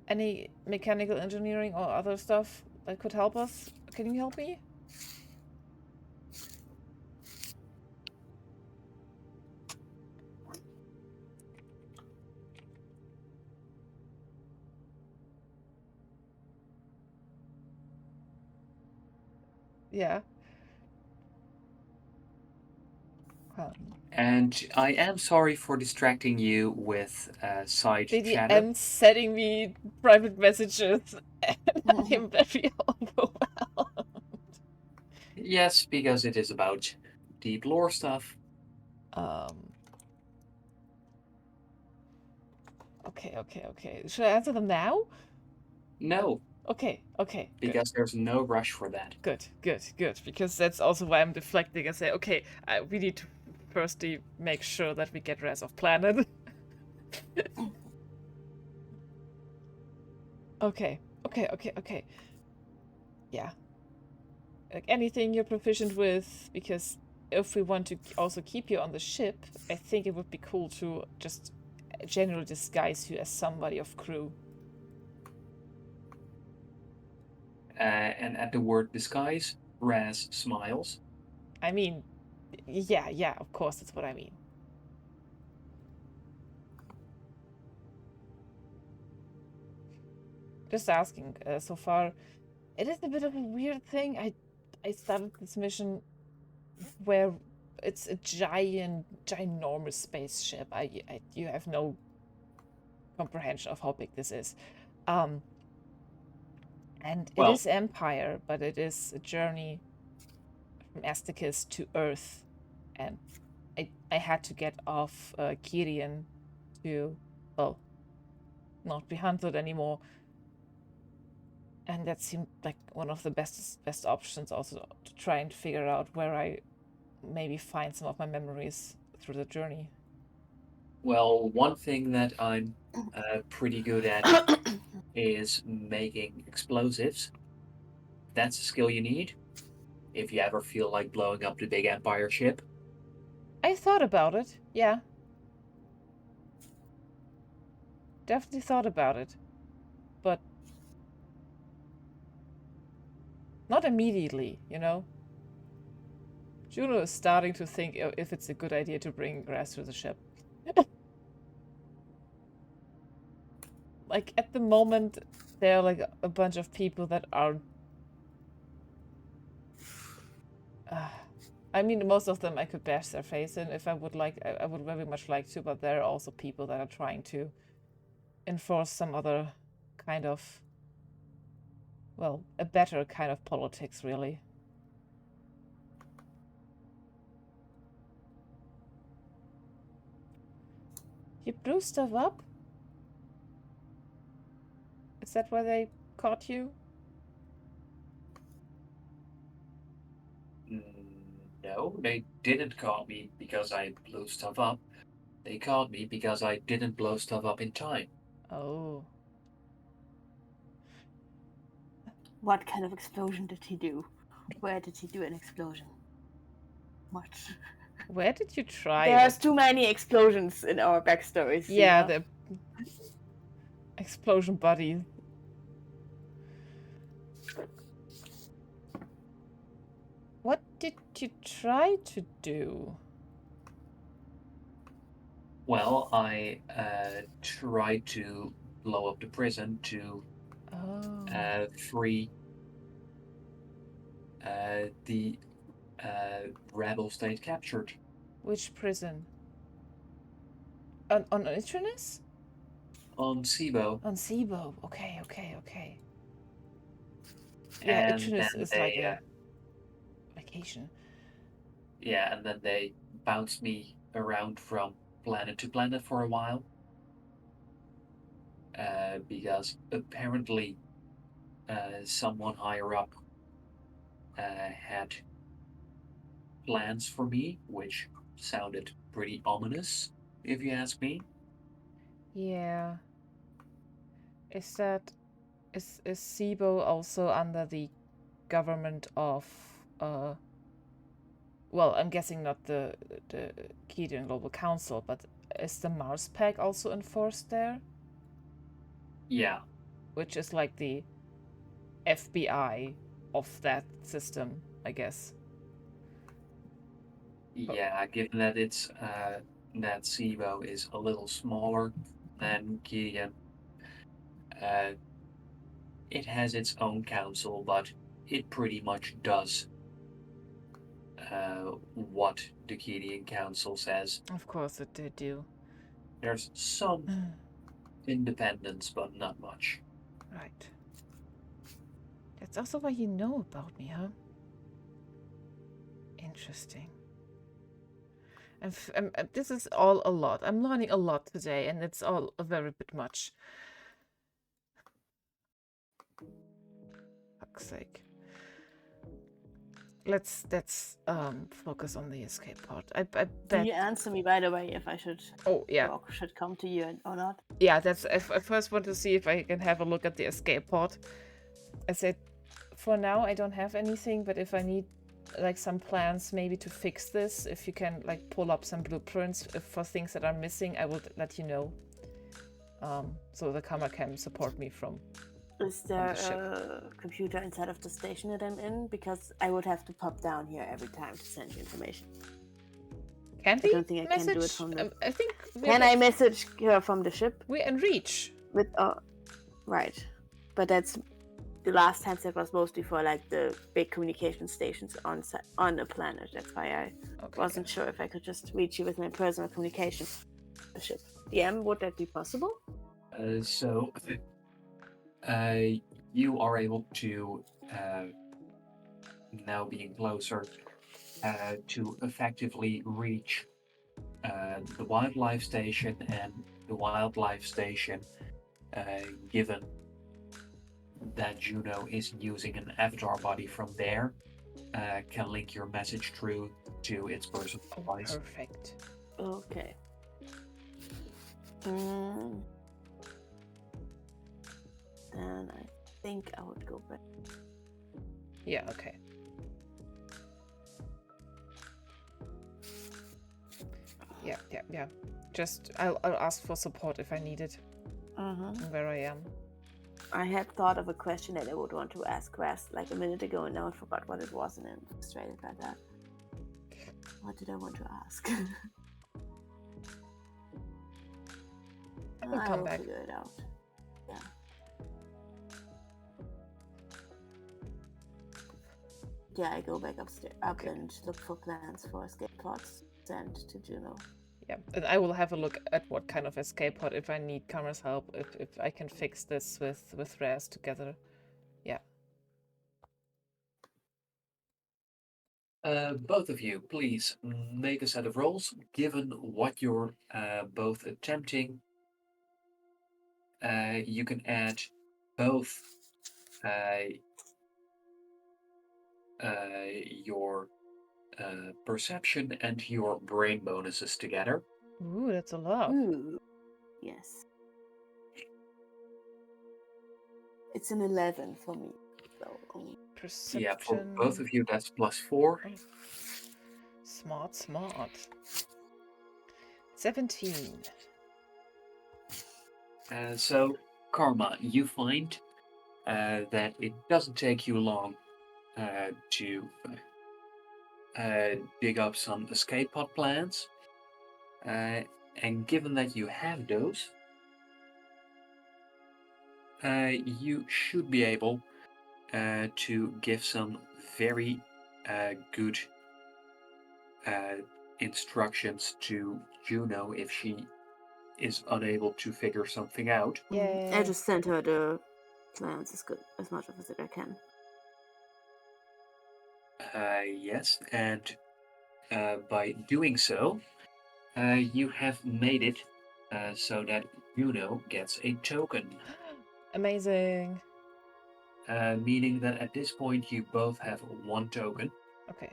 Any mechanical engineering or other stuff that could help us? Can you help me? Yeah. And I am sorry for distracting you with side chatter. JDM sending me private messages, and I am very overwhelmed. Yes, because it is about deep lore stuff. Okay. Should I answer them now? No, Okay. Good. because there's no rush for that. Good. Because that's also why I'm deflecting and say, okay, we need to firstly make sure that we get rid of planet. Okay. Yeah. Like anything you're proficient with, because if we want to also keep you on the ship, I think it would be cool to just generally disguise you as somebody of crew. And at the word disguise, Raz smiles. I mean, yeah, of course, that's what I mean. Just asking, so far, it is a bit of a weird thing. I started this mission where it's a ginormous spaceship. You have no comprehension of how big this is. And it Well, is Empire, but it is a journey from Asticus to Earth. And I had to get off Kirian to, well, not be hunted anymore. And that seemed like one of the best options, also to try and figure out where I maybe find some of my memories through the journey. well, one thing that I'm pretty good at is making explosives. That's a skill you need if you ever feel like blowing up the big Empire ship. I thought about it, yeah. Definitely thought about it. But not immediately, you know? Juno is starting to think if it's a good idea to bring Raz to the ship. Like, at the moment, there are like a bunch of people that are... I mean, most of them I could bash their face in if I would like. I would very much like to, but there are also people that are trying to enforce some other kind of, well, a better kind of politics, really. You blew stuff up? Is that why they caught you? No, they didn't call me because I blew stuff up. They called me because I didn't blow stuff up in time. Oh. What kind of explosion did he do? Where did he do an explosion? What? Where did you try There's it? too many explosions in our backstories. Yeah, Sina. the explosion buddy. What did you try to do? Well, I tried to blow up the prison to free the rebel state captured. Which prison? On Itrinus? On Sibo. On Sibo. Okay. Yeah, And Itrinus then is they, like a vacation. yeah, and then they bounced me around from planet to planet for a while. Because apparently someone higher up had plans for me, which sounded pretty ominous, if you ask me. Yeah. Is Sibo also under the government of well, I'm guessing not the Kedian Global Council, but is the Mars Pack also enforced there? Yeah. Which is like the FBI of that system, I guess. Yeah, given that it's that SIBO is a little smaller than Gideon, it has its own council, but it pretty much does what the Gideon Council says. Of course it did do. There's some independence, but not much. Right. That's also why you know about me, huh? Interesting. And this is all a lot. I'm learning a lot today, and it's all a very bit much. Fuck's sake. Let's focus on the escape part. I bet. Do you answer me, by the way, if I should should come to you or not? Yeah, that's. I first want to see if I can have a look at the escape pod. I said, for now I don't have anything, but if I need like some plans maybe to fix this, if you can like pull up some blueprints for things that are missing, I will let you know. So the camera can support me from Is there the ship. a computer inside of the station that I'm in? Because I would have to pop down here every time to send you information. Can I we don't think I can do it message? from the. I think Can I message her from the ship we're in reach. with? Right, but that's the last time that was mostly for like the big communication stations on a planet. That's why I Okay. wasn't sure if I could just reach you with my personal communication ship. DM, would that be possible? So you are able to now being closer to effectively reach the wildlife station, and the wildlife station, given that Juno is using an avatar body from there, can link your message through to its personal device. Perfect. Okay. Then I think I would go back. Yeah. Okay. Yeah. Just I'll ask for support if I need it. Where I am. I had thought of a question that I would want to ask West like a minute ago, and now I forgot what it was, and I'm frustrated by that. What did I want to ask? We'll come back. Figure it out. Yeah. Yeah, I go back upstairs, Okay. and look for plans for escape pods sent to Juno. Yeah, and I will have a look at what kind of escape pod if I need Kara's help, if I can fix this with Raz together. Yeah. Both of you, please make a set of rolls. Given what you're both attempting, you can add both your perception and your brain bonuses together. Ooh, that's a lot. Ooh. Yes. It's an 11 for me. So Perception. Yeah, for both of you, that's +4. Oh. Smart. 17. So, Karma, you find that it doesn't take you long to dig up some escape pod plans. And given that you have those, you should be able to give some very good instructions to Juno if she is unable to figure something out. Yay. I just sent her the plans as much as I can. Yes, and by doing so, you have made it so that Juno gets a token. Amazing. Meaning that at this point you both have 1 token. Okay.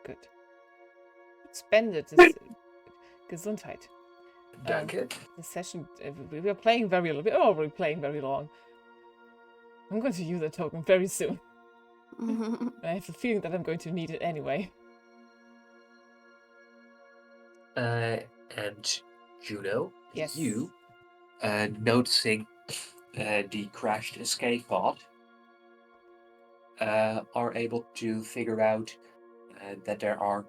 Good. Spendet ist Gesundheit. Danke. The session, we are playing very little. We're already playing very long. I'm going to use that token very soon. I have the feeling that I'm going to need it anyway. And Juno, Yes. you, noticing the crashed escape pod, are able to figure out that there are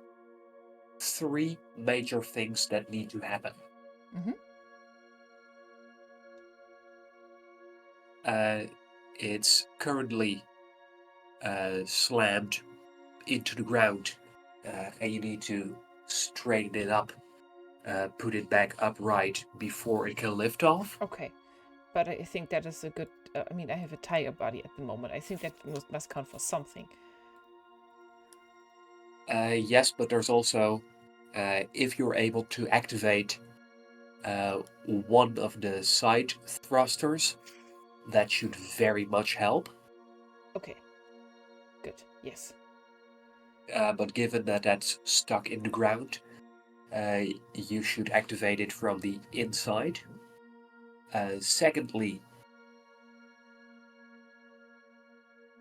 3 major things that need to happen. It's currently slammed into the ground, and you need to straighten it up, put it back upright before it can lift off. Okay. But I think that is a good... I mean, I have a tire body at the moment. I think that must count for something. Yes, but there's also, if you're able to activate one of the side thrusters, that should very much help. Okay. Good. Yes. But given that that's stuck in the ground, you should activate it from the inside. Secondly,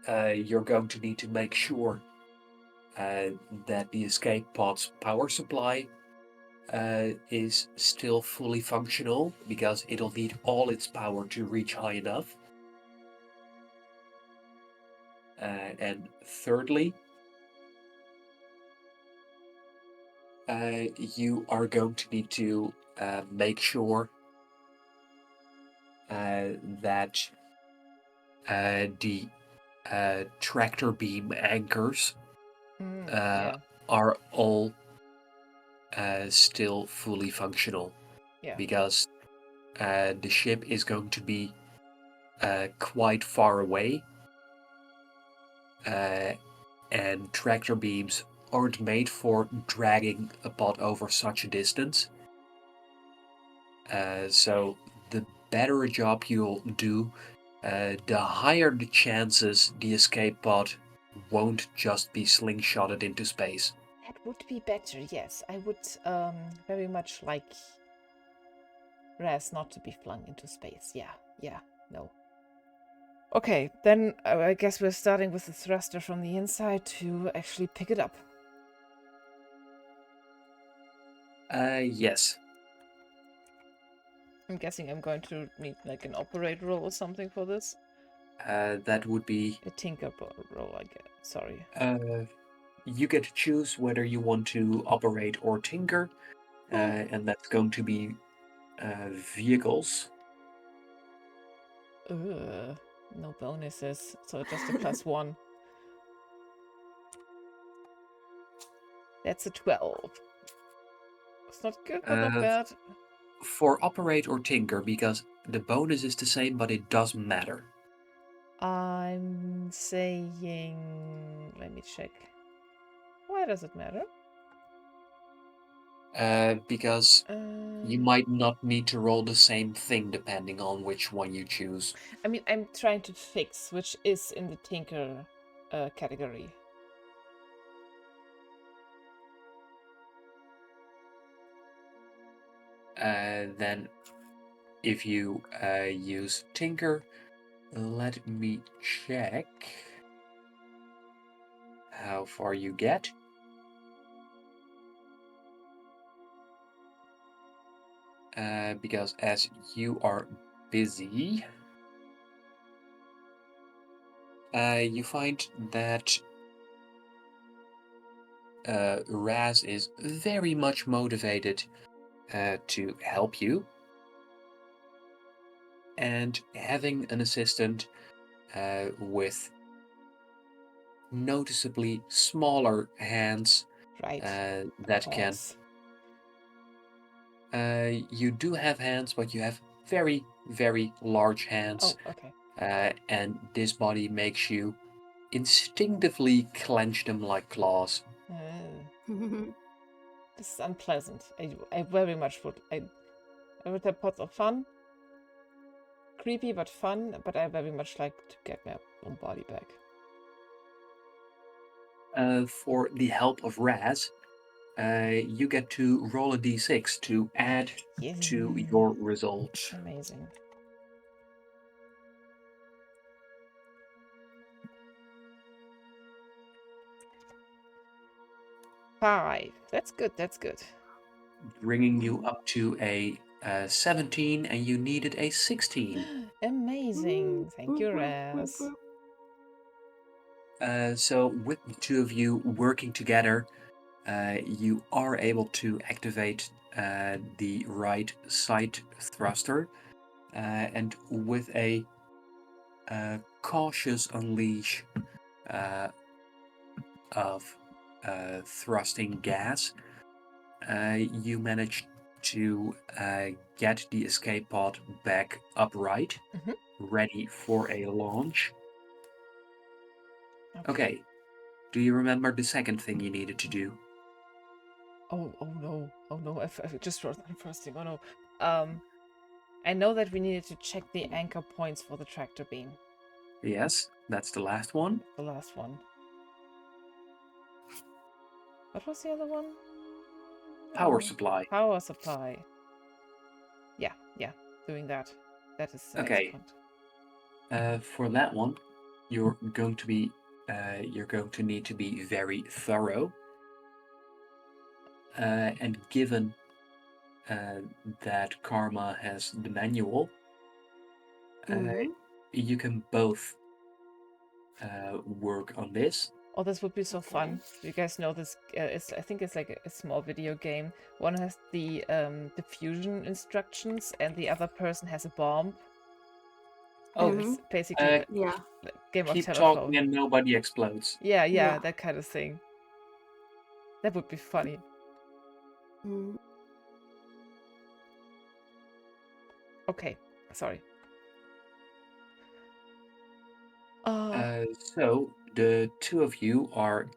you're going to need to make sure that the escape pod's power supply is still fully functional, because it'll need all its power to reach high enough. And thirdly, you are going to need to make sure that the tractor beam anchors Yeah. are all still fully functional, Yeah. because the ship is going to be quite far away, and tractor beams aren't made for dragging a pod over such a distance. So the better a job you'll do, the higher the chances the escape pod won't just be slingshotted into space. That would be better, yes. I would very much like Raz not to be flung into space. Yeah, no. Okay, then I guess we're starting with the thruster from the inside to actually pick it up. Yes. I'm guessing I'm going to need like an operator roll or something for this. That would be... A tinker roll, I guess. Sorry. You get to choose whether you want to operate or tinker, and that's going to be vehicles. No bonuses, so just a +1. That's a 12. It's not good, but not bad. For operate or tinker, because the bonus is the same, but it doesn't matter. I'm saying... Let me check. Why does it matter? Because you might not need to roll the same thing depending on which one you choose. I mean, I'm trying to fix which is in the tinker category. Then if you use tinker, let me check how far you get. Because as you are busy, you find that Raz is very much motivated to help you, and having an assistant with noticeably smaller hands Right. that can... you do have hands, but you have very, very large hands. Oh, okay. And this body makes you instinctively clench them like claws. This is unpleasant. I very much would. I would have pots of fun. Creepy, but fun. But I very much like to get my own body back. For the help of Raz, you get to roll a d6 to add to your result. Amazing. Five. That's good. That's good. Bringing you up to a 17, and you needed a 16. Amazing. Thank you, Raz. So with the two of you working together, you are able to activate the right side thruster, and with a cautious unleash of thrusting gas, you manage to get the escape pod back upright, ready for a launch. Okay. Do you remember the second thing you needed to do? Oh no. I just wrote the first thing. Oh no. I know that we needed to check the anchor points for the tractor beam. Yes, that's the last one. The last one. What was the other one? Power supply. Power supply. Yeah, doing that. That is the Okay. next point. For that one, you're going to need to be very thorough. And given that Karma has the manual, you can both work on this. Oh, this would be so Okay. fun. You guys know this? I think it's like a small video game. One has the diffusion instructions, and the other person has a bomb. Oh, And it's basically a Yeah. game of keep telephone. talking and nobody explodes. Yeah, Yeah. that kind of thing. That would be funny. Mm. Okay, sorry. So the two of you are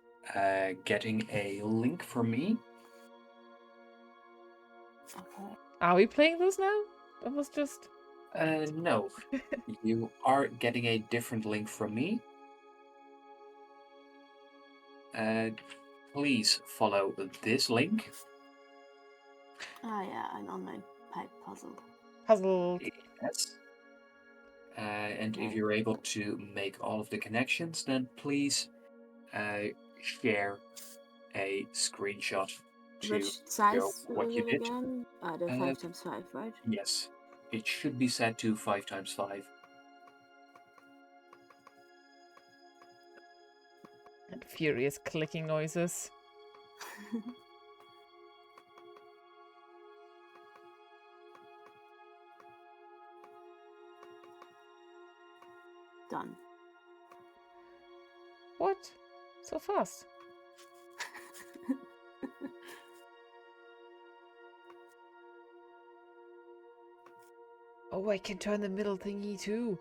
getting a link from me. Okay. Are we playing this now? That was just... No, you are getting a different link from me. Please follow this link. Oh yeah, an online pipe puzzle. Puzzled. Yes. And if Okay. you're able to make all of the connections, then please share a screenshot to Which size what is you it did. again? The 5x5, right? Yes, it should be set to 5x5. And furious clicking noises. Done. What? So fast? Oh, I can turn the middle thingy too.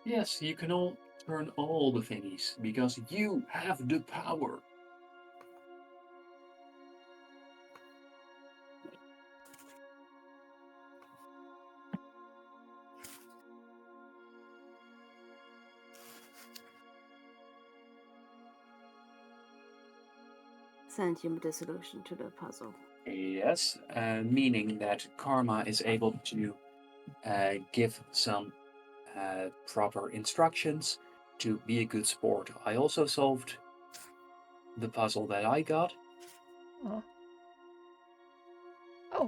Yes, you can all turn all the thingies because you have the power. Sentient the solution to the puzzle. Yes, meaning that Karma is able to give some proper instructions to be a good sport. I also solved the puzzle that I got. Oh.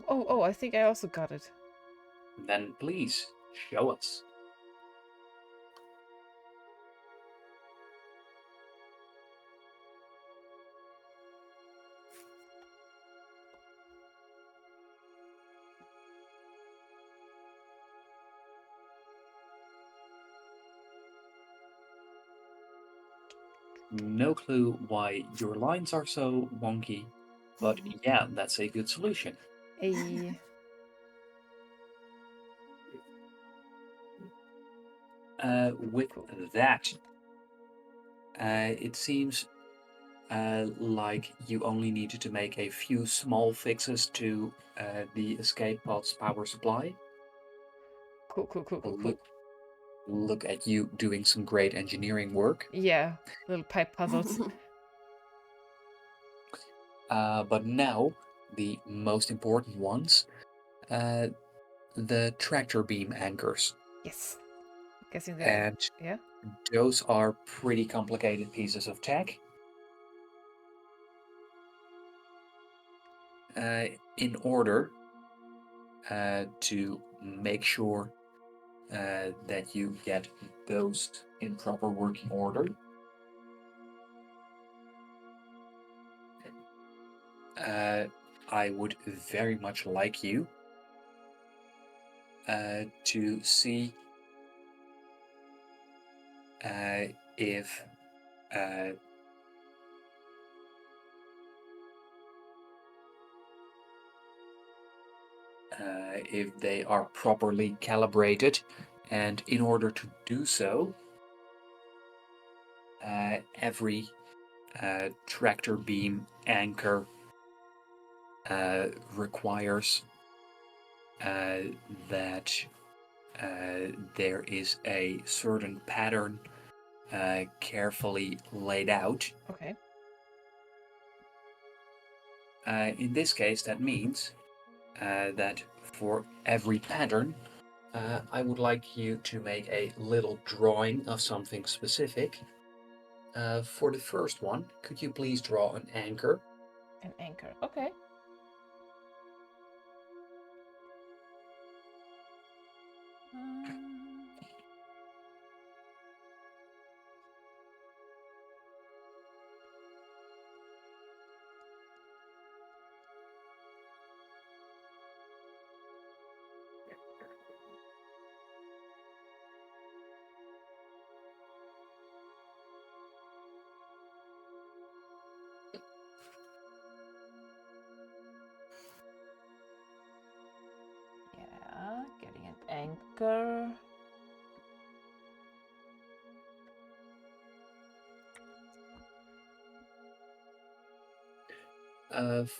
Oh, I think I also got it. Then please show us. No clue why your lines are so wonky, but yeah, that's a good solution. A... With that, it seems like you only needed to make a few small fixes to the escape pod's power supply. Cool. Look at you doing some great engineering work. Yeah, little pipe puzzles. But now, the most important ones, the tractor beam anchors. Yes. Guessing that. And Yeah. those are pretty complicated pieces of tech. In order to make sure that you get those in proper working order, I would very much like you to see if if they are properly calibrated, and in order to do so, every tractor beam anchor requires that there is a certain pattern carefully laid out. Okay. In this case, that means that for every pattern, I would like you to make a little drawing of something specific. For the first one, could you please draw an anchor? An anchor. Okay. longer.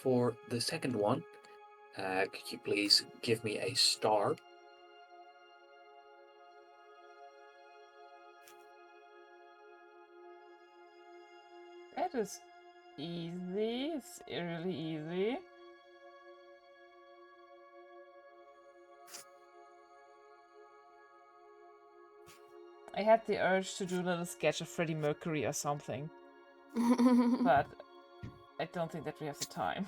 For the second one, could you please give me a star? That is easy. It's really easy. I had the urge to do a little sketch of Freddie Mercury or something, but I don't think that we have the time.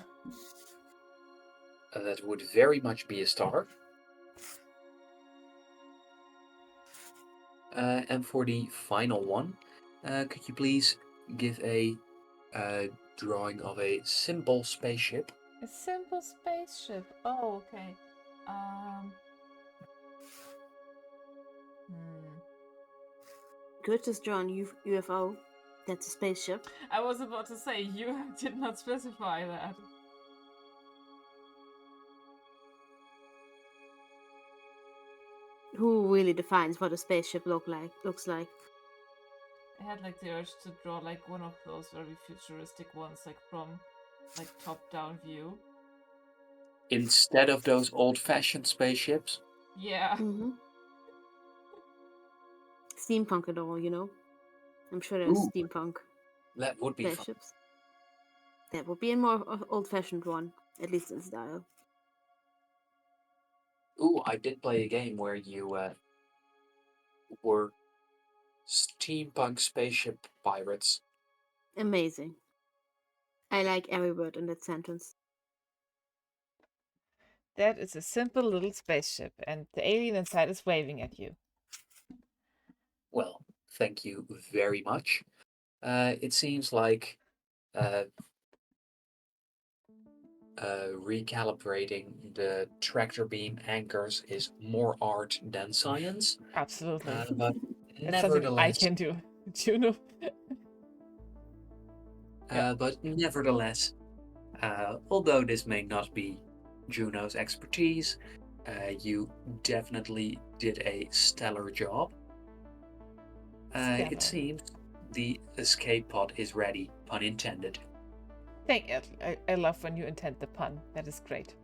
That would very much be a star. And for the final one, could you please give a drawing of a simple spaceship? A simple spaceship. Oh, okay. Good, just drawn UFO. That's a spaceship. I was about to say, you did not specify that. Who really defines what a spaceship looks like? I had like the urge to draw like one of those very futuristic ones, like from like top-down view. Instead of those old-fashioned spaceships? Yeah. Mm-hmm. Steampunk at all, you know? I'm sure there's Ooh, steampunk that would be fun. spaceships. That would be a more old-fashioned one, at least in style. Ooh, I did play a game where you were steampunk spaceship pirates. Amazing. I like every word in that sentence. That is a simple little spaceship, and the alien inside is waving at you. Well, thank you very much. It seems like recalibrating the tractor beam anchors is more art than science. Absolutely. But That's something I nevertheless, can do. Juno. Yeah. but nevertheless, although this may not be Juno's expertise, you definitely did a stellar job. It Stellar. seems the escape pod is ready, pun intended. Thank you. I love when you intend the pun. That is great.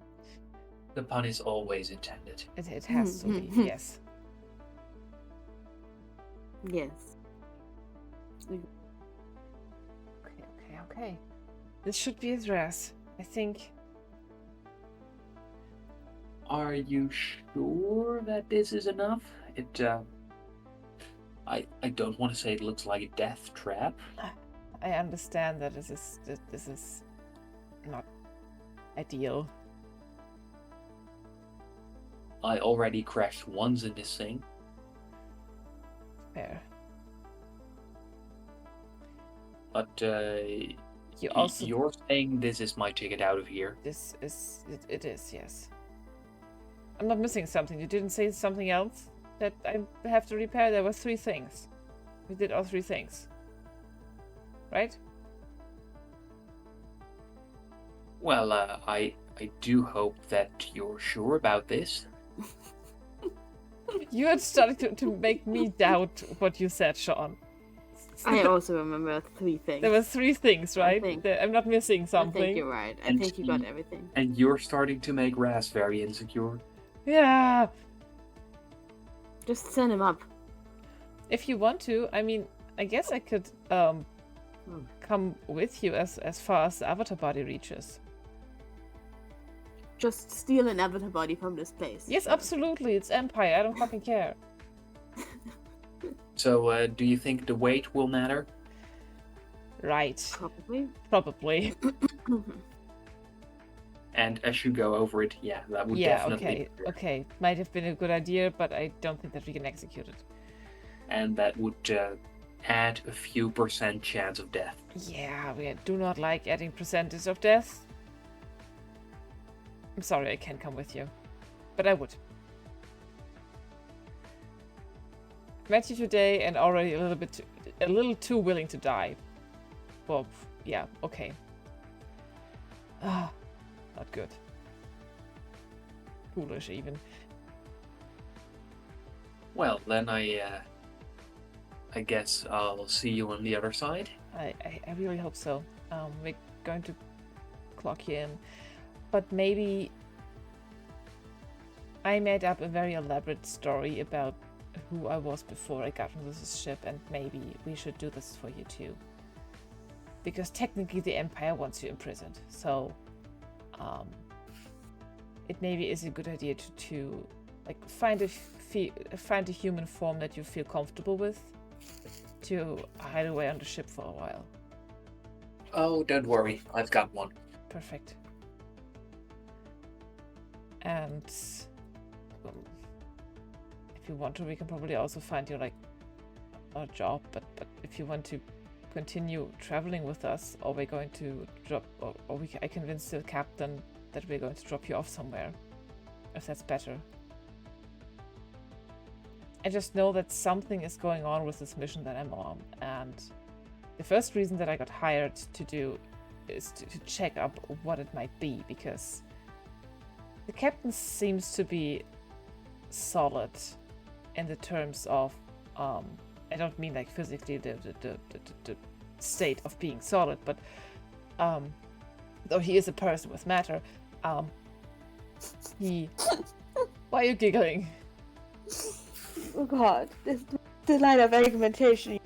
The pun is always intended. It has to be, yes. Yes. Okay. This should be a dress, I think. Are you sure that this is enough? I don't want to say it looks like a death trap. I understand that this is not ideal. I already crashed once in this thing. Fair. But You also you're saying this is my ticket out of here. this is it is, yes. I'm not missing something. You didn't say something else that I have to repair? There were 3 things. We did all 3 things. Right? Well, I do hope that you're sure about this. You had started to make me doubt what you said, Sean. I also remember 3 things. There were 3 things, right? think- I'm not missing I something. think you're right. I And think you got you- everything. And you're starting to make Raz very insecure. Yeah. Just send him up. If you want to, I mean, I guess I could come with you as far as the avatar body reaches. Just steal an avatar body from this place. Yes, absolutely. It's Empire. I don't fucking care. So, do you think the weight will matter? Right. Probably. Probably. And as you go over it, yeah, that would Yeah, definitely okay. Okay. Might have been a good idea, but I don't think that we can execute it. And that would add a few % chance of death. Yeah, we do not like adding percentage of death. I'm sorry I can't come with you. But I would. Met you today and already a little too willing to die. Well, yeah, okay. Ah, not good. Foolish even. Well, then I guess I'll see you on the other side. I really hope so. We're going to clock you in. But maybe I made up a very elaborate story about who I was before I got into this ship, and maybe we should do this for you too. Because technically the Empire wants you imprisoned, so it maybe is a good idea to like find a human form that you feel comfortable with to hide away on the ship for a while. Oh, don't worry, I've got one. Perfect. And if you want to, we can probably also find you like a job. But if you want to continue traveling with us, or we're going to drop, or I convince the captain that we're going to drop you off somewhere, if that's better. I just know that something is going on with this mission that I'm on, and the first reason that I got hired to do is to check up what it might be, because the captain seems to be solid in the terms of, I don't mean like physically the state of being solid, but though he is a person with matter, he... Why are you giggling? Oh god, this the line of argumentation.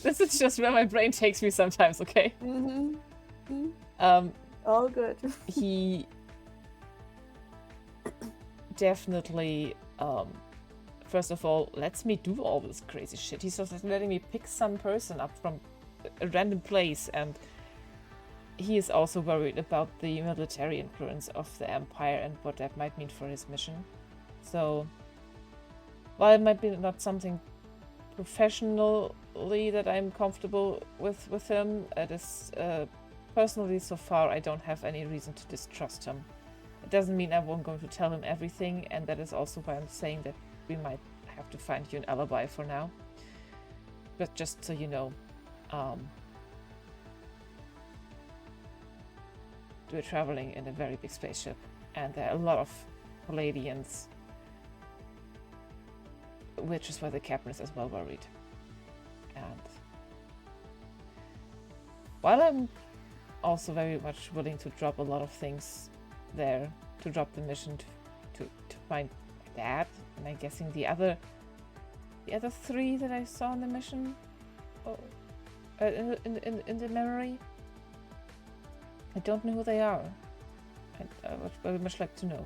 This is just where my brain takes me sometimes, okay? Mm-hmm. All good. He definitely, first of all, lets me do all this crazy shit. He's just letting me pick some person up from a random place, and he is also worried about the military influence of the Empire and what that might mean for his mission. So, while it might be not something professionally that I'm comfortable with him, it is personally so far I don't have any reason to distrust him. It doesn't mean I won't going to tell him everything, and that is also why I'm saying that we might have to find you an alibi for now. But just so you know, we're traveling in a very big spaceship, and there are a lot of Palladians, which is why the captain is as well worried. And while I'm also very much willing to drop a lot of things there, to drop the mission to find my dad, and I'm guessing the other three that I saw in the mission, in the memory, I don't know who they are. I would very much like to know.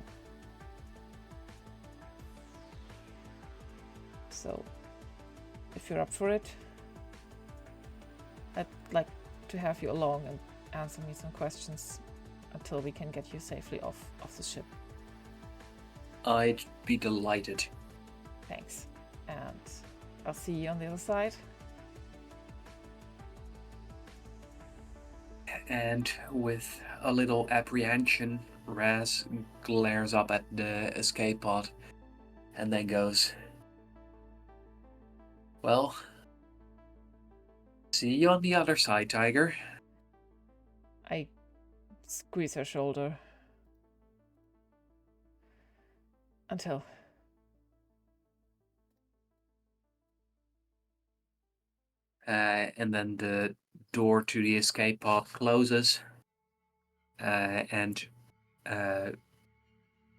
So, if you're up for it, I'd like to have you along and answer me some questions until we can get you safely off the ship. I'd be delighted. Thanks. And I'll see you on the other side. And with a little apprehension, Raz glares up at the escape pod and then goes, "Well, see you on the other side, Tiger." I squeeze her shoulder. Until. And then the door to the escape pod closes, and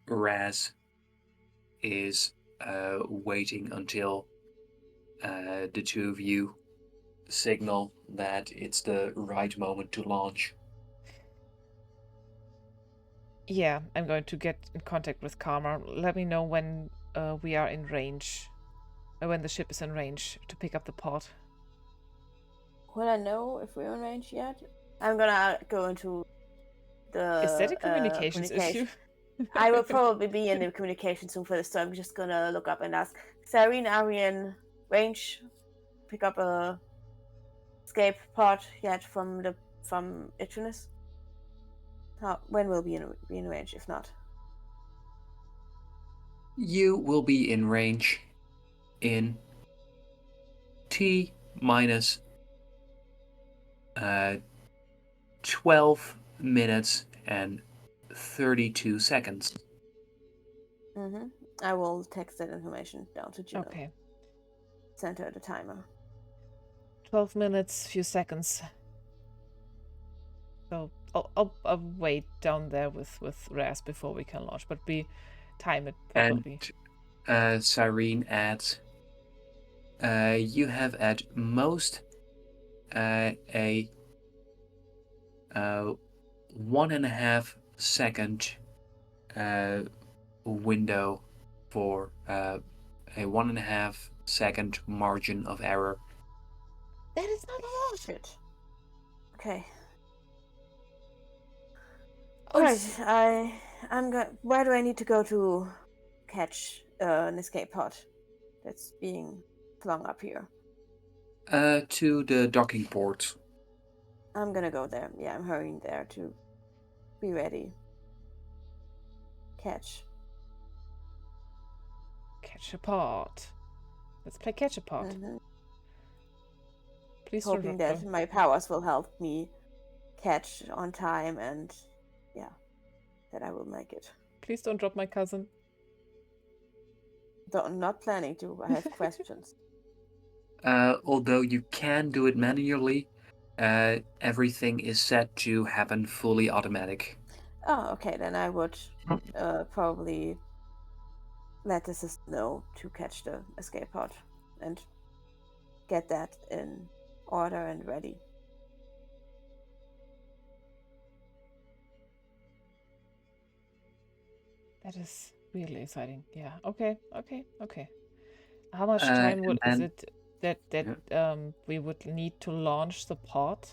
Raz is waiting until the two of you signal that it's the right moment to launch. Yeah, I'm going to get in contact with Karma. Let me know when we are in range, or when the ship is in range to pick up the pod. Will I know if we're in range yet? I'm gonna go into the Is that a communications issue? I will probably be in the communications room for this, so I'm just gonna look up and ask, Sarine, are we in range? Pick up a escape pod yet from Itrinus? When will we be in range, if not? You will be in range in T minus 12 minutes and 32 seconds. Mm-hmm. I will text that information down to Juno. Okay. Send her the timer. 12 minutes, few seconds. So I'll wait down there with Raz before we can launch, but we time it properly. And Cyrene adds, you have at most a 1.5 second window for a 1.5 second margin of error. That is not a lot. Shit. Okay. Oh, Right. I'm going. Where do I need to go to catch an escape pod that's being flung up here? To the docking port. I'm gonna go there. Yeah, I'm hurrying there to be ready. Catch. Catch a pot. Let's play catch a pot. Mhm. Please Hoping that my powers will help me catch on time, and yeah, that I will make it. Please don't drop my cousin. Though I'm not planning to. I have questions. Although you can do it manually, everything is set to happen fully automatic. Oh, okay. Then I would probably let the system know to catch the escape pod and get that in order and ready. That is really exciting. Yeah. Okay. How much time is it that we would need to launch the pod?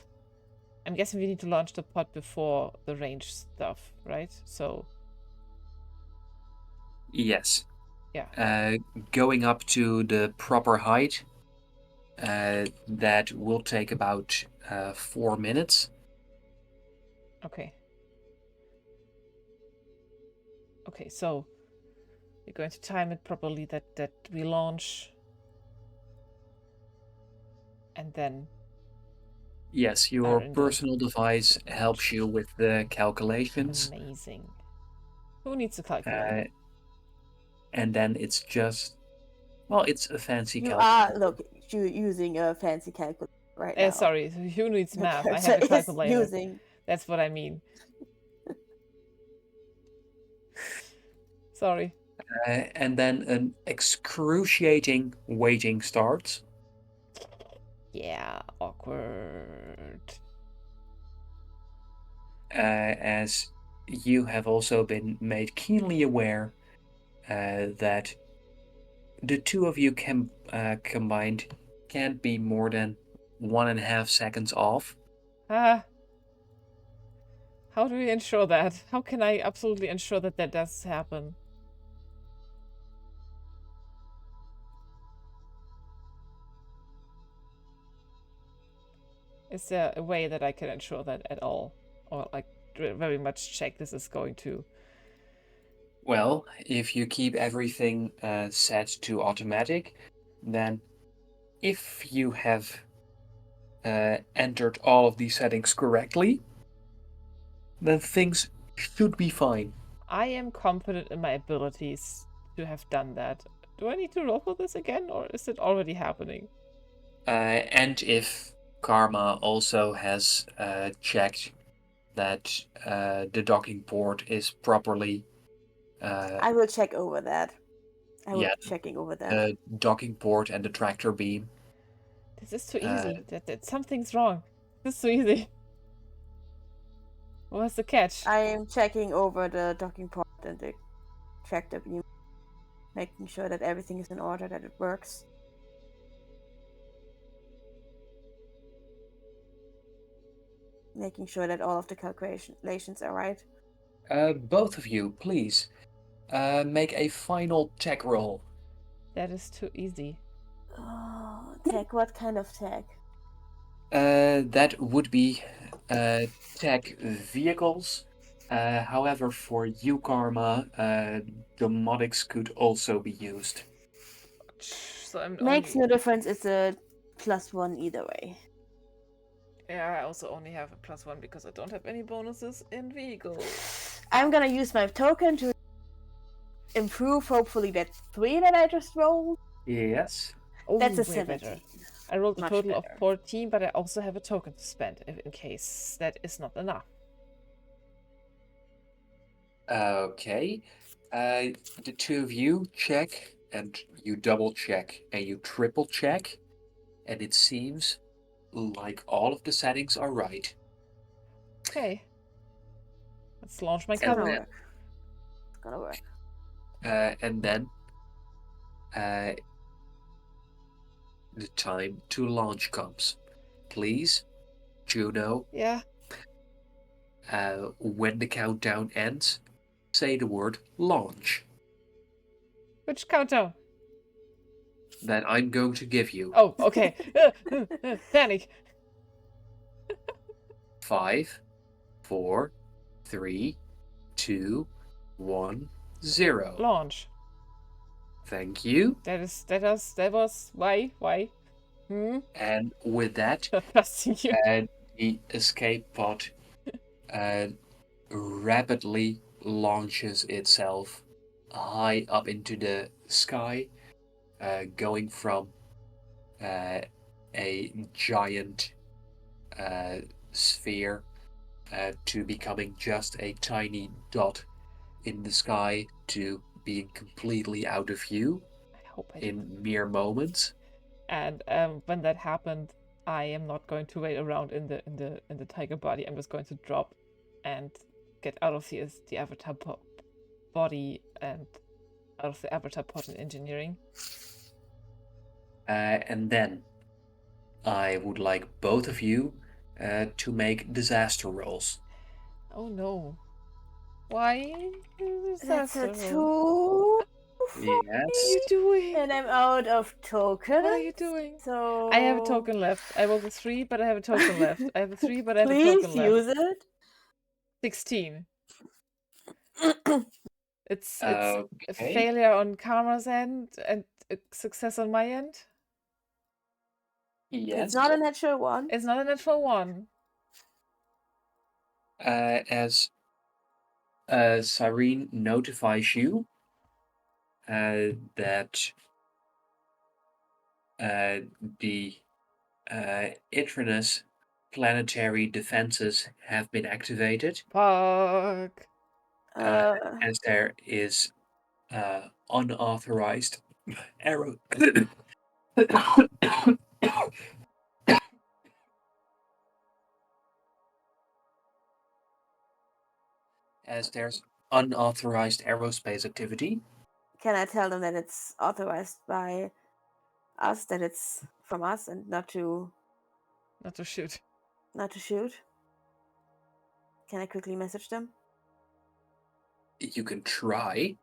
I'm guessing we need to launch the pod before the range stuff, right? So. Yes. Yeah. Going up to the proper height, that will take about 4 minutes. Okay. Okay, so we're going to time it properly that we launch and then. Yes, your personal device helps you with the calculations. Amazing. Who needs a calculator? And then it's just, well, it's a fancy calculator. You're using a fancy calculator right now. Sorry, who needs math? I have a calculator. That's what I mean. Sorry. And then an excruciating waiting starts. Yeah, awkward. As you have also been made keenly aware that the two of you combined can't be more than 1.5 seconds off. How do we ensure that? How can I absolutely ensure that that does happen? Is there a way that I can ensure that at all? Or like very much check this is going to... Well, if you keep everything set to automatic, then if you have entered all of these settings correctly, then things should be fine. I am confident in my abilities to have done that. Do I need to roll for this again, or is it already happening? And if Karma also has checked that the docking port is properly... I will check over that. I will be checking over that. The docking port and the tractor beam. This is too easy. That something's wrong. This is too easy. What's the catch? I am checking over the docking port and the tractor beam, making sure that everything is in order, that it works. Making sure that all of the calculations are right. Both of you, please, make a final tech roll. That is too easy. Oh, tech? What kind of tech? That would be tech vehicles. However, for you, Karma, domotics could also be used. So Makes no difference. It's a +1 either way. Yeah, I also only have a +1 because I don't have any bonuses in vehicles. I'm gonna use my token to improve, hopefully, that 3 that I just rolled. Yes. Oh, That's a way 17. better. I rolled a Much total of better. 14, but I also have a token to spend in case that is not enough. Okay. The two of you check, and you double check, and you triple check, and it seems like all of the settings are right. Okay. Let's launch my It's gonna cousin. work. It's gonna work. And then the time to launch comes. Please, Juno, Yeah. when the countdown ends, say the word launch. Which countdown? That I'm going to give you. Oh, okay. Panic. 5, 4, 3, 2, 1, 0. Launch. Thank you. That was why? And with that, Trusting you. the escape pod rapidly launches itself high up into the sky, going from a giant sphere to becoming just a tiny dot in the sky to being completely out of view I hope I in mere moments. And when that happened, I am not going to wait around in the tiger body. I'm just going to drop and get out of the avatar body and out of the avatar pod in engineering. And then I would like both of you to make disaster rolls. Oh no! Why? That's a Disaster 2. roll? What are Yes. you doing? And I'm out of tokens. What are you doing? So I have a token left. I rolled a 3, but I have a token left. I have a 3, but I have a Please token left. use it. 16. It's a Okay. failure on Karma's end and a success on my end. Yes. It's not a natural 1. It's not a natural 1. As Cyrene notifies you that the Itrinus planetary defenses have been activated, Fuck. as there is unauthorized arrow. As there's unauthorized aerospace activity. Can I tell them that it's authorized by us, that it's from us, and not to Not to shoot. shoot? Can I quickly message them? You can try.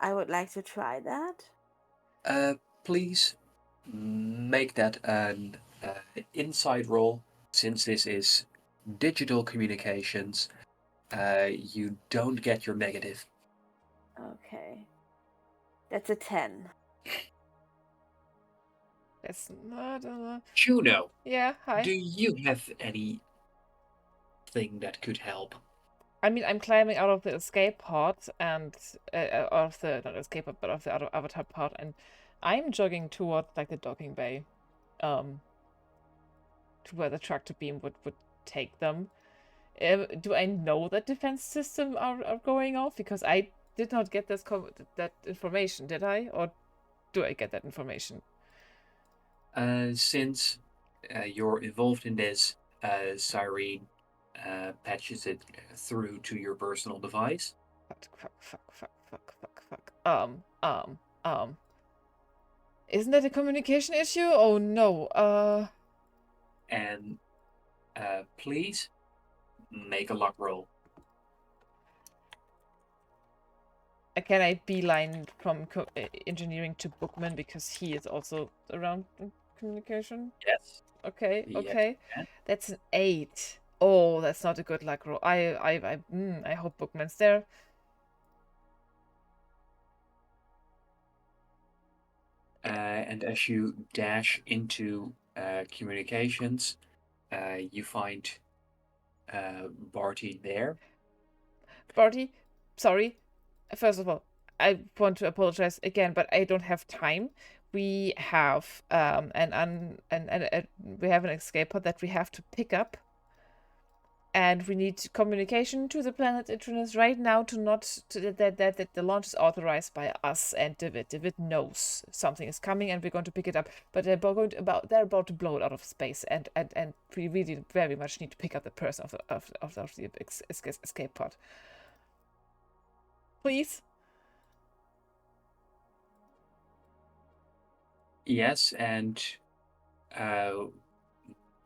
I would like to try that. Please make that an inside roll, since this is digital communications. You don't get your negative. Okay. That's a 10. That's not a... Juno, Yeah, hi. do you have anything that could help? I mean, I'm climbing out of the escape pod and... out of the... not escape pod, but of the avatar pod, and I'm jogging toward, like, the docking bay. To where the tractor beam would take them. Do I know that defense system are going off? Because I did not get that information, did I? Or do I get that information? Since you're involved in this, Cyrene patches it through to your personal device. Fuck. Isn't that a communication issue? Oh no. And please make a luck roll. Can I beeline from engineering to Bookman because he is also around in communication? Yes. Okay, Yes, okay. you can. That's an 8. Oh, that's not a good luck roll. I hope Bookman's there. And as you dash into communications, you find Barty there. Barty, sorry. First of all, I want to apologize again, but I don't have time. We have we have an escape pod that we have to pick up, and we need communication to the planet Itrinus right now that the launch is authorized by us and David. David knows something is coming, and we're going to pick it up. But they're about to blow it out of space, and we really very much need to pick up the person of the escape pod. Please. Yes, and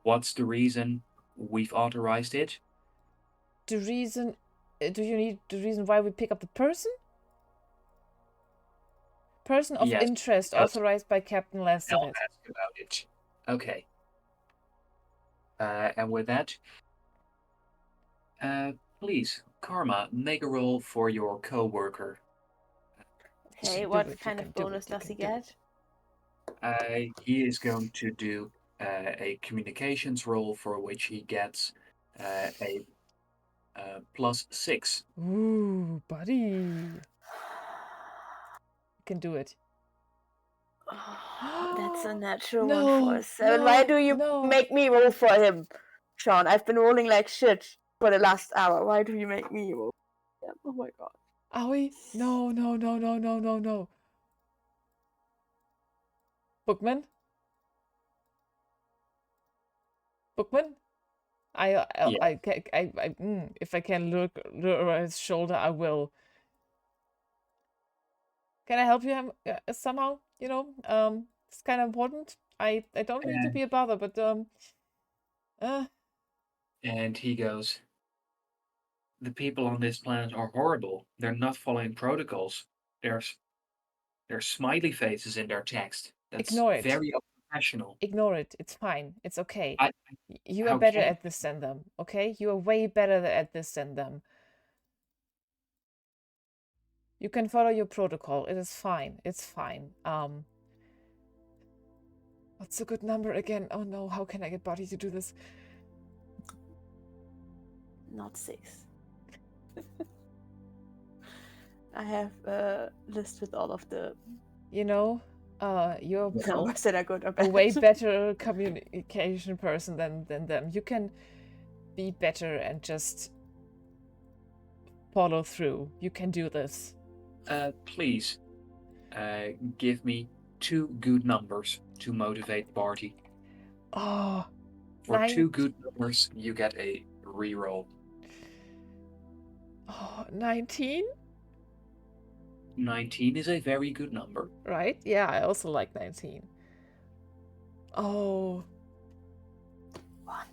what's the reason we've authorized it? The reason... Do you need the reason why we pick up the person? Person of Yes, interest because authorized by Captain I'll Lassiter. ask about it. Okay. And with that, please, Karma, make a roll for your co-worker. Okay, Do what it, you kind can of do bonus it, you does he can do get? He is going to do a communications roll for which he gets a +6. Ooh, buddy. You can do it. That's a natural No, one for a 7. Why do you no. make me roll for him, Sean? I've been rolling like shit for the last hour. Why do you make me roll? Yeah, oh my god. Are we? No. Bookman? If I can look over his shoulder, I will. Can I help you somehow? It's kind of important. I don't mean to be a bother, but And he goes, the people on this planet are horrible. They're not following protocols. There's smiley faces in their text. That's Ignore it. very unprofessional. Ignore it. It's fine. It's okay. I You are how better can at this than them, okay? You are way better at this than them. You can follow your protocol. It is fine. It's fine. What's a good number again? Oh no, how can I get Buddy to do this? Not 6. I have a list with all of the You're numbers that are good or a bad. way better communication person than them. You can be better and just follow through. You can do this. Please, give me 2 good numbers to motivate Barty. Oh, For 2 good numbers, you get a reroll. Oh, 19? 19 is a very good number. Right? Yeah, I also like 19. Oh. 1.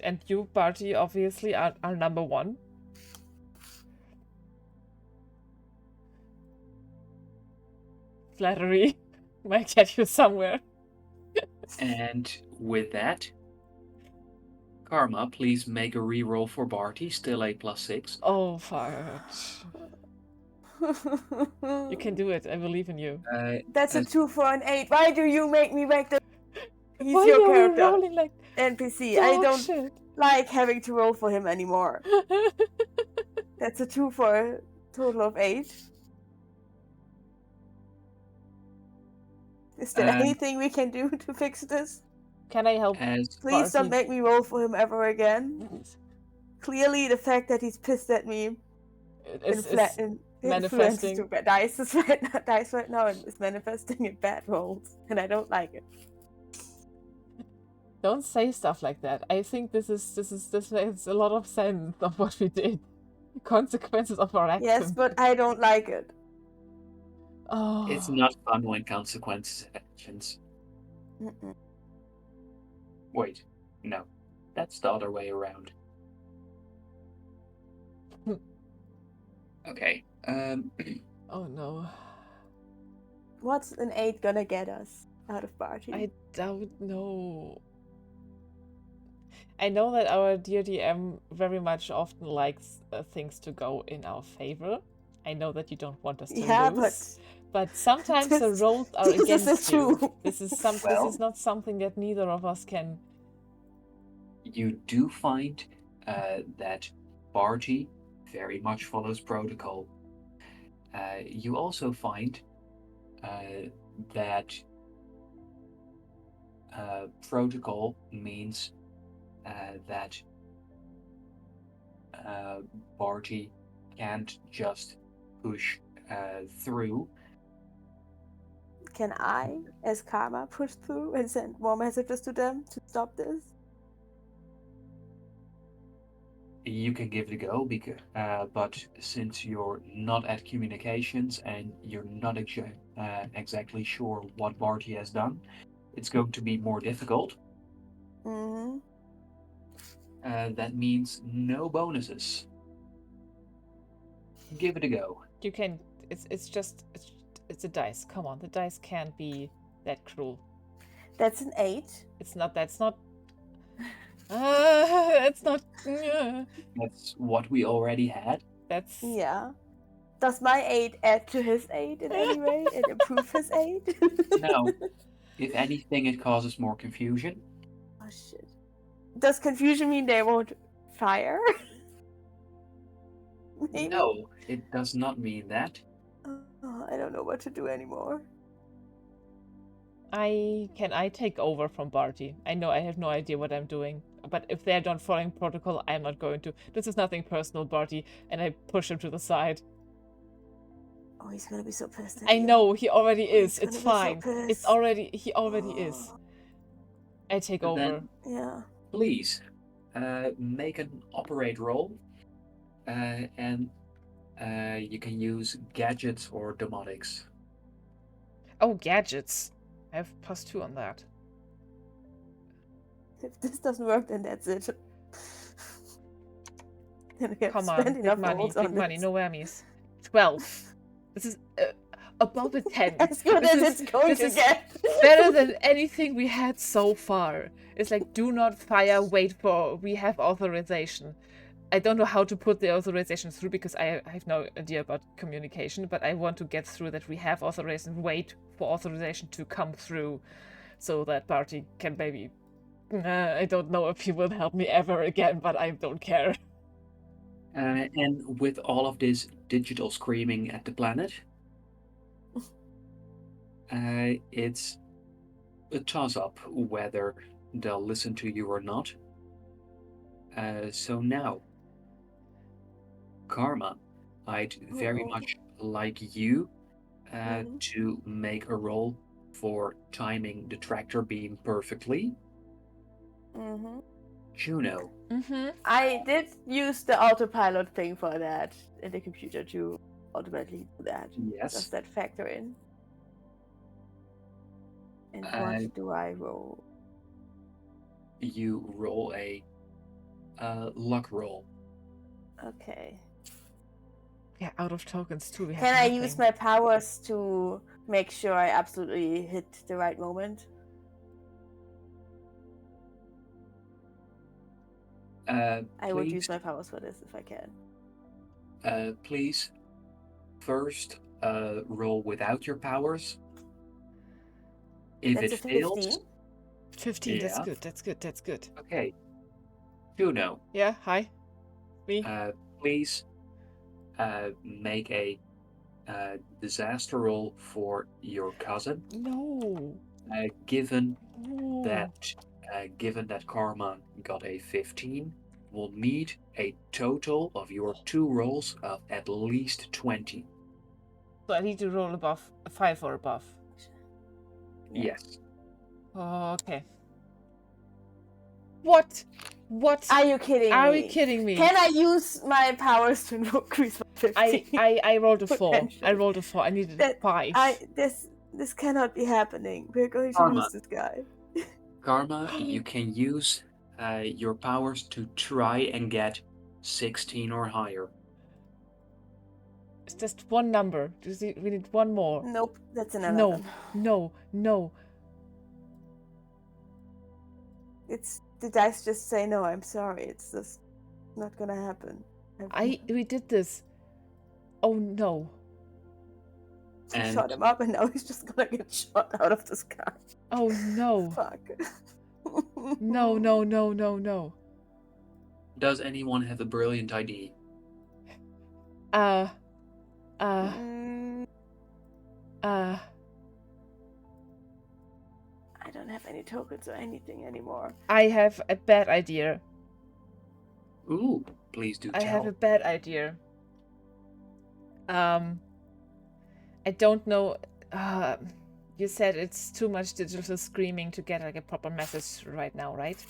And you, Barty, obviously are number 1. Flattery might get you somewhere. And with that, Karma, please make a reroll for Barty, still a +6. Oh, fudge. You can do it. I believe in you. That's a 2 for an 8. Why do you make me make the He's Why your are we character. rolling like NPC. dog I don't shit? like having to roll for him anymore. That's a 2 for a total of 8. Is there anything we can do to fix this? Can I help? Please don't make me roll for him ever again. Clearly, the fact that he's pissed at me is manifesting manifesting. dice right now and is manifesting in bad rolls, and I don't like it. Don't say stuff like that. I think this makes a lot of sense of what we did. Consequences of our actions. Yes, but I don't like it. Oh. It's not fun when consequences of actions. Mm-mm. Wait, no. That's the other way around. Okay. Oh no. What's an 8 gonna get us out of Barty? I don't know. I know that our dear DM very much often likes things to go in our favor. I know that you don't want us to lose. But sometimes the rolls are against you. This is not something that neither of us can you do find that Barty very much follows protocol. You also find that protocol means that Barty can't just push through. Can I, as Karma, push through and send more messages to them to stop this? You can give it a go, but since you're not at communications and you're not exactly sure what Barty has done, it's going to be more difficult. Mm-hmm. That means no bonuses. Give it a go. You can. It's a dice. Come on, the dice can't be that cruel. That's an 8. It's not. That's not. It's not. That's what we already had. That's. Yeah. Does my 8 add to his 8 in any way and improve his 8? No. If anything, it causes more confusion. Oh shit. Does confusion mean they won't fire? Maybe? No, it does not mean that. Oh, I don't know what to do anymore. Can I take over from Barty? I know I have no idea what I'm doing, but if they're not following protocol, I'm not going to. This is nothing personal, Barty, and I push him to the side. Oh, he's gonna be so pissed at I you. know he already is. He's It's gonna be so fine. It's pissed. already he already is. Oh, I take But over. then, yeah. please, make an operate roll, and you can use gadgets or domotics. Oh, gadgets. I have +2 on that. If this doesn't work, then that's it. Then I have Come to on, spend big enough money, rolls big on money, this. no whammies. 12. This is above a 10. As good This as is- it's going this to is get. Better than anything we had so far. It's like, do not fire, wait for, we have authorization. I don't know how to put the authorization through because I have no idea about communication, but I want to get through that we have authorization, wait for authorization to come through so that Barty can maybe... I don't know if he will help me ever again, but I don't care. And with all of this digital screaming at the planet, it's a toss-up whether they'll listen to you or not. So now, Karma, I'd very much like you to make a roll for timing the tractor beam perfectly. Mm-hmm. Juno, I did use the autopilot thing for that in the computer to automatically do that. yes. Does that factor in? And what do I roll? You roll a luck roll. Okay. Yeah, out of tokens too. We have Can I nothing. use my powers to make sure I absolutely hit the right moment? I would use my powers for this if I can. Please, first roll without your powers. If That's it a fails, 15. 15, that's Yeah. good, that's good, that's good. okay. Juno, Yeah, hi. Me? please make a disaster roll for your cousin. No. Given No. that Karma got a 15, we'll need a total of your 2 rolls of at least 20. So I need to roll above 5 or above. Yeah. Yes. Oh, okay. What? What? Are you kidding me? Are you kidding me? Can I use my powers to increase my 15? I rolled a 4. I Potential. rolled a 4. I needed That- 5. This cannot be happening. We're going to Karma. lose this guy. Karma, you can use your powers to try and get 16 or higher. It's just one number. We need one more. Nope, that's an No, 11. no. It's the dice just say no. I'm sorry. It's just not gonna happen. We did this. Oh no. I And shot him up, and now he's just gonna get shot out of the sky. Oh no. Fuck. No, no, no, no, no. Does anyone have a brilliant idea? Uh, Mm, uh, I don't have any tokens or anything anymore. I have a bad idea. Ooh, please do I have a tell. bad idea. I don't know. Uh, you said it's too much digital screaming to get like a proper message right now, right?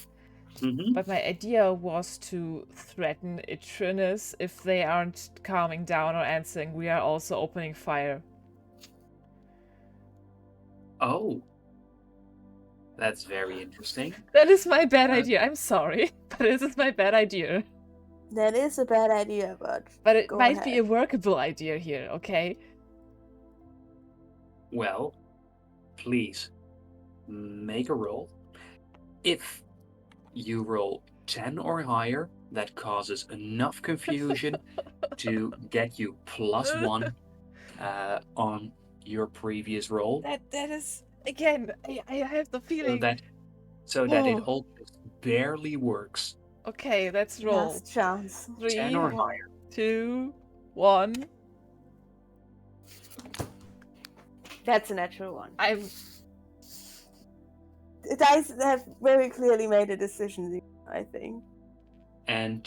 Mm-hmm. But my idea was to threaten Eternus if they aren't calming down or answering. We are also opening fire. Oh, that's very interesting. That is my bad Uh, idea. I'm sorry, but this is my bad idea. That is a bad idea, But it go might ahead. be a workable idea here, okay? Well, please make a roll. If you roll 10 or higher, that causes enough confusion to get you +1 on your previous roll, That is again. I have the so feeling. that it Oh, all just barely works. okay. Let's roll. Last chance. 10 3, or higher. 2, 1. That's a natural one. I'm. The dice have very clearly made a decision, I think. And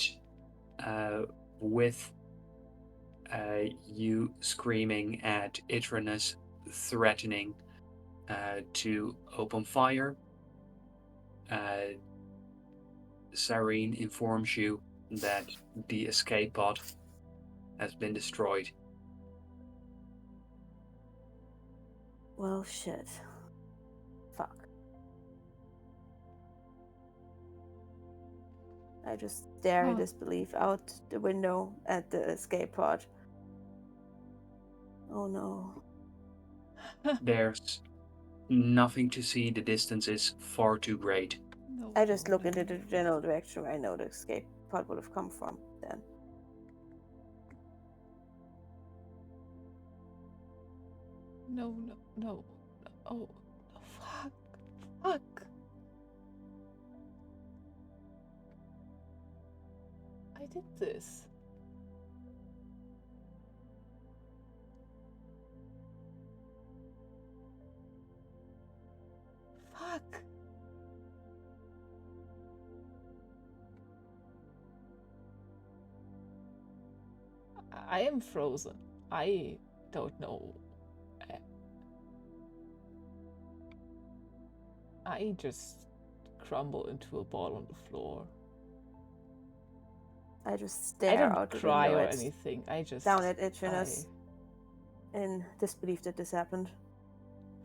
with you screaming at Itranus, threatening to open fire, Cyrene informs you that the escape pod has been destroyed. Well, shit. Fuck. I just stare in Oh. disbelief out the window at the escape pod. Oh no. There's nothing to see, the distance is far too great. No, I just no, look no, into the no. general direction where I know the escape pod would have come from then. No, no, no. Oh, no, fuck. Fuck. I did this. Fuck. I am frozen. I don't know. I just crumble into a ball on the floor. I just I stare don't out the cry window or at, anything. I just down at Itchinus in disbelief that this happened.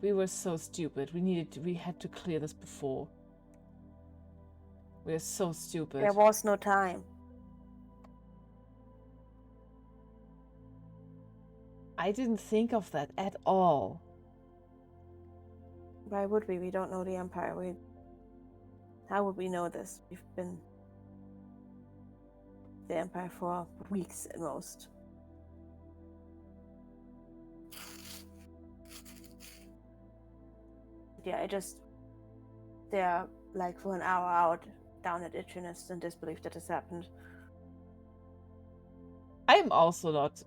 We were so stupid. We had to clear this before. We're so stupid. There was no time. I didn't think of that at all. Why would we? We don't know the Empire. How would we know this? We've been the Empire for weeks at most. Yeah, I just stare like for an hour out down at Itchiness in disbelief that this happened. I'm also not.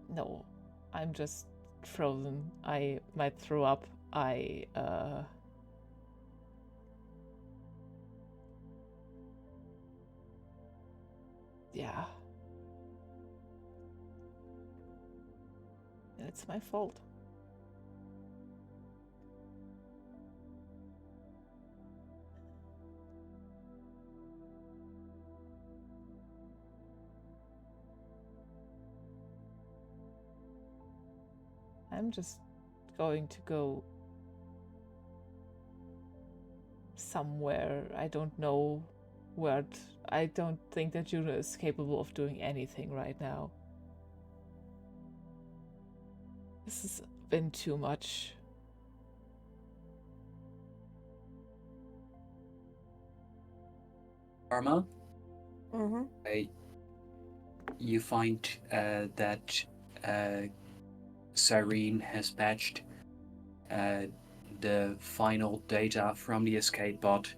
No, I'm just frozen. I might throw up. Yeah. And it's my fault. I'm just going to go somewhere. I don't know where. I don't think that Juno is capable of doing anything right now. This has been too much. Karma, Mm-hmm. you find that Cyrene has patched the final data from the escape bot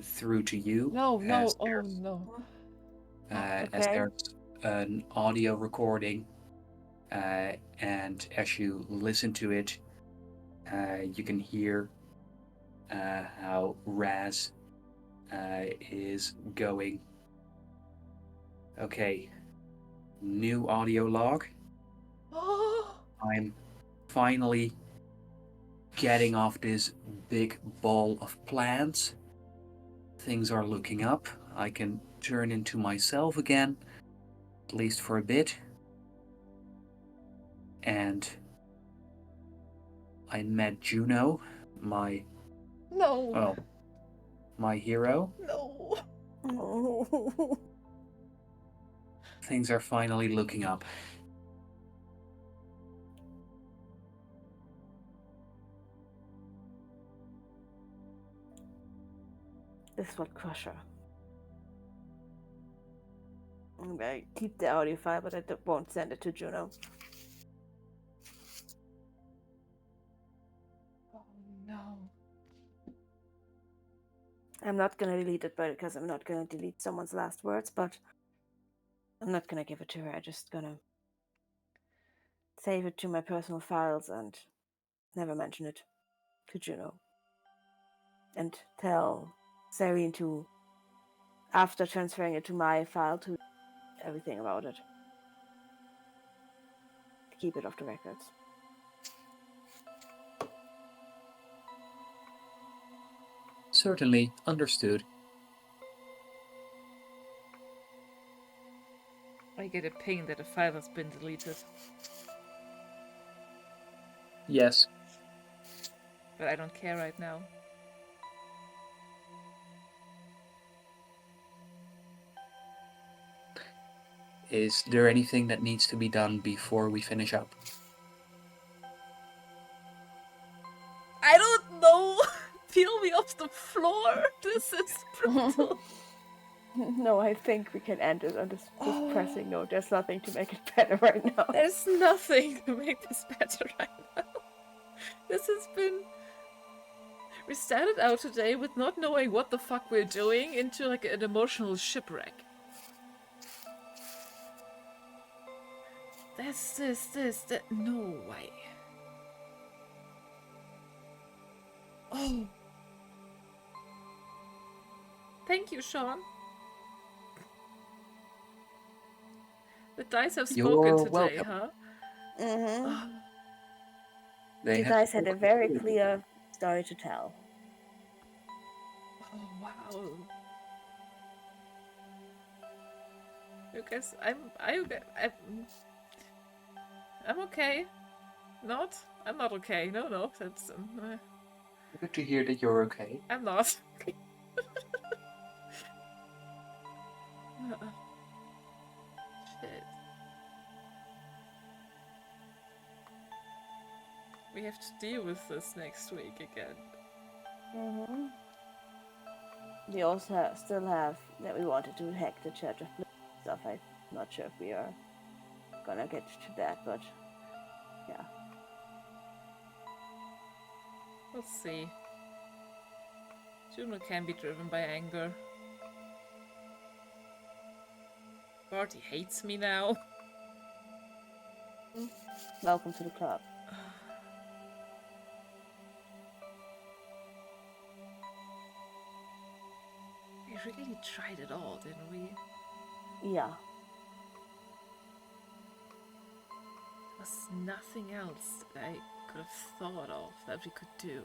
through to you. No, as oh there's- no. As Okay. there's an audio recording, and as you listen to it, you can hear how Raz is going. Okay, new audio log. I'm finally getting off this big ball of plants. Things are looking up. I can turn into myself again, at least for a bit. And I met Juno, my No. my hero. No. Oh. Things are finally looking up. This is what Crusher. I keep the audio file, but I won't send it to Juno. Oh no. I'm not gonna delete it, because I'm not gonna delete someone's last words, but I'm not gonna give it to her. I'm just gonna save it to my personal files and never mention it to Juno. And tell Serene to, after transferring it to my file, to everything about it. To keep it off the records. Certainly, understood. I get a ping that a file has been deleted, Yes. but I don't care right now. Is there anything that needs to be done before we finish up? I don't know. Peel me off the floor. This is brutal. No, I think we can end it on this pressing note. There's nothing to make it better right now. There's nothing to make this better right now. This has been... We started out today with not knowing what the fuck we're doing into like an emotional shipwreck. That. No way. Oh. Thank you, Sean. The dice have spoken You're today, welcome. huh? Mm-hmm. Oh, You guys had a very clear story to tell. oh wow. You guys, I'm okay. Not? I'm not okay. No, that's Good to hear that you're okay. I'm not. Shit. We have to deal with this next week again. Mm-hmm. We also still have that we wanted to hack the Church of Blood stuff. I'm not sure if we are gonna get to that, but yeah. We'll see. Juno can be driven by anger. Barty hates me now. Welcome to the club. We really tried it all, didn't we? Yeah. There was nothing else that I could have thought of that we could do.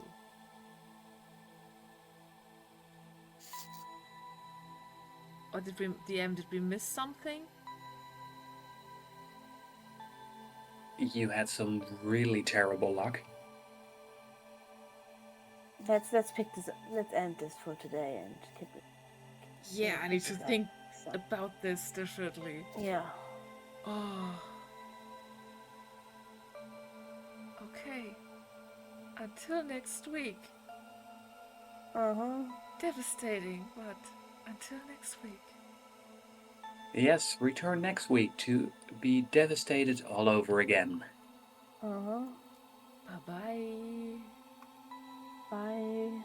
Or did we miss something? You had some really terrible luck. Let's pick this. Let's end this for today and keep it. Yeah, I need to pick it think up. about this differently. Yeah. Oh. Okay. Until next week. Devastating, but until next week. Yes, return next week to be devastated all over again. Bye-bye. Bye.